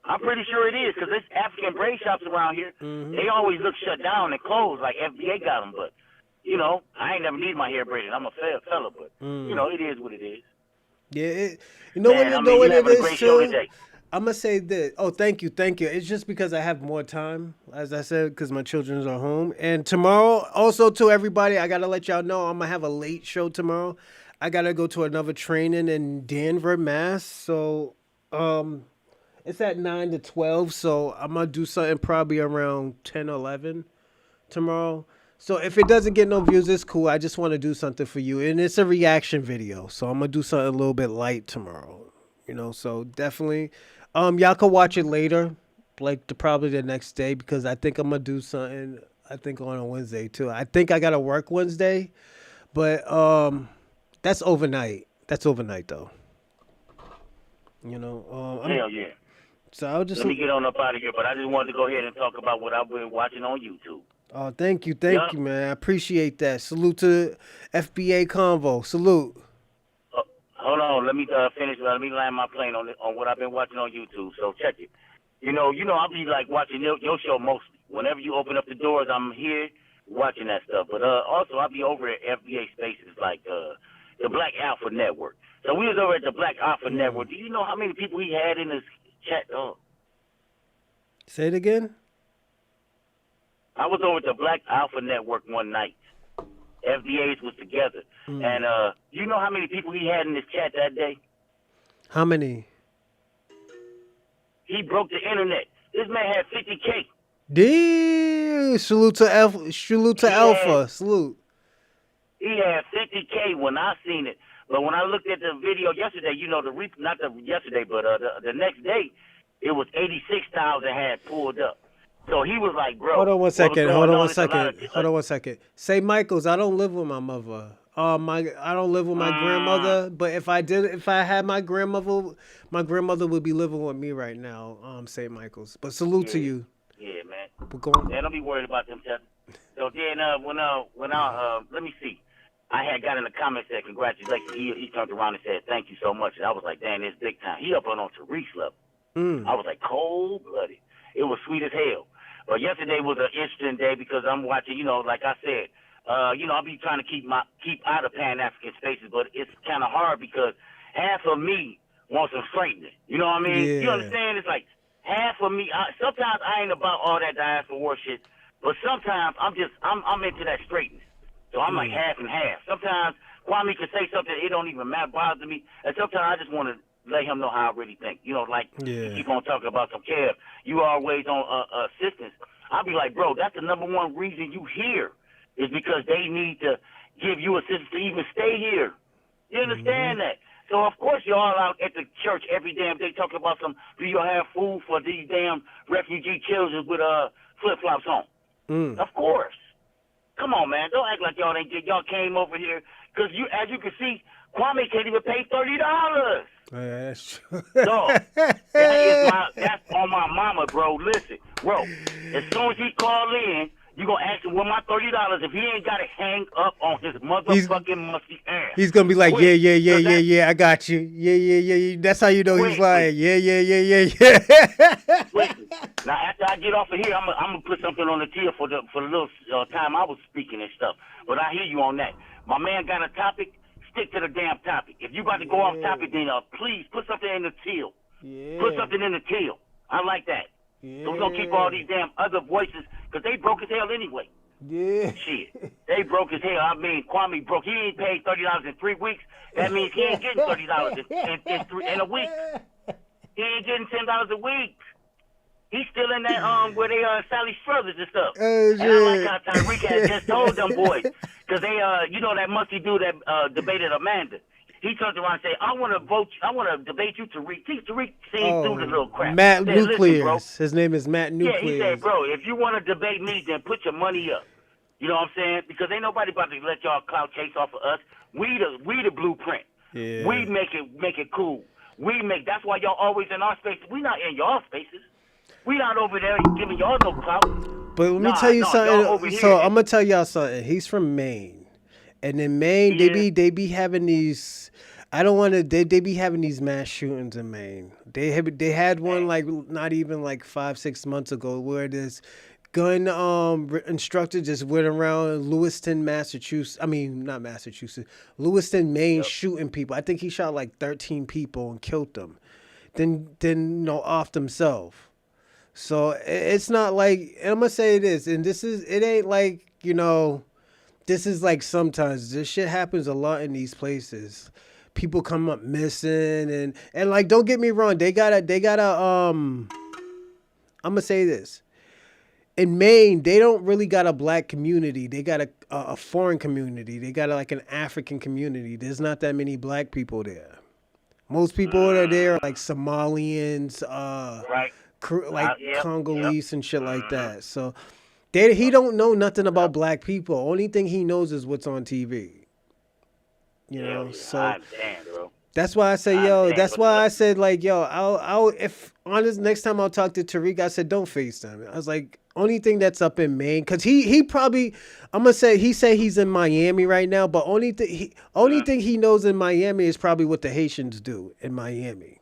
I'm pretty sure it is because there's African braid shops around here. They always look shut down and closed like FBA got them. But, you know, I ain't never need my hair braided. I'm a fair fella, but, you know, it is what it is. Yeah, you know what it is too? I'm going to say this. Oh, thank you. It's just because I have more time, as I said, because my children are home. And tomorrow, also to everybody, I got to let y'all know I'm going to have a late show tomorrow. I got to go to another training in Danvers, Mass. So it's at 9 to 12. So I'm going to do something probably around 10 or 11 tomorrow. So if it doesn't get no views, it's cool. I just want to do something for you. And it's a reaction video. So I'm going to do something a little bit light tomorrow. You know, so definitely... y'all can watch it later, like probably the next day, because I think I'm gonna do something. I think on a Wednesday too. I think I gotta work Wednesday, but that's overnight. That's overnight though. You know. Hell yeah. So I'll just let me get on up out of here. But I just wanted to go ahead and talk about what I've been watching on YouTube. Oh, thank you, man. I appreciate that. Salute to FBA Convo. Salute. Hold on, let me finish. Let me land my plane on what I've been watching on YouTube. So check it. You know, I'll be like watching your show mostly. Whenever you open up the doors, I'm here watching that stuff. But also, I'll be over at FBA Spaces like the Black Alpha Network. So we was over at the Black Alpha Network. Do you know how many people he had in his chat? Say it again. I was over at the Black Alpha Network one night. FBAs was together. And you know how many people he had in his chat that day? How many? He broke the internet. This man had 50K. Damn. Salute to Alpha. Salute. He had 50K when I seen it. But when I looked at the video yesterday, you know, the next day, it was 86,000 had pulled up. So he was like, bro. Hold on one second. Say Michaels, I don't live with my mother. I don't live with my grandmother. But if I had my grandmother would be living with me right now. St. Michaels. But salute to you. Yeah, man. We're going. Yeah, don't be worried about them. So then let me see. I had got in the comments said congratulations. He turned around and said thank you so much. And I was like, dang, it's big time. He up on Tariq's level. I was like cold blooded. It was sweet as hell. But yesterday was an interesting day because I'm watching, you know, like I said, I'll be trying to keep out of Pan-African spaces, but it's kind of hard because half of me wants some straightening. You know what I mean? Yeah. You understand? It's like half of me. Sometimes I ain't about all that diaspora war shit, but sometimes I'm into that straightness. So I'm like half and half. Sometimes Kwame can say something, it don't even matter, bother me, and sometimes I just want to let him know how I really think. You know, like you keep on talking about some care. You always on assistance. I'll be like, bro, that's the number one reason you here is because they need to give you assistance to even stay here. You understand that? So of course y'all out at the church every damn day talking about do you have food for these damn refugee children with flip flops on? Of course. Come on, man. Don't act like y'all came over here because as you can see, Kwame can't even pay $30. Yeah, that's true. Dog, that's on my mama, bro. Listen, bro. As soon as he call in, you gonna ask him where my $30 if he ain't got to hang up on his motherfucking musty ass. He's gonna be like, yeah, I got you. Yeah. That's how you know he's lying. Yeah. Now after I get off of here, I'm gonna put something on the tier for the little time I was speaking and stuff. But I hear you on that. My man got a topic. Stick to the damn topic. If you about to go off topic, then please put something in the till. Yeah. Put something in the till. I like that. So we're gonna keep all these damn other voices because they broke as hell anyway. Yeah. Shit. They broke as hell. I mean, Kwame broke. He ain't paid $30 in 3 weeks. That means he ain't getting $30 in a week. He ain't getting $10 a week. He's still in that where they Sally Struthers and stuff. And I like how Tyreek had just told them boys because they you know that musty dude that debated Amanda. He turned around and said, I want to debate you, Tariq. Tariq seen through the little crap. Matt Said, Nucleus. His name is Matt Nucleus. Yeah, he said, bro, if you want to debate me, then put your money up. You know what I'm saying? Because ain't nobody about to let y'all clout chase off of us. We the blueprint. Yeah. We make it cool. That's why y'all always in our spaces. We not in y'all spaces. We not over there giving y'all no clout. But let me tell you something. So I'm gonna tell y'all something. He's from Maine, and in Maine, they be having these. I don't want to. They be having these mass shootings in Maine. They had one like not even like 5-6 months ago where this gun instructor just went around Lewiston, Massachusetts. I mean, not Massachusetts, Lewiston, Maine, shooting people. I think he shot like 13 people and killed them. Then off himself. So it's not like, and I'm gonna say this, and it ain't like, this is like sometimes this shit happens a lot in these places. People come up missing and like, don't get me wrong, they gotta I'm gonna say this. In Maine, they don't really got a black community. They got a foreign community. They got like an African community. There's not that many black people there. Most people that are there are like Somalians, right. Congolese and shit like that. So he don't know nothing about black people. Only thing he knows is what's on TV. So I understand, bro. that's why I say, that's why I said, like, I'll if honest next time I'll talk to Tariq, I said don't FaceTime. I was like, only thing that's up in Maine, because he probably, I'm gonna say he's in Miami right now, but only thing he knows in Miami is probably what the Haitians do in Miami.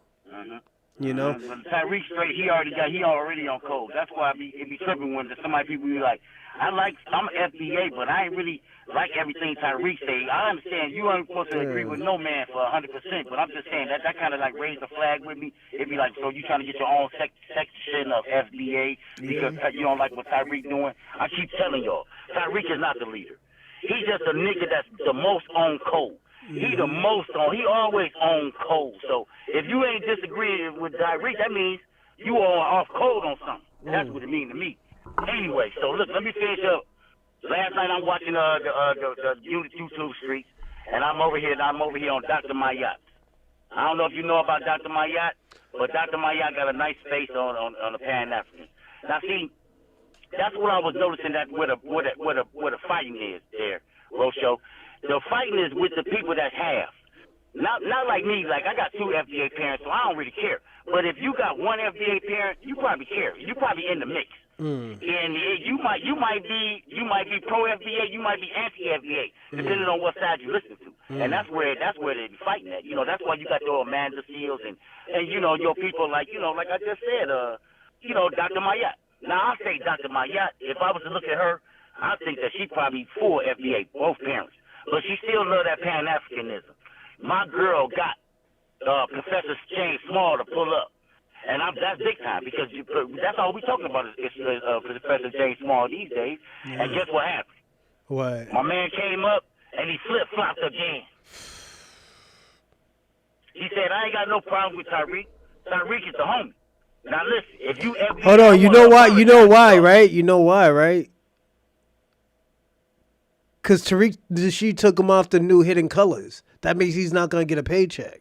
Tyreek straight, he already on code. That's why it be tripping when somebody people be like, I'm FBA, but I ain't really like everything Tyreek say. I understand you ain't supposed to agree with no man for 100%, but I'm just saying that kind of like raised a flag with me. It'd be like, so you trying to get your own section of FBA because you don't like what Tyreek doing? I keep telling y'all, Tyreek is not the leader. He's just a nigga that's the most on code. He the most on. He always on code. So if you ain't disagreeing with Tyreek, that means you are off code on something. That's what it means to me. Anyway, so look, let me finish up. Last night I'm watching the YouTube streets, and I'm over here on Dr. Mayat. I don't know if you know about Dr. Mayat, but Dr. Mayat got a nice face on the pan-African. Now see, that's what I was noticing that where the fighting is there, Rocho. The fighting is with the people that have. Not like me, like I got 2 FDA parents, so I don't really care. But if you got 1 FDA parent, you probably care. You probably in the mix. And you might be pro FDA, you might be anti FDA, depending on what side you listen to. And that's where they be fighting at. That's why you got your Amanda Seals and your people like I just said, Dr. Mayat. Now I say Dr. Mayat, if I was to look at her, I think that she probably for FDA, both parents. But she still love that pan-Africanism. My girl got Professor James Small to pull up. And that's big time because that's all we talking about is Professor James Small these days. And guess what happened? What? My man came up and he flip-flopped again. He said, I ain't got no problem with Tyreek. Tyreek is the homie. Now listen, if you ever... Hold on, you know why, right? You know why, right? Because Tariq, she took him off the new Hidden Colors. That means he's not gonna get a paycheck.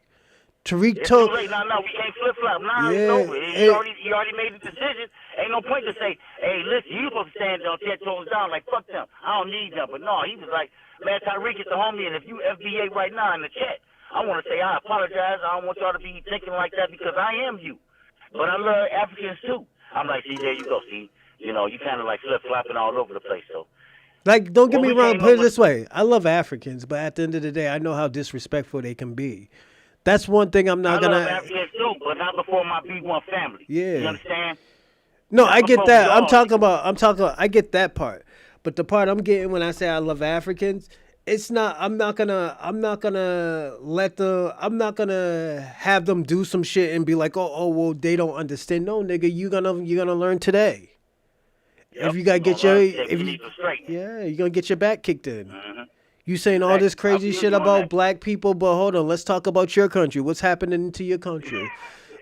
Tariq It's took. too late. No, we can't flip flop. Nah, it's Yeah, over. He already made the decision. Ain't no point to say, hey, listen, you supposed to stand on 10 toes down. Like, fuck them. I don't need them. But no, he was like, man, Tyreek is the homie, and if you FBA right now in the chat, I want to say I apologize. I don't want y'all to be thinking like that because I am you. But I love Africans too. I'm like, see, there you go. See, you know, you kind of like flip flopping all over the place. So. Like, don't get What me we wrong. came Put it up with- this way: I love Africans, but at the end of the day, I know how disrespectful they can be. That's one thing I'm not I gonna. love Africans too, but not before my B1 family. Yeah. You understand? No, Not I get before that. y'all. I'm talking about, I get that part. But the part I'm getting when I say I love Africans, it's not, I'm not gonna have them do some shit and be like, oh, well, they don't understand. No, nigga, you're gonna learn today. If you gotta get your, you're gonna get your back kicked in. Mm-hmm. You saying all this crazy feel shit you on about that. black people, but hold on, let's talk about your country. What's happening to your country?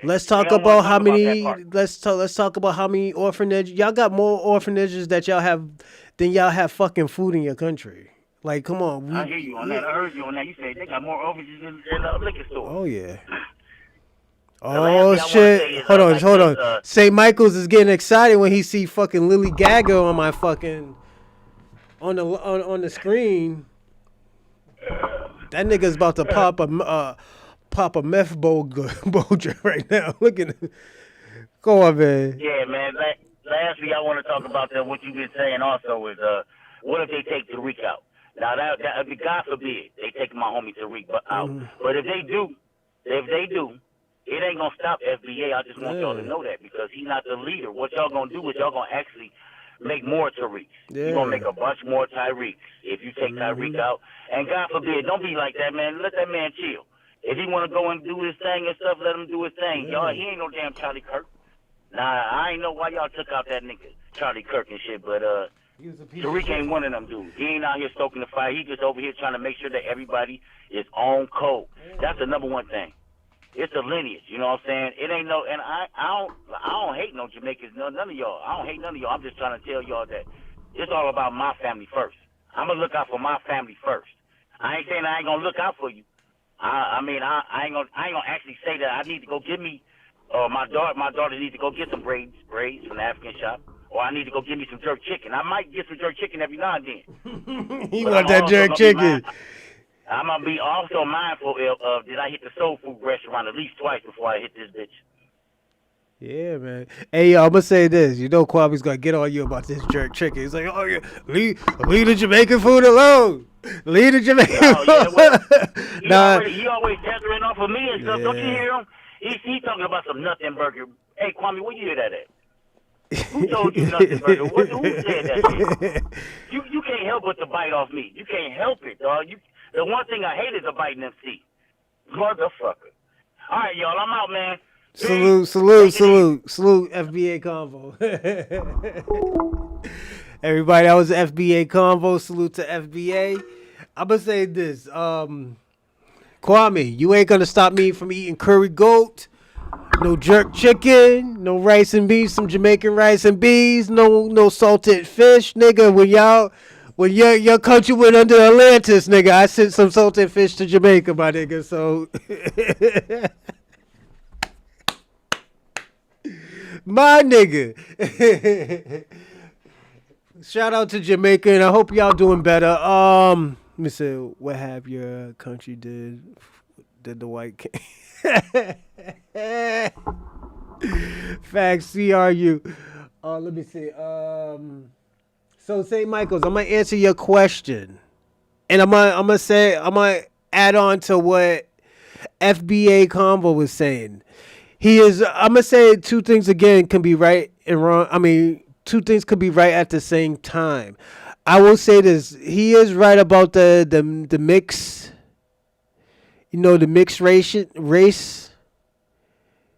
Let's talk don't wanna about how talk about that many. part. Let's talk about how many orphanages y'all got. More orphanages that y'all have than y'all have fucking food in your country. Like, come on. I hear you on that. I heard you on that. You said they got more offices in the liquor store. Oh yeah. last Oh thing I wanna say shit! is, Hold on, like hold this, on. St. Michael's is getting excited when he see fucking Lily Gaga on my fucking on the screen. That nigga's about to pop a meth bulger right now. Look at him. Go on, man. Yeah, man. Lastly, I want to talk about what you've been saying also is what if they take Tariq out? Now that God forbid they take my homie Tariq out, but if they do, it ain't gonna stop FBA. I just want y'all to know that because he's not the leader. What y'all gonna do is y'all gonna actually make more Tariqs. You're gonna make a bunch more Tyreeks if you take Tyreek out. And God forbid, don't be like that, man. Let that man chill. If he wanna go and do his thing and stuff, let him do his thing. Y'all, he ain't no damn Charlie Kirk. Nah, I ain't know why y'all took out that nigga Charlie Kirk and shit, but Tariq ain't one of them dudes. He ain't out here stoking the fire. He just over here trying to make sure that everybody is on code. That's the number one thing. It's the lineage, you know what I'm saying? It ain't no, and I don't hate no Jamaicans, none of y'all. I don't hate none of y'all. I'm just trying to tell y'all that it's all about my family first. I'm gonna look out for my family first. I ain't saying I ain't gonna look out for you. I ain't gonna actually say that I need to go get me, my daughter needs to go get some braids from the African shop, or I need to go get me some jerk chicken. I might get some jerk chicken every now and then. He want that jerk chicken. I'm gonna be also mindful of did I hit the soul food restaurant at least twice before I hit this bitch. Yeah, man. Hey, yo, I'm gonna say this. You know, Kwame's gonna get on you about this jerk chicken. He's like, oh yeah, leave the Jamaican food alone. Leave the Jamaican food. Yeah, well, he always tethering off of me and stuff. Don't you hear him? He's talking about some nothing burger. Hey, Kwame, where you hear that at? Who told you nothing burger? Who said that shit? You can't help but to bite off me. You can't help it, dog. The one thing I hate is a biting MC. Motherfucker. All right, y'all, I'm out, man. Salute, FBA Convo. Everybody, that was the FBA Convo. Salute to FBA. I'm gonna say this. Kwame, you ain't gonna stop me from eating curry goat, no jerk chicken, no rice and beans, some Jamaican rice and beans, no salted fish, nigga. When your country went under Atlantis, nigga, I sent some salted fish to Jamaica, my nigga. So, my nigga. Shout out to Jamaica, and I hope y'all doing better. Let me see, what have your country did the white king? Facts, CRU. Let me see. So St. Michael's, I'm gonna answer your question, and I'm gonna add on to what FBA Convo was saying. I'm gonna say two things again can be right and wrong. I mean, two things could be right at the same time. I will say this: he is right about the mix. You know, the mixed race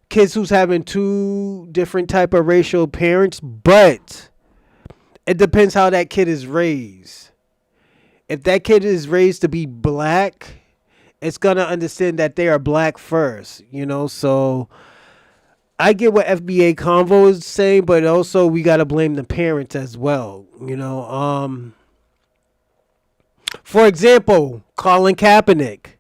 kids who's having two different type of racial parents, but it depends how that kid is raised. If that kid is raised to be black, it's gonna understand that they are black first, you know. So I get what FBA Convo is saying, but also we gotta blame the parents as well, you know. For example, Colin Kaepernick.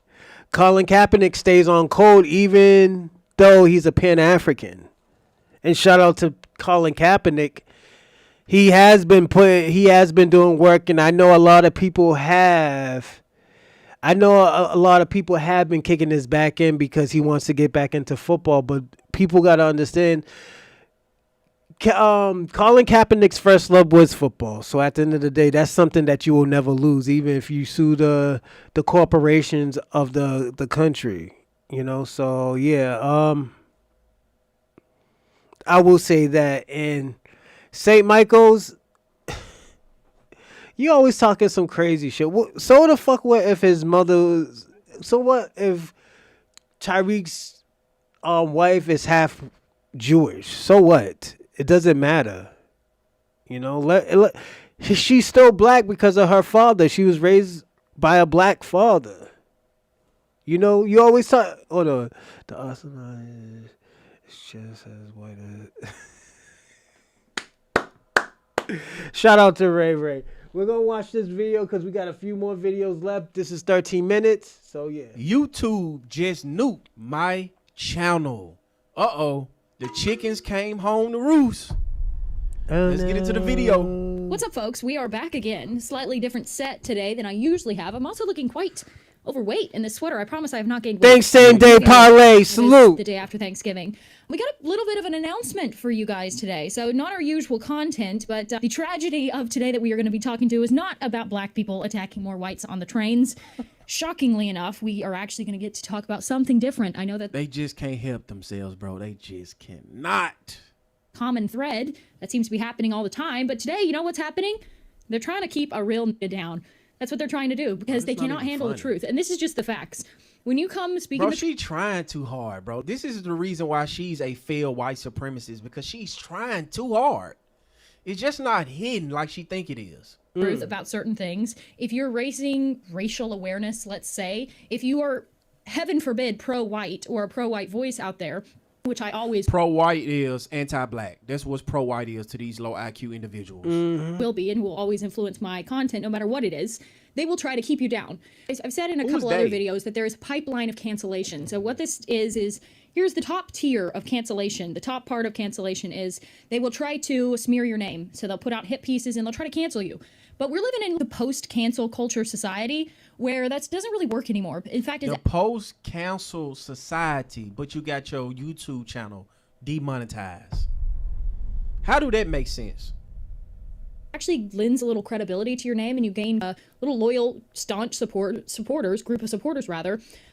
Colin Kaepernick stays on code even though he's a Pan-African. And shout out to Colin Kaepernick. He has been doing work, and I know a lot of people have. I know a lot of people have been kicking his back in because he wants to get back into football, but people got to understand Colin Kaepernick's first love was football. So at the end of the day, that's something that you will never lose, even if you sue the corporations of the country. You know, so yeah, I will say that. And St. Michael's, you always talking some crazy shit. So the fuck what if his mother? So what if Tyreek's wife is half Jewish? So what? It doesn't matter. You know, she's still black because of her father. She was raised by a black father. You know, you always talk. Oh no, the Arsenal is just as white as. Shout out to Ray Ray. We're gonna watch this video because we got a few more videos left. This is 13 minutes, so yeah. YouTube just nuked my channel. The chickens came home to roost. Let's get into the video. What's up, folks? We are back again. Slightly different set today than I usually have. I'm also looking quite overweight in this sweater. I promise I have not gained weight. Thanks, same day parlay. Salute. The day after Thanksgiving. We got a little bit of an announcement for you guys today. So not our usual content, but the tragedy of today that we are going to be talking to is not about black people attacking more whites on the trains. Shockingly enough, we are actually going to get to talk about something different. I know that they just can't help themselves, bro. They just cannot. Common thread that seems to be happening all the time. But today, you know what's happening? They're trying to keep a real nigga down. That's what they're trying to do because they cannot handle the truth. And this is just the facts. When you come speaking, bro, she's trying too hard, bro. This is the reason why she's a failed white supremacist, because she's trying too hard. It's just not hidden like she think it is. Truth about certain things. If you're raising racial awareness, let's say, if you are, heaven forbid, pro-white or a pro-white voice out there, which I always pro-white is anti-black. That's what pro-white is to these low IQ individuals. Will be and will always influence my content no matter what it is. They will try to keep you down. I've said in a couple other videos that there is a pipeline of cancellation. So what this is here's the top tier of cancellation. The top part of cancellation is they will try to smear your name. So they'll put out hit pieces and they'll try to cancel you. But we're living in the post-cancel culture society where that doesn't really work anymore. In fact, the post-cancel society, but you got your YouTube channel demonetized. How do that make sense? Actually lends a little credibility to your name, and you gain a little loyal, staunch group of supporters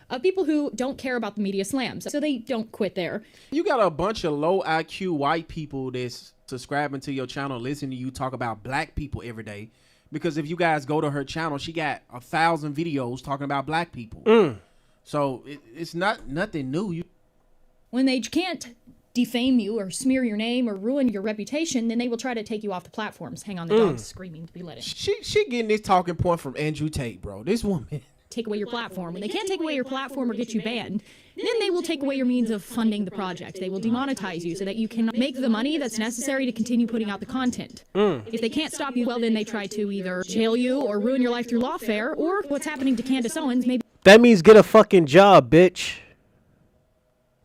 of people who don't care about the media slams, so they don't quit there. You got a bunch of low IQ white people that's subscribing to your channel, listening to you talk about black people every day. Because if you guys go to her channel, she got 1,000 videos talking about black people. So it's nothing new. When they can't defame you or smear your name or ruin your reputation, then they will try to take you off the platforms. Hang on, the dog's screaming to be let in. She getting this talking point from Andrew Tate, bro. This woman. Take away your platform. When they can't take away your platform or get you banned, then they will take away your means of funding the project. They will demonetize you so that you can make the money that's necessary to continue putting out the content. If they can't stop you, well, then they try to either jail you or ruin your life through lawfare, or what's happening to Candace Owens, maybe. That means get a fucking job, bitch.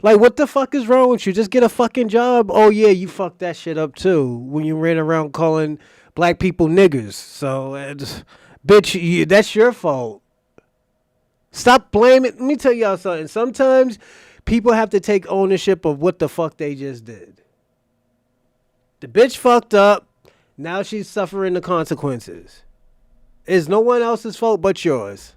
Like, what the fuck is wrong with you? Just get a fucking job. Oh, yeah, you fucked that shit up, too, when you ran around calling black people niggers. So, bitch, that's your fault. Stop blaming. Let me tell y'all something. Sometimes people have to take ownership of what the fuck they just did. The bitch fucked up. Now she's suffering the consequences. It's no one else's fault but yours.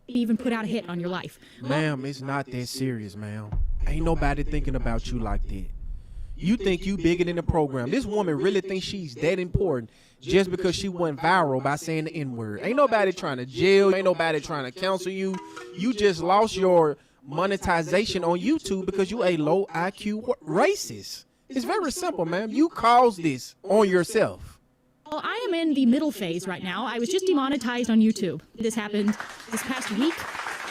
Even put out a hit on your life. Ma'am, it's not that serious, ma'am. Ain't nobody thinking about you like that. You think you bigger than the program. This woman really thinks she's that important just because she went viral by saying the N-word. Ain't nobody trying to jail. Ain't nobody trying to counsel you. You just lost your monetization on YouTube because you a low IQ racist. It's very simple, ma'am. You caused this on yourself. Well, I am in the middle phase right now. I was just demonetized on YouTube. This happened this past week.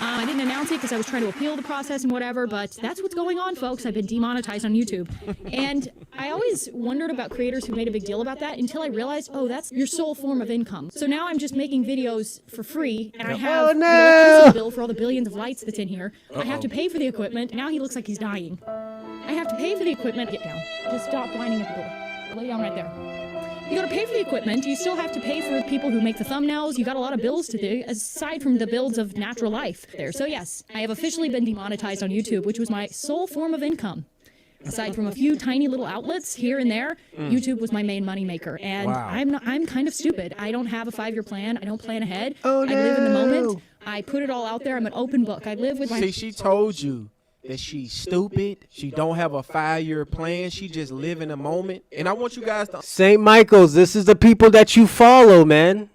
I didn't announce it because I was trying to appeal the process and whatever, but that's what's going on, folks. I've been demonetized on YouTube. And I always wondered about creators who made a big deal about that until I realized, oh, that's your sole form of income. So now I'm just making videos for free, and I have an electricity bill for all the billions of lights that's in here. I have to pay for the equipment. Now he looks like he's dying. I have to pay for the equipment. Get down. Just stop whining at the door. Lay down right there. You gotta pay for the equipment. You still have to pay for people who make the thumbnails. You got a lot of bills to do, aside from the builds of natural life there. So yes, I have officially been demonetized on YouTube, which was my sole form of income. Aside from a few tiny little outlets here and there, YouTube was my main moneymaker. And I'm kind of stupid. I don't have a 5-year plan. I don't plan ahead. I live in the moment. I put it all out there. I'm an open book. I live with my... See, she told you that she's stupid. She don't have a 5-year plan. She just live in the moment. And I want you guys to... St. Michael's, this is the people that you follow, man.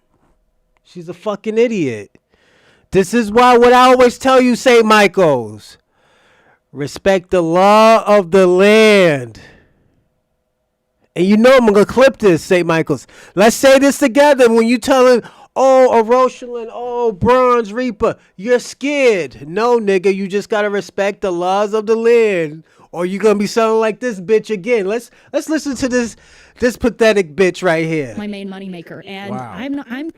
She's a fucking idiot. This is why what I always tell you, St. Michael's. Respect the law of the land. And you know I'm going to clip this, St. Michael's. Let's say this together. When you telling, oh, Rosalind, oh, Bronze Reaper, you're scared. No, nigga, you just got to respect the laws of the land. Or you're going to be sounding like this bitch again. Let's listen to this pathetic bitch right here. My main moneymaker. And I'm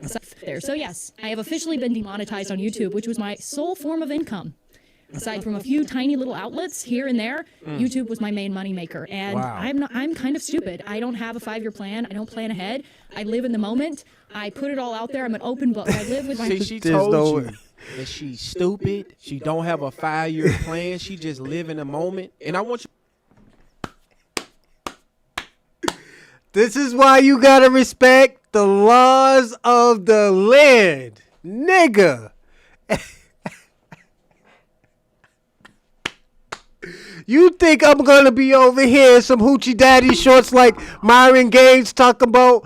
there. So yes, I have officially been demonetized on YouTube, which was my sole form of income. Aside from a few tiny little outlets here and there, YouTube was my main moneymaker. And I'm kind of stupid. I don't have a 5-year plan. I don't plan ahead. I live in the moment. I put it all out there. I'm an open book. I live with my... See, she told you that she's stupid. She don't have a 5-year plan. She just live in the moment. And I want you... This is why you got to respect the laws of the land. Nigga. You think I'm going to be over here in some hoochie daddy shorts like Myron Gaines talking about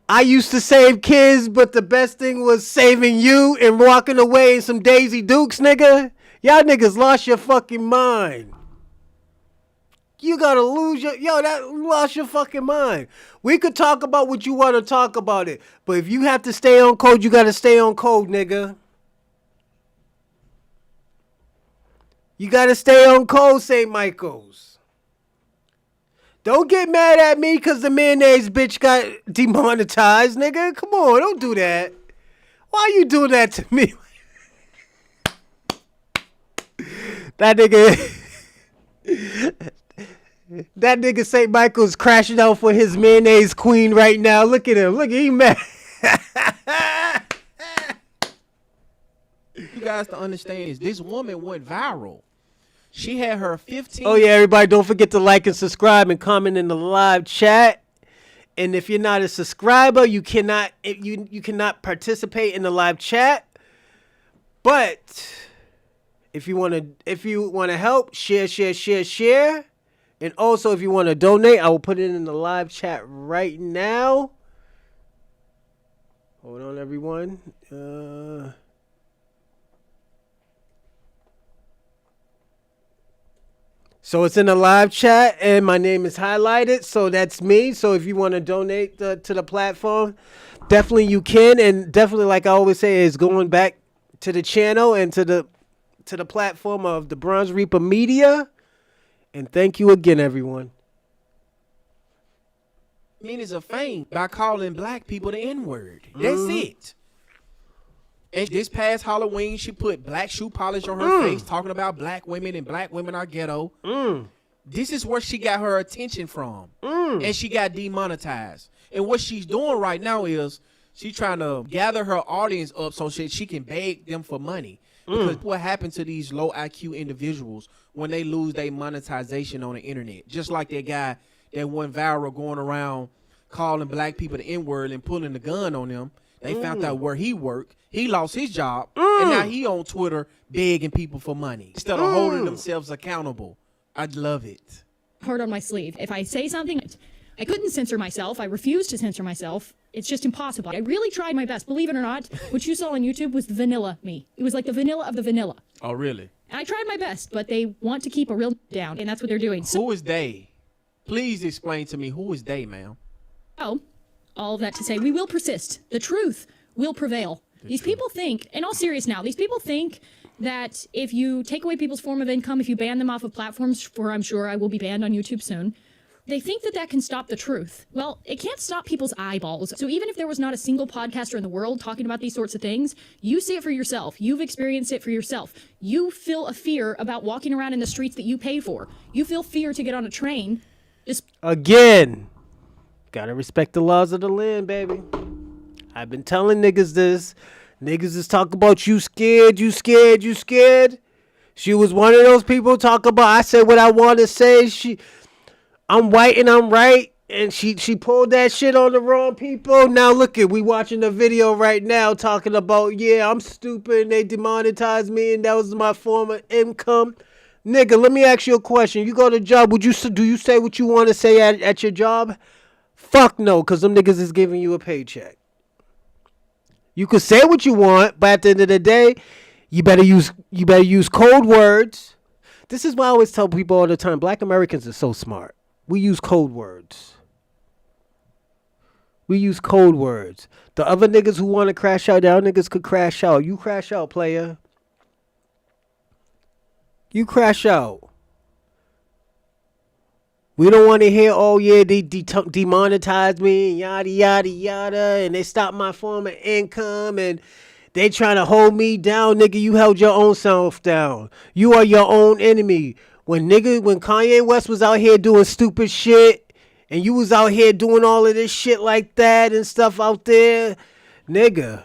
I used to save kids, but the best thing was saving you and walking away in some Daisy Dukes, nigga? Y'all niggas lost your fucking mind. You got to lose your... Yo, that lost your fucking mind. We could talk about what you want to talk about it, but if you have to stay on code, you got to stay on code, nigga. You got to stay on code, St. Michael's. Don't get mad at me because the mayonnaise bitch got demonetized, nigga. Come on, don't do that. Why you doing that to me? That nigga St. Michael's crashing out for his mayonnaise queen right now. Look at him. Look, he mad. You guys to understand is this woman went viral. She had her 15. Oh yeah, everybody, don't forget to like and subscribe and comment in the live chat. And if you're not a subscriber, you cannot participate in the live chat. But if you want to help, share. And also if you want to donate, I will put it in the live chat right now. Hold on, everyone. So it's in the live chat, and my name is highlighted, so that's me. So if you want to donate to the platform, definitely you can, and definitely, like I always say, is going back to the channel and to the platform of the Bronze Reaper Media. And thank you again, everyone. Minutes of fame by calling black people the N-word. That's it. And this past Halloween, she put black shoe polish on her face, talking about black women and black women are ghetto. This is where she got her attention from. And she got demonetized. And what she's doing right now is she's trying to gather her audience up so she can beg them for money. Because what happens to these low IQ individuals when they lose their monetization on the internet? Just like that guy that went viral going around calling black people the N-word and pulling the gun on them. They found out where he worked. He lost his job, and now he on Twitter begging people for money instead of holding themselves accountable. I'd love it. Heart on my sleeve. If I say something, I couldn't censor myself. I refused to censor myself. It's just impossible. I really tried my best. Believe it or not, what you saw on YouTube was the vanilla me. It was like the vanilla of the vanilla. Oh, really? And I tried my best, but they want to keep a real down, and that's what they're doing. Who is they? Please explain to me who is they, ma'am. Oh, all of that to say, we will persist. The truth will prevail. These people think, in all seriousness now, these people think that if you take away people's form of income, if you ban them off of platforms, for I'm sure I will be banned on YouTube soon, they think that that can stop the truth. Well, it can't stop people's eyeballs. So even if there was not a single podcaster in the world talking about these sorts of things, you see it for yourself. You've experienced it for yourself. You feel a fear about walking around in the streets that you pay for. You feel fear to get on a train. Again, gotta respect the laws of the land, baby. I've been telling niggas this. Niggas is talk about you scared, you scared, you scared. She was one of those people talk about, I said what I want to say. I'm white and I'm right. And she pulled that shit on the wrong people. Now look we watching the video right now talking about, yeah, I'm stupid and they demonetized me and that was my form of income. Nigga, let me ask you a question. You go to job, do you say what you want to say at your job? Fuck no, because them niggas is giving you a paycheck. You could say what you want, but at the end of the day, you better use code words. This is why I always tell people all the time, Black Americans are so smart. We use code words. We use code words. The other niggas who want to crash out, y'all niggas could crash out. You crash out, player. You crash out. We don't want to hear, oh yeah, they demonetized me and yada, yada, yada, and they stopped my form of income and they trying to hold me down. Nigga, you held your own self down. You are your own enemy. When Kanye West was out here doing stupid shit and you was out here doing all of this shit like that and stuff out there, nigga,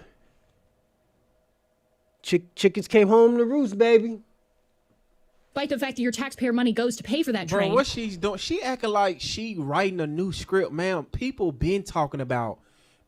chickens came home to roost, baby. Despite the fact that your taxpayer money goes to pay for that train. Bro, what she's doing, she acting like she writing a new script, man. People been talking about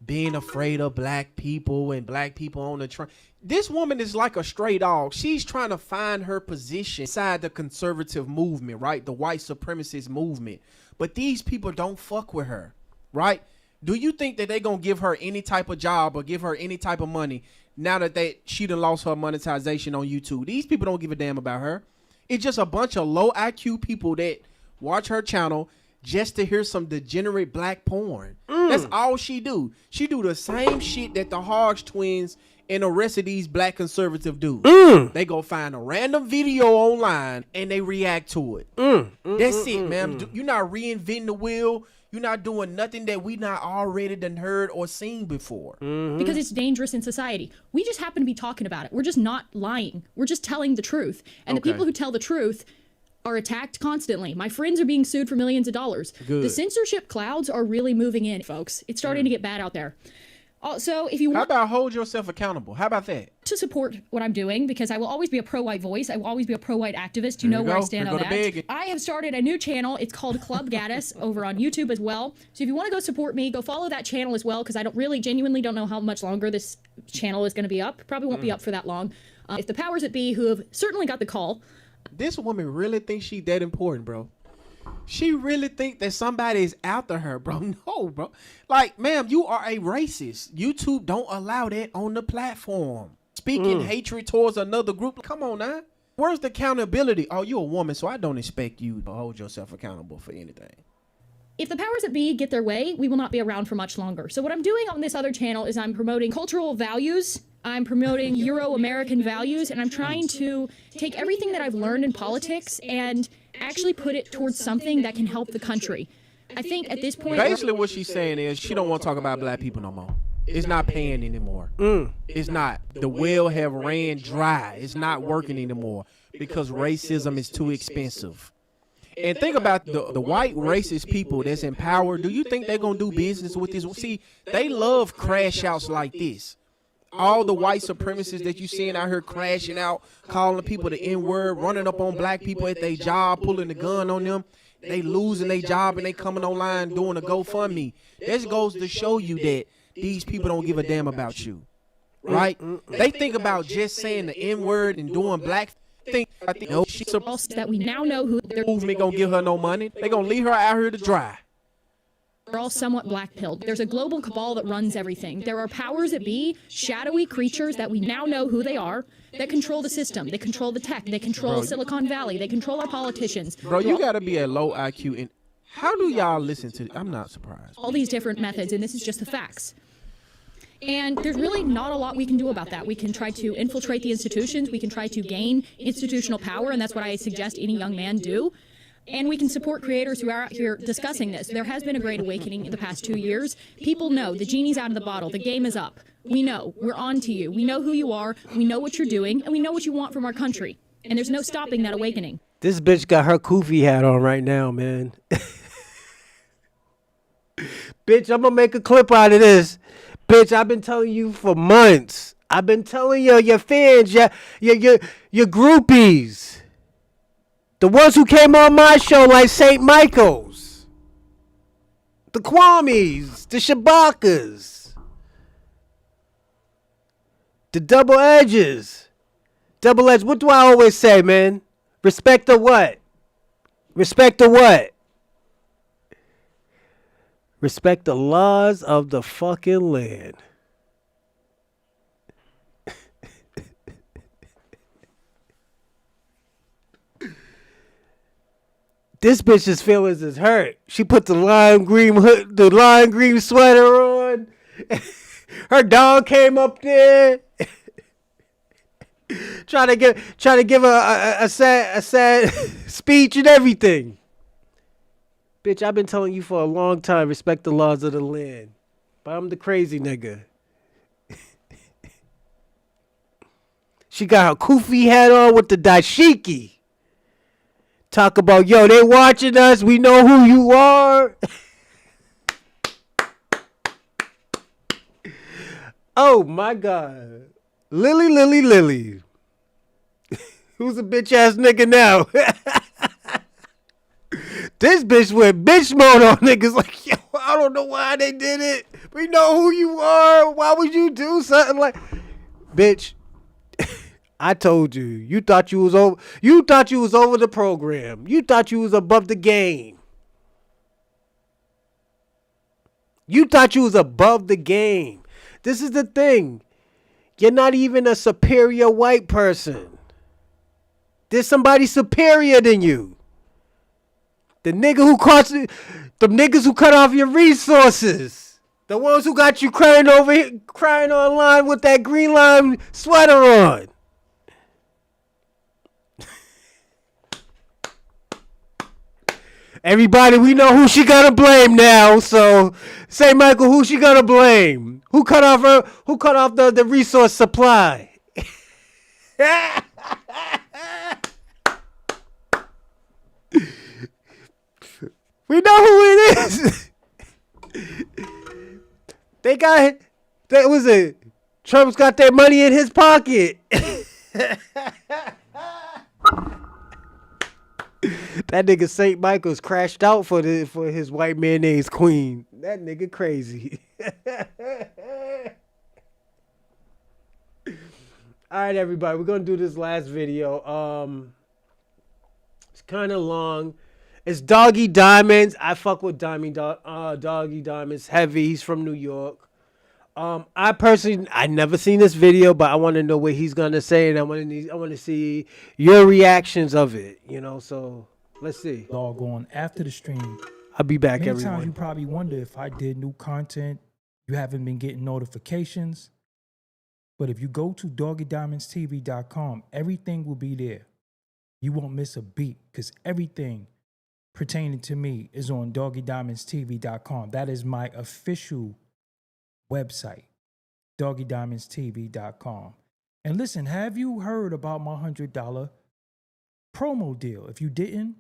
being afraid of black people and black people on the train. This woman is like a stray dog. She's trying to find her position inside the conservative movement, right? The white supremacist movement. But these people don't fuck with her, right? Do you think that they gonna give her any type of job or give her any type of money now that she done lost her monetization on YouTube? These people don't give a damn about her. It's just a bunch of low IQ people that watch her channel just to hear some degenerate black porn. That's all she do. She do the same shit that the Hodge twins and the rest of these black conservative do. They go find a random video online and they react to it. That's it, man. You're not reinventing the wheel. You're not doing nothing that we not already done heard or seen before. Because it's dangerous in society. We just happen to be talking about it. We're just not lying. We're just telling the truth. And the people who tell the truth are attacked constantly. My friends are being sued for millions of dollars. Good. The censorship clouds are really moving in, folks. It's starting to get bad out there. So if you want How about hold yourself accountable? How about that? to support what I'm doing, because I will always be a pro-white voice. I will always be a pro-white activist. You know where I stand on that. I have started a new channel. It's called Club Gaddis over on YouTube as well. So if you want to go support me, go follow that channel as well, because I genuinely don't know how much longer this channel is going to be up. Probably won't be up for that long. If the powers that be, who have certainly got the call. This woman really thinks she that important, bro. She really think that somebody is after her, bro. No, bro. Like, ma'am, you are a racist. YouTube don't allow that on the platform. Speaking hatred towards another group. Come on now. Where's the accountability? Oh, you're a woman, so I don't expect you to hold yourself accountable for anything. If the powers that be get their way, we will not be around for much longer. So what I'm doing on this other channel is I'm promoting cultural values. I'm promoting Euro-American values, and I'm trying to take everything that I've learned in politics and actually put it towards something that can help the country. I think at this point... Basically what she's saying is she don't want to talk about black people no more. It's not paying anymore. It's not. The well have ran dry. It's not working anymore because racism is too expensive. And think about the white racist people that's in power. Do you think they're going to do business with this? See, they love crash outs like this. All the white supremacists that you seeing out here crashing out, calling people the N-word, running up on black people at their job, pulling the gun on them. They losing their job and they coming online doing a GoFundMe. This goes to show you that these people don't give a damn about you, right? They think about just saying the N-word and doing black things. I think no, she's supposed that we now know who their movement gonna give her no money. They gonna leave her out here to dry. They're all somewhat black-pilled. There's a global cabal that runs everything. There are powers that be, shadowy creatures that we now know who they are, that control the system. They control the tech. They control Silicon Valley. They control our politicians. Bro, you gotta be at low IQ. And how do y'all listen to? I'm not surprised. All these different methods, and this is just the facts. And there's really not a lot we can do about that. We can try to infiltrate the institutions. We can try to gain institutional power, and that's what I suggest any young man do. And we can support creators who are out here discussing this. There has been a great awakening in the past 2 years. People know the genie's out of the bottle. The game is up. We know. We're on to you. We know who you are. We know what you're doing. And we know what you want from our country. And there's no stopping that awakening. This bitch got her Koofy hat on right now, man. Bitch, I'm gonna make a clip out of this. Bitch, I've been telling you for months. I've been telling your fans, your groupies. The ones who came on my show like St. Michael's. The Kwames. The Shabakas. The double edges. Double edge. What do I always say, man? Respect the what? Respect the what? Respect the laws of the fucking land. This bitch's feelings is hurt. She put the lime green sweater on. Her dog came up there. trying to give a sad speech and everything. Bitch, I've been telling you for a long time, respect the laws of the land. But I'm the crazy nigga. She got her Koofy hat on with the dashiki. Talk about, yo, they watching us. We know who you are. Oh, my God. Lily. Who's a bitch-ass nigga now? This bitch went bitch mode on niggas like, yo, I don't know why they did it. We know who you are. Why would you do something like... Bitch, I told you. You thought you was over the program. You thought you was above the game. You thought you was above the game. This is the thing. You're not even a superior white person. There's somebody superior than you. The niggas who cut off your resources. The ones who got you crying online with that green lime sweater on. Everybody, we know who she gonna blame now. So, say, Michael, who she gonna blame? Who cut off the resource supply? We know who it is. Trump's got their money in his pocket. That nigga St. Michael's crashed out for his white mayonnaise queen. That nigga crazy. All right, everybody, we're gonna do this last video. It's kind of long. It's Doggy Diamonds. I fuck with Doggy Diamonds heavy. He's from New York. I never seen this video, but I want to know what he's gonna say, and I want to see your reactions of it. You know, so let's see. Log on after the stream. I'll be back, Many everyone. times you probably wonder if I did new content, you haven't been getting notifications. But if you go to doggydiamondstv.com, everything will be there. You won't miss a beat because everything pertaining to me is on doggydiamondstv.com. That is my official website, doggydiamondstv.com. And listen, have you heard about my $100 promo deal? If you didn't,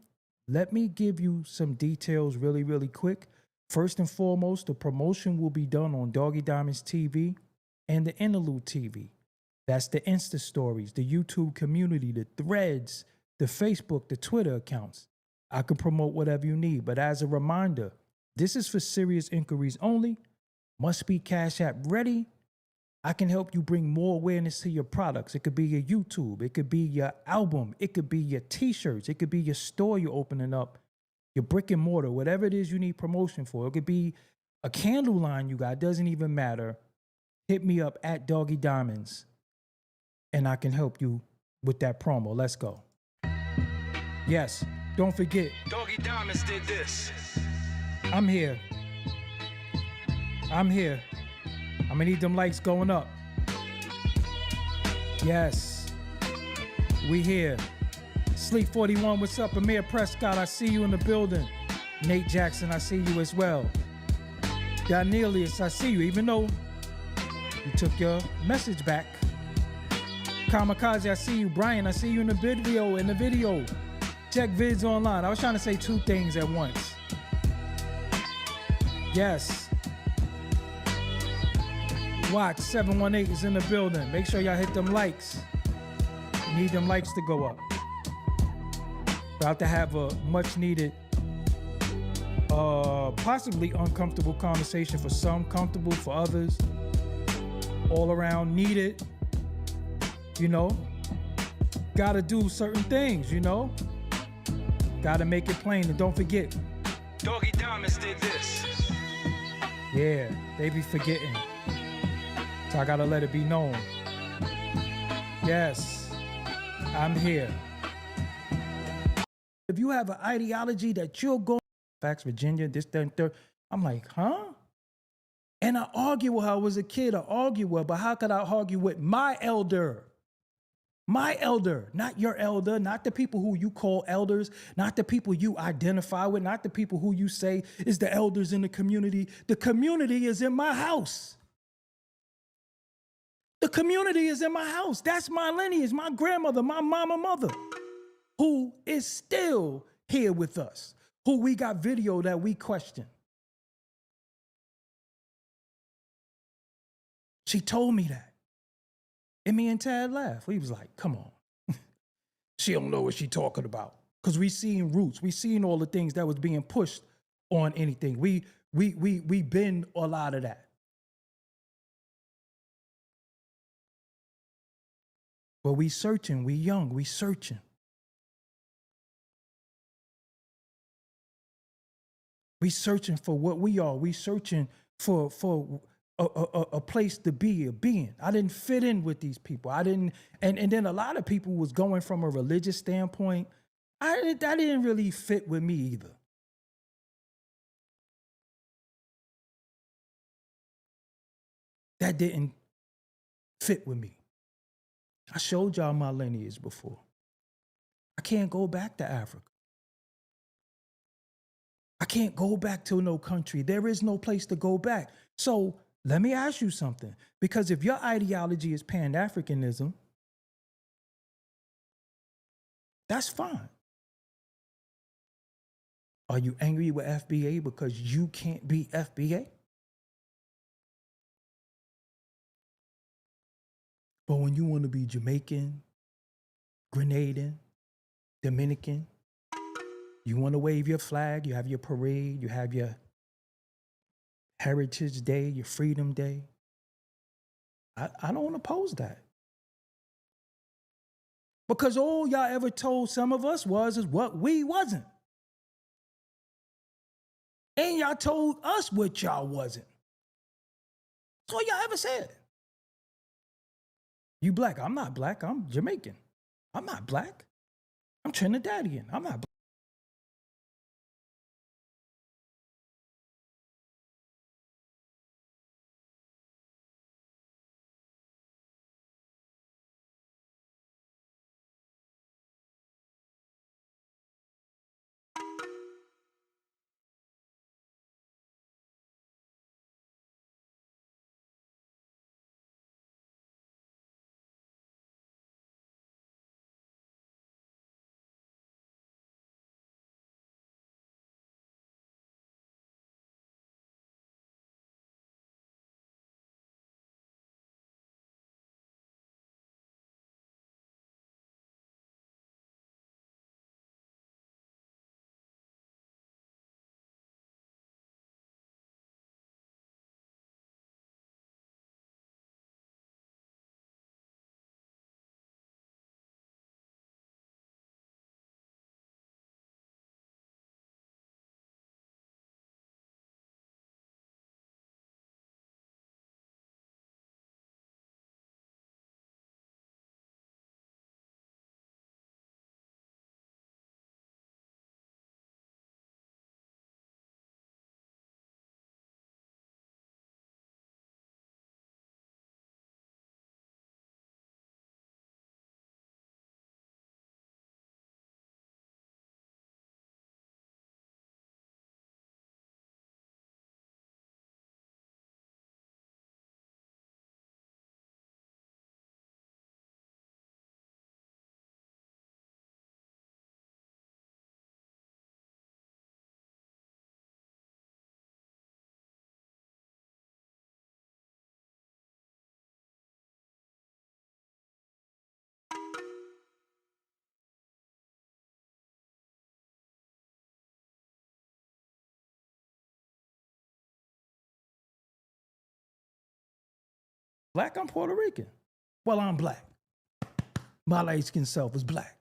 let me give you some details really, really quick. First and foremost, the promotion will be done on Doggy Diamonds TV and the Interlude TV. That's the Insta stories, the YouTube community, the threads, the Facebook, the Twitter accounts. I can promote whatever you need, but as a reminder, this is for serious inquiries only. Must be Cash App ready. I can help you bring more awareness to your products. It could be your YouTube. It could be your album. It could be your t-shirts. It could be your store you're opening up, your brick and mortar, whatever it is you need promotion for. It could be a candle line you got. Doesn't even matter. Hit me up at Doggy Diamonds, and I can help you with that promo. Let's go. Yes, don't forget. Doggy Diamonds did this. I'm here. I'm gonna need them likes going up. Yes. We here. Sleep 41, what's up? Amir Prescott, I see you in the building. Nate Jackson, I see you as well. Danelius, I see you, even though you took your message back. Kamikaze, I see you. Brian, I see you in the video. Check vids online. I was trying to say two things at once. Yes. Watch 718 is in the building. Make sure y'all hit them likes. Need them likes to go up. About to have a much needed, possibly uncomfortable conversation for some, comfortable for others. All around needed. You know, gotta do certain things, you know. Gotta make it plain, and don't forget. Doggy Diamonds did this. Yeah, they be forgetting. So I gotta let it be known. Yes, I'm here. If you have an ideology that you're going, facts, Virginia, this, that, and third, I'm like, huh? And I argue with her. I was a kid, I argue with her, but how could I argue with my elder? My elder, not your elder, not the people who you call elders, not the people you identify with, not the people who you say is the elders in the community. The community is in my house. The community is in my house. That's my lineage, my grandmother, my mama, mother, who is still here with us, who we got video that we question. She told me that. And me and Tad laughed. We was like, come on. She don't know what she talking about. Because we seen roots. We seen all the things that was being pushed on anything. We been a lot of that. But we searching, we young, we searching. We searching for what we are. We searching for a place to be, a being. I didn't fit in with these people. I didn't, and then a lot of people was going from a religious standpoint. That didn't really fit with me either. That didn't fit with me. I showed y'all my lineage before. I can't go back to Africa. I can't go back to no country. There is no place to go back. So let me ask you something. Because if your ideology is pan-africanism, that's fine. Are you angry with FBA because you can't be FBA? But when you want to be Jamaican, Grenadian, Dominican, you want to wave your flag, you have your parade, you have your Heritage Day, your Freedom Day. I don't oppose that. Because all y'all ever told some of us is what we wasn't. And y'all told us what y'all wasn't. That's all y'all ever said. You black. I'm not black. I'm Jamaican. I'm not black. I'm Trinidadian. I'm not black. Black, I'm Puerto Rican. Well, I'm black. My light-skinned self is black.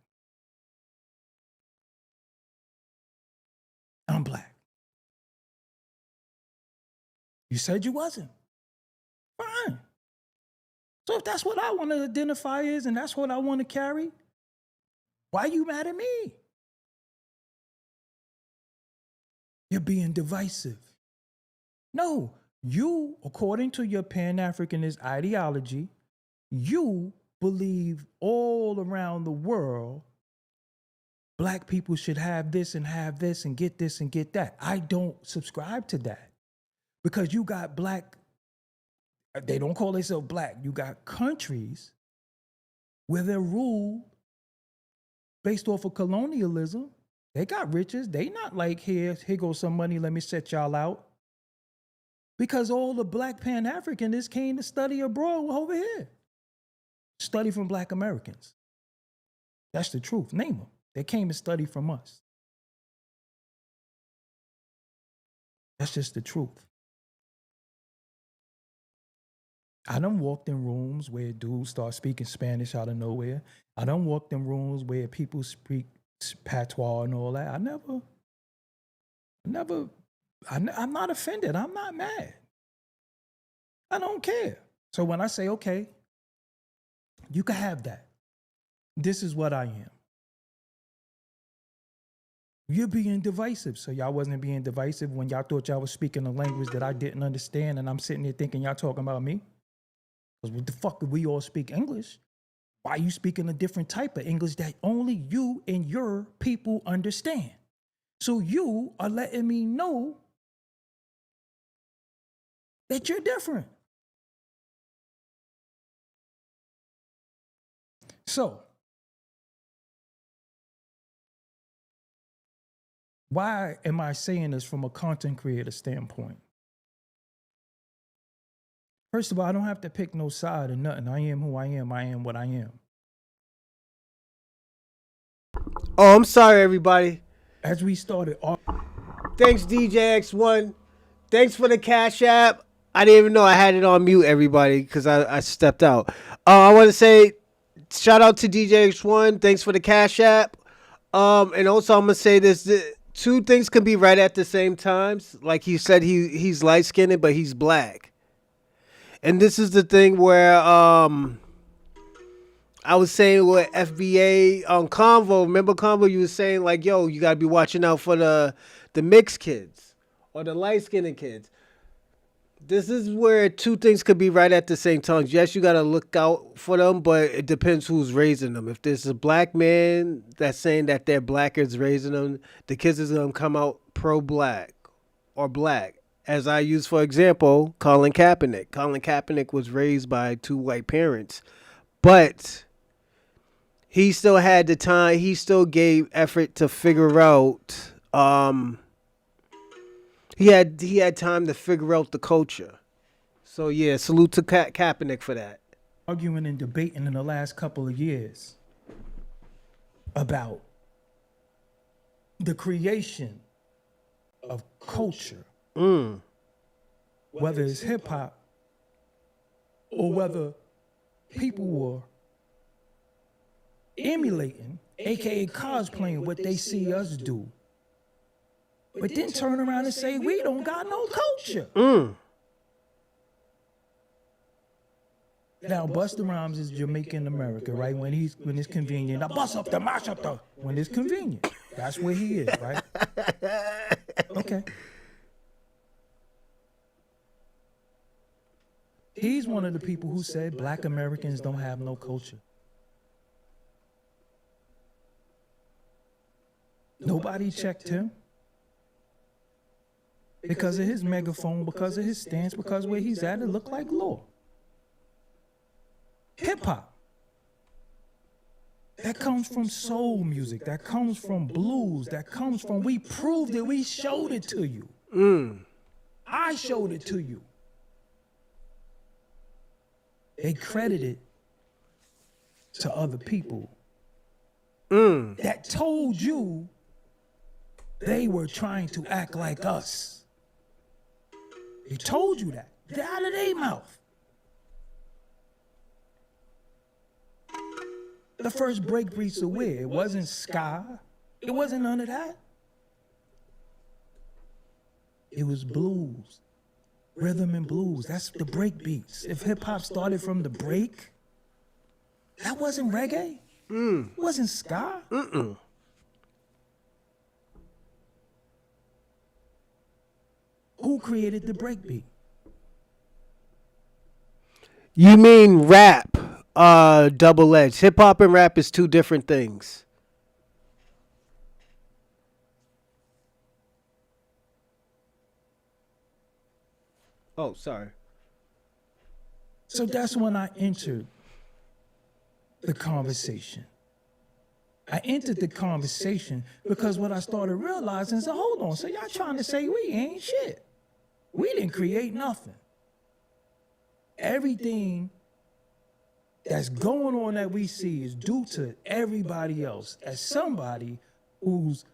I'm black. You said you wasn't. Fine. So if that's what I want to identify as and that's what I want to carry, why are you mad at me? You're being divisive. No, you, according to your pan-Africanist ideology, you believe all around the world Black people should have this and get this and get that. I don't subscribe to that because you got Black, they don't call themselves Black. You got countries where they're ruled based off of colonialism. They got riches. They not like, here goes some money, let me set y'all out. Because all the Black Pan-Africanists came to study abroad over here. Study from Black Americans. That's the truth. Name them. They came to study from us. That's just the truth. I done walked in rooms where dudes start speaking Spanish out of nowhere. I done walked in rooms where people speak patois and all that. I'm not offended. I'm not mad. I don't care. So when I say, okay, you can have that. This is what I am. You're being divisive. So y'all wasn't being divisive when y'all thought y'all was speaking a language that I didn't understand, and I'm sitting there thinking y'all talking about me? Because what the fuck if we all speak English? Why are you speaking a different type of English that only you and your people understand? So you are letting me know that you're different. So, why am I saying this from a content creator standpoint? First of all, I don't have to pick no side or nothing. I am who I am. I am what I am. Oh, I'm sorry, everybody. As we started off. Thanks, DJ X1. Thanks for the Cash App. I didn't even know I had it on mute, everybody, because I stepped out. I want to say shout out to DJ X1. Thanks for the Cash App. And also, I'm going to say this. Two things can be right at the same times. Like he said, he's light-skinned, but he's black. And this is the thing where I was saying with FBA on Convo. Remember Convo? You were saying like, yo, you gotta be watching out for the mixed kids or the light-skinned kids. This is where two things could be right at the same time. Yes, you gotta look out for them, but it depends who's raising them. If there's a black man that's saying that their black is raising them, the kids is gonna come out pro-black or black. As I use, for example, Colin Kaepernick. Colin Kaepernick was raised by two white parents, but he still had the time. He still gave effort to figure out. He had time to figure out the culture. So yeah, salute to Kaepernick for that. Arguing and debating in the last couple of years about the creation of culture. Whether it's hip hop or whether people were emulating, aka cosplaying what they see us do, but then turn around and say we don't got no culture. Now Busta Rhymes is Jamaican American, right? When it's convenient, I bust up the mash up the when it's convenient. That's where he is, right? Okay. He's one of the people who said black Americans don't have no culture. Nobody checked him because of his megaphone, because of his stance, because where he's at, it looked like law. Hip hop. That comes from soul music. That comes from blues. That comes from, we proved it. We showed it to you. I showed it to you. They credit it to other people that told you they were trying to act like us. They told you that. Get out of their mouth. The first break beats are where? It wasn't ska. It wasn't none of that. It was blues, rhythm and blues. That's the break beats. If hip hop started from the break, that wasn't reggae. It wasn't ska. Who created the break beat? You mean rap? Double edged. Hip hop and rap is two different things. Oh, sorry. So that's when I entered the conversation. I entered the conversation because what I started realizing is, hold on, so y'all trying to say we ain't shit. We didn't create nothing. Everything that's going on that we see is due to everybody else. As somebody who's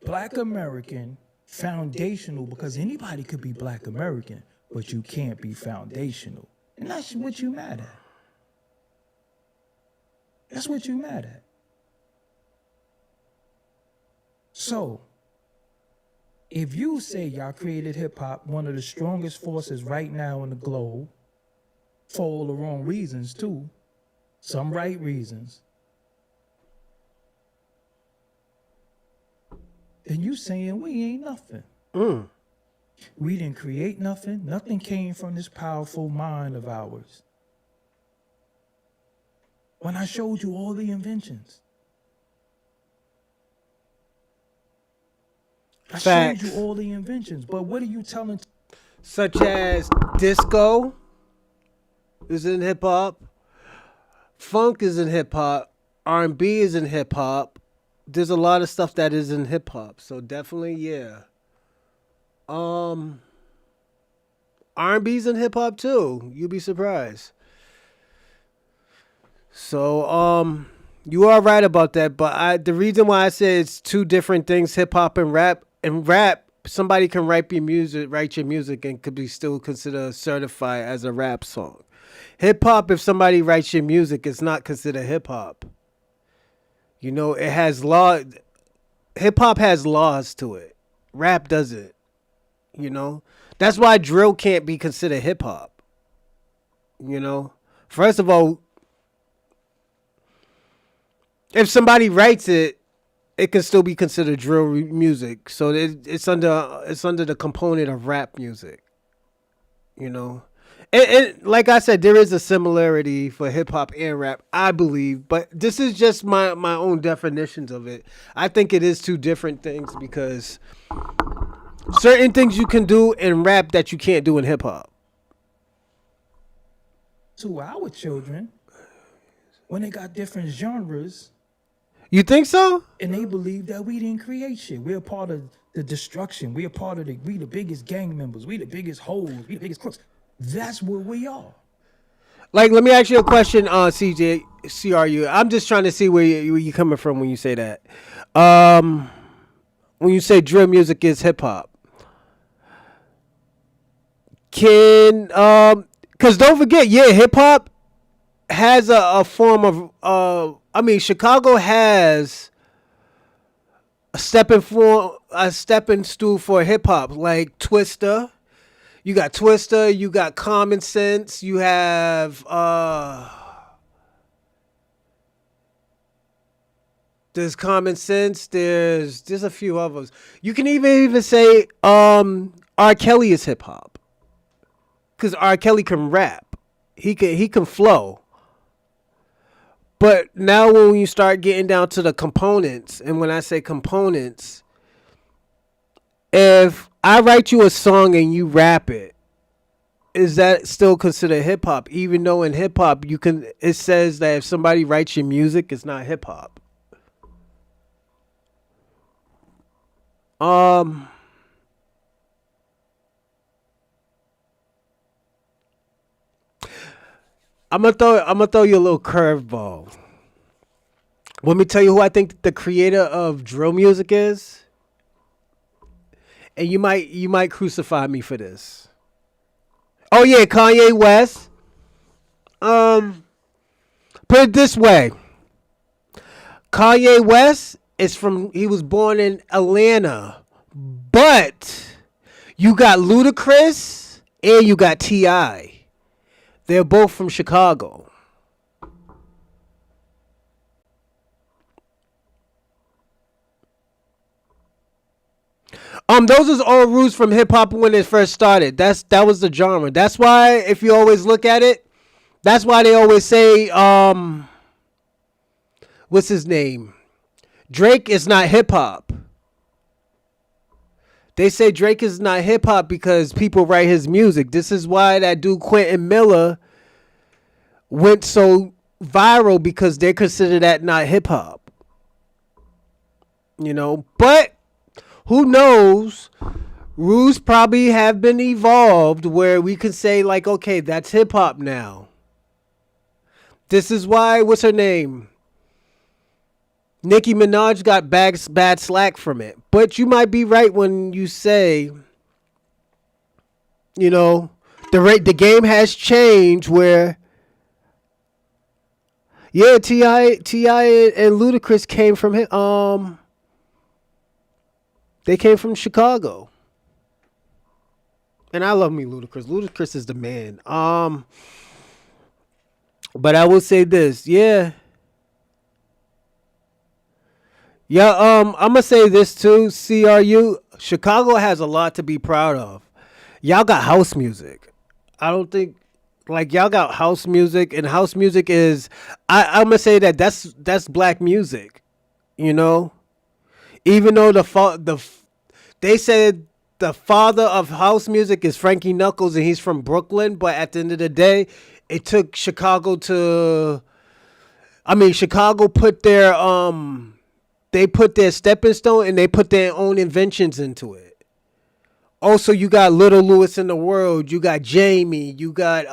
Black American, foundational, because anybody could be Black American, but you can't be foundational. And that's what you mad at. That's what you mad at. So, if you say y'all created hip hop, one of the strongest forces right now in the globe, for all the wrong reasons too, some right reasons, then you saying we ain't nothing. We didn't create nothing. Nothing came from this powerful mind of ours. When I showed you all the inventions, I Facts. showed you all the inventions, but what are you telling? Such as disco is in hip hop, funk is in hip hop, R&B is in hip hop. There's a lot of stuff that is in hip hop, so definitely, yeah. R&B's in hip hop too. You'd be surprised. So, you are right about that, but the reason why I say it's two different things, hip hop and rap. In rap, somebody can write your music, and could be still considered certified as a rap song. Hip hop, if somebody writes your music, it's not considered hip hop. You know, it has law. Hip hop has laws to it. Rap doesn't. You know, that's why drill can't be considered hip hop. You know, first of all, if somebody writes it, it can still be considered drill music. So it's under the component of rap music. You know, and like I said, there is a similarity for hip hop and rap, I believe. But this is just my own definitions of it. I think it is two different things because certain things you can do in rap that you can't do in hip hop. To our children, when they got different genres. You think so? And they believe that we didn't create shit. We're a part of the destruction. We're a part of we the biggest gang members. We the biggest hoes. We the biggest crooks. That's what we are. Like, let me ask you a question, CRU. I'm just trying to see where you're coming from when you say that. When you say drill music is hip hop, because don't forget, hip hop has a form of. Chicago has a stepping stool for hip hop, like Twista. You got Twista. You got Common Sense. You have there's Common Sense. There's a few others. You can even say R. Kelly is hip hop, because R. Kelly can rap. He can flow. But now when you start getting down to the components, and when I say components, if I write you a song and you rap it, is that still considered hip hop? Even though in hip hop it says that if somebody writes your music, it's not hip hop. I'm gonna throw you a little curveball. Let me tell you who I think the creator of drill music is, and you might crucify me for this. Oh yeah, Kanye West. Put it this way: Kanye West he was born in Atlanta, but you got Ludacris and you got T.I. They're both from Chicago. Those was all roots from hip hop when it first started. That was the genre. That's why if you always look at it, that's why they always say, what's his name? Drake is not hip hop. They say Drake is not hip hop because people write his music. This is why that dude Quentin Miller went so viral, because they consider that not hip hop. But who knows? Rules probably have been evolved where we can say like, okay, that's hip hop now. This is why, what's her name? Nicki Minaj got bad slack from it. But you might be right when you say, the game has changed where, yeah, T.I. and Ludacris came from they came from Chicago. And I love me Ludacris. Ludacris is the man. But I will say this, yeah. I'm gonna say this too, CRU. Chicago has a lot to be proud of. Y'all got house music. I don't think y'all got house music, and house music is I'm gonna say that's black music. Even though they said the father of house music is Frankie Knuckles and he's from Brooklyn, but at the end of the day, it took Chicago Chicago put their they put their stepping stone and they put their own inventions into it. Also, you got Little Lewis in the World, you got Jamie, you got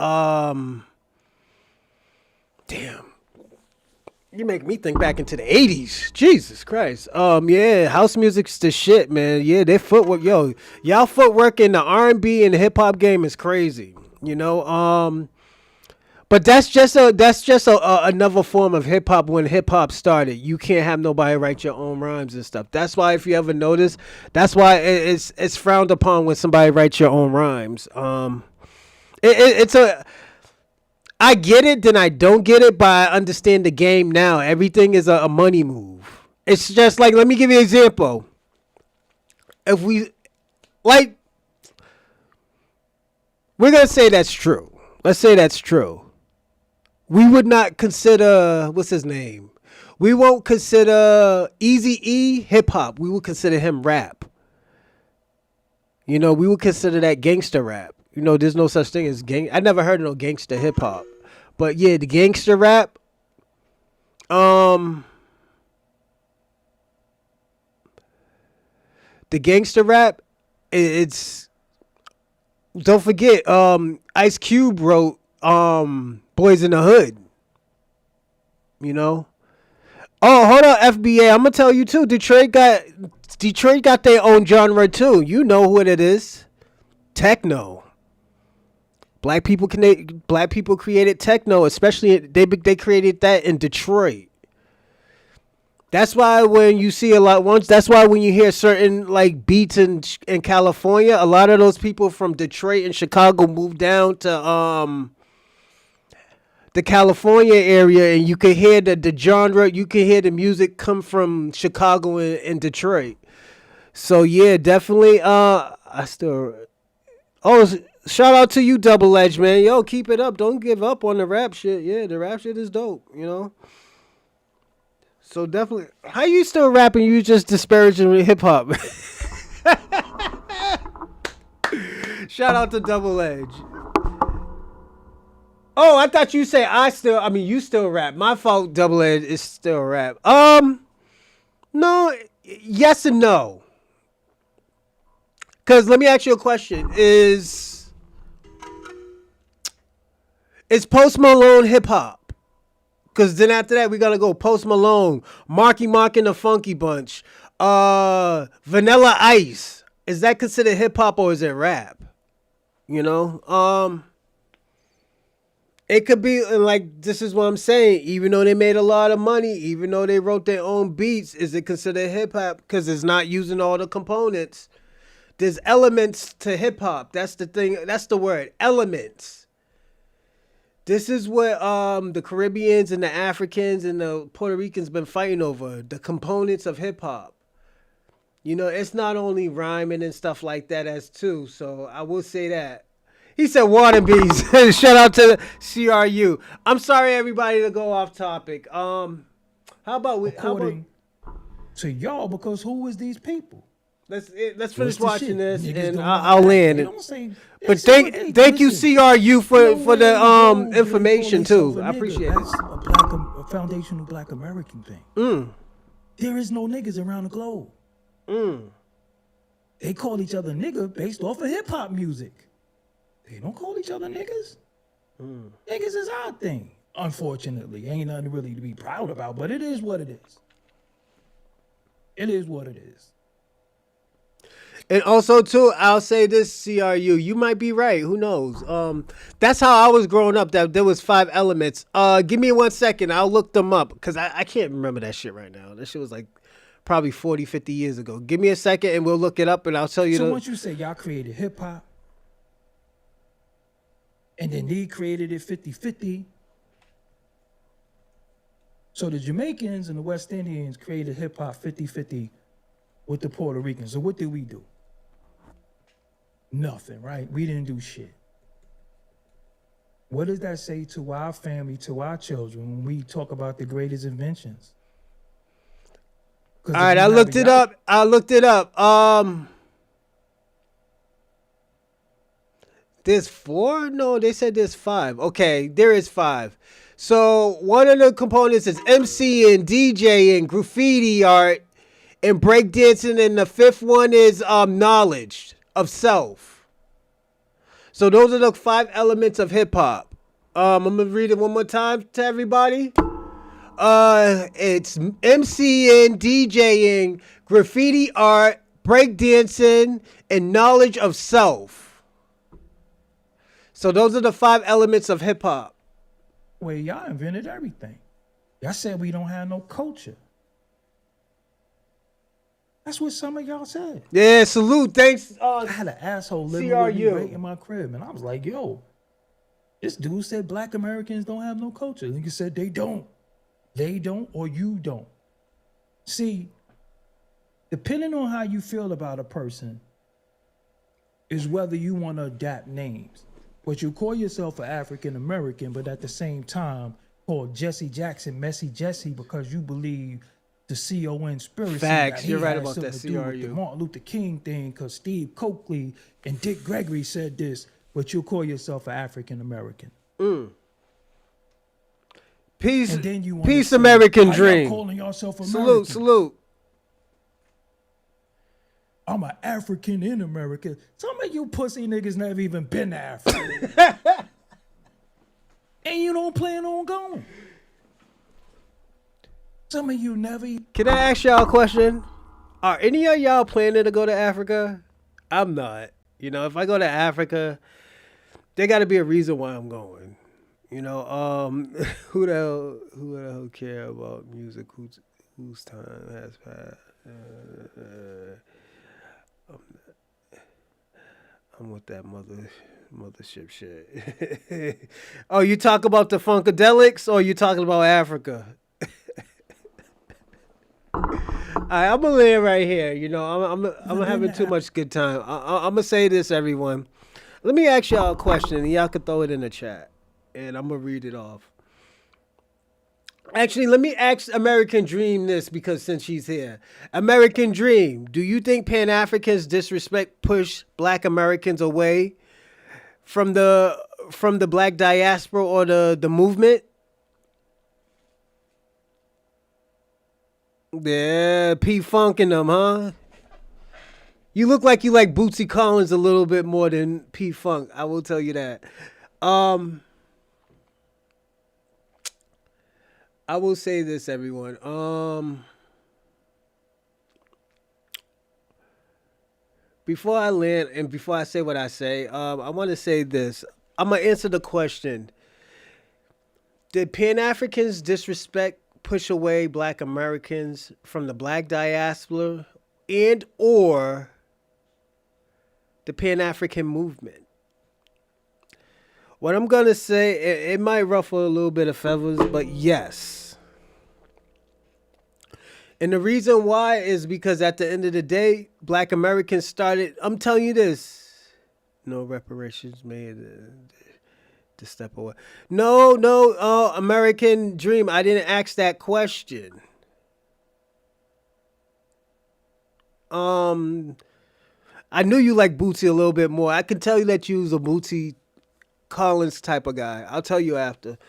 damn. You make me think back into the 80s. Jesus Christ. Yeah, house music's the shit, man. Yeah, their footwork, y'all footwork in the R&B and the hip hop game is crazy. But that's just another form of hip hop. When hip hop started, you can't have nobody write your own rhymes and stuff. That's why, if you ever notice, that's why it's frowned upon when somebody writes your own rhymes. I get it, then I don't get it, but I understand the game now. Everything is a money move. It's just like, let me give you an example. If we're gonna say that's true. Let's say that's true. We would not consider, what's his name? We won't consider Eazy-E hip hop. We would consider him rap. We would consider that gangster rap. There's no such thing as gang. I never heard of no gangster hip hop. But yeah, the gangster rap. The gangster rap, it's, don't forget, Ice Cube wrote Boys in the Hood. Oh, hold on, FBA. I'm gonna tell you too. Detroit got their own genre too. You know what it is. Techno. Black people created techno, especially they created that in Detroit. That's why when you see that's why when you hear certain beats in California, a lot of those people from Detroit and Chicago moved down to the California area, and you can hear the genre, you can hear the music come from Chicago and Detroit. So yeah, definitely shout out to you, Double Edge, man. Yo, keep it up. Don't give up on the rap shit. Yeah, the rap shit is dope, So definitely, how you still rapping? You just disparaging hip hop. Shout out to Double Edge. Oh, I thought you say you still rap. My fault, Double Edge is still rap. No, yes and no. Because let me ask you a question. Is Post Malone hip hop? Because then after that, we got to go Post Malone, Marky Mark and the Funky Bunch, Vanilla Ice. Is that considered hip hop or is it rap? It could be like, this is what I'm saying. Even though they made a lot of money, even though they wrote their own beats, is it considered hip hop because it's not using all the components? There's elements to hip hop. That's the thing. That's the word. Elements. This is what the Caribbeans and the Africans and the Puerto Ricans been fighting over. The components of hip hop. You know, it's not only rhyming and stuff like that as too. So I will say that. He said water bees. Shout out to the CRU. I'm sorry, everybody, to go off topic. How about we? According to y'all, because who is these people? Let's What's finish the watching shit? this, Niggas and don't I'll know land They it. don't say. But say what they- thank you, listen, CRU, for no the way, bro, they information call themselves too. a I nigga. appreciate That's it. a foundational Black American thing. There is no niggas around the globe. They call each other nigga based off of hip hop music. They don't call each other niggas. Niggas is our thing. Unfortunately, ain't nothing really to be proud about, but it is what it is. It is what it is. And also too, I'll say this, CRU, you might be right. Who knows? That's how I was growing up. That there was 5 elements. Give me 1 second. I'll look them up because I can't remember that shit right now. That shit was like probably 40, 50 years ago. Give me a second and we'll look it up and I'll tell you. So once you say y'all created hip hop, and then they created it 50-50. So the Jamaicans and the West Indians created hip hop 50-50 with the Puerto Ricans. So what did we do? Nothing, right? We didn't do shit. What does that say to our family, to our children, when we talk about the greatest inventions? All right, I looked it up. There's 4? No, they said there's 5. Okay, there is 5. So one of the components is MCing, DJing, graffiti art, and breakdancing, and the 5th one is knowledge of self. So those are the 5 elements of hip hop. I'm gonna read it one more time to everybody. It's MCing, DJing, graffiti art, breakdancing, and knowledge of self. So those are the 5 elements of hip hop. Well, y'all invented everything. Y'all said we don't have no culture. That's what some of y'all said. Yeah, salute. Thanks. I had an asshole living with me CRU. right in my crib, and I was like, yo, this dude said Black Americans don't have no culture. Nigga said they don't. They don't, or you don't. See, depending on how you feel about a person is whether you want to adapt names. But you call yourself an African American, but at the same time call Jesse Jackson Messy Jesse because you believe the CON conspiracy. Facts, that he you're right had about something that, to do with the CRU. Martin Luther King thing because Steve Coakley and Dick Gregory said this, but you call yourself an African American. Peace, And then you wanna peace, say, American "Why y'all dream. calling yourself Salute, Americans?" salute. I'm an African in America. Some of you pussy niggas never even been to Africa. And you don't plan on going. Some of you never. Can I ask y'all a question? Are any of y'all planning to go to Africa? I'm not. You know, if I go to Africa, there got to be a reason why I'm going. You know, who the hell care about music? Whose time has passed? I'm with that mothership shit. Oh, you talk about the Funkadelics, or you talking about Africa? I'm gonna land right here. You know, I'm having too much good time. I'm gonna say this, everyone. Let me ask y'all a question, and y'all can throw it in the chat, and I'm gonna read it off. Actually, let me ask American Dream this, because since she's here. American Dream, do you think Pan-Africans disrespect push Black Americans away from the Black Diaspora or the movement? Yeah, P-Funk in them, huh? You look like you like Bootsy Collins a little bit more than P-Funk. I will tell you that. I will say this, everyone. Before I land and before I say what I say, I want to say this. I'm gonna answer the question. Did Pan-Africans disrespect, push away Black Americans from the Black Diaspora and or the Pan-African movement? What I'm going to say, it might ruffle a little bit of feathers, but yes. And the reason why is because at the end of the day, Black Americans started, I'm telling you this, no reparations made to step away. No, American Dream, I didn't ask that question. I knew you like Bootsy a little bit more. I can tell you that you was a Bootsy Collins type of guy. I'll tell you after.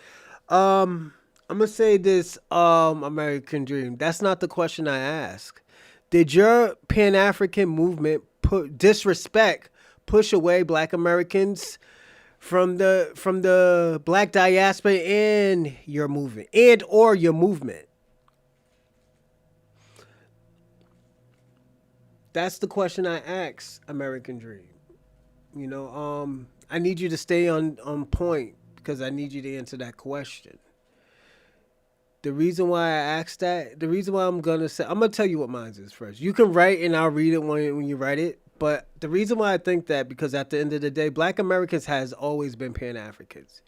I'm gonna say this, American Dream. That's not the question I asked. Did your Pan-African movement push away Black Americans from the Black Diaspora and your movement and or your movement? That's the question I asked, American Dream. You know, I need you to stay on point because I need you to answer that question. The reason why I asked that, the reason why I'm gonna tell you what mine is first. You can write and I'll read it when you write it. But the reason why I think that, because at the end of the day, Black Americans has always been Pan-Africans.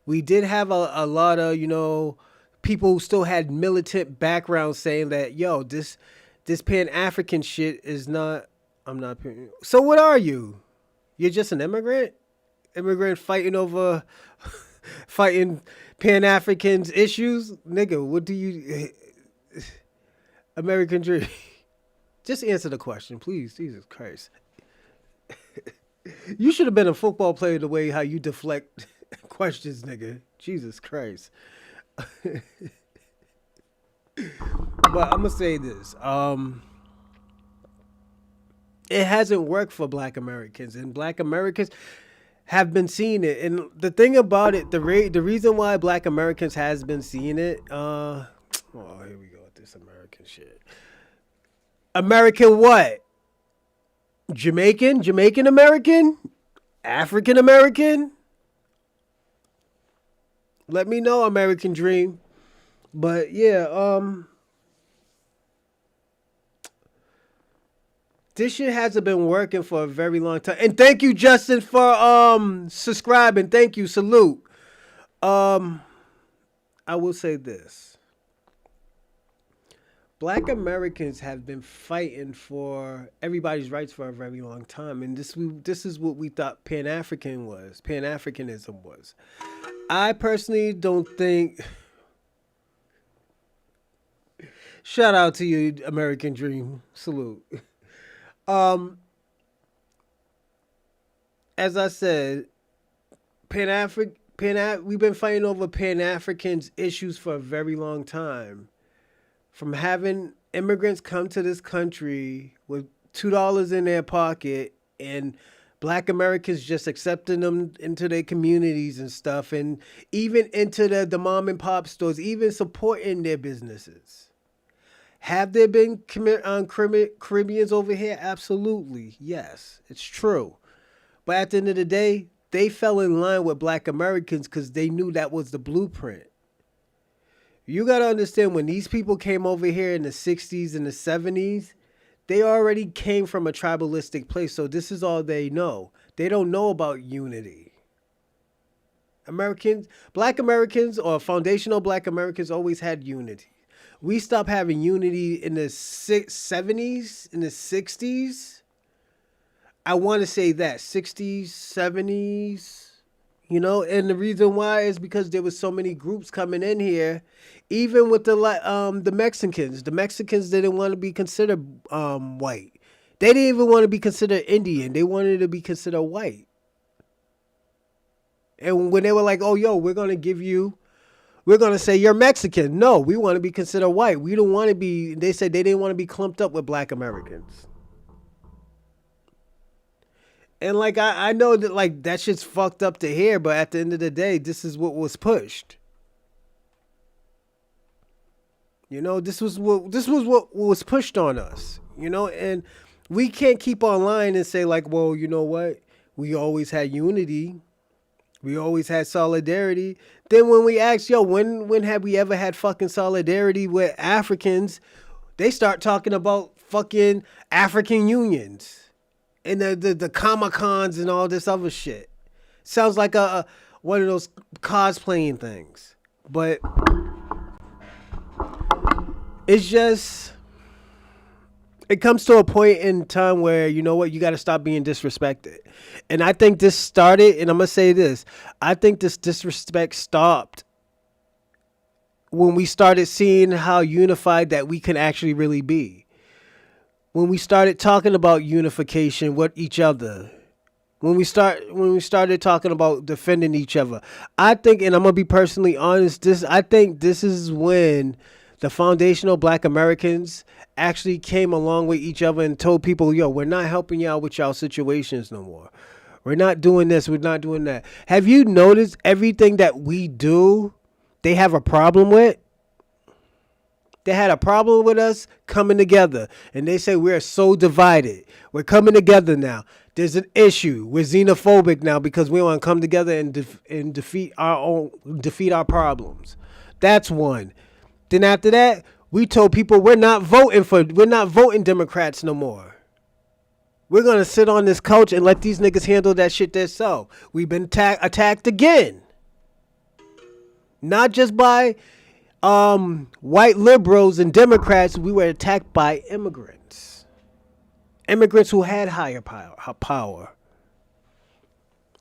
We did have a lot of, people who still had militant backgrounds saying that, yo, this Pan-African shit is not, I'm not. So what are you? You're just an immigrant? Immigrant fighting Pan-Africans issues? Nigga, what do you... American Dream. Just answer the question, please. Jesus Christ. You should have been a football player the way how you deflect questions, nigga. Jesus Christ. But I'm gonna say this. It hasn't worked for Black Americans, and Black Americans have been seeing it. And the thing about it, the reason why Black Americans has been seeing it, here we go with this American shit. American what? Jamaican American? African American? Let me know, American Dream. But yeah, this shit hasn't been working for a very long time. And thank you, Justin, for subscribing. Thank you. Salute. I will say this. Black Americans have been fighting for everybody's rights for a very long time. And this is what we thought Pan-Africanism was. I personally don't think... Shout out to you, American Dream. Salute. As I said, we've been fighting over Pan-Africans issues for a very long time. From having immigrants come to this country with $2 in their pocket and Black Americans just accepting them into their communities and stuff, and even into the mom and pop stores, even supporting their businesses. Have there been Caribbeans over here? Absolutely. Yes, it's true. But at the end of the day, they fell in line with Black Americans because they knew that was the blueprint. You got to understand, when these people came over here in the 60s and the 70s, they already came from a tribalistic place. So this is all they know. They don't know about unity. Black Americans or foundational Black Americans always had unity. We stopped having unity in the 70s, in the 60s. I want to say that, 60s, 70s. And the reason why is because there was so many groups coming in here, even with the Mexicans. The Mexicans didn't want to be considered white. They didn't even want to be considered Indian. They wanted to be considered white. And when they were like, oh, yo, we're going to say you're Mexican. No, we want to be considered white. We don't want to be, they said they didn't want to be clumped up with Black Americans. And I know that that shit's fucked up to hear, but at the end of the day, this is what was pushed. This was what was pushed on us. And we can't keep online and say well, you know what? We always had unity. We always had solidarity. Then when we asked, yo, when have we ever had fucking solidarity with Africans? They start talking about fucking African unions and the Comic-Cons and all this other shit. Sounds like a one of those cosplaying things. But it's just, it comes to a point in time where, you know what, you got to stop being disrespected. And I think this started, and I'm going to say this, I think this disrespect stopped when we started seeing how unified that we can actually really be. When we started talking about unification with each other. When we started talking about defending each other. I think, and I'm going to be personally honest, I think this is when the foundational Black Americans actually came along with each other and told people, yo, we're not helping y'all with y'all situations no more. We're not doing this. We're not doing that. Have you noticed everything that we do, they have a problem with? They had a problem with us coming together. And they say we're so divided. We're coming together now. There's an issue. We're xenophobic now because we want to come together and defeat our problems. That's one. Then after that, we told people we're not voting Democrats no more. We're going to sit on this couch and let these niggas handle that shit themselves. We've been attacked again. Not just by white liberals and Democrats. We were attacked by immigrants. Immigrants who had higher power.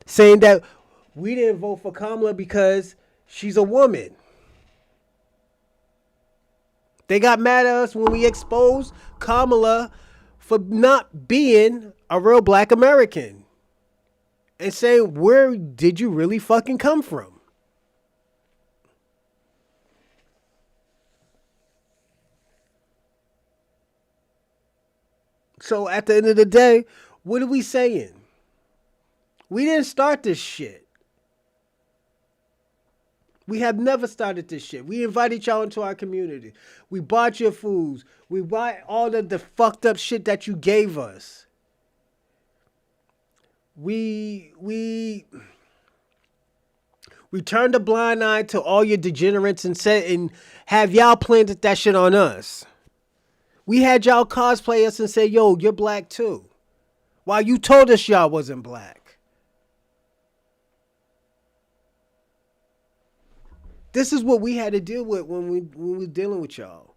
Saying that we didn't vote for Kamala because she's a woman. They got mad at us when we exposed Kamala for not being a real Black American. And saying, where did you really fucking come from? So at the end of the day, what are we saying? We didn't start this shit. We have never started this shit. We invited y'all into our community. We bought your foods. We bought all of the fucked up shit that you gave us. We turned a blind eye to all your degenerates and have y'all planted that shit on us. We had y'all cosplay us and say, yo, you're Black too. While you told us y'all wasn't Black. This is what we had to deal with when we were dealing with y'all.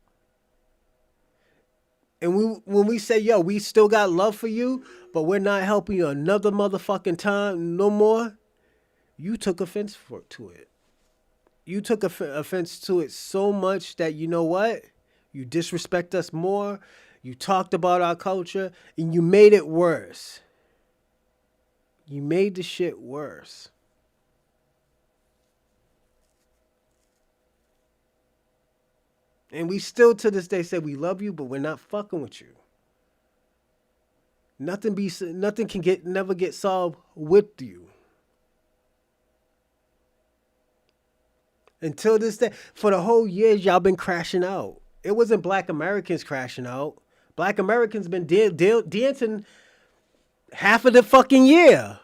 And when we say, yo, we still got love for you, but we're not helping you another motherfucking time no more, you took offense to it. You took offense to it so much that, you know what? You disrespect us more. You talked about our culture, and you made it worse. You made the shit worse. And we still to this day say we love you, but we're not fucking with you. Nothing can never get solved with you. Until this day, for the whole year, y'all been crashing out. It wasn't Black Americans crashing out. Black Americans been dancing half of the fucking year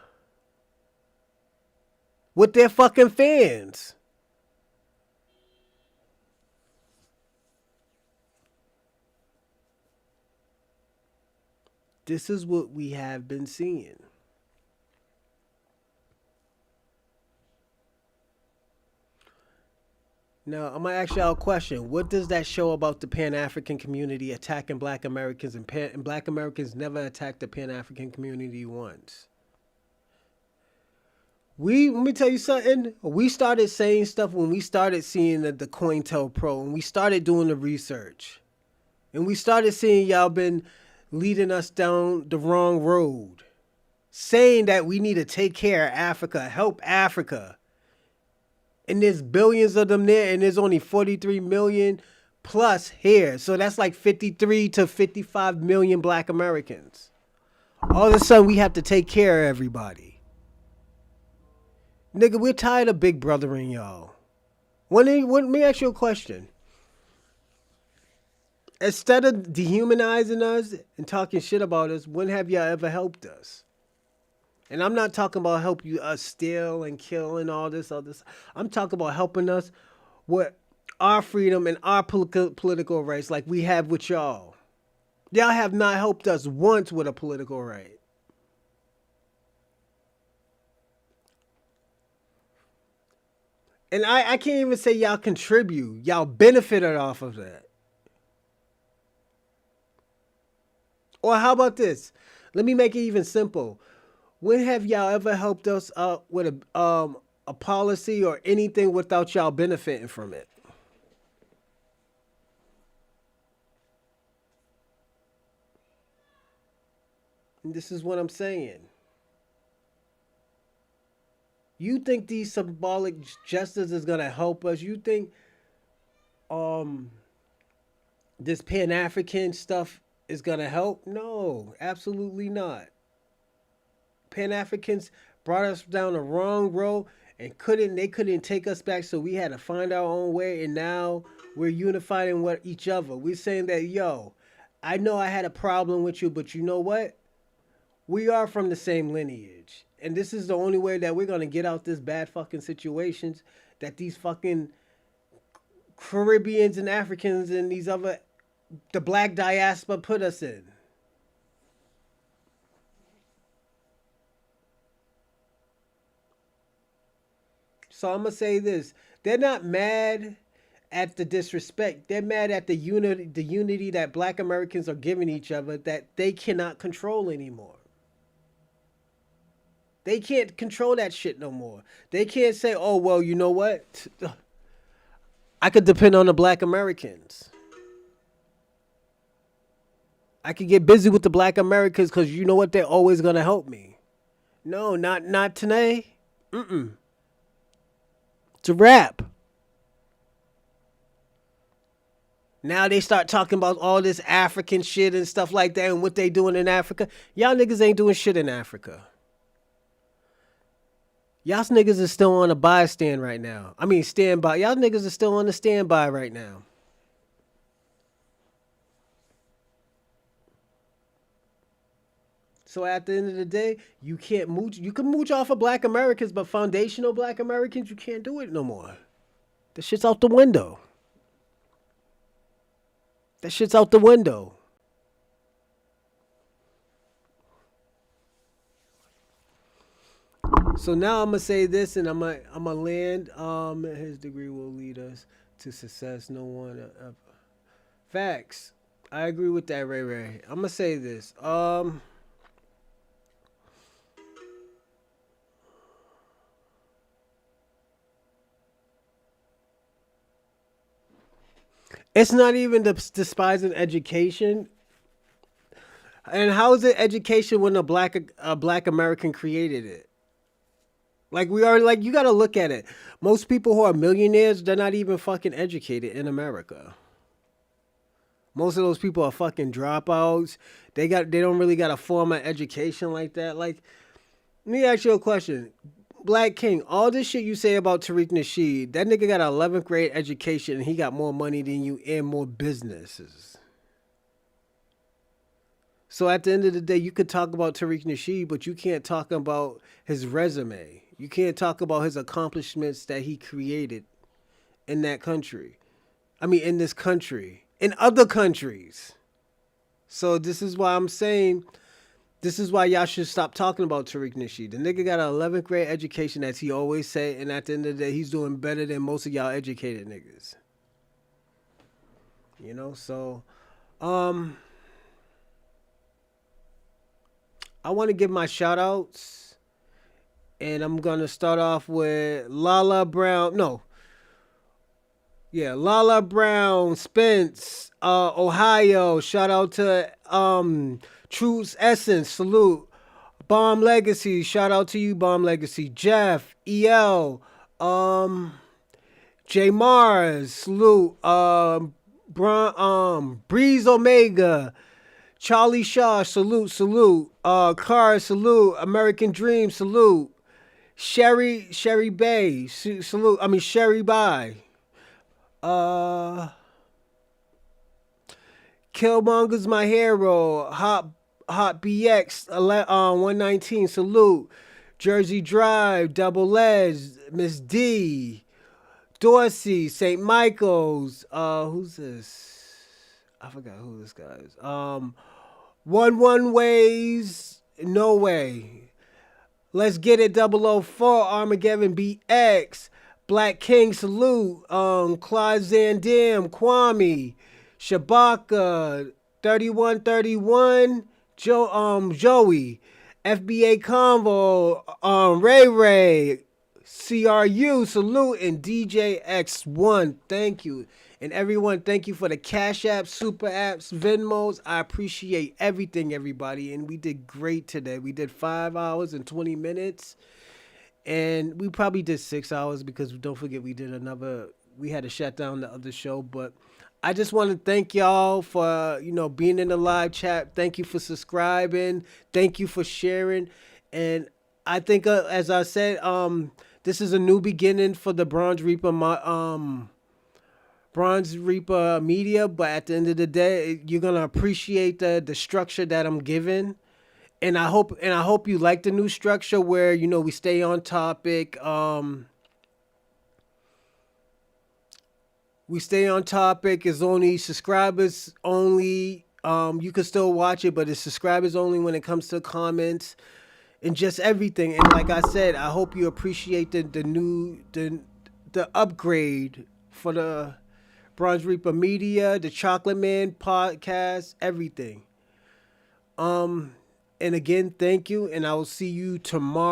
with their fucking fans. This is what we have been seeing. Now, I'm going to ask y'all a question. What does that show about the Pan-African community attacking Black Americans and Black Americans never attacked the Pan-African community once? Let me tell you something. We started saying stuff when we started seeing the COINTELPRO and we started doing the research. And we started seeing y'all been leading us down the wrong road. Saying that we need to take care of Africa, help Africa. And there's billions of them there, and there's only 43 million plus here. So that's like 53 to 55 million Black Americans. All of a sudden, we have to take care of everybody. Nigga, we're tired of big brothering y'all. Let me ask you a question. Instead of dehumanizing us and talking shit about us, when have y'all ever helped us? And I'm not talking about help you steal and kill and all this other stuff. I'm talking about helping us with our freedom and our political rights like we have with y'all. Y'all have not helped us once with a political right. And I can't even say y'all contribute. Y'all benefited off of that. Or how about this? Let me make it even simple. When have y'all ever helped us with a policy or anything without y'all benefiting from it? And this is what I'm saying. You think these symbolic gestures is gonna help us? You think this Pan-African stuff is gonna help? No, absolutely not. Pan-Africans brought us down the wrong road and they couldn't take us back, so we had to find our own way, and now we're unifying with each other. We're saying that, yo, I know I had a problem with you, but you know what? We are from the same lineage. And this is the only way that we're gonna get out this bad fucking situations that these fucking Caribbeans and Africans and the Black Diaspora put us in. So I'm gonna say this: they're not mad at the disrespect. They're mad at the unity that Black Americans are giving each other that they cannot control anymore. They can't control that shit no more. They can't say, "Oh well, you know what? I could depend on the Black Americans. I could get busy with the Black Americans because you know what? They're always gonna help me." No, not today. It's a wrap. Now they start talking about all this African shit and stuff like that and what they doing in Africa. Y'all niggas ain't doing shit in Africa. Y'all niggas is still on a buy stand right now. I mean, standby. Y'all niggas are still on the standby right now. So at the end of the day, you can't mooch. You can mooch off of Black Americans, but foundational Black Americans, you can't do it no more. The shit's out the window. That shit's out the window. So now I'm gonna say this, and I'm gonna land. His degree will lead us to success. No one ever. Facts. I agree with that, Ray Ray. I'm gonna say this. It's not even despising education. And how is it education when a black American created it? Like you gotta look at it. Most people who are millionaires, they're not even fucking educated in America. Most of those people are fucking dropouts. They don't really got a form of education like that. Like, let me ask you a question. Black King, all this shit you say about Tariq Nasheed, that nigga got an 11th grade education and he got more money than you and more businesses. So at the end of the day, you could talk about Tariq Nasheed, but you can't talk about his resume. You can't talk about his accomplishments that he created in that country. I mean, in this country, in other countries. So this is why I'm saying, this is why y'all should stop talking about Tariq Nasheed. The nigga got an 11th grade education, as he always say, and at the end of the day, he's doing better than most of y'all educated niggas. You know, so, I want to give my shout outs, and I'm going to start off with Lala Brown. Lala Brown, Spence, Ohio. Shout out to Truth's Essence, salute. Bomb Legacy, shout out to you, Bomb Legacy. Jeff, EL, J Mars, salute. Breeze Omega, Charlie Shaw, salute. Car, salute. American Dream, salute. Sherry Bay, salute. I mean Sherry Bay. Killmonger's my hero. Hot BX 119 salute. Jersey Drive Double Edge Miss D. Dorsey St. Michael's. Who's this? I forgot who this guy is. One Ways No Way. Let's Get It 004 Armageddon BX. Black King salute. Claude Zandam, Kwame, Shabaka, 3131, Joey, FBA Convo, Ray Ray, CRU salute, and DJ X1. Thank you. And everyone, thank you for the Cash Apps, Super Apps, Venmos. I appreciate everything, everybody. And we did great today. We did 5 hours and 20 minutes. And we probably did 6 hours because don't forget we had to shut down the other show. But I just want to thank y'all for, being in the live chat. Thank you for subscribing. Thank you for sharing. And I think, as I said, this is a new beginning for the Bronze Reaper Media. But at the end of the day, you're going to appreciate the structure that I'm giving. And I hope you like the new structure where, we stay on topic. We stay on topic. It's only subscribers only. You can still watch it, but it's subscribers only when it comes to comments and just everything. And like I said, I hope you appreciate the upgrade for the Bronze Reaper Media, the Chocolate Man podcast, everything. And again, thank you, and I will see you tomorrow.